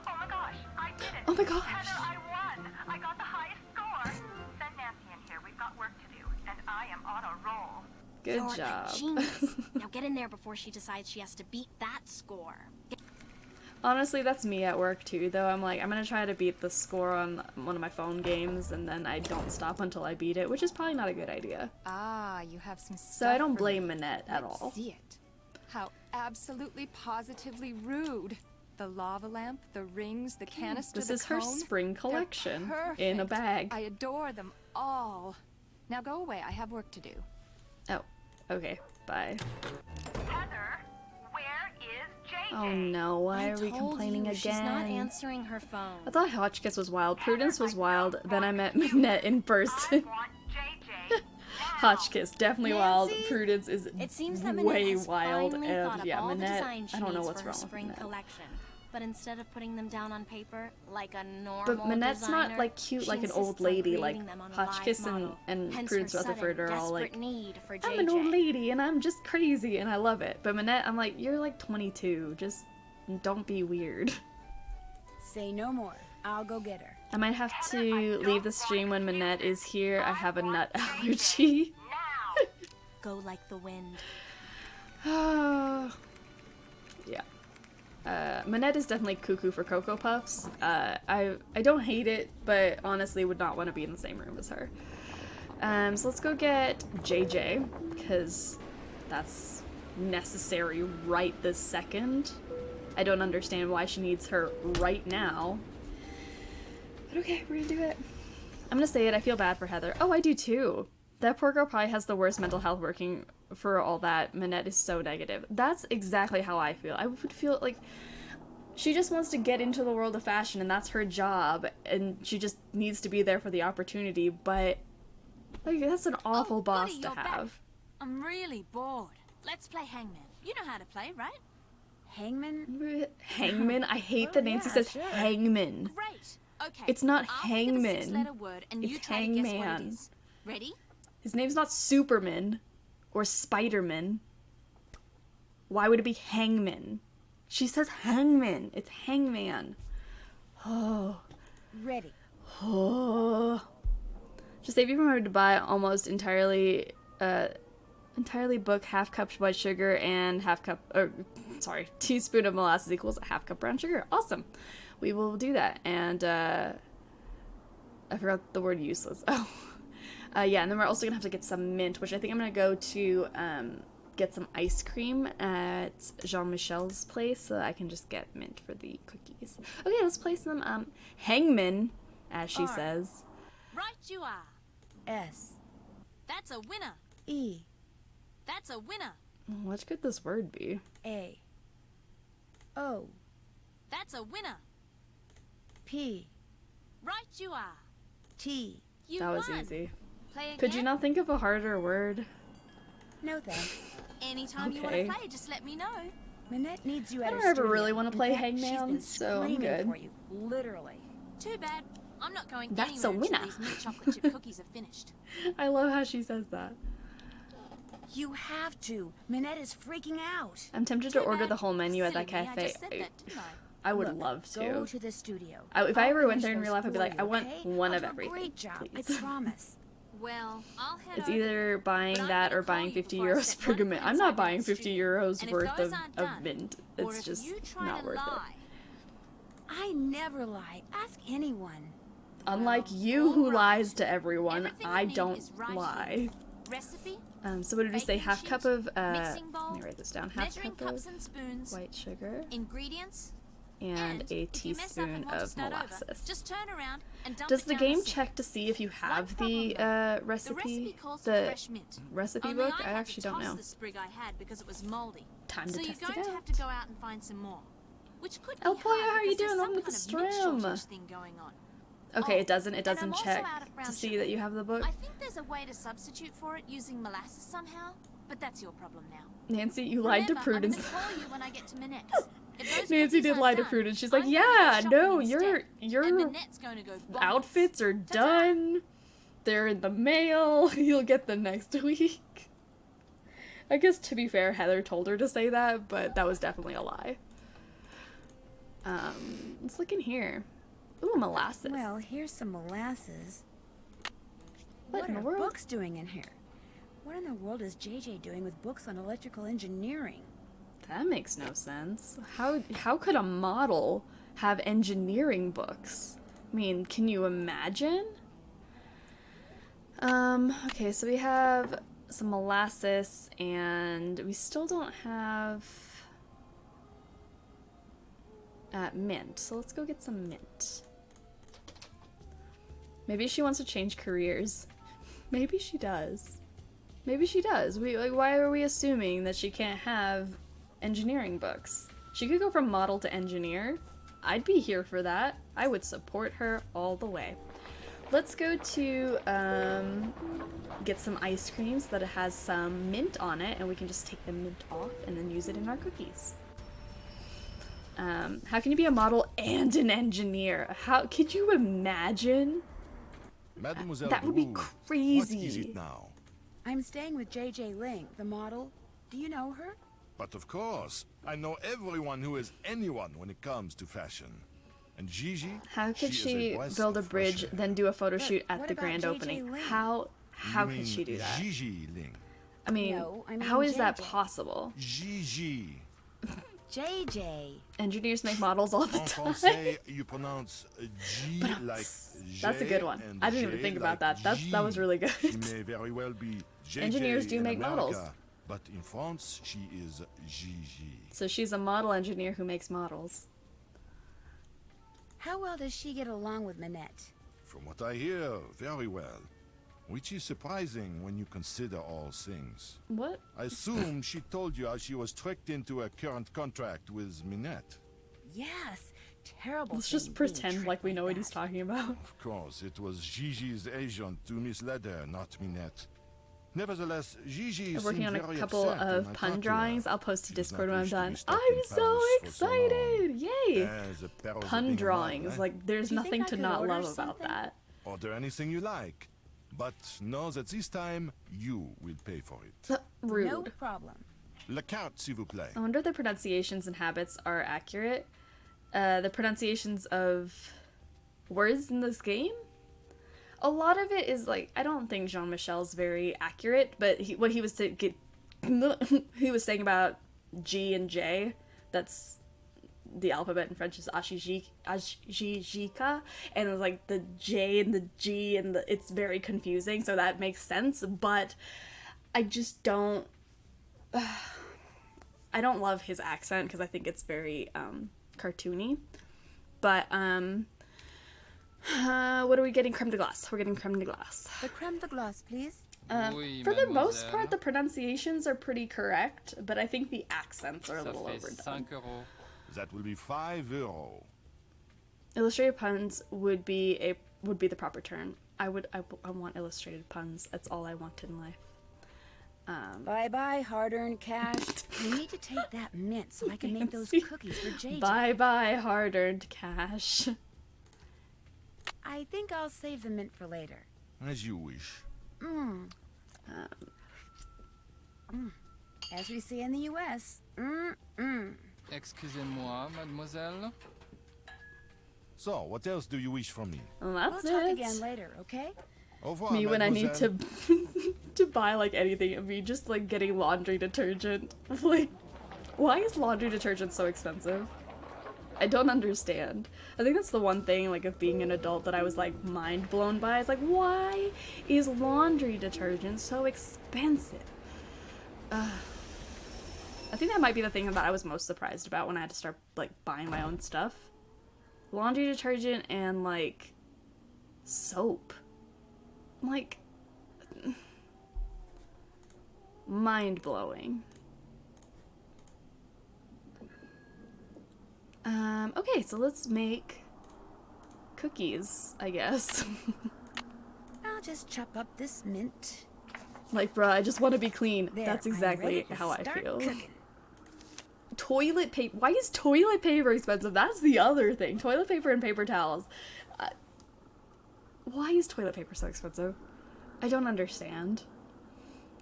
Oh my gosh, I did it. Oh my gosh. Heather, I won. I got the highest score. Send Nancy in here. We've got work to do, and I am on a roll. Good You're job. a genius. Now get in there before she decides she has to beat that score. Honestly, that's me at work too, though. I'm like, I'm gonna try to beat the score on one of my phone games, and then I don't stop until I beat it, which is probably not a good idea. Ah, you have some stuff. So I don't blame Minette at all. Let's see it. How absolutely positively rude. The lava lamp, the rings, the canister, This the is her cone. spring collection Perfect. in a bag. I adore them all. Now go away, I have work to do. Oh, okay, bye. Heather, where is JJ? Oh no, why I are we told complaining you, again? She's not answering her phone. I thought Hotchkiss was wild, Prudence was wild, then I met Minette in person. Hotchkiss, definitely wild, Prudence is It seems that way Minette has wild, finally and thought up yeah, all the Minette, design she I don't know needs what's for her wrong with spring Minette. collection. But instead of putting them down on paper like a normal But Minette's designer, not like cute she like an insists old on lady, like creating them on a Hotchkiss live model. and Hence Prudence her Rutherford sudden, are all like, desperate need for I'm an old JJ. lady and I'm just crazy and I love it. But Minette, I'm like, you're like 22, just don't be weird. Say no more. I'll go get her. I might have to leave the stream when Minette is here. I have a nut allergy. Go like the wind. Yeah. Minette is definitely cuckoo for Cocoa Puffs. I don't hate it, but honestly would not want to be in the same room as her. So let's go get JJ, because that's necessary right this second. I don't understand why she needs her right now. But okay, we're gonna do it. I'm gonna say it, I feel bad for Heather. Oh, I do too. That poor girl probably has the worst mental health working for all that. Minette is so negative. That's exactly how I feel. I would feel like she just wants to get into the world of fashion and that's her job and she just needs to be there for the opportunity, but like that's an awful boss goody, to you're back. have. I'm really bored. Let's play hangman. You know how to play, right? Hangman? Hangman? I hate that Nancy says hangman. Great. Okay. It's not I'll give a hangman. 6-letter word and you It's try to guess what it hangman. is. Ready? His name's not Superman or Spider-Man. Why would it be Hangman? She says Hangman. It's Hangman. Oh. Ready. Oh. Just save you from having to buy almost entirely book half cup white sugar and teaspoon of molasses equals a half cup brown sugar. Awesome. We will do that. And I forgot the word useless. Oh. Yeah, and then we're also gonna have to get some mint, which I think I'm gonna go to get some ice cream at Jean-Michel's place so that I can just get mint for the cookies. Okay, let's play some hangman, as she says. Right you are. S. That's a winner. E. That's a winner. What could this word be? A. O. That's a winner. P. Right you are. T. You That was won. easy. Play Could you again? not think of a harder word? No thanks. Anytime you want Okay. to play, just let me know. Minette needs you I at don't her ever studio. really want to In play fact, she's hangman, been so I'm screaming good. for you, literally. Too bad. I'm not going That's a anywhere until winner. these mint chocolate chip cookies are finished. I love how she says that. You have to. Minette is freaking out. I'm tempted to order the whole menu at that Silly me, I cafe. just said that, didn't I would Look, love to. Go to the studio. If I I'll ever went finish there in those real life, I'd be for like, you, I want okay? one I'll of do a everything. Great job, Please. I promise. Well, I'll head It's over. either buying But I'm that gonna or buying call you 50 before I euros step per one foot mint. I'm inside not that buying 50 studio. euros And if worth those of aren't done, mint. or It's if just you try not to worth lie, I never lie. Ask anyone. it. Unlike you who lies to everyone, Everything I you need don't is right lie. here. Recipe, So what did we say? baking Half sheet, cup of, mixing bowl, let me write this down. Half measuring cup cups of and spoons, white sugar ingredients, and a if you mess up teaspoon and want to of start over, molasses. just turn around and dump Does it the down game sink. check to see if you have One the The recipe? recipe calls for The fresh mint. recipe Only book? I I had actually to don't toss know. the sprig I had because it was moldy. Time to so test you're it going to out. have to go out and find some more. which could be El Pollo, how are you because doing? there's Welcome to the some kind of stream. shortage thing going on. Okay, Oh, it doesn't and I'm also check out of brown to see sugar. that you have the book. I think there's a way to substitute for it using molasses somehow, but that's your problem now. Nancy, you lied to Remember, Prudence. I'm gonna call you when I get to Minette's. If those Nancy cookies did aren't lie to done, Prudence. She's I'm like, gonna go yeah, shopping no, instead, your and Minette's gonna go bonkers. outfits are done. They're in the mail. You'll get them next week. I guess, to be fair, Heather told her to say that, but that was definitely a lie. Let's look in here. Ooh, molasses. Well, here's some molasses. What in are the world? books doing in here? What in the world is JJ doing with books on electrical engineering? That makes no sense. How could a model have engineering books? I mean, can you imagine? Okay, so we have some molasses, and we still don't have mint. So let's go get some mint. Maybe she wants to change careers. Maybe she does. Maybe she does. Why are we assuming that she can't have engineering books? She could go from model to engineer. I'd be here for that. I would support her all the way. Let's go to get some ice cream so that it has some mint on it, and we can just take the mint off and then use it in our cookies. How can you be a model and an engineer? How could you imagine? Mademoiselle That would be Wu, crazy. What is it now? I'm staying with JJ Ling, the model. Do you know her? But of course, I know everyone who is anyone when it comes to fashion. And Gigi, How could is she a breath build a of bridge, fresh air. then do a photo shoot at what the about grand JJ opening? Ling? How You could mean she do that? Gigi Ling. I mean, No, I mean how is that JJ. possible? Gigi. JJ. Engineers make models all the En time. français, you pronounce G like J. That's a good one. and I didn't even J think like about that. That was really good. She may very well be JJ Engineers do in make America, models. but in France, she is Gigi. So she's a model engineer who makes models. How well does she get along with Minette? From what I hear, very well. Which is surprising when you consider all things. What? I assume she told you how she was tricked into a current contract with Minette. Yes. Terrible. Let's just thing being pretend tricked like we know what that. he's talking about. Of course, it was Gigi's agent who misled her, not Minette. Nevertheless, Gigi I'm working seemed on a very couple upset when I of talked pun to her. drawings. I'll post to She does Discord not when I'm wish to be done. stuck I'm in so Paris for excited! Yay! The perils of Pun being a drawings. model, eh? Like, there's Do you think nothing I to could not order love about something? that. Order anything you like. But know that this time, you will pay for it. Rude. No problem. La carte, s'il vous plaît. I wonder if the pronunciations and habits are accurate. The pronunciations of words in this game? A lot of it is like, I don't think Jean-Michel's very accurate, but what he was he was saying about G and J, that's the alphabet in French is Ashijika, and it was like the J and the G and it's very confusing, so that makes sense, but I just don't I don't love his accent because I think it's very cartoony. But what are we getting? Creme de glace. We're getting creme de glace. The creme de glace, please. For the most part, the pronunciations are pretty correct, but I think the accents are a little overdone. That will be €5. Illustrated puns would be the proper term. I want illustrated puns. That's all I want in life. Bye-bye, hard-earned cash. You need to take that mint so I can make those cookies for JJ. Bye-bye, hard-earned cash. I think I'll save the mint for later. As you wish. As we say in the U.S. Excusez-moi, mademoiselle. So, what else do you wish from me? Well, that's We'll talk it. again later, okay? Au revoir, Me when I need mademoiselle. to buy like anything, of me just like getting laundry detergent. Like, why is laundry detergent so expensive? I don't understand. I think that's the one thing like of being an adult that I was like mind blown by. It's like, why is laundry detergent so expensive? I think that might be the thing that I was most surprised about when I had to start like buying my own stuff. Laundry detergent and like soap. Like, mind blowing. Okay, so let's make cookies, I guess. I'll just chop up this mint. Like, bruh, I just want to be clean. There, That's I'm exactly ready to how I start feel. cooking. Toilet paper. Why is toilet paper expensive? That's the other thing. Toilet paper and paper towels. Why is toilet paper so expensive? I don't understand.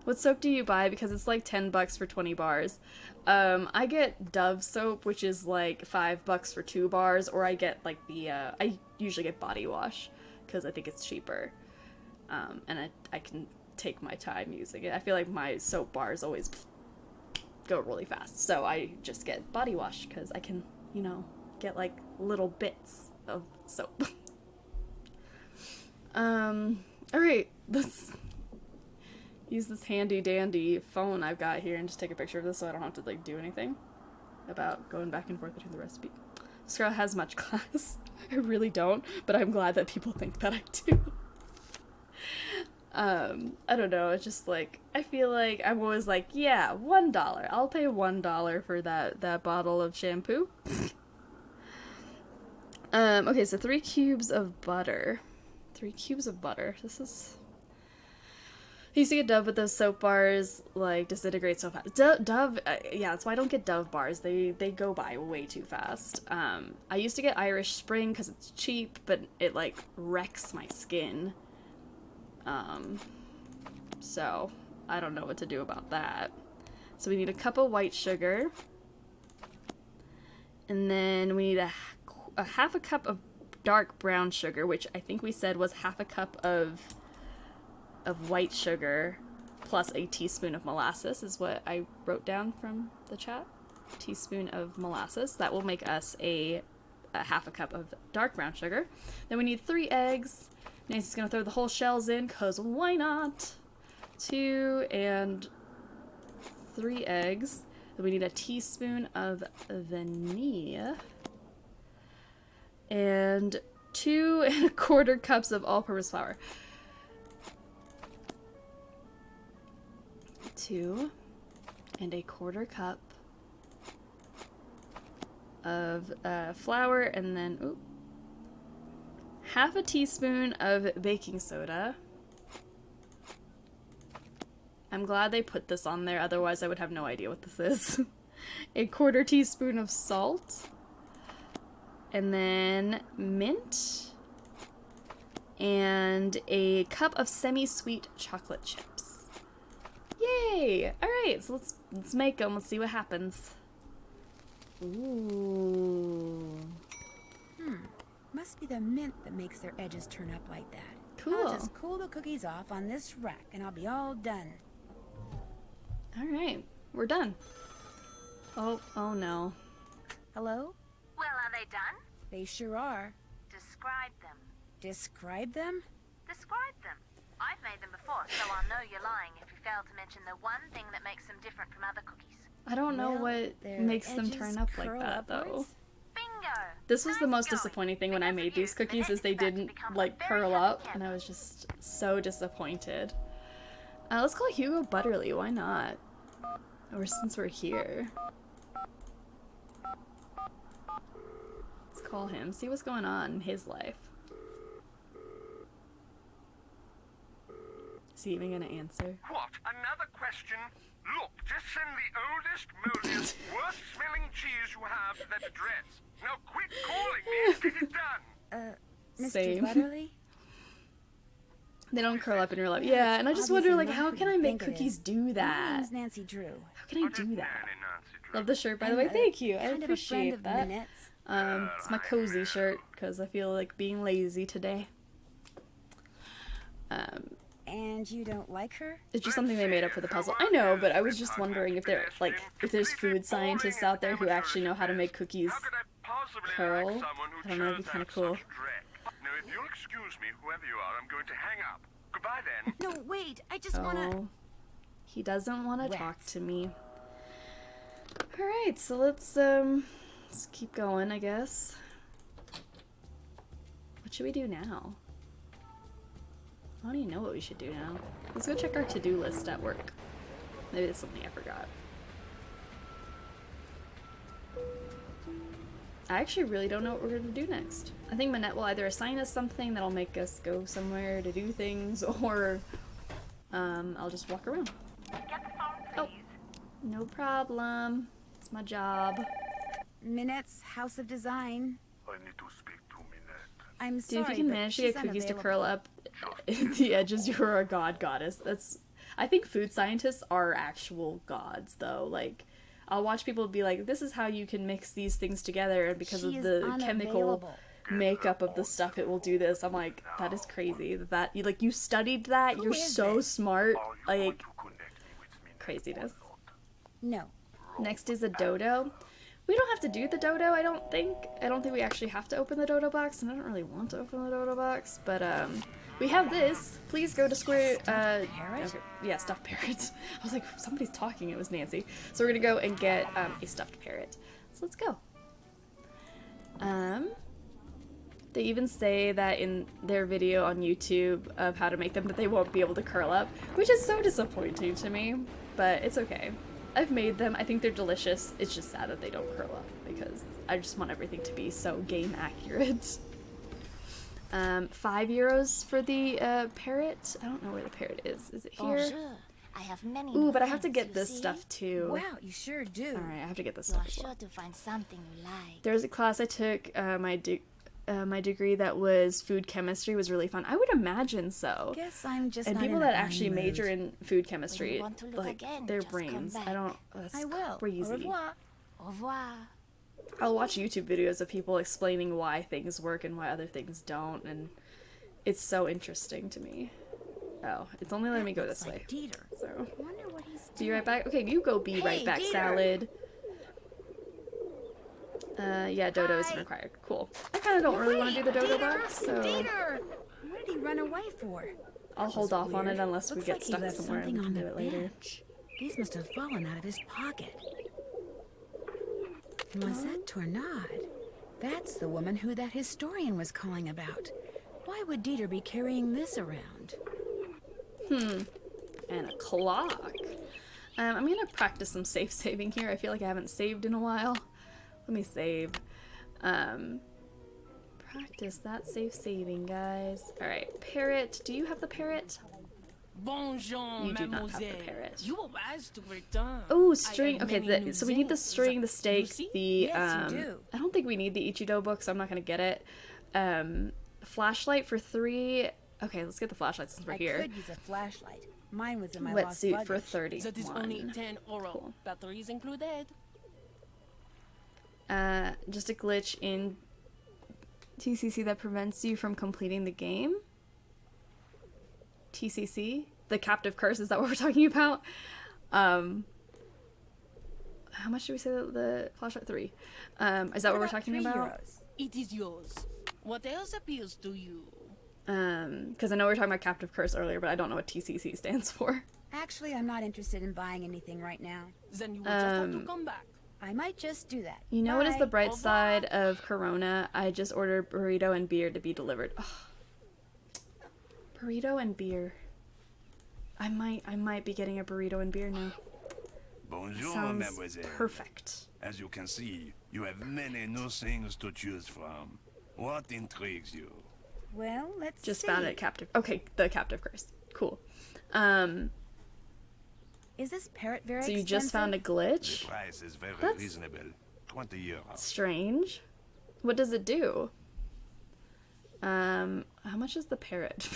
What soap do you buy? Because it's like $10 for 20 bars. I get Dove soap, which is like $5 for 2 bars, or I get like the, I usually get body wash, because I think it's cheaper. And I can take my time using it. I feel like my soap bars always go really fast, so I just get body wash, because I can, you know, get like little bits of soap. Alright, let's use this handy dandy phone I've got here and just take a picture of this so I don't have to like do anything about going back and forth between the recipe. This girl has much class. I really don't, but I'm glad that people think that I do. I don't know, it's just like, I feel like I'm always like, yeah, $1. I'll pay $1 for that bottle of shampoo. Okay, so 3 cubes of butter. 3 cubes of butter. This is... I used to get Dove, but those soap bars, like, disintegrate so fast. Dove, yeah, that's why I don't get Dove bars. They go by way too fast. I used to get Irish Spring because it's cheap, but it, like, wrecks my skin. So, I don't know what to do about that. So we need a cup of white sugar. And then we need a half a cup of dark brown sugar, which I think we said was half a cup of white sugar plus a teaspoon of molasses is what I wrote down from the chat. Teaspoon of molasses. That will make us a half a cup of dark brown sugar. Then we need 3 eggs. Nancy's gonna throw the whole shells in, cause why not? 2 and 3 eggs. Then we need a teaspoon of vanilla. And 2 1/4 cups of all-purpose flour. 2 1/4 cup of flour, and then ooh, half a teaspoon of baking soda. I'm glad they put this on there, otherwise I would have no idea what this is. 1/4 teaspoon of salt. And then mint. And a cup of semi-sweet chocolate chips. Yay! Alright, so let's make them. Let's see what happens. Ooh. Must be the mint that makes their edges turn up like that. Cool. I'll just cool the cookies off on this rack and I'll be all done. Alright, we're done. Oh no. Hello? Well, are they done? They sure are. Describe them. Describe them? Describe them. I've made them before, so I'll know you're lying if you fail to mention the one thing that makes them different from other cookies. I don't know what makes them turn up like that, though. Bingo! This was the most disappointing thing when I made these cookies, is they didn't, like, curl up, and I was just so disappointed. Let's call Hugo Butterly, why not? Or since we're here. Let's call him, see what's going on in his life. Is he even gonna answer? What? Another question? Look, just send the oldest, moldiest, worst-smelling cheese you have to that address. Now quit calling me and get it done. Mr. Same. Butterly? They don't curl up in real life. Yeah, and I just wonder, like, how can I make cookies do that? My name's Nancy Drew. How can I do that? Love the shirt, by the way. Thank you. I appreciate that. It's my cozy shirt, because I feel like being lazy today. And you don't like her? It's just something they made up for the puzzle. I know, but I was just wondering if there, like, if there's food scientists out there who actually know how to make cookies curl. I don't know, it'd be kind of cool. Now, if you'll excuse me, whoever you are, I'm going to hang up. Goodbye then. No, wait, I just wanna... He doesn't want to talk to me. Alright, so let's keep going, I guess. What should we do now? I don't even know what we should do now. Let's go check our to-do list at work. Maybe there's something I forgot. I actually really don't know what we're going to do next. I think Manette will either assign us something that'll make us go somewhere to do things, or I'll just walk around. Oh, no problem. It's my job. Minette's House of Design. I need to speak to Minette. I'm Dude, sorry, if you can but manage to get she's cookies to unavailable. curl up at the edges, you're a goddess. That's. I think food scientists are actual gods, though. Like, I'll watch people be like, "This is how you can mix these things together," and because She of is the chemical unavailable. makeup of the stuff, it will do this. I'm like, that is crazy. That you studied that. You're so smart. Like, craziness. No. Next is a dodo. We don't have to do the dodo, I don't think. I don't think we actually have to open the dodo box, and I don't really want to open the dodo box, but we have this. Please go to square okay, yeah, stuffed parrot. I was like, somebody's talking, it was Nancy. So we're gonna go and get a stuffed parrot. So let's go. They even say that in their video on YouTube of how to make them that they won't be able to curl up, which is so disappointing to me, but it's okay. I've made them. I think they're delicious. It's just sad that they don't curl up because I just want everything to be so game accurate. €5 for the parrot. I don't know where the parrot is. Is it here? Bonjour. I have many. Ooh, but I have to get this stuff too. Wow, you sure do. Alright, I have to get this You are stuff as well. sure to find something you like. There's a class I took, my degree that was food chemistry was really fun. I would imagine so. Guess I'm just and not people in that a actually high major mood. in food chemistry, want to look like again, their just come brains. back. I don't. That's I will. crazy. Au revoir. Au revoir. I'll watch YouTube videos of people explaining why things work and why other things don't, and it's so interesting to me. Oh, it's only letting me go this way. Dieter. So, I wonder what he's be right back. Okay, you go. Be right back, Dieter. salad. Yeah, dodo isn't required. Cool. I kind of don't really want to do the dodo box, so Dieter! What did he run away for? I'll hold off on it unless we Looks get like he stuck left somewhere and something we on can do the it later. bench. These must have fallen out of his pocket. Mosette Tournade. That's the woman who that historian was calling about. Why would Dieter be carrying this around? And a clock. I'm gonna practice some safe saving here. I feel like I haven't saved in a while. Let me save. Practice that safe saving, guys. Alright, parrot. Do you have the parrot? Bonjour, You do not have the mademoiselle. parrot. You arrived to return. Oh, I string. have Okay, many so we need the new string, the things. steak, You see? the Yes, you do. I don't think we need the Ichido book, so I'm not gonna get it. Flashlight for 3. Okay, let's get the flashlight since we're here. I could use a flashlight. Mine was in my lost Wetsuit luggage. for 30. That is only 10 euro. Batteries included. Just a glitch in TCC that prevents you from completing the game. TCC? The captive curse, is that what we're talking about? How much did we say that the flashlight? 3. Is that what we're talking about? It is yours. What else appeals to you? Because I know we were talking about captive curse earlier, but I don't know what TCC stands for. Actually, I'm not interested in buying anything right now. Then you will just have to come back. I might just do that. You know what is Bye. the bright side of Corona? I just ordered burrito and beer to be delivered. Ugh. Burrito and beer. I might be getting a burrito and beer now. Bonjour, Sounds mademoiselle. perfect. As you can see, you have many new things to choose from. What intrigues you? Well, let's Just see. found it captive. Okay, the captive curse. Cool. Is this parrot very So you expensive? just found a glitch? The price is very That's reasonable. 20 euros. Strange. What does it do? How much is the parrot?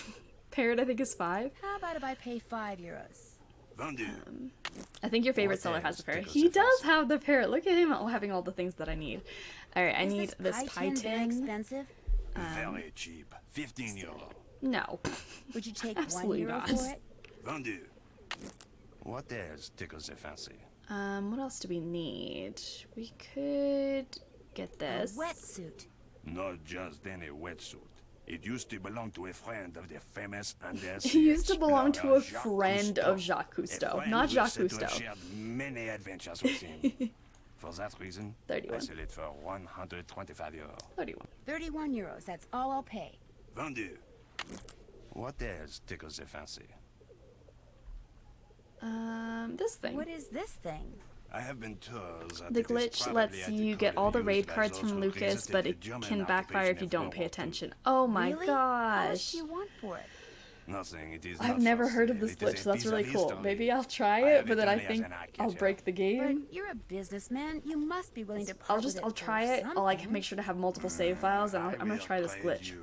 Parrot, I think, is 5. How about if I pay €5? Vendu. I think your favorite What seller has else the parrot. tickles He your does have the parrot. Look at him having all the things that I need. Alright, I Is need this pie tin very tin. expensive? Very cheap. 15 euro. No. Would you take Absolutely €1 not. for it? Vendu. What else tickles your fancy? What else do we need? We could get this. A wetsuit. Not just any wetsuit. It used to belong to a friend of the famous undersea He used to belong to a explorer friend Jacques of Cousteau. Jacques Cousteau, A friend not who Jacques said to have Cousteau. shared many adventures with him. For that reason, 31. I sell it for 125 euros. 31. €31. That's all I'll pay. Vendu. What else tickles your fancy? This thing. What is this thing? I have been told that The glitch lets you get all the raid cards from Lucas, but it can backfire if you don't pay attention. Oh my gosh. How much do you want for it? Nothing. It is I've never heard of this glitch, so that's really cool. Maybe I'll try it, but then I think I'll break the game. But you're a businessman. You must be willing to part with it. I'll try it. I'll like make sure to have multiple save files, and I'm gonna try this glitch.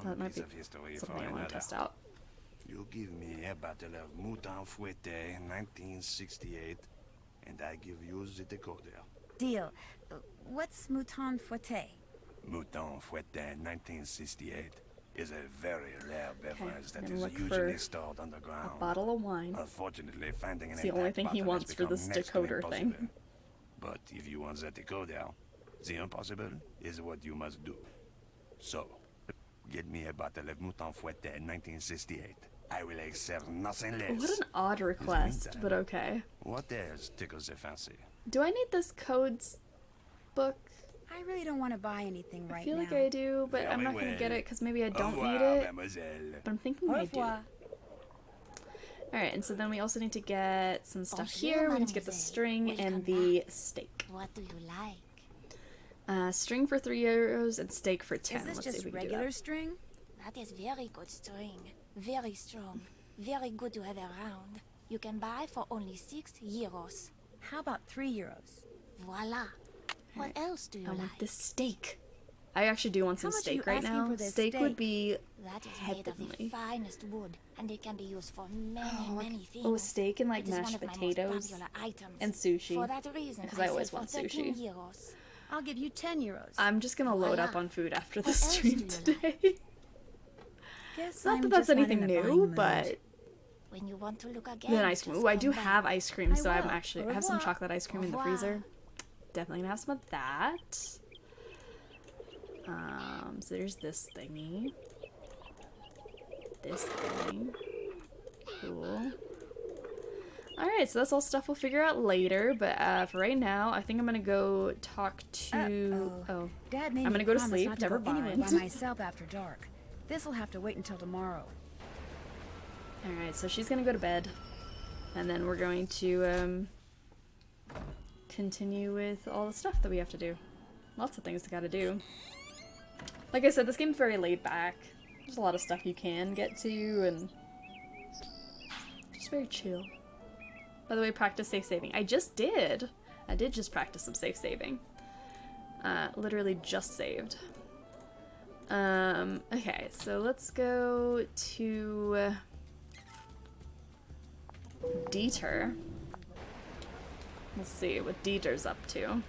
That might be something I want to test out. You give me a bottle of Mouton Fouetté 1968, and I give you the decoder. Deal. What's Mouton Fouetté? Mouton Fouetté 1968 is a very rare beverage that is look usually for stored underground. A bottle of wine. Unfortunately, finding It's the only thing he wants for this decoder thing. But if you want the decoder, the impossible is what you must do. So, get me a bottle of Mouton Fouetté 1968. I will accept nothing less. What an odd request, but okay. What else tickles the fancy? Do I need this codes book? I really don't want to buy anything right now. I feel like I do, but I'm not going to get it because maybe I don't need it. But I'm thinking I do. Alright, and so then we also need to get some stuff here. We need to get the string and the steak. What do you like? String for €3 and steak for 10. Is this Let's see if just we can regular do that. string? That is very good string. Very strong. Very good to have around. You can buy for only €6. How about €3? Voila. What else do you I like? want the steak. I actually do want some steak right now. Steak would be that is made of the finest wood, and it can be used for many things. Oh, steak and like It is mashed one of my most potatoes popular items. and sushi. For that reason, because I always want sell for sushi. €13. I'll give you €10. I'm just gonna load up on food after the stream today. Guess Not I'm that that's just not anything in a buying new, mood. but when you want to look again, then ice cream. Ooh, I do have ice cream, so I'm will. actually Au I have some revoir. chocolate ice cream in the freezer. Definitely gonna have some of that. So there's this thingy. This thing. Cool. Alright, so that's all stuff we'll figure out later, but for right now, I think I'm gonna go talk to... Oh, Dad made I'm me gonna go to promise sleep. not to Never go anywhere mind. by myself after dark. This'll have to wait until tomorrow. Alright, so she's gonna go to bed. And then we're going to continue with all the stuff that we have to do. Lots of things to gotta do. Like I said, this game's very laid back. There's a lot of stuff you can get to, and just very chill. By the way, practice safe saving. I just did. I did just practice some safe saving. Literally just saved. Okay, so let's go to Dieter. Let's see what Dieter's up to.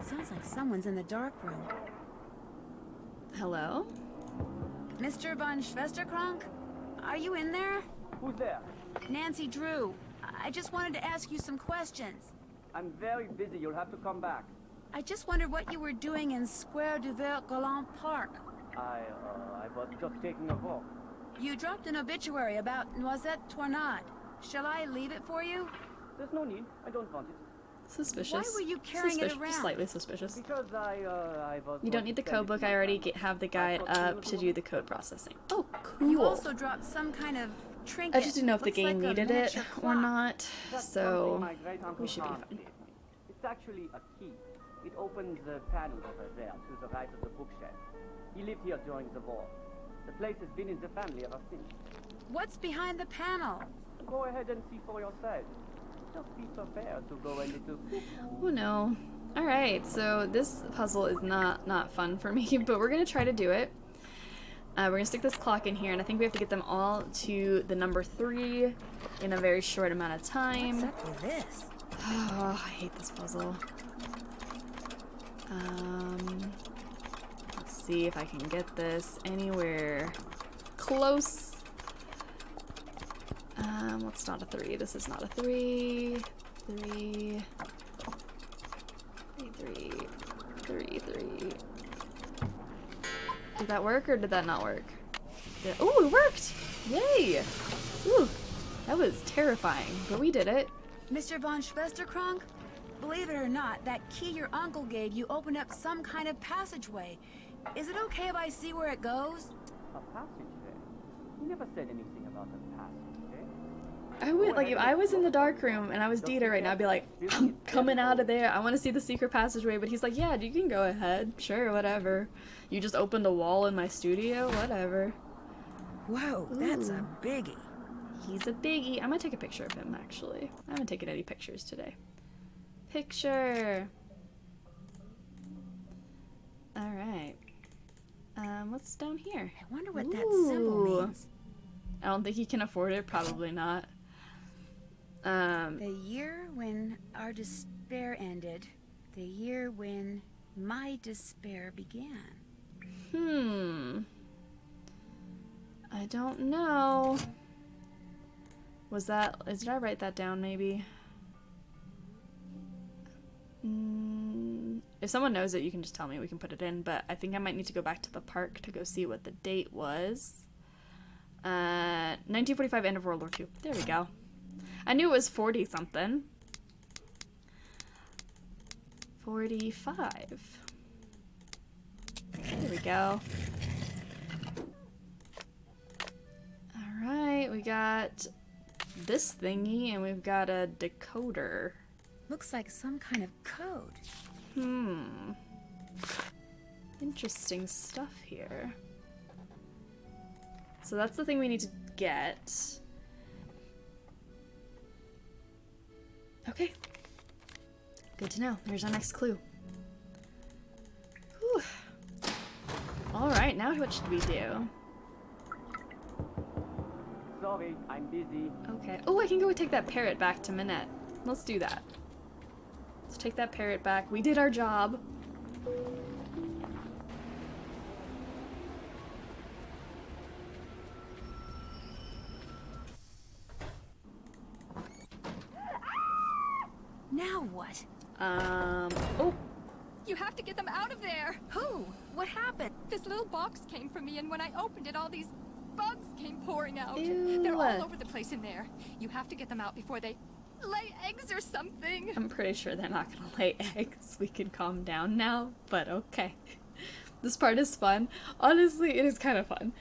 Sounds like someone's in the dark room. Hello? Mr. von Schwesterkrank? Are you in there? Who's there? Nancy Drew. I just wanted to ask you some questions. I'm very busy. You'll have to come back. I just wondered what you were doing in Square du Vert Galant Park. I was just taking a walk. You dropped an obituary about Noisette Tornade. Shall I leave it for you? There's no need. I don't want it. Suspicious. Why were you carrying it around? Slightly suspicious. Because I was... You don't need the code book. I already have the guide up to do the code processing. Oh, cool. You also dropped some kind of trinket. I just didn't know if the Looks game like a needed it miniature or clock. not, That's so something my great-uncle we should be Hans fine. did. It's actually a key. It opens the panel over there to the right of the bookshelf. He lived here during the war. The place has been in the family ever since. What's behind the panel? Go ahead and see for yourself. Just be prepared to go a little... Oh no. Alright, so this puzzle is not fun for me, but we're going to try to do it. We're going to stick this clock in here, and I think we have to get them all to the number 3 in a very short amount of time. What's up with this? Oh, I hate this puzzle. Let's see if I can get this anywhere close. What's not a 3? This is not a 3. 3. 3. Did that work or did that not work? Oh, it worked! Yay! Ooh, that was terrifying, but we did it. Mr. von Schwesterkrank? Believe it or not, that key your uncle gave you opened up some kind of passageway. Is it okay if I see where it goes? A passageway? He never said anything about a passageway. I would, like, if I was in the dark room and I was Dieter right now, I'd be like, I'm coming out of there. I want to see the secret passageway. But he's like, yeah, you can go ahead. Sure, whatever. You just opened a wall in my studio? Whatever. Whoa, that's a biggie. He's a biggie. I'm gonna take a picture of him, actually. I haven't taken any pictures today. Picture! Alright. What's down here? I wonder what that symbol means. I don't think he can afford it. Probably not. The year when our despair ended. The year when my despair began. I don't know. Was that... did I write that down, maybe? If someone knows it, you can just tell me. We can put it in. But I think I might need to go back to the park to go see what the date was. 1945, end of World War II. There we go. I knew it was 40-something. 45. There we go. Alright, we got this thingy, and we've got a decoder. Looks like some kind of code. Interesting stuff here. So that's the thing we need to get. Okay. Good to know. There's our next clue. Whew. Alright, now what should we do? Sorry, I'm busy. Okay. Oh, I can go take that parrot back to Minette. Let's do that. Let's take that parrot back. We did our job. Now what? Oh. You have to get them out of there. Who? What happened? This little box came from me, and when I opened it, all these bugs came pouring out. Ew. They're all over the place in there. You have to get them out before they lay eggs or something. I'm pretty sure they're not gonna lay eggs. We can calm down now, but okay. This part is fun. Honestly, it is kind of fun.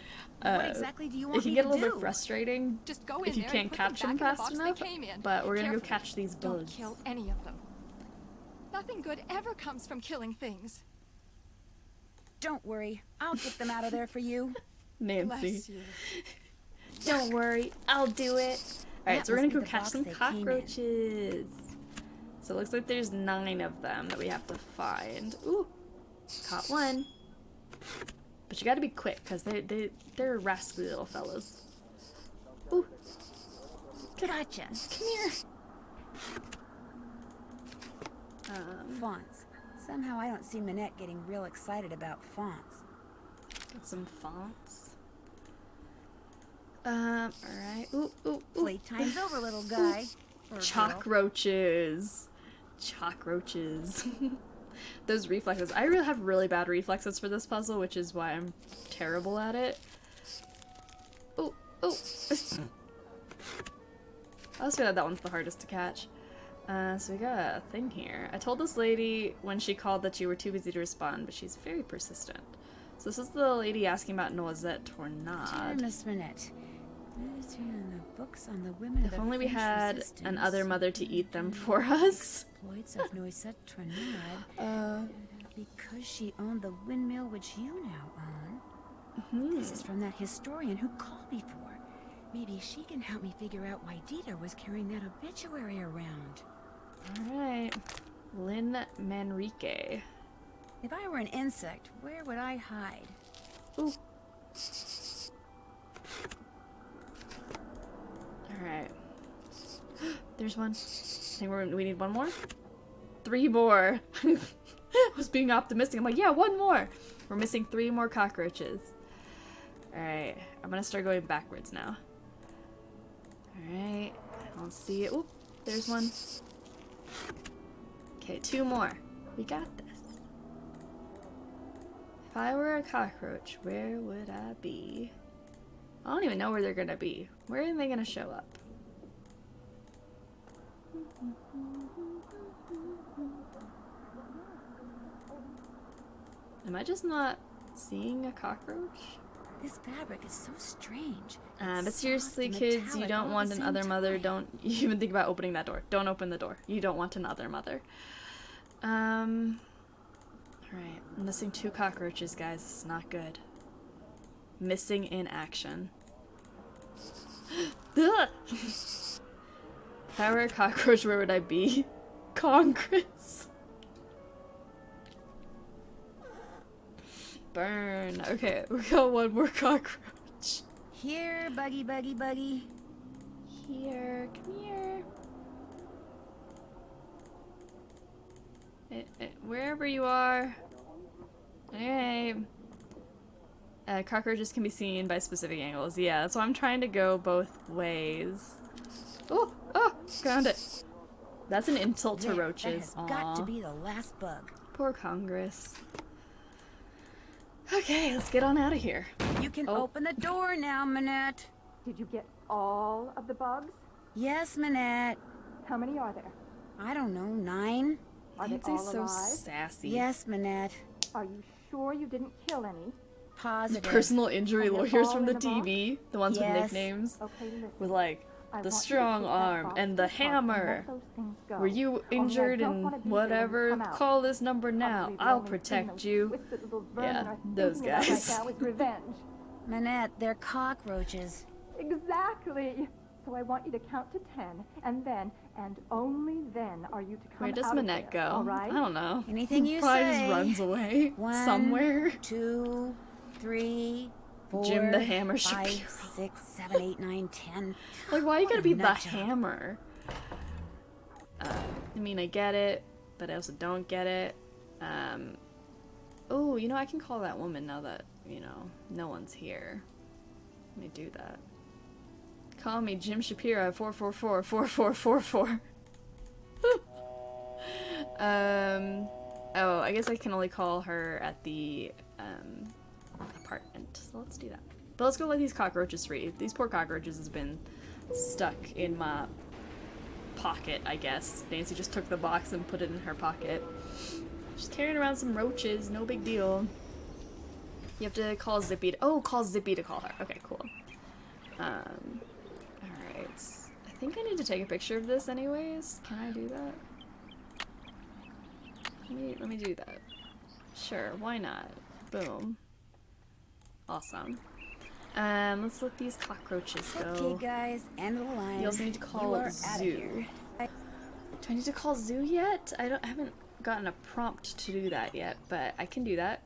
What exactly do you want It can me get to a little do? bit frustrating Just go if in you there and can't put them catch them back in the fast box enough, they came in. but we're gonna go Carefully. catch these Don't bugs. kill any of them. Nothing good ever comes from killing things. Don't worry. I'll get them out of there for you. Nancy. Bless you. Don't worry, I'll do it. Alright, That so we're gonna must go be the catch box some they came in. cockroaches. So it looks like there's 9 of them that we have to find. Ooh, caught one. But you gotta be quick, because they're rascally little fellas. Ooh. Gotcha. Come here. Fonts. Somehow I don't see Minette getting real excited about fonts. Got some fonts. Alright. Ooh, ooh, ooh. Playtime's over, little guy. Or girl. Cockroaches. Cockroaches. Those reflexes. I really have really bad reflexes for this puzzle, which is why I'm terrible at it. Oh, oh. I also feel like that one's the hardest to catch. So we got a thing here. I told this lady when she called that you were too busy to respond, but she's very persistent. So this is the lady asking about Noisette Tornade. Dear Miss Minette, the books on the women If only we had an other mother to eat them for us. Exploits of Noisette Tornade. Because she owned the windmill which you now own. This is from that historian who called before. Maybe she can help me figure out why Dieter was carrying that obituary around. Alright. Lynn Manrique. If I were an insect, where would I hide? Ooh. Alright. There's one. I think we need one more? 3 more. I was being optimistic. I'm like, yeah, 1 more. We're missing 3 more cockroaches. Alright. I'm gonna start going backwards now. Alright. I don't see it. Oop. There's one. Okay, 2 more. We got this. If I were a cockroach, where would I be? I don't even know where they're gonna be. Where are they gonna show up? Am I just not Seeing a cockroach? This fabric is so strange. But seriously, kids, you don't want another mother. Don't even think about opening that door. Don't open the door. You don't want another mother. Alright. I'm missing 2 cockroaches, guys. It's not good. Missing in action. If I were a cockroach, where would I be? Congress. Burn. Okay, we got 1 more cockroach. Here, Buggy, Buggy, Buggy. Here, come here. Wherever you are. Hey. Cockroaches can be seen by specific angles. Yeah, that's why I'm trying to go both ways. Oh, found it. That's an insult to roaches. That has got to be the last bug. Poor Congress. Okay, let's get on out of here. You can open the door now, Manette. Did you get all of the bugs? Yes, Manette. How many are there? I don't know, 9? Are they Nancy's all so alive? sassy. Yes, Manette. Are you sure you didn't kill any? Positive. Personal injury Are they lawyers all from the in the box? TV, the ones with nicknames, Okay, listen. with like I the want you to strong keep that arm box and the in the front and hammer. let those things go. Were you Only I injured don't and wanna be there when you whatever? come out. Call this number now. Probably the I'll only thing protect those you. twisted little vermin Yeah, are those thinking about guys. right now is revenge. Manette, they're cockroaches. Exactly. So I want you to count to 10, and then, and only then, are you to come Where does out Manette of there, go? all right? I don't know. Anything you Probably say. just runs away 1, somewhere. 2, 3, 4, Jim the Hammer 5, Shapiro. 6, 7, 8, 9, 10. Like, why you gotta be the nut job. hammer? I mean, I get it, but I also don't get it. Oh, you know, I can call that woman now that, you know, no one's here. Let me do that. Call me Jim Shapiro at 444-4444. Oh, I guess I can only call her at the apartment. So let's do that. But let's go let these cockroaches free. These poor cockroaches has been stuck in my pocket, I guess. Nancy just took the box and put it in her pocket. Just carrying around some roaches, no big deal. You have to call Zippy to, call Zippy to call her. Okay, cool. Alright. I think I need to take a picture of this anyways. Can I do that? Let me do that. Sure, why not? Boom. Awesome. Let's let these cockroaches go. Okay, guys, end of the line. You also need to call Zoo. Do I need to call Zoo yet? I haven't gotten a prompt to do that yet, but I can do that.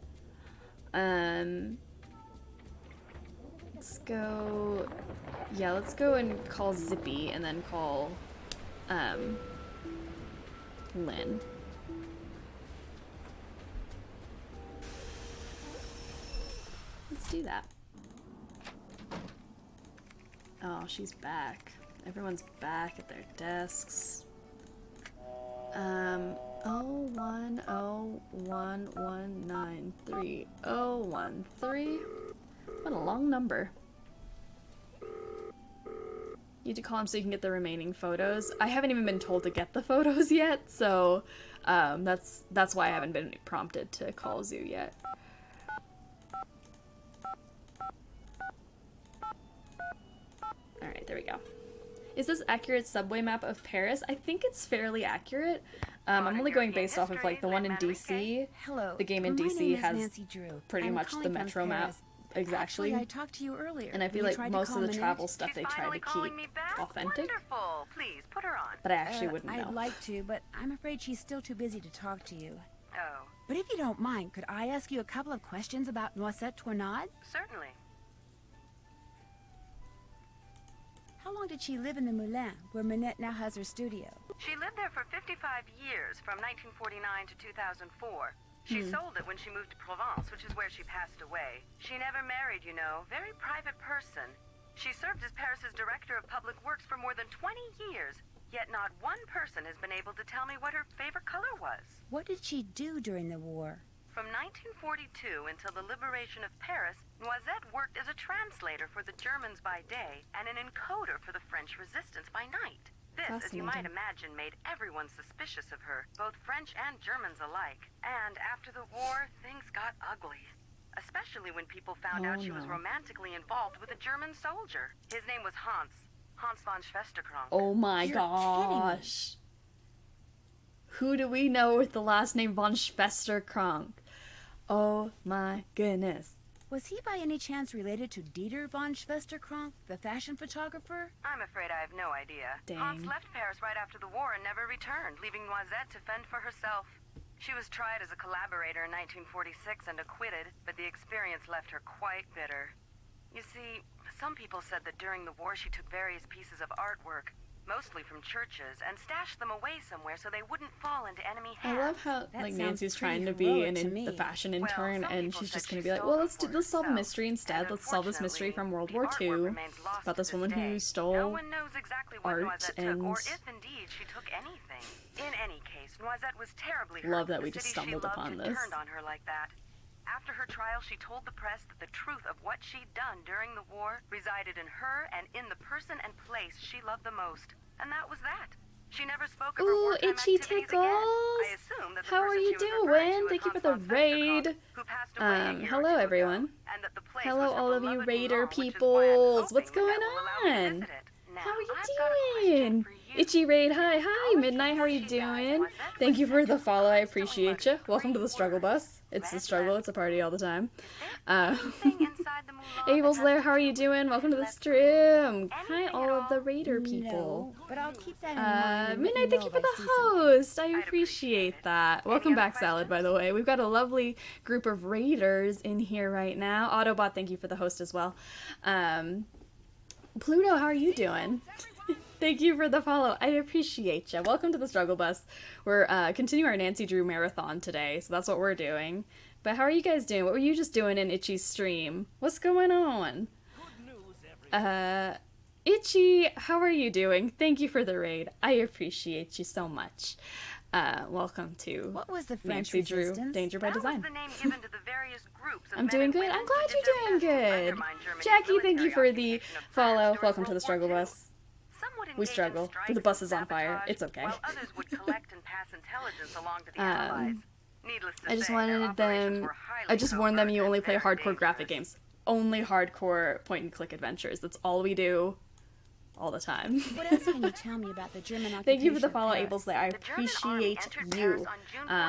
Let's go. Yeah, let's go and call Zippy and then call Lynn. Let's do that. Oh, she's back. Everyone's back at their desks. 01011930013. What a long number. You need to call him so you can get the remaining photos. I haven't even been told to get the photos yet, so that's why I haven't been prompted to call Zoo yet. Alright, there we go. Is this accurate subway map of Paris? I think it's fairly accurate. I'm only going based off of like the one in DC. Hello. The game in My DC name is has Nancy Drew. pretty I'm much calling the from metro map Paris. exactly. Actually, I talked to you earlier. And I feel You like tried to most call of the Manette? travel stuff they try to keep authentic. Wonderful. Please put her on. But I actually wouldn't know. I'd like to, but I'm afraid she's still too busy to talk to you. Oh. But if you don't mind, could I ask you a couple of questions about Noisette Tournade? Certainly. How long did she live in the Moulin, where Manette now has her studio? She lived there for 55 years, from 1949 to 2004. She sold it when she moved to Provence, which is where she passed away. She never married, you know. Very private person. She served as Paris's director of public works for more than 20 years, yet not one person has been able to tell me what her favorite color was. What did she do during the war? From 1942 until the liberation of Paris, Noisette worked as a translator for the Germans by day and an encoder for the French resistance by night. This, as you might imagine, made everyone suspicious of her, both French and Germans alike. And after the war, things got ugly. especially when people found out she was romantically involved with a German soldier. His name was Hans von Schwesterkrank. Oh my gosh. Who do we know with the last name von Schwesterkrank? Oh my goodness. Was he by any chance related to Dieter von Schwesterkrank, the fashion photographer? I'm afraid I have no idea. Dang. Hans left Paris right after the war and never returned, leaving Noisette to fend for herself. She was tried as a collaborator in 1946 and acquitted, but the experience left her quite bitter. You see, some people said that during the war she took various pieces of artwork, mostly from churches, and stashed them away somewhere so they wouldn't fall into enemy hands. I love how like Nancy's trying to be the fashion intern, and she's just gonna be like, well, let's solve a mystery instead. Let's solve this mystery from World War II about this woman who stole art, and or if indeed she took anything. In any case, Noisette was terribly hurt. Love that we just stumbled upon this. Turned on her like that. After her trial, she told the press that the truth of what she'd done during the war resided in her and in the person and place she loved the most. And that was that. She never spoke of her wartime Itchy activities Tickles! again. I assume that the How are person you she was referring doing? to Thank you was for the Hans von raid. Schwesterkrank, who passed away a year or Hello two everyone. ago, and that the place Hello was her all of you beloved raider Moulin, which is why I'm peoples. hoping What's that going will allow me to on? visit it. Now, How are you I've got a doing? Itchy Raid, hi, Midnight, how are you doing? Thank you for the follow, I appreciate you. Welcome to the struggle bus. It's the struggle, it's a party all the time. Abel's there, how are you doing? Welcome to the stream. Hi, all of the raider people. No, but I'll keep that in mind. Midnight, thank you for the host. I appreciate that. Welcome back, Salad, by the way. We've got a lovely group of raiders in here right now. Autobot, thank you for the host as well. Pluto, how are you doing? Thank you for the follow. I appreciate you. Welcome to the Struggle Bus. We're continuing our Nancy Drew marathon today, so that's what we're doing. But how are you guys doing? What were you just doing in Itchy's stream? What's going on? Itchy, how are you doing? Thank you for the raid. I appreciate you so much. Welcome to what was the French Nancy Drew resistance? Danger by Design. The name given to the various groups of I'm men doing and good. women I'm glad who did you're their doing best to good. undermine Germany's Jackie, thank you for military the occupation of follow. France Welcome during to the World struggle War II. bus. Some would We engage in struggle. strikes The bus and is on fire. sabotage, It's okay. While others would collect and pass intelligence along to the Allies. Needless to I just say, wanted their operations them. were highly I just warned them covert you only and play very hardcore graphic games. Only hardcore point and click adventures. That's all we do. All the time. What else can you tell me about the German occupation? Thank you for the of follow, Paris? Abel's there. I appreciate you.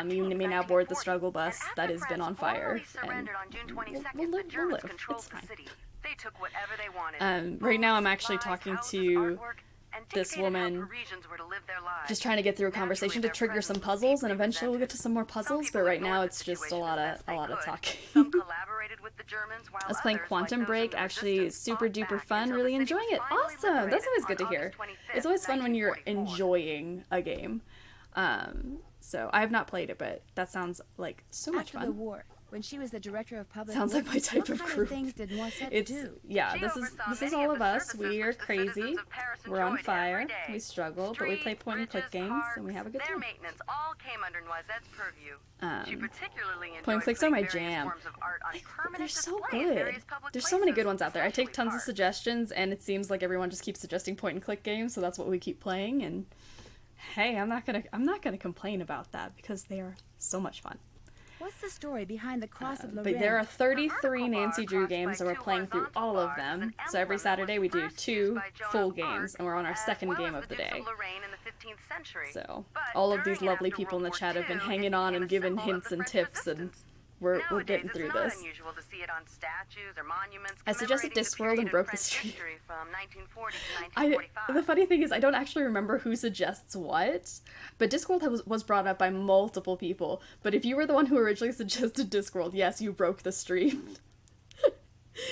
You may now board the struggle bus that has been on fire. And we'll live. It's fine. They took whatever they wanted. Right now I'm actually talking to this woman, just trying to get through a conversation to trigger some puzzles, and eventually we'll get to some more puzzles, but right now it's just a lot of talking. I was playing Quantum Break, actually super duper fun, really enjoying it. Awesome! That's always good to hear. It's always fun when you're enjoying a game. So I have not played it, but that sounds like so much fun. After the war, when she was the director of public Sounds like my type of group. Things did Noisette It's do? yeah, this is all of us. We are crazy. We're on fire. We struggle, but we play point and click games and we have a good time. Point and clicks are my jam. They're so good. There's so many good ones out there. I take tons of suggestions, and it seems like everyone just keeps suggesting point and click games, so that's what we keep playing. And hey, I'm not gonna complain about that because they are so much fun. What's the story behind the Cross of Lorraine? But there are 33 Nancy Drew games, and we're playing through all of them. So every Saturday we do 2 full games, and we're on our second game of the day. So all of these lovely people in the chat have been hanging on and giving hints and tips, and we're getting through this. I suggested Discworld and broke the stream. The funny thing is, I don't actually remember who suggests what, but Discworld was brought up by multiple people. But if you were the one who originally suggested Discworld, yes, you broke the stream.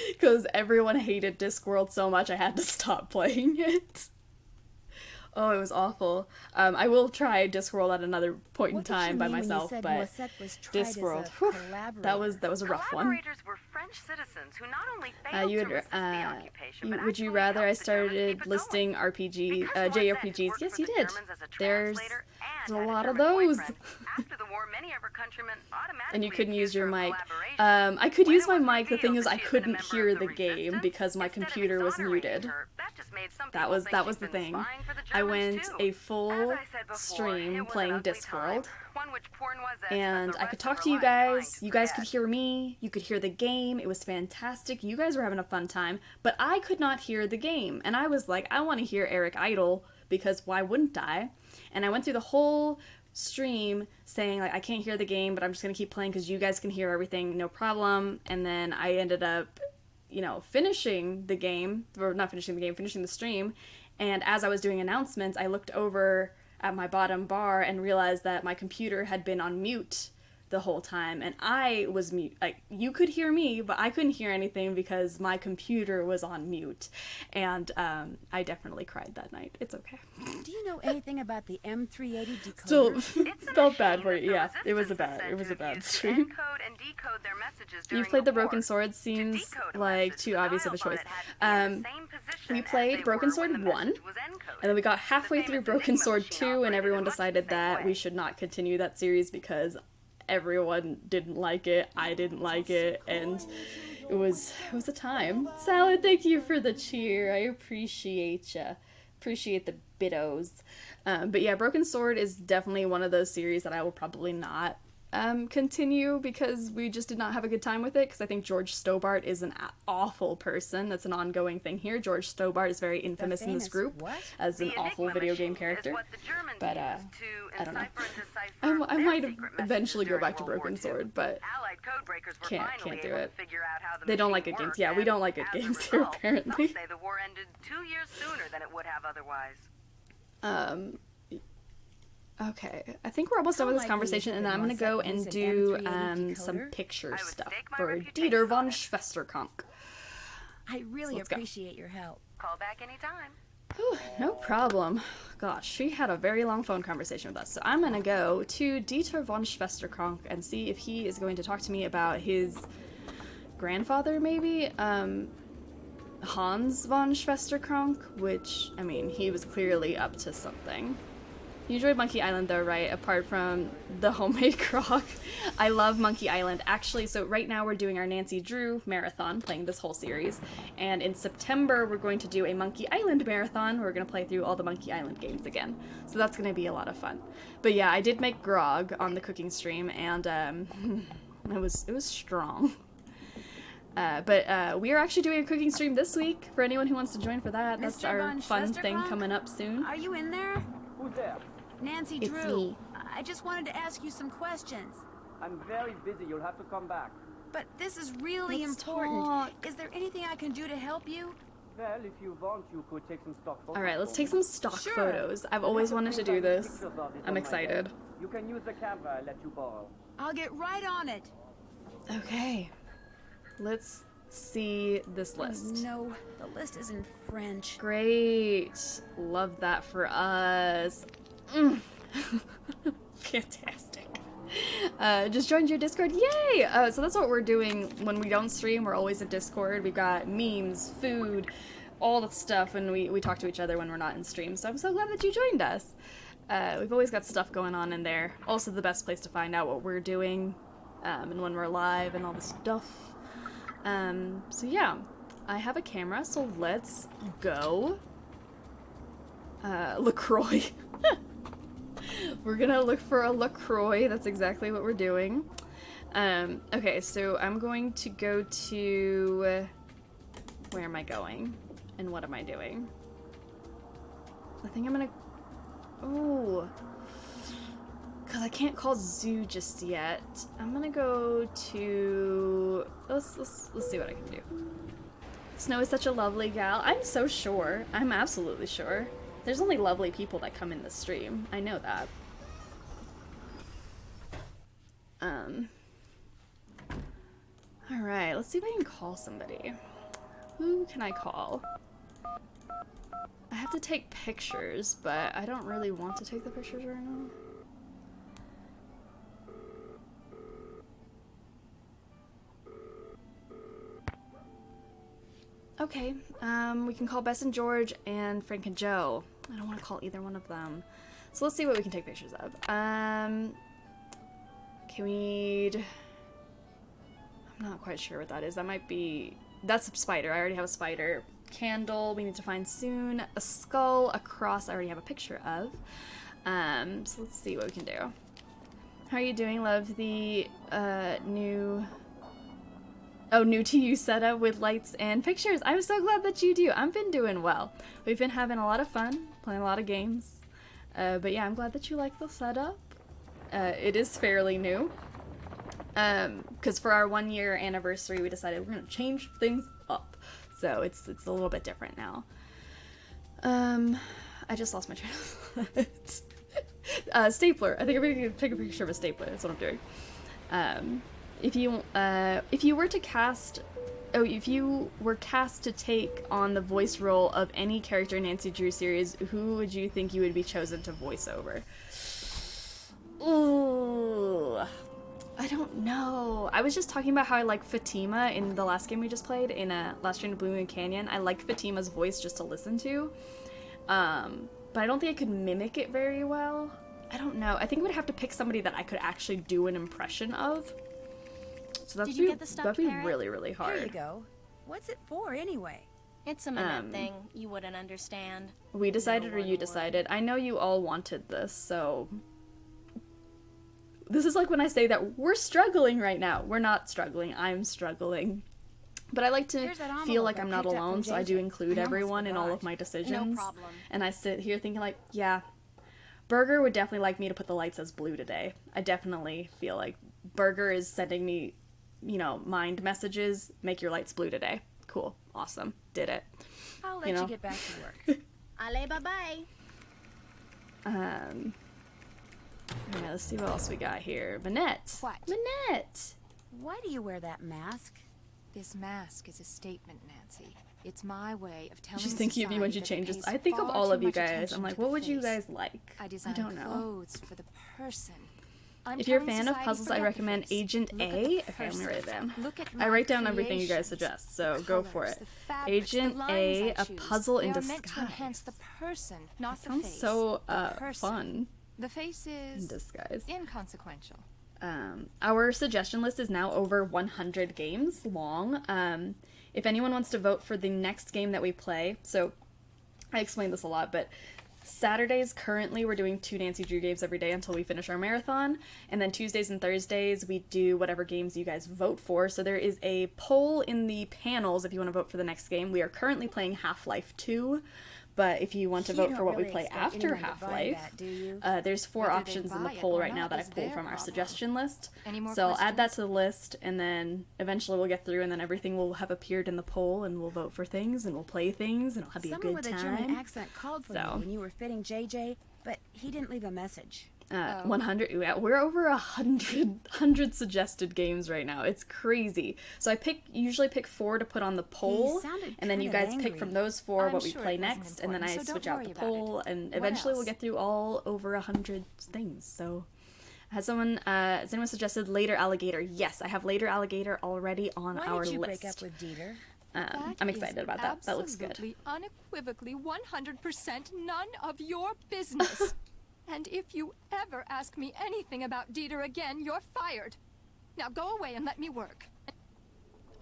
Because everyone hated Discworld so much, I had to stop playing it. Oh, it was awful. I will try Discworld at another point in time by myself, but Discworld, that was a rough one. Would you rather I started listing JRPGs? Yes, you did. There's a lot of those. And you couldn't use your mic. I could use my mic. The thing is, I couldn't hear the game because my computer was muted. That was the thing. I I went a full stream playing Discworld, and I could talk to you guys could hear me, you could hear the game, it was fantastic, you guys were having a fun time, but I could not hear the game, and I was like, I want to hear Eric idle, because why wouldn't I? And I went through the whole stream saying, like, I can't hear the game, but I'm just gonna keep playing because you guys can hear everything, no problem, and then I ended up, you know, finishing the game, or not finishing the game, finishing the stream, and as I was doing announcements, I looked over at my bottom bar and realized that my computer had been on mute the whole time, and I was mute. Like, you could hear me, but I couldn't hear anything because my computer was on mute, and I definitely cried that night. It's okay. Do you know anything about the M380 decoder? Still felt bad for you. Yeah, it was a bad stream. You played the Broken Sword. Seems like too obvious of a choice. We played Broken Sword 1, and then we got halfway through Broken Sword 2, and everyone decided that we should not continue that series because everyone didn't like it, I didn't like it, and it was a time. Salad, thank you for the cheer. I appreciate ya. Appreciate the biddos. But yeah, Broken Sword is definitely one of those series that I will probably not continue because we just did not have a good time with it, because I think George Stobart is an awful person. That's an ongoing thing here. George Stobart is very infamous in this group as an awful video game character. But I don't know. I might eventually go back to Broken Sword, but can't do it. They don't like good games. Yeah, we don't like good games here apparently. Some say the war ended 2 years sooner than it would have otherwise. Okay, I think we're almost done with this conversation, and I'm gonna go and do some picture stuff for Dieter von Schwesterkonk. I really appreciate your help. Call back anytime. Whew, no problem. Gosh, she had a very long phone conversation with us, so I'm gonna go to Dieter von Schwesterkonk and see if he is going to talk to me about his grandfather, maybe? Hans von Schwesterkonk, which, I mean, he was clearly up to something. You enjoyed Monkey Island though, right? Apart from the homemade grog. I love Monkey Island. Actually, so right now we're doing our Nancy Drew marathon, playing this whole series. And in September, we're going to do a Monkey Island marathon. We're going to play through all the Monkey Island games again. So that's going to be a lot of fun. But yeah, I did make grog on the cooking stream, and it was strong. But we are actually doing a cooking stream this week for anyone who wants to join for that. That's our fun thing coming up soon. Are you in there? Who's there? Nancy Drew. It's me. I just wanted to ask you some questions. I'm very busy. You'll have to come back. But this is really important. Talk. Is there anything I can do to help you? Well, if you want, you could take some stock photos. Alright, let's take some stock photos. I've always wanted to do this. I'm excited. You can use the camera I let you borrow. I'll get right on it. Okay. Let's see this list. No, the list is in French. Great. Love that for us. Fantastic. Just joined your Discord. Yay! So that's what we're doing when we don't stream. We're always in Discord. We've got memes, food, all the stuff, and we talk to each other when we're not in stream. So I'm so glad that you joined us. We've always got stuff going on in there. Also the best place to find out what we're doing, and when we're live and all the stuff. So yeah, I have a camera, so let's go. LaCroix. We're gonna look for a LaCroix. That's exactly what we're doing. Okay, so I'm going to go to... Where am I going? And what am I doing? I think I'm gonna... Oh. Because I can't call zoo just yet. I'm gonna go to... Let's see what I can do. Snow is such a lovely gal. I'm so sure. I'm absolutely sure. There's only lovely people that come in the stream. I know that. Alright, let's see if I can call somebody. Who can I call? I have to take pictures, but I don't really want to take the pictures right now. Okay, we can call Bess and George and Frank and Joe. I don't want to call either one of them. So let's see what we can take pictures of. Can we... I'm not quite sure what that is. That might be... That's a spider. I already have a spider. candle we need to find soon. A skull, a cross I already have a picture of. So let's see what we can do. How are you doing? Love the new to you setup with lights and pictures. I'm so glad that you do. I've been doing well. We've been having a lot of fun, playing a lot of games. But yeah, I'm glad that you like the setup. It is fairly new. Because for our 1-year anniversary, we decided we're going to change things up. So it's a little bit different now. I just lost my train of thought. Stapler. I think I'm going to take a picture of a stapler. That's what I'm doing. If you were cast to take on the voice role of any character in Nancy Drew series, who would you think you would be chosen to voice over? Ooh, I don't know. I was just talking about how I like Fatima in the last game we just played, in Last Train to Blue Moon Canyon. I like Fatima's voice just to listen to. But I don't think I could mimic it very well. I don't know. I think I would have to pick somebody that I could actually do an impression of. So that'd be really, really hard. Here you go. What's it for, anyway? It's a Minette thing. You wouldn't understand. We decided or you decided? I know you all wanted this, so... This is like when I say that we're struggling right now. We're not struggling. I'm struggling. But I like to feel like I'm not alone, so I do include everyone in all of my decisions. No problem. And I sit here thinking like, yeah, Burger would definitely like me to put the lights as blue today. I definitely feel like Burger is sending me, you know, mind messages. Make your lights blue today. Cool. Awesome. Did it. I'll let you get back to work. Allez, bye-bye. Yeah, let's see what else we got here. Minette. What? Minette. Why do you wear that mask? This mask is a statement, Nancy. It's my way of telling She's thinking of you when she changes. I think of all of you guys. I'm like, what would you guys like? I don't know. Clothes for the person. If you're a fan of puzzles, I recommend Agent A. Okay, I'm gonna write it down. I write down everything you guys suggest, so go for it. Agent A, a puzzle in disguise. To enhance the person, not the sounds face. So fun. The face is in disguise. Inconsequential. Our suggestion list is now over 100 games long. If anyone wants to vote for the next game that we play, so I explained this a lot, but Saturdays currently we're doing 2 Nancy Drew games every day until we finish our marathon, and then Tuesdays and Thursdays we do whatever games you guys vote for. So there is a poll in the panels if you want to vote for the next game. We are currently playing Half-Life 2. But if you want to vote for what we play after Half-Life, there's 4 options in the poll right now that I've pulled from our suggestion list. So I'll add that to the list, and then eventually we'll get through, and then everything will have appeared in the poll, and we'll vote for things, and we'll play things, and it'll be a good time. Someone with a German accent called for you when you were fitting JJ, but he didn't leave a message. 100. Yeah, we're over 100 suggested games right now. It's crazy. So I usually pick 4 to put on the poll, and then you guys pick from those 4 what we play next, and then I switch out the poll, and eventually we'll get through all over 100 things. So has anyone suggested Later Alligator? Yes, I have Later Alligator already on our list. Why did you break up with Dieter? I'm excited about that. That looks good. Unequivocally 100% none of your business. And if you ever ask me anything about Dieter again, you're fired. Now go away and let me work.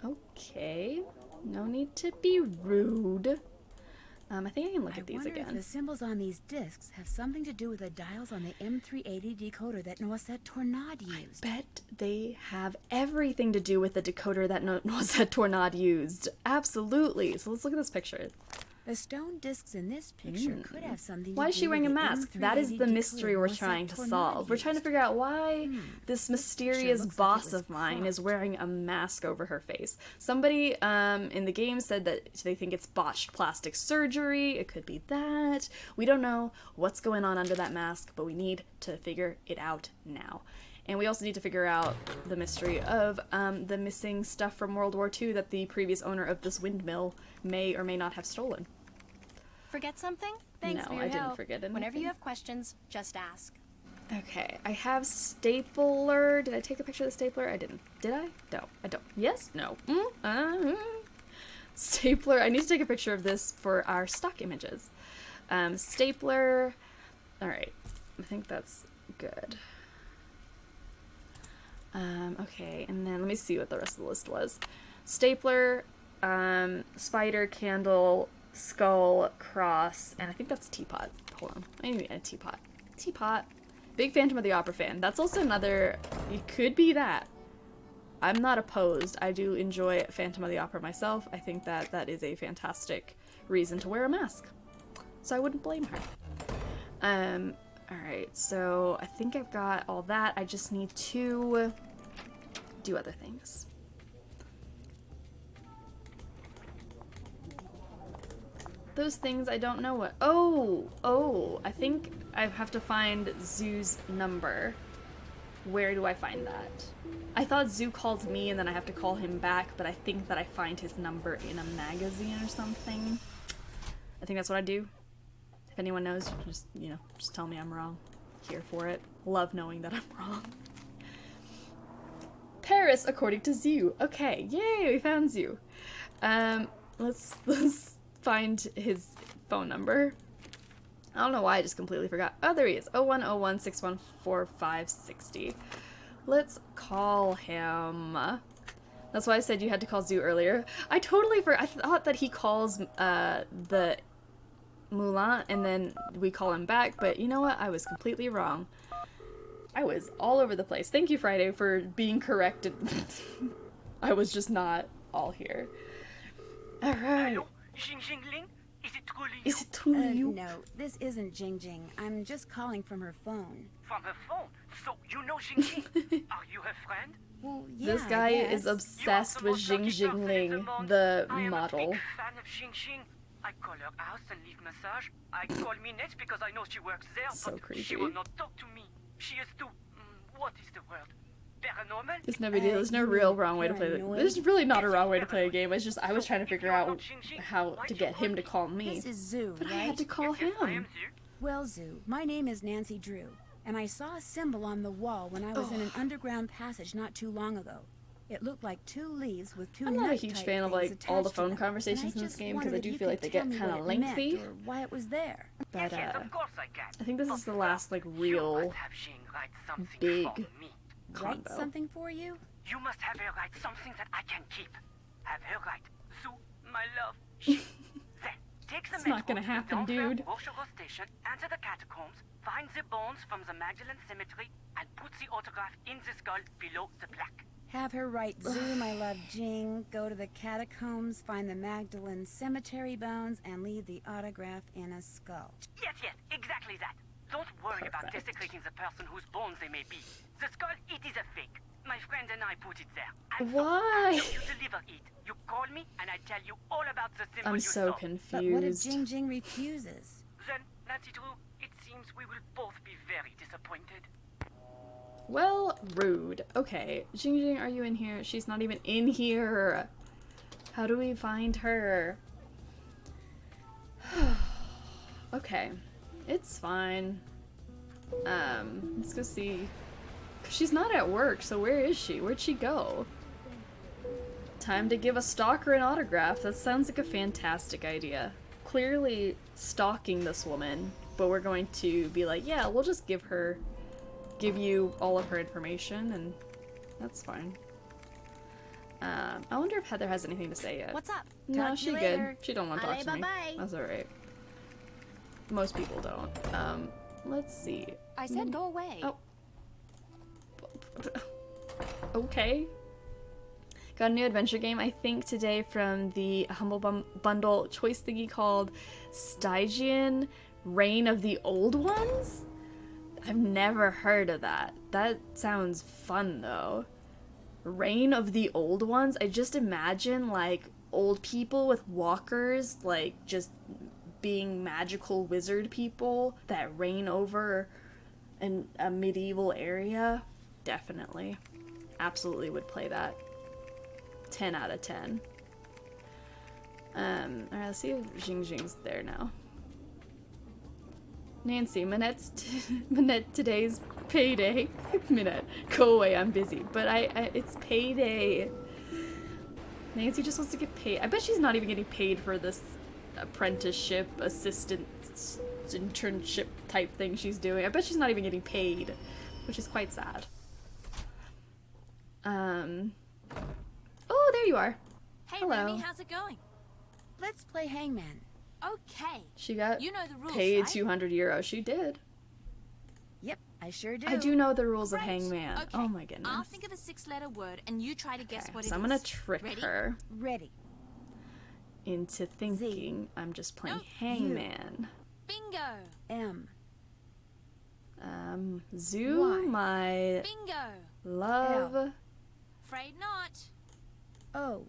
Okay. No need to be rude. I think I can look at these again. If the symbols on these discs have something to do with the dials on the M380 decoder that Noisette Tornade used. I bet they have everything to do with the decoder that Noisette Tornade used. Absolutely. So let's look at this picture. The stone discs in this picture could have something to do with Why is she wearing a mask? That is the mystery we're trying to solve. We're trying to figure out why this mysterious boss of mine is wearing a mask over her face. Somebody in the game said that they think it's botched plastic surgery. It could be that. We don't know what's going on under that mask, but we need to figure it out now. And we also need to figure out the mystery of the missing stuff from World War II that the previous owner of this windmill may or may not have stolen. Forget something? Thanks for your help. Didn't forget anything. Whenever you have questions, just ask. Okay, I have stapler. Did I take a picture of the stapler? I didn't. Did I? No, I don't. Yes? No. Stapler. I need to take a picture of this for our stock images. Stapler. Alright, I think that's good. Okay, and then let me see what the rest of the list was. Stapler, spider, candle, skull, cross, and I think that's teapot. Hold on. I need a teapot. Teapot. Big Phantom of the Opera fan. That's also another... It could be that. I'm not opposed. I do enjoy Phantom of the Opera myself. I think that that is a fantastic reason to wear a mask. So I wouldn't blame her. Alright, so I think I've got all that. I just need to do other things. Those things I don't know what... Oh, I think I have to find Zoo's number. Where do I find that? I thought Zoo called me and then I have to call him back, but I think that I find his number in a magazine or something. I think that's what I do. If anyone knows, just, you know, just tell me I'm wrong. Here for it. Love knowing that I'm wrong. Paris, according to Zoo. Okay, yay, we found Zoo. Let's find his phone number. I don't know why I just completely forgot. Oh, there he is. 0101614560. Let's call him. That's why I said you had to call Zoo earlier. I totally forgot. I thought that he calls the Moulin and then we call him back, but you know what? I was completely wrong. I was all over the place. Thank you, Friday, for being corrected. I was just not all here. Alright. Is it truly you? No, this isn't Jing Jing. I'm just calling from her phone. From her phone? So you know Jing Jing? Are you her friend? Well, yeah, This guy is obsessed with Jing Jingling, the model. I am a big fan of Jing Jing. I call her house and leave massage. I call Minette because I know she works there, so but creepy. She will not talk to me. She is too... what is the word? Paranormal? There's no video. There's no real wrong way to play it. There's really not a wrong way to play a game. It's just I was trying to figure out how to get him to call me. This is Zoo, but right? I had to call him. Well, Zoo, my name is Nancy Drew, and I saw a symbol on the wall when I was in an underground passage not too long ago. It looked like two leaves with two. I'm not a huge fan of like all the phone conversations in this game because I do feel like they get kind of lengthy. Or why it was there. But I think this is the last like real big Write something for you? You must have her write something that I can keep. Have her write, Zoo, my love. Then, take the it's not gonna happen, dude. Station, enter the catacombs, find the bones from the Magdalene Cemetery, and put the autograph in the skull below the plaque. Have her write, Zoo, my love Jing, go to the catacombs, find the Magdalene Cemetery bones, and leave the autograph in a skull. Yes, exactly that. Don't worry about desecrating the person whose bones they may be. The skull, it is a fake. My friend and I put it there. And why? So, you deliver it. You call me and I tell you all about the symbol I'm you so saw. confused. But what if Jing Jing refuses? Then, Nancy Drew, it seems we will both be very disappointed. Well, rude. Okay, Jing Jing, are you in here? She's not even in here. How do we find her? Okay. It's fine. Let's go see. She's not at work, so where is she? Where'd she go? Time to give a stalker an autograph. That sounds like a fantastic idea. Clearly stalking this woman, but we're going to be like, yeah, we'll just give you all of her information, and that's fine. I wonder if Heather has anything to say yet. What's up? No, Talk she to you good. later. She don't want to talk to me. Bye-bye. That's alright. Most people don't. Let's see. I said go away. Oh. Okay. Got a new adventure game, I think, today from the Humble Bundle choice thingy called Stygian Reign of the Old Ones? I've never heard of that. That sounds fun, though. Reign of the Old Ones? I just imagine, like, old people with walkers, like, just being magical wizard people that reign over a medieval area. Definitely. Absolutely would play that. 10 out of 10. Alright, let's see if Jing Jing's there now. Nancy, Minette, today's payday. Minette, go away, I'm busy. But it's payday. Nancy just wants to get paid. I bet she's not even getting paid for this apprenticeship, assistant, internship type thing she's doing. I bet she's not even getting paid, which is quite sad. Oh, there you are. Hey, Hello. Remy, how's it going? Let's play hangman. Okay. She got you know the rules, paid right? 200 euros. She did. Yep, I sure do. I do know the rules of Great. hangman. Okay. Oh my goodness. I'll think of a 6-letter word, and you try to guess what it is. So I'm gonna trick Ready? her Ready. into thinking I'm just playing hangman. Bingo. M. Zoo, my Bingo. love. L. Afraid not. O.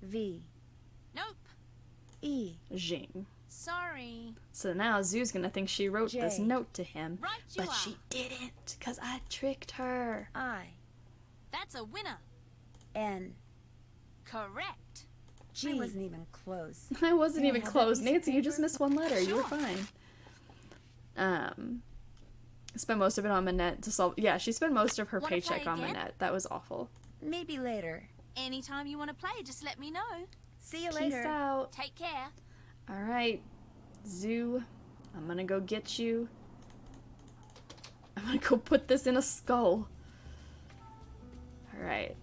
V. Nope. E. Jing. Sorry. So now Zoo's gonna think she wrote this J. note to him, Right you but are. she didn't, because I tricked her. I. That's a winner. N. Correct. G. I wasn't even close. I wasn't Hey, even how about close. piece of Nancy, you just paper? missed one letter. You were Sure. fine. Spent most of it on Manette to solve. Yeah, she spent most of her Wanna play paycheck on again? Manette. That was awful. Maybe later. Anytime you want to play, just let me know. See you Peace later. out. Take care. All right, Zoo. I'm gonna go get you. I'm gonna go put this in a skull. All right.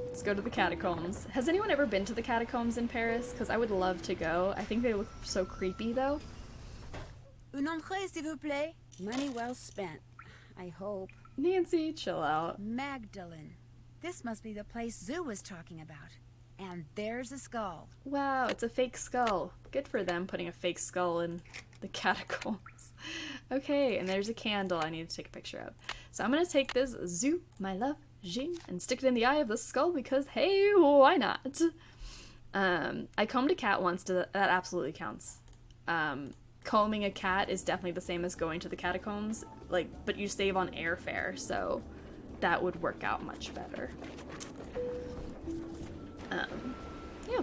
Let's go to the catacombs. Has anyone ever been to the catacombs in Paris? Because I would love to go. I think they look so creepy, though. Un entrée, s'il vous plaît. Money well spent. I hope. Nancy, chill out. Magdalene. This must be the place Zoo was talking about. And there's a skull. Wow, it's a fake skull. Good for them putting a fake skull in the catacombs. Okay, and there's a candle I need to take a picture of. So I'm gonna take this Zoo, my love, Jing, and stick it in the eye of the skull because, hey, why not? I combed a cat once. That absolutely counts. Combing a cat is definitely the same as going to the catacombs, but you save on airfare, so that would work out much better. Yeah.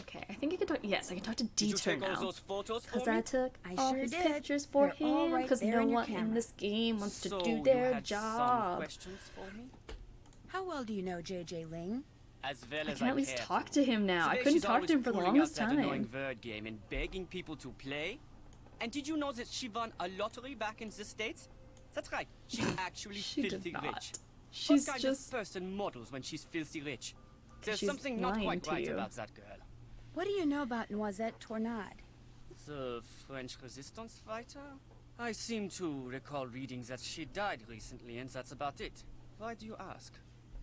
Okay, I think I can talk. Yes, I can talk to Did you Dieter take all now. those photos for Because me? I took I all sure his did. pictures for They're all him. right Because there no in your one in camera. this game wants to So do you their had some job. questions for me? How well do you know J.J. Ling? As well I as can at least care talk to. to him now. I Today couldn't she's talk always to him for the pulling longest out that annoying time. word game and begging people to play. And did you know that she won a lottery back in the States? That's right. She's actually She did filthy not. rich. She's what kind just- of person models when she's filthy rich? There's She's something not lying quite to right you. about that girl. What do you know about Noisette Tournade? The French resistance fighter? I seem to recall reading that she died recently, and that's about it. Why do you ask?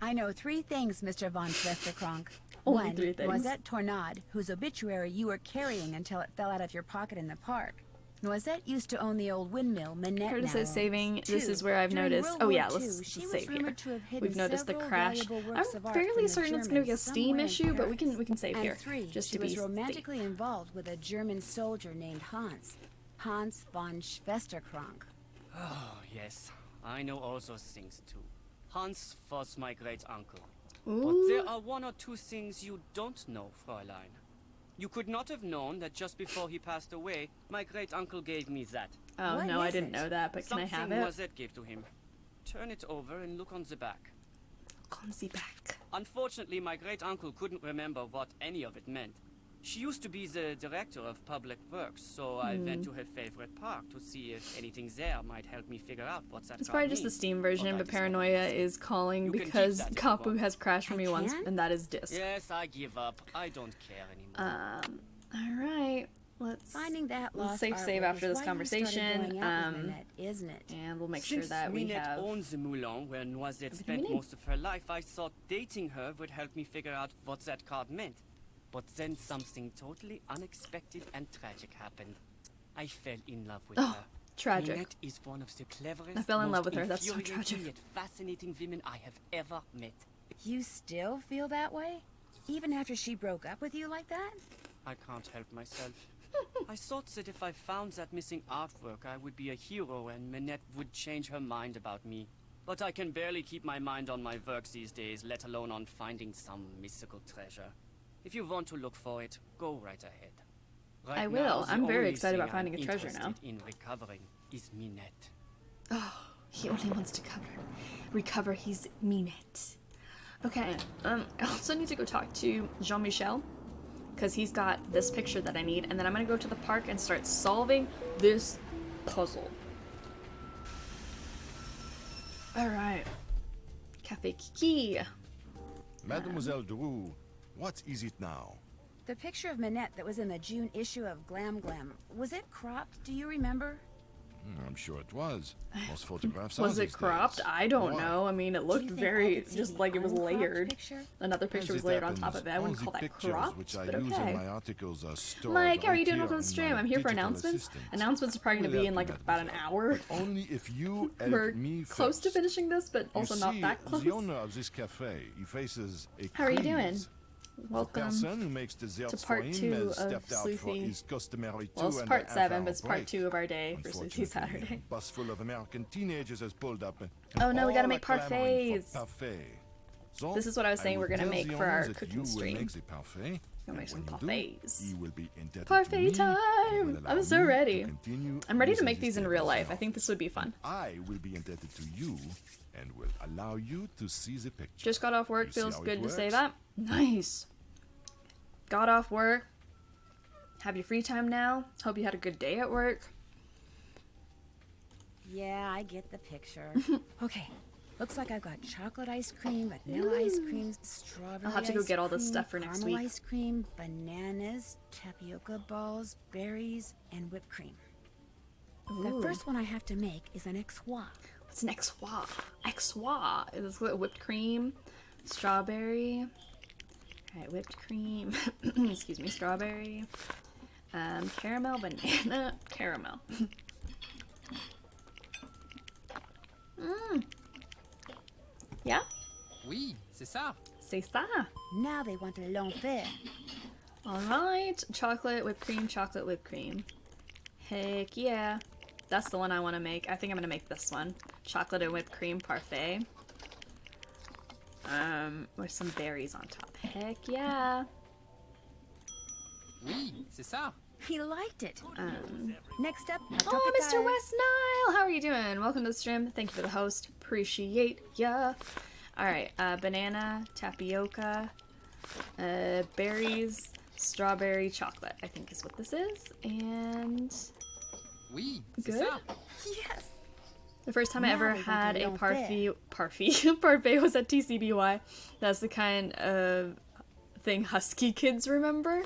I know 3 things, Mr. von Schwesterkrank. Only 1, 3 things. Noisette Tournade, whose obituary you were carrying until it fell out of your pocket in the park. Noisette used to own the old windmill Minette Here it now says owns. saving. This 2, is where I've during noticed. World Oh War yeah, II, let's she was save here. rumored to have hidden We've noticed the several crash. valuable works I'm of art fairly from the certain it's going to be a Germans Steam somewhere in issue, but we Paris. can save And here 3, just she to was be safe. romantically involved with a German soldier named Hans von Schwesterkrank. Oh, yes. I know all those things, too. Hans was my great-uncle. But Ooh. there are 1 or 2 things you don't know, Fräulein. You could not have known that just before he passed away, my great-uncle gave me that. Oh What no, I is didn't it? know that, but can I have Something it? Noisette gave to him. Turn it over and look on the back. On the back. Unfortunately, my great-uncle couldn't remember what any of it meant. She used to be the director of public works, so I went to her favorite park to see if anything there might help me figure out what's that It's card probably just the means. Steam version, But I but decided Paranoia to see. is calling You can keep because that if you Kapu want. has crashed for me once, can? and that is disc. Yes, I give up. I don't care anymore. Alright. Let's Finding that let's lost save artwork after is this why you started conversation. going out with Minette, isn't it? And we'll make Since sure that we Minette have owns the moulin where Noisette everything spent we need. most of her life, I thought dating her would help me figure out what that card meant. But then something totally unexpected and tragic happened. I fell in love with her. tragic. Minette is one of the cleverest, I fell in love most with her. That's so infuriating tragic. yet fascinating women I have ever met. You still feel that way? Even after she broke up with you like that? I can't help myself. I thought that if I found that missing artwork, I would be a hero and Minette would change her mind about me. But I can barely keep my mind on my work these days, let alone on finding some mystical treasure. If you want to look for it, go right ahead. Right I now, will. the I'm very only excited about thing finding I'm a treasure now. interested in recovering is Minette. Oh, he only wants to recover his Minette. Okay, I also need to go talk to Jean-Michel, because he's got this picture that I need, and then I'm gonna go to the park and start solving this puzzle. Alright. Cafe Kiki. Mademoiselle Drew, what is it now? The picture of Minette that was in the June issue of Glam Glam, was it cropped? Do you remember? I'm sure it was. Most photographs Was it cropped? I don't know. I mean, it looked very just like it was layered. Another picture was layered on top of it. I wouldn't call that cropped, but okay. Mike, how are you doing? Welcome to the stream. I'm here for announcements. Announcements are probably going to be in like about an hour. Only if you We're close to finishing this, but also not that close. The owner of this cafe, he faces a How are you doing? Welcome who makes to part 2 of Sleuthy. Well, it's part 7, but it's part 2 of our day for Sleuthy Saturday. A bus full of American teenagers has pulled up. Oh no, we gotta make parfaits. So, this is what I was saying we're gonna make for our cooking stream. We're gonna make some parfaits. Parfait time! I'm so ready. I'm ready to make these in real life. I think this would be fun. I will be indebted to you and will allow you to see the picture. Just got off work. Feels good to say that. Nice. Got off work. Have your free time now. Hope you had a good day at work. Yeah, I get the picture. Okay. Looks like I've got chocolate ice cream, vanilla ice cream, strawberry I'll have to go get all this stuff for next week. Ice cream, bananas, tapioca balls, berries, and whipped cream. Ooh. The first one I have to make is an exois. What's an exois? Exois. Is this whipped cream, strawberry. Alright, whipped cream. Excuse me, strawberry. Caramel, banana, caramel. Yeah? Oui, c'est ça. C'est ça. Now they want a l'enfer. Alright. Chocolate, whipped cream. Heck yeah. That's the one I want to make. I think I'm going to make this one. Chocolate and whipped cream parfait. With some berries on top. Heck yeah. Oui, c'est ça. He liked it. Next up, oh, Mr. West Nile! How are you doing? Welcome to the stream. Thank you for the host. Appreciate ya. Alright, banana, tapioca, berries, strawberry, chocolate, I think is what this is. And... Oui, good? ça. Yes! The first time I ever had a parfait was at TCBY. That's the kind of thing Husky kids remember.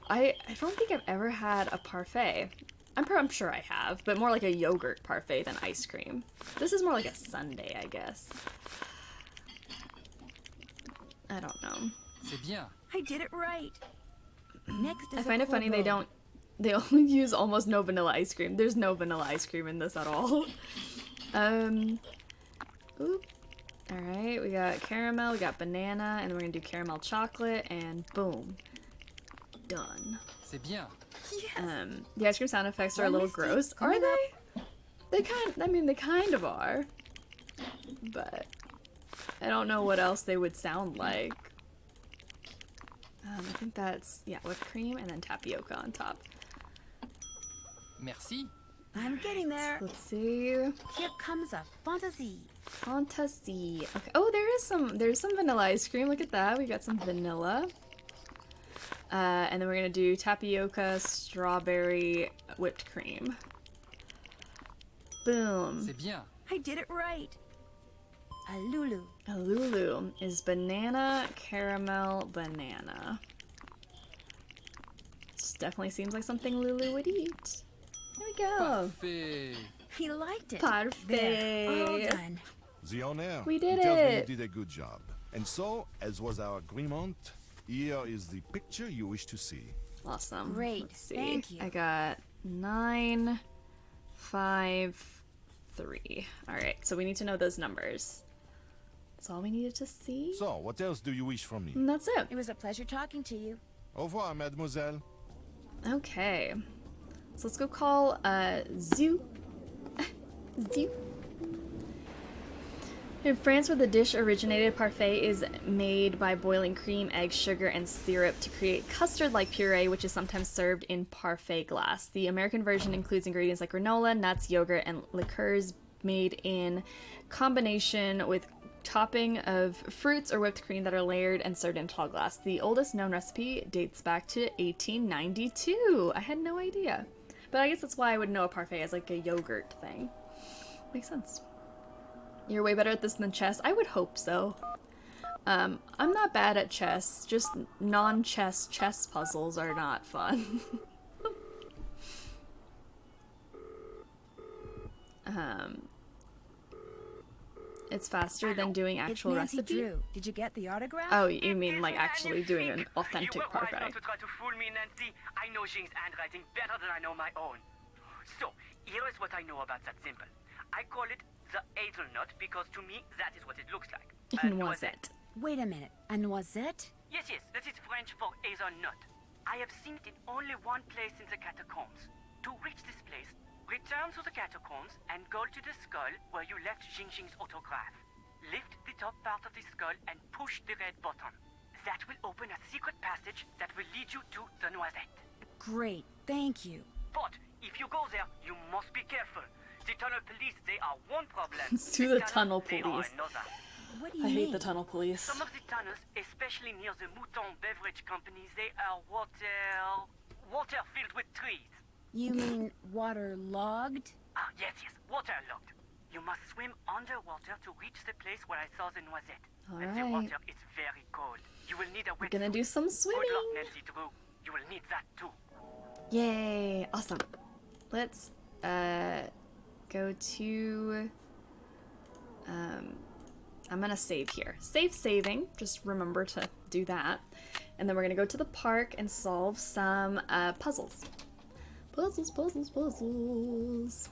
I don't think I've ever had a parfait. I'm sure I have, but more like a yogurt parfait than ice cream. This is more like a sundae, I guess. I don't know. C'est bien. I did it right. Next is I find it funny they only use almost no vanilla ice cream. There's no vanilla ice cream in this at all. Oop. Alright, we got caramel, we got banana, and then we're gonna do caramel chocolate, and boom. Done. C'est bien. Yes. The ice cream sound effects are a little gross. Are they? They kind of are. But I don't know what else they would sound like. I think that's, yeah, whipped cream and then tapioca on top. Merci. I'm getting there. Let's see. Here comes a fantasy. Fantasy. Okay. Oh, there's some vanilla ice cream. Look at that. We got some vanilla. And then we're gonna do tapioca, strawberry, whipped cream. Boom. C'est bien. I did it right. A Lulu. A Lulu is banana, caramel, banana. This definitely seems like something Lulu would eat. There we go. Parfait. He liked it. Parfait. There. All done. The owner We did tells me it. you did a good job. And so, as was our agreement, here is the picture you wish to see. Awesome. Great. Let's see. Thank you. I got 9, 5, 3. Alright, so we need to know those numbers. That's all we needed to see. So, what else do you wish from me? And that's it. It was a pleasure talking to you. Au revoir, mademoiselle. Okay. So let's go call Zoo. Zoo. In France, where the dish originated, parfait is made by boiling cream, eggs, sugar, and syrup to create custard-like puree, which is sometimes served in parfait glass. The American version includes ingredients like granola, nuts, yogurt, and liqueurs made in combination with topping of fruits or whipped cream that are layered and served in tall glass. The oldest known recipe dates back to 1892. I had no idea. But I guess that's why I would know a parfait as like a yogurt thing. Makes sense. You're way better at this than chess. I would hope so. I'm not bad at chess. Just non-chess chess puzzles are not fun. It's faster than doing actual Nancy recipe. Drew. Did you get the autograph? Oh, you mean like actually doing an authentic You were wise parfait? not to try to fool me, Nancy. I know Jing's handwriting better than I know my own. So, here is what I know about that symbol. I call it the hazelnut because to me that is what it looks like. A Noisette. Wait a minute. A noisette? Yes, that is French for hazelnut. I have seen it in only one place in the catacombs. To reach this place, return to the catacombs and go to the skull where you left Jing's autograph. Lift the top part of the skull and push the red button. That will open a secret passage that will lead you to the noisette. Great. Thank you. But if you go there, you must be careful. The tunnel police, they are one problem. To the tunnel They are police. another. What I hate the tunnel police. Some of the tunnels, especially near the Mouton beverage companies, they are water filled with trees. You mean waterlogged? Ah, yes, waterlogged. You must swim underwater to reach the place where I saw the noisette. And the Alright. water is very cold. You will need a We're wetsuit. gonna do some Good swimming. luck, Nancy Drew. You will need that too. Yay! Awesome. Let's go to I'm gonna save here. Saving. Just remember to do that. And then we're gonna go to the park and solve some puzzles. Puzzles.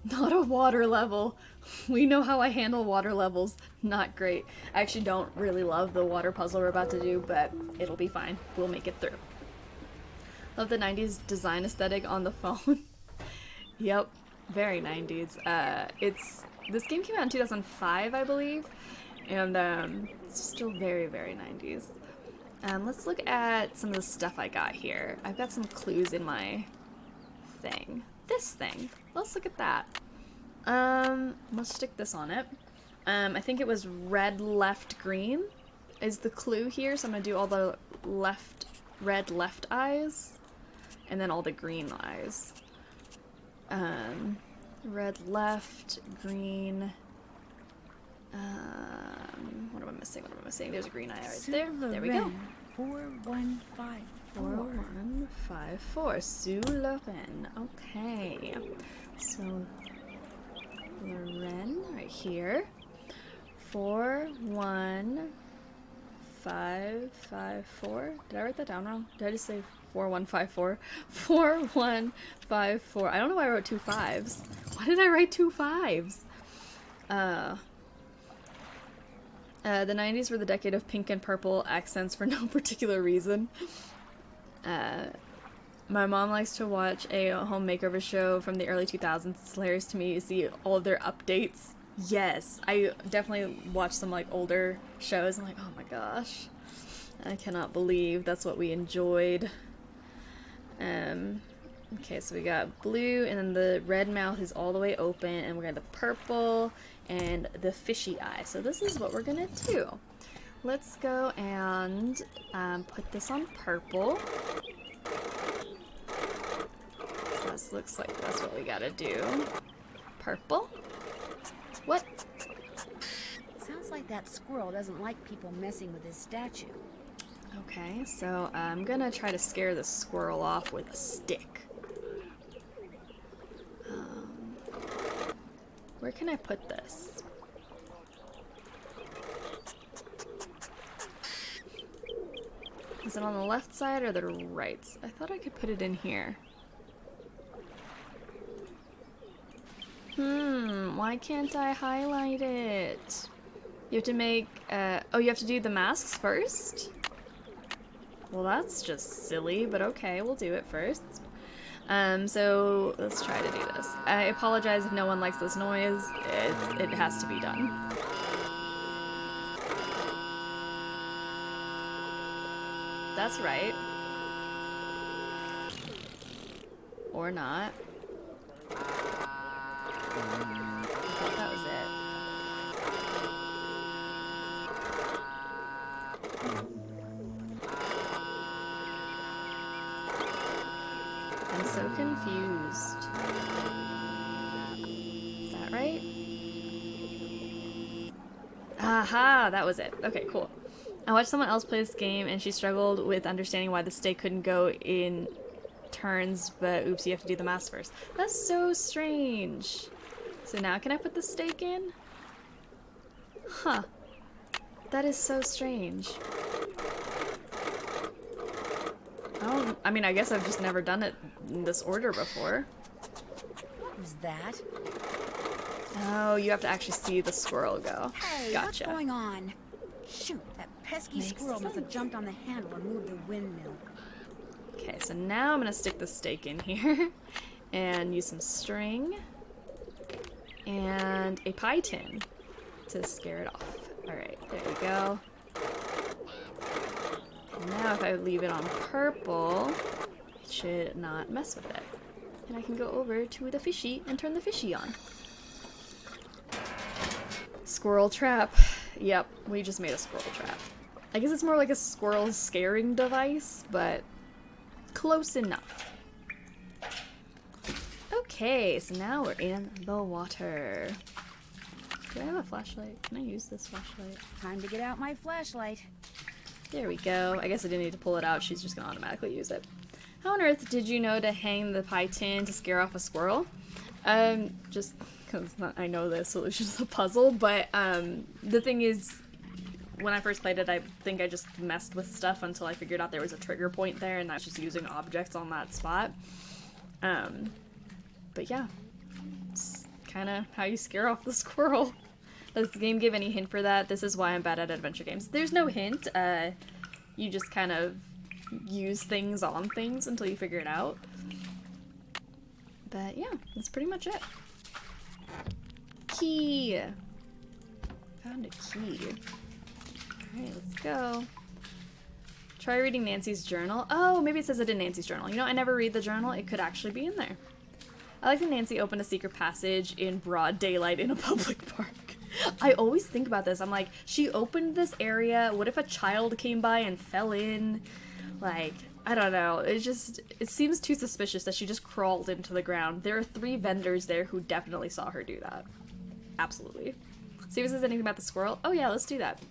Not a water level. We know how I handle water levels. Not great. I actually don't really love the water puzzle we're about to do, but it'll be fine. We'll make it through. Love the 90s design aesthetic on the phone. Yep. Very 90s. This game came out in 2005, I believe. And it's still very, very 90s. Let's look at some of the stuff I got here. I've got some clues in my thing. This thing. Let's look at that. Let's stick this on it. I think it was red, left, green is the clue here. So I'm gonna do all the red left eyes and then all the green eyes. Red left, green. What am I missing? There's a green eye right there. There we go. 4154. 4154. Sue Loren. Okay. So Loren right here. 41554. Did I write that down wrong? Did I just say 4154? 4154. I don't know why I wrote 2 5s. Why did I write 2 5s? The 90s were the decade of pink and purple accents for no particular reason. My mom likes to watch a home makeover show from the early 2000s. It's hilarious to me to see all of their updates. Yes, I definitely watch some like older shows. I'm like, oh my gosh, I cannot believe that's what we enjoyed. Okay, so we got blue, and then the red mouth is all the way open, and we got the purple and the fishy eye. So this is what we're gonna do. Let's go and put this on purple. So this looks like that's what we gotta do. Purple. What? Sounds like that squirrel doesn't like people messing with his statue. Okay, so I'm gonna try to scare the squirrel off with a stick. Where can I put this? Is it on the left side or the right? I thought I could put it in here. Why can't I highlight it? You have to make, oh, you have to do the masks first? Well, that's just silly, but okay, we'll do it first. So let's try to do this. I apologize if no one likes this noise. It has to be done. That's right. Or not. I thought that was it. I'm so confused. used. Is that right? Aha, that was it. Okay, cool. I watched someone else play this game and she struggled with understanding why the stake couldn't go in turns, but oops, you have to do the math first. That's so strange. So now can I put the stake in? Huh. That is so strange. I mean, I guess I've just never done it in this order before. What was that? Oh, you have to actually see the squirrel go. Hey, gotcha. What's going on? Shoot, that pesky squirrel must have jumped on the handle and moved the windmill. Okay, so now I'm gonna stick the stake in here and use some string and a pie tin to scare it off. Alright, there we go. And now if I leave it on purple, it should not mess with it. And I can go over to the fishy and turn the fishy on. Squirrel trap. Yep, we just made a squirrel trap. I guess it's more like a squirrel scaring device, but close enough. Okay, so now we're in the water. Do I have a flashlight? Can I use this flashlight? Time to get out my flashlight. There we go. I guess I didn't need to pull it out. She's just gonna automatically use it. How on earth did you know to hang the pie tin to scare off a squirrel? Just because I know the solution to the puzzle, but the thing is, when I first played it, I think I just messed with stuff until I figured out there was a trigger point there, and that's just using objects on that spot. But yeah, it's kind of how you scare off the squirrel. Does the game give any hint for that? This is why I'm bad at adventure games. There's no hint. You just kind of use things on things until you figure it out. But yeah, that's pretty much it. Key! Found a key. Alright, let's go. Try reading Nancy's journal. Oh, maybe it says it in Nancy's journal. You know, I never read the journal. It could actually be in there. I like that Nancy opened a secret passage in broad daylight in a public park. I always think about this. I'm like, she opened this area. What if a child came by and fell in? Like, I don't know. It seems too suspicious that she just crawled into the ground. There are 3 vendors there who definitely saw her do that. Absolutely. See if it says anything about the squirrel. Oh yeah, let's do that.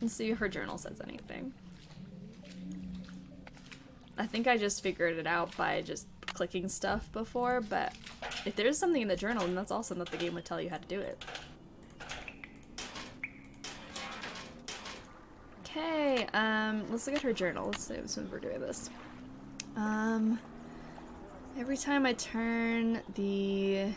Let's see if her journal says anything. I think I just figured it out by just clicking stuff before, but if there's something in the journal, then that's awesome that the game would tell you how to do it. Okay, let's look at her journal. Let's see since we're doing this. Every time I turn the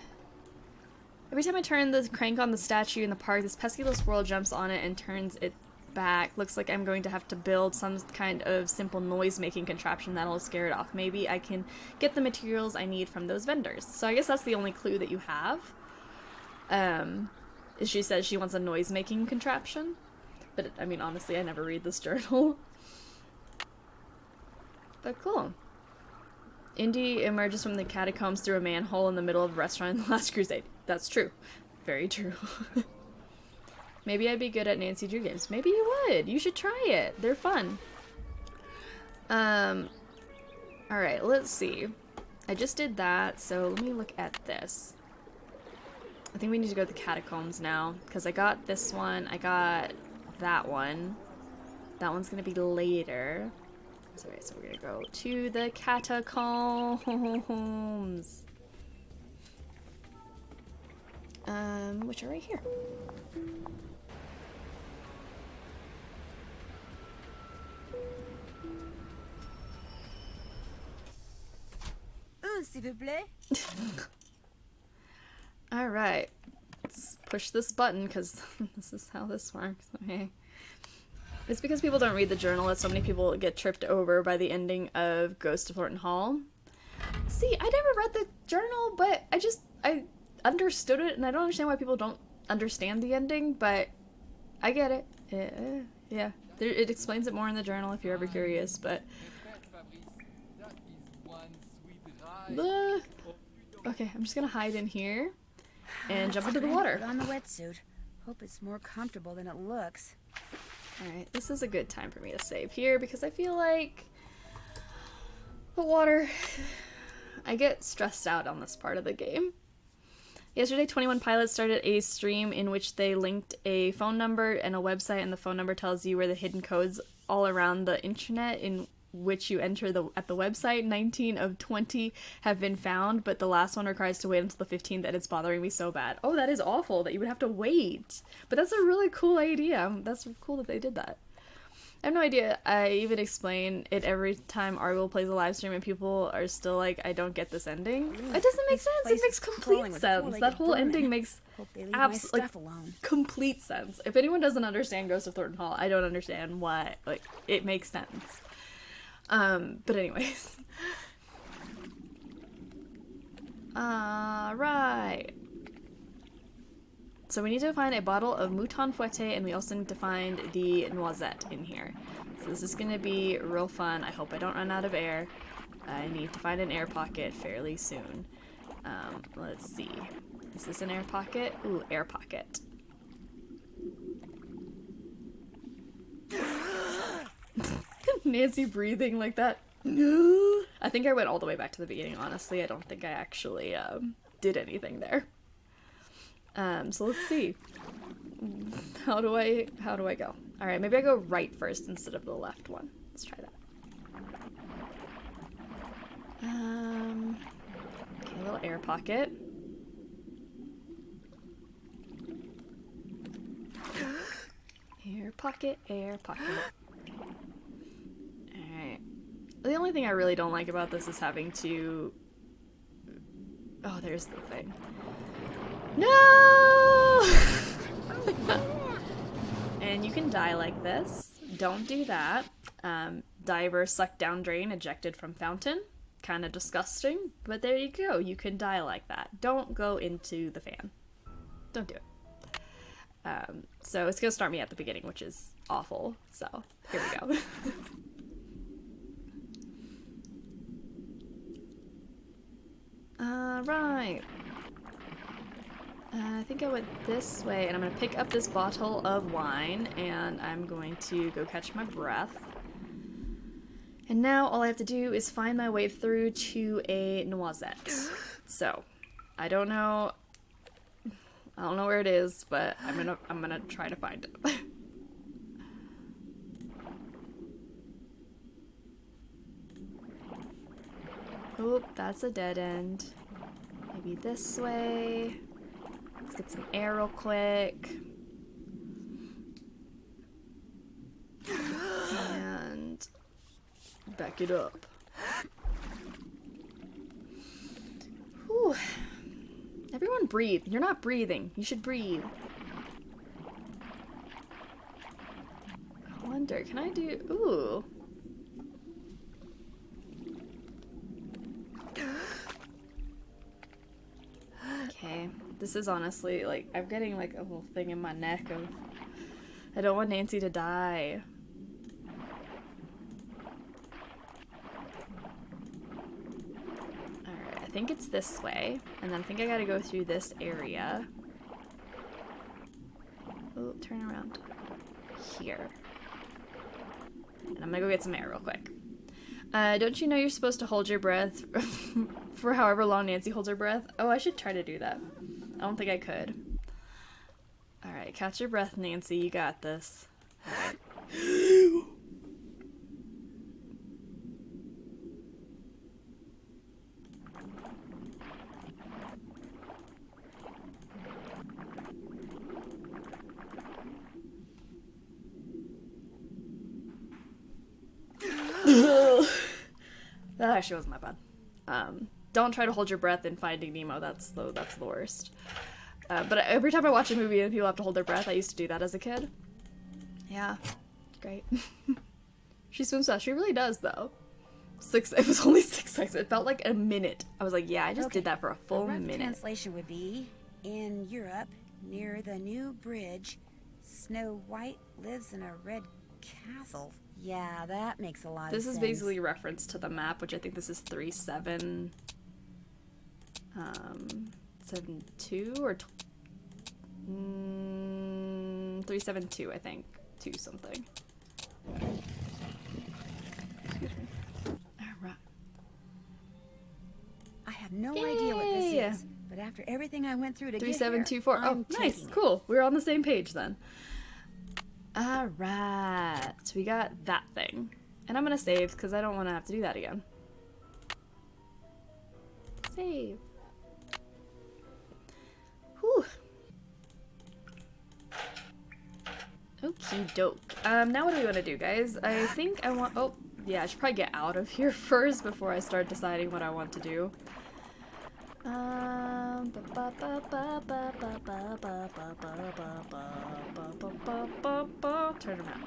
crank on the statue in the park, this pesky little squirrel jumps on it and turns it back. Looks like I'm going to have to build some kind of simple noise-making contraption that'll scare it off. Maybe I can get the materials I need from those vendors. So I guess that's the only clue that you have. Is she says she wants a noise-making contraption. But, I mean, honestly, I never read this journal. But cool. Indy emerges from the catacombs through a manhole in the middle of a restaurant in the Last Crusade. That's true. Very true. Maybe I'd be good at Nancy Drew games. Maybe you would. You should try it. They're fun. Alright, let's see. I just did that, so let me look at this. I think we need to go to the catacombs now, because I got this one, I got that one. That one's gonna be later. Sorry, so we're gonna go to the catacombs. Which are right here. S'il vous plaît. Alright. Let's push this button, because this is how this works. Okay. It's because people don't read the journal that so many people get tripped over by the ending of Ghost of Horton Hall. See, I never read the journal, but I understood it, and I don't understand why people don't understand the ending, but I get it. Yeah. It explains it more in the journal if you're ever curious, but... Okay, I'm just gonna hide in here and jump into the water. Put on the wetsuit. Hope it's more comfortable than it looks. Alright, this is a good time for me to save here because I feel like the water I get stressed out on this part of the game. Yesterday, 21 Pilots started a stream in which they linked a phone number and a website, and the phone number tells you where the hidden codes all around the internet in which you enter at the website. 19 of 20 have been found, but the last one requires to wait until the 15th, and it's bothering me so bad. Oh, that is awful that you would have to wait. But that's a really cool idea. That's cool that they did that. I have no idea. I even explain it every time Argyle plays a live stream and people are still like, I don't get this ending. It doesn't make sense. It makes complete sense. That whole ending makes complete sense. If anyone doesn't understand Ghost of Thornton Hall, I don't understand why. Like, it makes sense. But anyways. Right. So we need to find a bottle of Mouton Fouetté, and we also need to find the noisette in here. So this is gonna be real fun. I hope I don't run out of air. I need to find an air pocket fairly soon. Let's see. Is this an air pocket? Ooh, air pocket. Nancy breathing like that. I think I went all the way back to the beginning, honestly. I don't think I actually did anything there. So let's see. How do I go? Alright, maybe I go right first instead of the left one. Let's try that. Okay, a little air pocket. Air pocket, air pocket. Alright. The only thing I really don't like about this is having to... Oh, there's the thing. No! And you can die like this. Don't do that. Diver, suck down drain, ejected from fountain. Kind of disgusting, but there you go. You can die like that. Don't go into the fan. Don't do it. So it's gonna start me at the beginning, which is awful. So here we go. Right. I think I went this way, and I'm gonna pick up this bottle of wine, and I'm going to go catch my breath. And now all I have to do is find my way through to a noisette. So, I don't know where it is, but I'm gonna try to find it. Oop, that's a dead end. Maybe this way. Let's get some air real quick. And back it up. Whew. Everyone breathe. You're not breathing. You should breathe. I wonder, can I do... Ooh. Okay, this is honestly, like, I'm getting, like, a little thing in my neck of... I don't want Nancy to die. Alright, I think it's this way, and then I think I gotta go through this area. Oh, turn around. Here. And I'm gonna go get some air real quick. Don't you know you're supposed to hold your breath for however long Nancy holds her breath? Oh, I should try to do that. I don't think I could. Alright, catch your breath, Nancy. You got this. Alright. That actually wasn't that bad. Don't try to hold your breath in Finding Nemo. That's the worst. But every time I watch a movie and people have to hold their breath, I used to do that as a kid. Yeah, great. She swims fast. She really does, though. It was only 6 seconds. It felt like a minute. I was like, yeah, I just did that for a full minute. Translation would be, in Europe, near the new bridge, Snow White lives in a red castle. Yeah, that makes a lot of sense. This is basically a reference to the map, which I think this is 37... 72 or 372, I think. 2 something. Excuse me. Alright. no idea what this is. But after everything I went through to get here, 3724. Oh, nice. Cool. We're on the same page then. Alright. So we got that thing. And I'm gonna save because I don't want to have to do that again. Save. Whew. Okie doke. Now what do we want to do, guys? I think I want... Oh, yeah, I should probably get out of here first before I start deciding what I want to do. Turn around.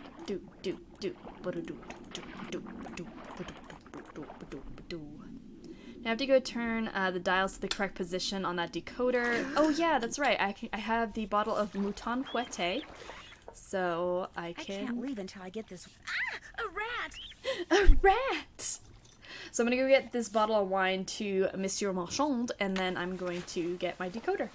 Now I have to go turn the dials to the correct position on that decoder. Oh yeah, that's right. I have the bottle of Mouton Fouetté, so I can't leave until I get this. Ah, a rat! A rat! So I'm gonna go get this bottle of wine to Monsieur Marchand, and then I'm going to get my decoder.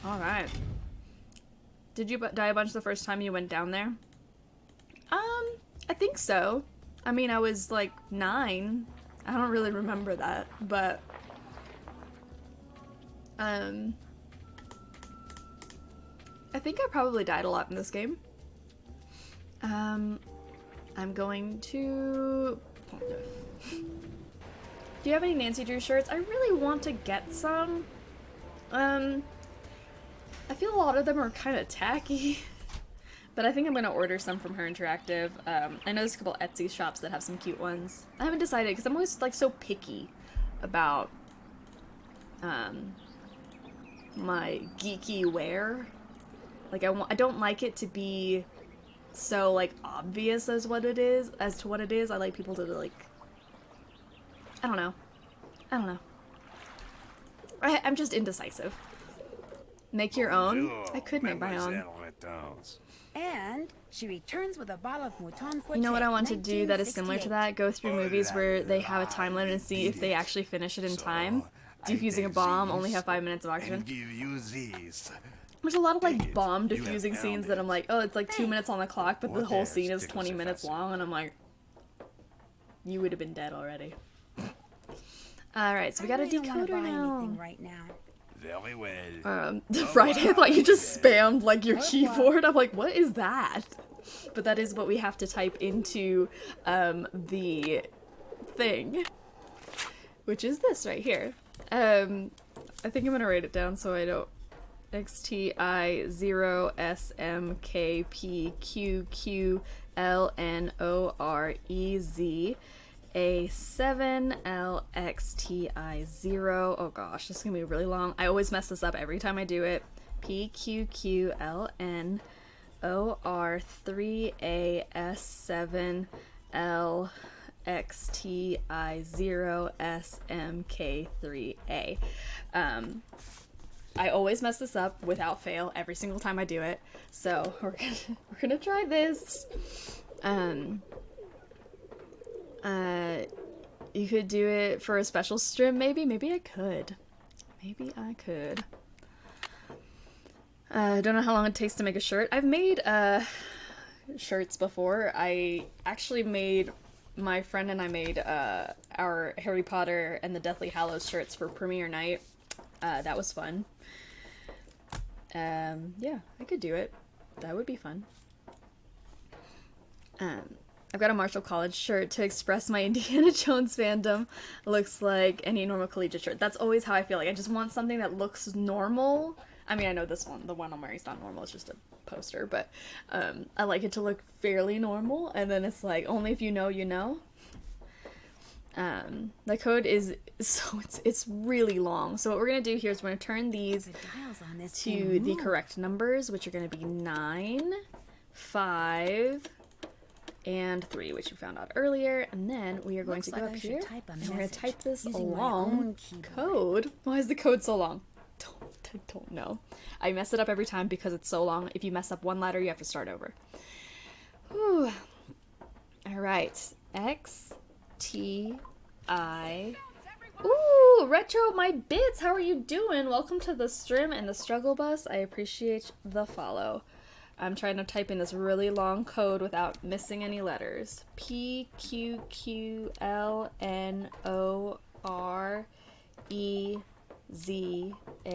Alright. Did you die a bunch the first time you went down there? I think so. I mean, I was like 9. I don't really remember that, but I think I probably died a lot in this game. I'm going to... Do you have any Nancy Drew shirts? I really want to get some. I feel a lot of them are kind of tacky. But I think I'm going to order some from Her Interactive. I know there's a couple Etsy shops that have some cute ones. I haven't decided because I'm always like so picky about my geeky wear. Like I don't like it to be so like obvious as to what it is. I like people to like, I don't know. I'm just indecisive. Make your own? I could make my own. And she returns with a bottle of Mouton Fouetté. You know what I want to do that is similar to that? Go through movies where they have a time limit and see if they actually finish it in time. Defusing a bomb, only have 5 minutes of oxygen. There's a lot of like bomb defusing scenes that I'm like, oh, it's like 2 minutes on the clock, but the whole scene is 20 minutes long, and I'm like, you would have been dead already. Alright, so we got a decoder now. Right now. Very well. Friday, I thought you just spammed like your keyboard. I'm like, what is that? But that is what we have to type into the thing, which is this right here. I think I'm gonna write it down so I don't. XTI0SMKPQQLNOREZ A7LXTI0. Oh gosh, this is gonna be really long. I always mess this up every time I do it. PQQLN0R3A7LXTI0SMK3A. I always mess this up without fail every single time I do it. So we're gonna try this. You could do it for a special stream, maybe? Maybe I could. I don't know how long it takes to make a shirt. I've made shirts before. I actually made, my friend and I made our Harry Potter and the Deathly Hallows shirts for premiere night. That was fun. Yeah, I could do it. That would be fun. I've got a Marshall College shirt to express my Indiana Jones fandom. It looks like any normal collegiate shirt. That's always how I feel. Like, I just want something that looks normal. I mean, I know this one, the one I'm wearing is not normal, it's just a poster, but I like it to look fairly normal, and then it's like, only if you know, you know. The code is, so it's really long. So what we're going to do here is we're going to turn these to the correct numbers, which are going to be 9, 5, and 3, which we found out earlier, and then we are going to go up here, and we're going to type this long code. Why is the code so long? I don't know. I mess it up every time because it's so long. If you mess up one letter, you have to start over. Whew. Alright. X, T, I... Ooh, Retro My Bits, how are you doing? Welcome to the stream and the struggle bus. I appreciate the follow. I'm trying to type in this really long code without missing any letters. PQQLNOREZA.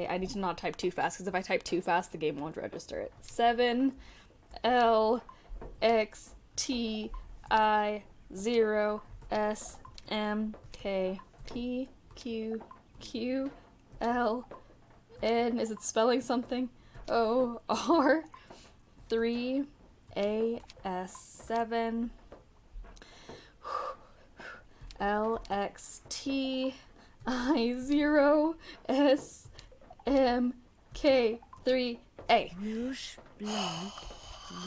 I need to not type too fast, because if I type too fast, the game won't register it. 7LXTI0SMKPQQLN. Is it spelling something? OR3AS7 LXTI0SMK3A. Rouge Blanc.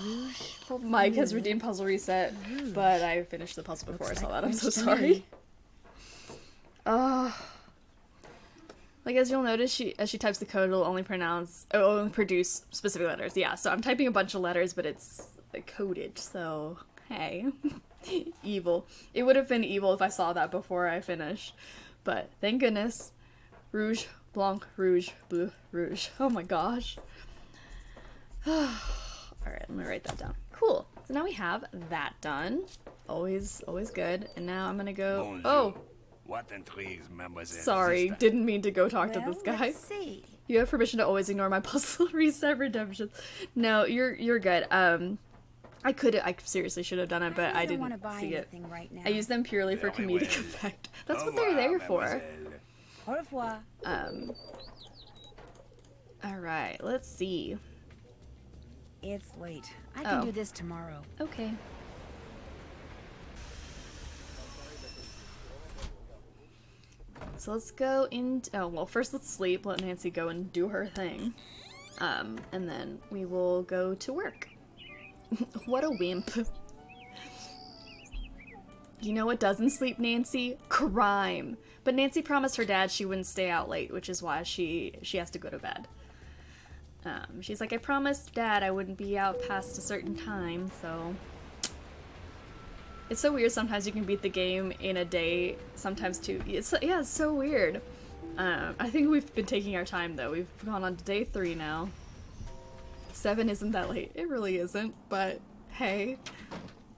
Rouge. Mike has redeemed puzzle reset, but I finished the puzzle before I saw that. I'm so sorry. Like, as you'll notice, as she types the code, it'll only produce specific letters. Yeah, so I'm typing a bunch of letters, but it's coded, so hey. Evil. It would have been evil if I saw that before I finished, but thank goodness. Rouge, Blanc, Rouge, Bleu, Rouge. Oh my gosh. Alright, let me write that down. Cool. So now we have that done. Always good. And now I'm gonna go... Bonjour. Oh! What intrigues, mademoiselle? Sorry, didn't mean to go talk to this guy. Let's see. You have permission to always ignore my puzzle reset redemptions. No, you're good. I seriously should have done it, but I didn't want to buy see it. Right now. I use them purely for comedic effect. That's what they're there for. Au revoir. Alright, let's see. It's late. I can do this tomorrow. Okay. So let's go into... Oh, well, first let's sleep. Let Nancy go and do her thing. And then we will go to work. What a wimp. You know what doesn't sleep, Nancy? Crime. But Nancy promised her dad she wouldn't stay out late, which is why she has to go to bed. She's like, I promised Dad I wouldn't be out past a certain time, so... It's so weird, sometimes you can beat the game in a day, sometimes two. It's so weird. I think we've been taking our time, though. We've gone on to day 3 now. 7 isn't that late. It really isn't, but hey,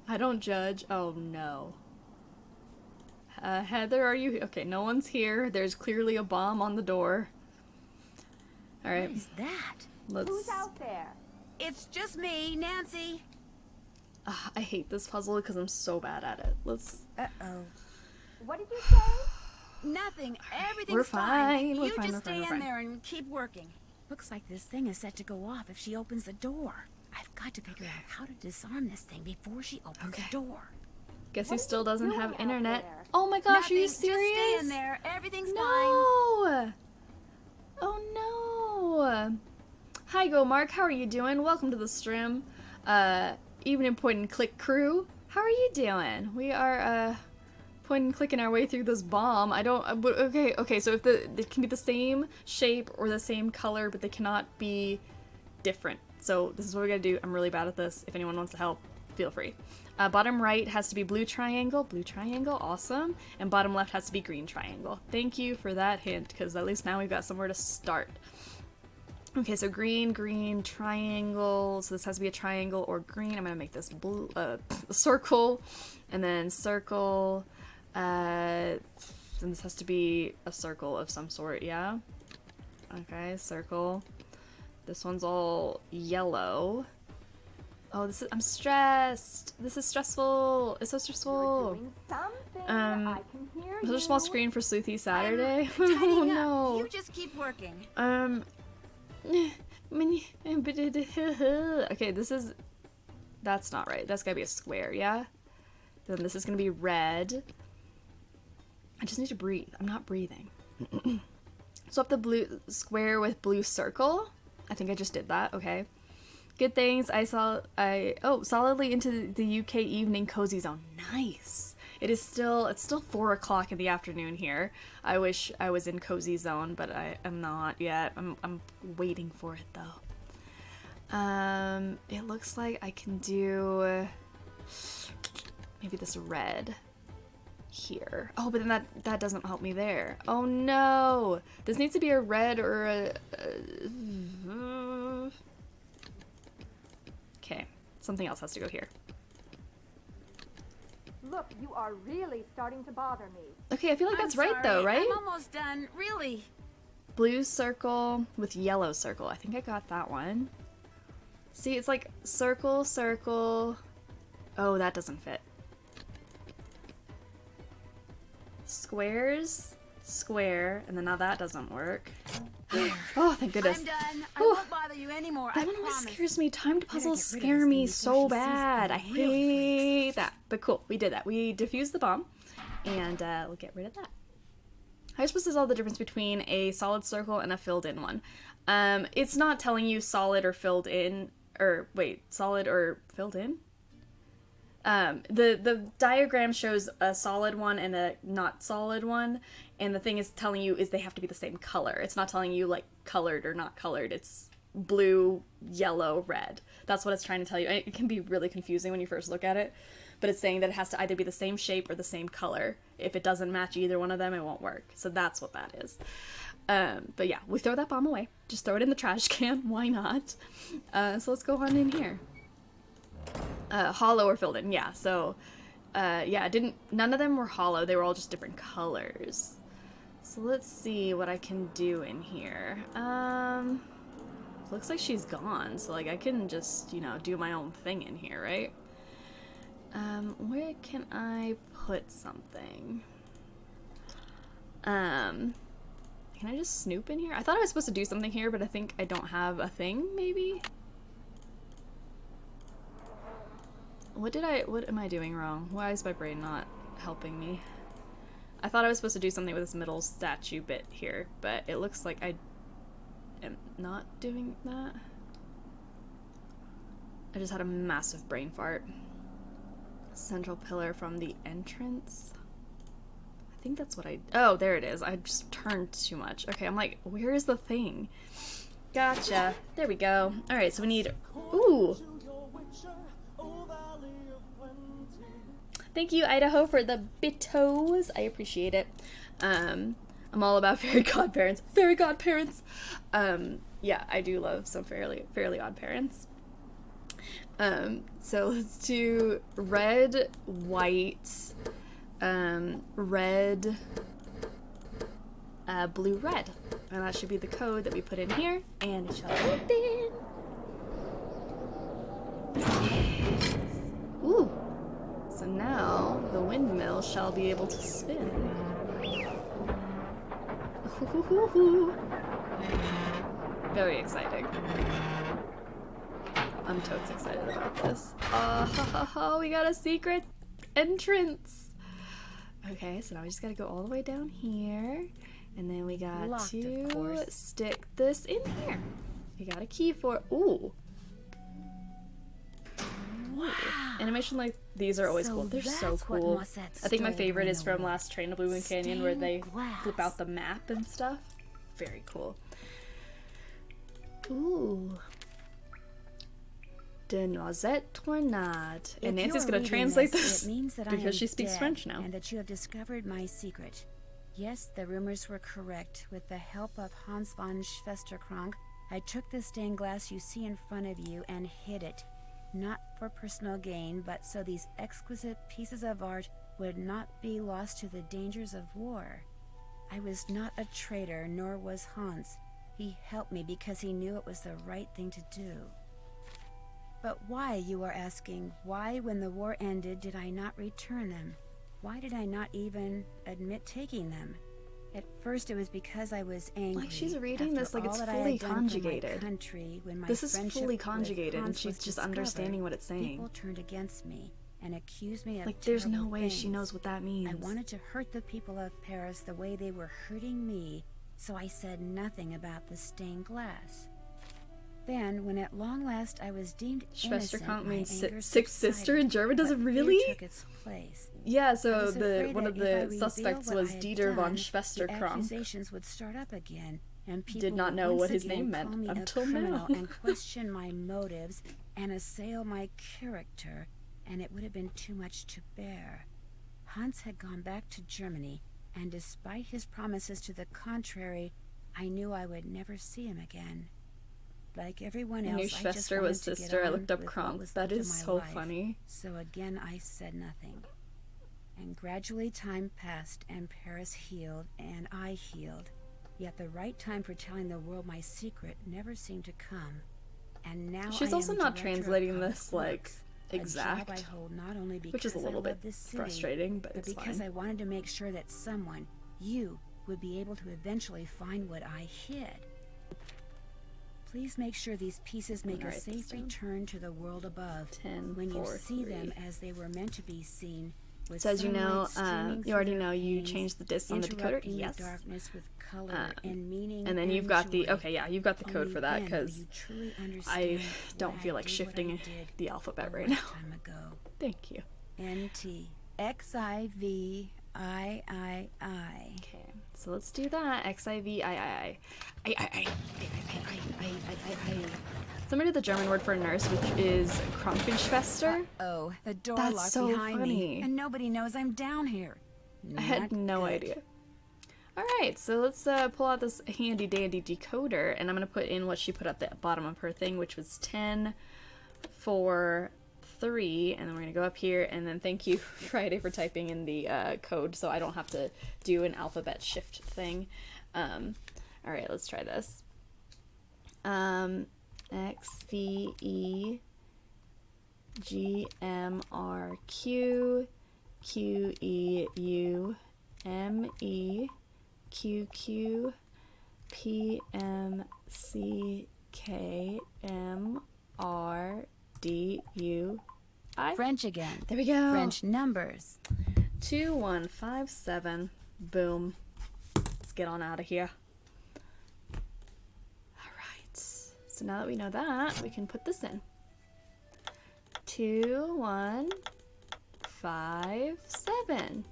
I don't judge. Oh no. Heather, are you... Okay, no one's here. There's clearly a bomb on the door. Alright. What is that? Who's out there? It's just me, Nancy. I hate this puzzle because I'm so bad at it. Let's... Uh-oh. What did you say? Nothing. Everything's We're fine. You We're fine. just stay in there and keep working. Looks like this thing is set to go off if she opens the door. I've got to figure out how to disarm this thing before she opens the door. Guess who still doesn't have internet? Oh my gosh, Nothing. are you serious? Just stay in there. Everything's fine. No! Oh no! Hi, Go Mark. How are you doing? Welcome to the stream. Evening point and click crew. How are you doing? We are point and clicking our way through this bomb. I don't. Okay. So if they can be the same shape or the same color, but they cannot be different. So this is what we gotta do. I'm really bad at this. If anyone wants to help, feel free. Bottom right has to be blue triangle, awesome. And bottom left has to be green triangle. Thank you for that hint, because at least now we've got somewhere to start. Okay, so green, triangle, so this has to be a triangle or green. I'm gonna make this blue, circle, and then circle, and this has to be a circle of some sort, yeah? Okay, circle. This one's all yellow. Oh, I'm stressed. This is stressful. It's so stressful. Is there a small screen for Sleuthy Saturday? Oh no. You just keep working. Okay, that's not right. That's gotta be a square, yeah? Then this is gonna be red. I just need to breathe. I'm not breathing. Swap the blue square with blue circle. I think I just did that. Okay. Good things. Solidly into the UK evening cozy zone. Nice. It's still 4 o'clock in the afternoon here. I wish I was in cozy zone, but I am not yet. I'm waiting for it though. It looks like I can do maybe this red here. Oh, but then that doesn't help me there. Oh no! This needs to be a red or a Okay, something else has to go here. Look, you are really starting to bother me. Okay, I feel like that's right though, right? I'm almost done, really. Blue circle with yellow circle. I think I got that one. See, it's like circle, circle. Oh, that doesn't fit. Squares, square, and then now that doesn't work. Oh, thank goodness. I'm done. I won't bother you anymore. That one always scares me. Timed puzzles scare me so bad. I hate that. But cool, we did that. We defused the bomb, and we'll get rid of that. How are you supposed to tell the difference between a solid circle and a filled in one? It's not telling you solid or filled in, or wait, solid or filled in? The diagram shows a solid one and a not solid one, and the thing is telling you is they have to be the same color. It's not telling you like colored or not colored. It's blue, yellow, red. That's what it's trying to tell you. It can be really confusing when you first look at it, but it's saying that it has to either be the same shape or the same color. If it doesn't match either one of them, it won't work. So that's what that is. But yeah, we throw that bomb away. Just throw it in the trash can. Why not? So let's go on in here. Hollow or filled in, yeah. So, yeah, none of them were hollow. They were all just different colors. So let's see what I can do in here. Looks like she's gone. So, like, I can just, you know, do my own thing in here, right? Where can I put something? Can I just snoop in here? I thought I was supposed to do something here, but I think I don't have a thing, maybe? What am I doing wrong? Why is my brain not helping me? I thought I was supposed to do something with this middle statue bit here, but it looks like I am not doing that. I just had a massive brain fart. Central pillar from the entrance. I think that's what oh, there it is. I just turned too much. Okay, I'm like, where is the thing? Gotcha. There we go. Alright, so we need... Ooh! Thank you, Idaho, for the bitos. I appreciate it. I'm all about fairy godparents. Fairy godparents! Yeah, I do love some fairly odd parents. So let's do red, white, red, blue, red. And that should be the code that we put in here. And it shall open. Ooh. So now the windmill shall be able to spin. Very exciting. I'm totes excited about this. We got a secret entrance. Okay, so now we just gotta go all the way down here. And then we got to stick this in here. We got a key for... Ooh. Wow. Animation like these are always cool. They're so cool. I think my favorite is from Last Train to Blue Moon Canyon where they flip out the map and stuff. Very cool. Ooh. De noisette tornade. And Nancy's gonna translate this because she speaks French now. And that you have discovered my secret. Yes, the rumors were correct. With the help of Hans von Schwesterkrank, I took the stained glass you see in front of you and hid it. Not for personal gain, but so these exquisite pieces of art would not be lost to the dangers of war. I was not a traitor, nor was Hans. He helped me because he knew it was the right thing to do. But why, you are asking, why when the war ended did I not return them? Why did I not even admit taking them? At first it was because I was angry. Like she's reading this like it's fully conjugated. This is fully conjugated and she's just understanding what it's saying. People turned against me and accused me of like there's no way she knows what that means. I wanted to hurt the people of Paris the way they were hurting me, so I said nothing about the stained glass. Then, when at long last I was deemed innocent, Schwesterkrank means sixth sister in German. Does it really? Took its place. Yeah. So one of the suspects was Dieter von Schwesterkrank. The accusations would start up again, and people did not know what his name meant until now. And question my motives and assail my character, and it would have been too much to bear. Hans had gone back to Germany, and despite his promises to the contrary, I knew I would never see him again. Like everyone I knew else, I just Schwester wanted was to get sister. I on looked up with what Kronk. was That left of is my so life. funny. So again, I said nothing. And gradually time passed, and Paris healed, and I healed. Yet the right time for telling the world my secret never seemed to come. And now She's I also am not director of translating comic this, like, books, exact, a job I hold not only because which is a little I bit love this city, frustrating, but it's because fine. I wanted to make sure that someone, you, would be able to eventually find what I hid. Please make sure these pieces make a safe return to the world above. 10, when 4, you see 3. them as they were meant to be seen. So as you know, you already know you changed the disc on the decoder. Yes. Darkness with color and meaning, and then you've got the you've got the code for that because I don't feel like shifting the alphabet right now. Thank you. N-T-X-I-V-I-I-I. Okay, so let's do that. X-I-V-I-I-I. Somebody did the German word for nurse, which is Krankenschwester. Oh, the door That's locked so behind funny. me, and nobody knows I'm down here. I had no idea. Alright, so let's pull out this handy dandy decoder, and I'm going to put in what she put at the bottom of her thing, which was 10, 4, 3, and then we're going to go up here, and then thank you, Friday, for typing in the code, so I don't have to do an alphabet shift thing. Alright, let's try this. X, V, E, G, M, R, Q, Q, E, U, M, E, Q, Q, P, M, C, K, M, R, D, U, I. French again. There we go. French numbers. 2, 1, 5, 7. Boom. Let's get on out of here. So now that we know that, we can put this in. 2, 1, 5, 7.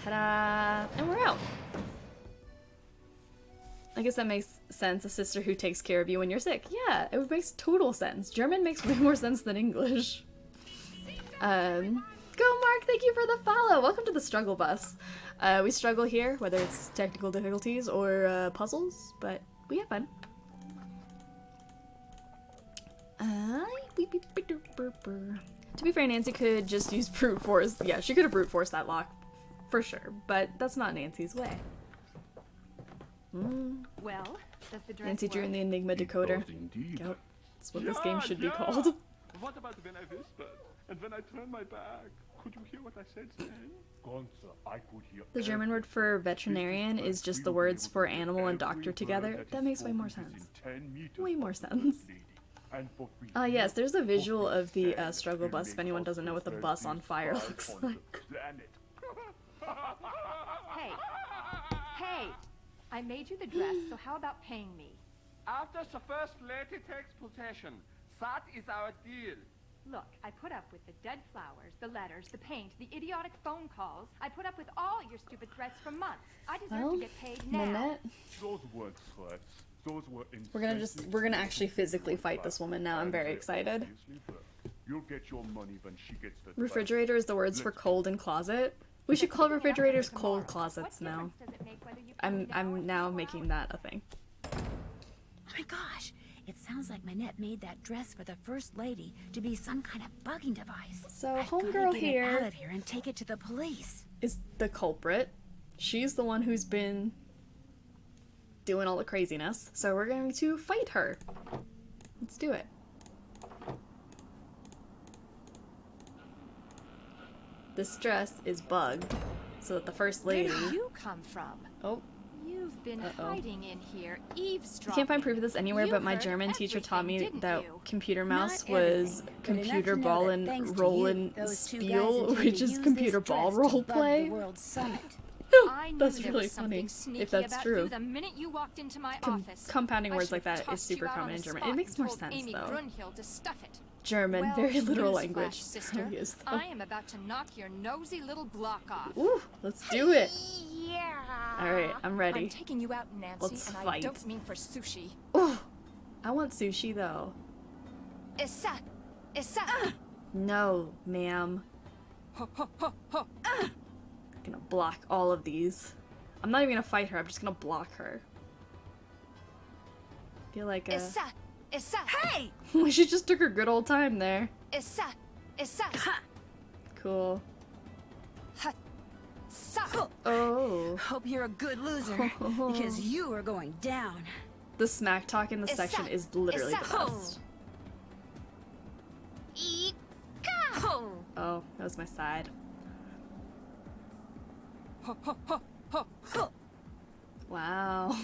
Ta-da! And we're out. I guess that makes sense. A sister who takes care of you when you're sick. Yeah, it makes total sense. German makes way more sense than English. Go Mark, thank you for the follow. Welcome to the struggle bus. We struggle here, whether it's technical difficulties or puzzles, but we have fun. To be fair, Nancy could just use brute force. Yeah, she could have brute forced that lock, for sure, but that's not Nancy's way. Well, does the dress Nancy drew in work? the Enigma decoder. Yep, that's what this game should be called. What about when I whispered? And when I turned my back? Could you hear what I said then? I could hear The German word for veterinarian is just the words for animal and doctor together. That makes way more sense. Way more sense. Yes, there's a visual of the struggle bus if anyone doesn't know what the bus on fire looks like. Hey! I made you the dress, so how about paying me? After the first lady takes possession, that is our deal. Look, I put up with the dead flowers, the letters, the paint, the idiotic phone calls. I put up with all your stupid threats for months. I deserve to get paid now. Nanette, Those weren't threats. Those were we're gonna actually physically fight this woman now. I'm very excited. You'll get your money when she gets the Refrigerator is the words for cold and closet. We should call refrigerators cold closets now. I'm now making that a thing. Oh my gosh! It sounds like Manette made that dress for the First Lady to be some kind of bugging device. So I've gotta homegirl get it out of here and take it to the police. Is the culprit. She's the one who's been doing all the craziness. So we're going to fight her. Let's do it. This dress is bugged so that the First Lady... Where did you come from? Oh. You've been hiding in here, I eavesdropping. can't find proof of this anywhere, but my German teacher taught me that computer mouse was computer ball and roll and spiel, which is computer ball role play. That's really funny, if that's true. The minute you walked into my office, Compounding words like that is super common in German. It makes more sense, Amy though. Grunhild to stuff it. German, Well, very literal newsflash, language. Sister. Really is, though. I am about to knock your nosy little block off. Ooh, let's do it. Yeah. Alright, I'm ready. I'm taking you out, Nancy, Let's and I fight. don't mean for sushi. Ooh, I want sushi, though. Issa! Issa! No, ma'am. Gonna block all of these. I'm not even gonna fight her, I'm just gonna block her. feel like Hey! she just took her good old time there. Cool. Oh. Hope you're a good loser, because you are going down. The smack talk in this section is literally the best. Oh, that was my side. Wow.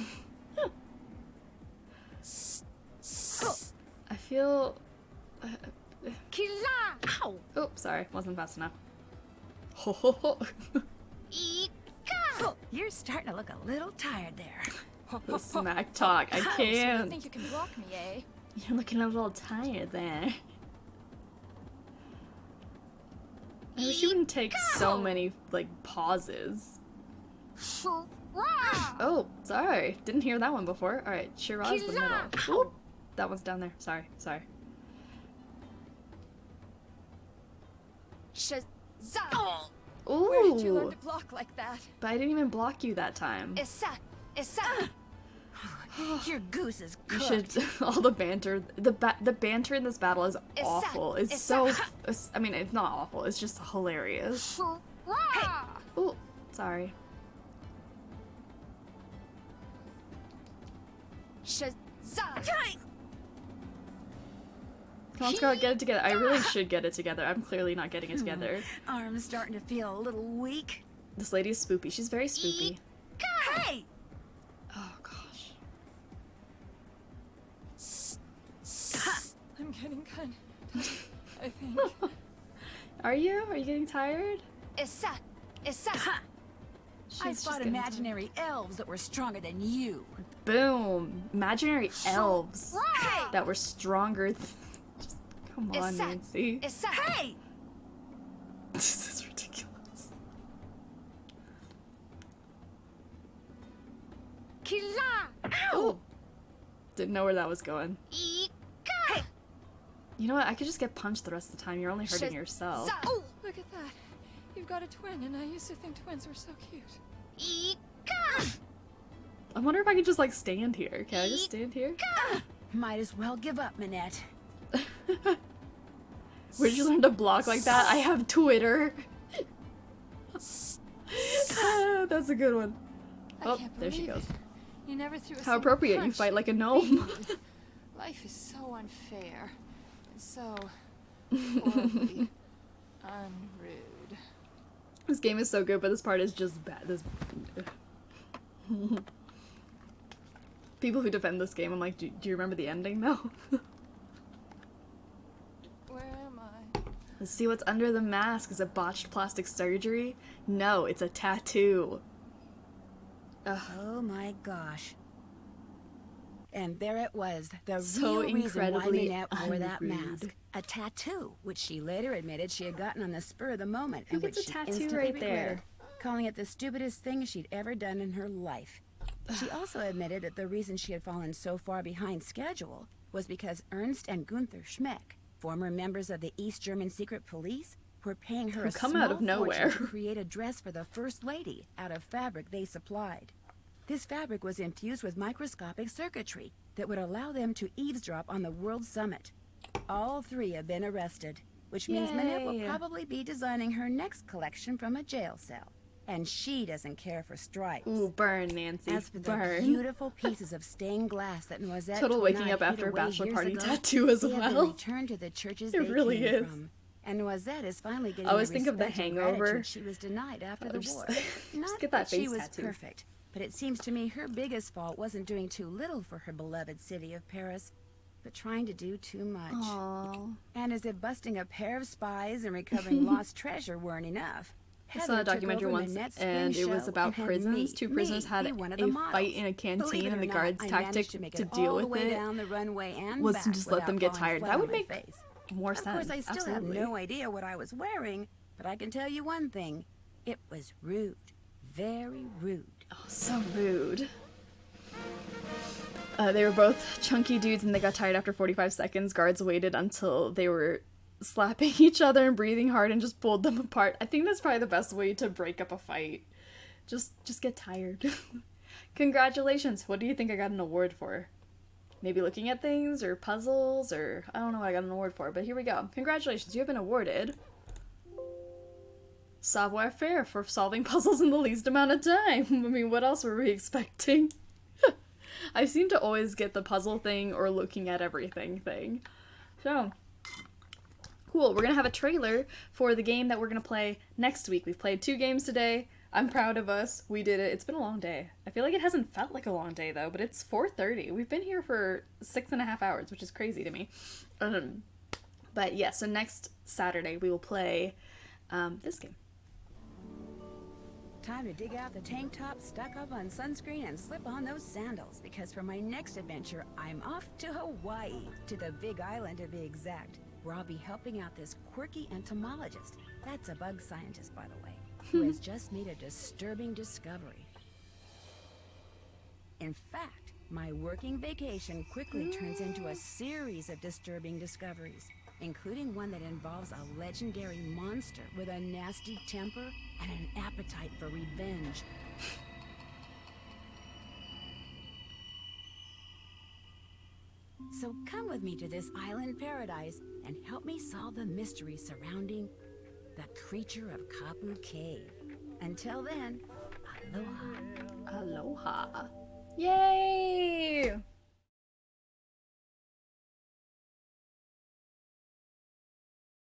I feel... Oh, sorry. Wasn't fast enough. You're starting to look a little tired there. The smack talk. I can't. So you think you can block me, eh? You're looking a little tired there. I wish you wouldn't take so many, like, pauses. Oh, sorry. Didn't hear that one before. Alright, Shiraz the middle. Oop. That one's down there. Sorry. Ooh. Where did you learn to block like that? But I didn't even block you that time. Your goose is You cooked. should... All the banter... The banter in this battle is awful. It's so... I mean, it's not awful. It's just hilarious. Hey. Ooh. Sorry. Come on, Scarlet, get it together. I really should get it together. I'm clearly not getting it together. Arm's starting to feel a little weak. This lady is spoopy. She's very spoopy. Hey! Oh, gosh. I'm getting kind of... I think. Are you? Are you getting tired? I fought imaginary elves that were stronger than you. Boom. Imaginary elves that were stronger than... Just, come on, Nancy. Hey! This is ridiculous. Oh! Didn't know where that was going. You know what? I could just get punched the rest of the time. You're only hurting yourself. Oh, look at that. You've got a twin, and I used to think twins were so cute. I wonder if I could just, like, stand here. Can I just stand here? Might as well give up, Minette. Where'd you learn to block like that? I have Twitter. That's a good one. Oh, there she goes. You never threw a How appropriate. punch. You fight like a gnome. Life is so unfair. And so horribly unrude. This game is so good, but this part is just bad. This people who defend this game, I'm like, do you remember the ending though? Where am I? Let's see what's under the mask. Is it botched plastic surgery? No, it's a tattoo. Ugh. Oh my gosh. And there it was, the So real reason why incredibly Minette wore that unrude. mask. A tattoo, which she later admitted she had gotten on the spur of the moment, Who and which gets a she tattoo instantly right regretted, there? calling it the stupidest thing she'd ever done in her life. She also admitted that the reason she had fallen so far behind schedule was because Ernst and Gunther Schmeck, former members of the East German secret police, were paying her Who a come small out of nowhere. fortune to create a dress for the First Lady out of fabric they supplied. This fabric was infused with microscopic circuitry that would allow them to eavesdrop on the World Summit. All three have been arrested, which means Minette will Yay. probably be designing her next collection from a jail cell. And she doesn't care for stripes. Ooh, burn, Nancy. As for the Burn. beautiful pieces of stained glass that Noisette Total waking Tournai up hid after a away bachelor years party ago, tattoo as they have been well. returned to the churches It they really came is. from. And Noisette is finally getting I always the think of The respect and Hangover. gratitude she was denied after the just- war. just Not get that she face was tattoo. perfect, but it seems to me her biggest fault wasn't doing too little for her beloved city of Paris, but trying to do too much. Aww. And as if busting a pair of spies and recovering lost treasure weren't enough, I saw a Heather took documentary over once, Minette's and spring it was show about and had prisons. me, Two prisoners had be a one of the models. fight in a Believe canteen, it and or the not, guard's I tactic managed to make to it deal all the with way it down the runway and was back to just let them without get falling tired. flat That on would my make face. more Of sense. course, I still Absolutely. have no idea what I was wearing, but I can tell you one thing: it was rude, very rude. Oh, so rude. They were both chunky dudes, and they got tired after 45 seconds. Guards waited until they were slapping each other and breathing hard and just pulled them apart. I think that's probably the best way to break up a fight. Just get tired. Congratulations. What do you think I got an award for? maybe looking at things or puzzles or I don't know what I got an award for, but here we go. Congratulations, you have been awarded savoir faire for solving puzzles in the least amount of time. I mean, what else were we expecting? I seem to always get the puzzle thing or looking at everything thing. So, cool. We're gonna have a trailer for the game that we're gonna play next week. We've played 2 games today. I'm proud of us. We did it. It's been a long day. I feel like it hasn't felt like a long day though, but it's 4:30. We've been here for 6.5 hours, which is crazy to me. But yeah, so next Saturday we will play this game. Time to dig out the tank top, stock up on sunscreen, and slip on those sandals, because for my next adventure, I'm off to Hawaii, to the Big Island to be exact, where I'll be helping out this quirky entomologist. That's a bug scientist, by the way, who has just made a disturbing discovery. In fact, my working vacation quickly turns into a series of disturbing discoveries, including one that involves a legendary monster with a nasty temper and an appetite for revenge. So come with me to this island paradise and help me solve the mystery surrounding the creature of Kapu Cave. Until then, aloha. Aloha. Yay!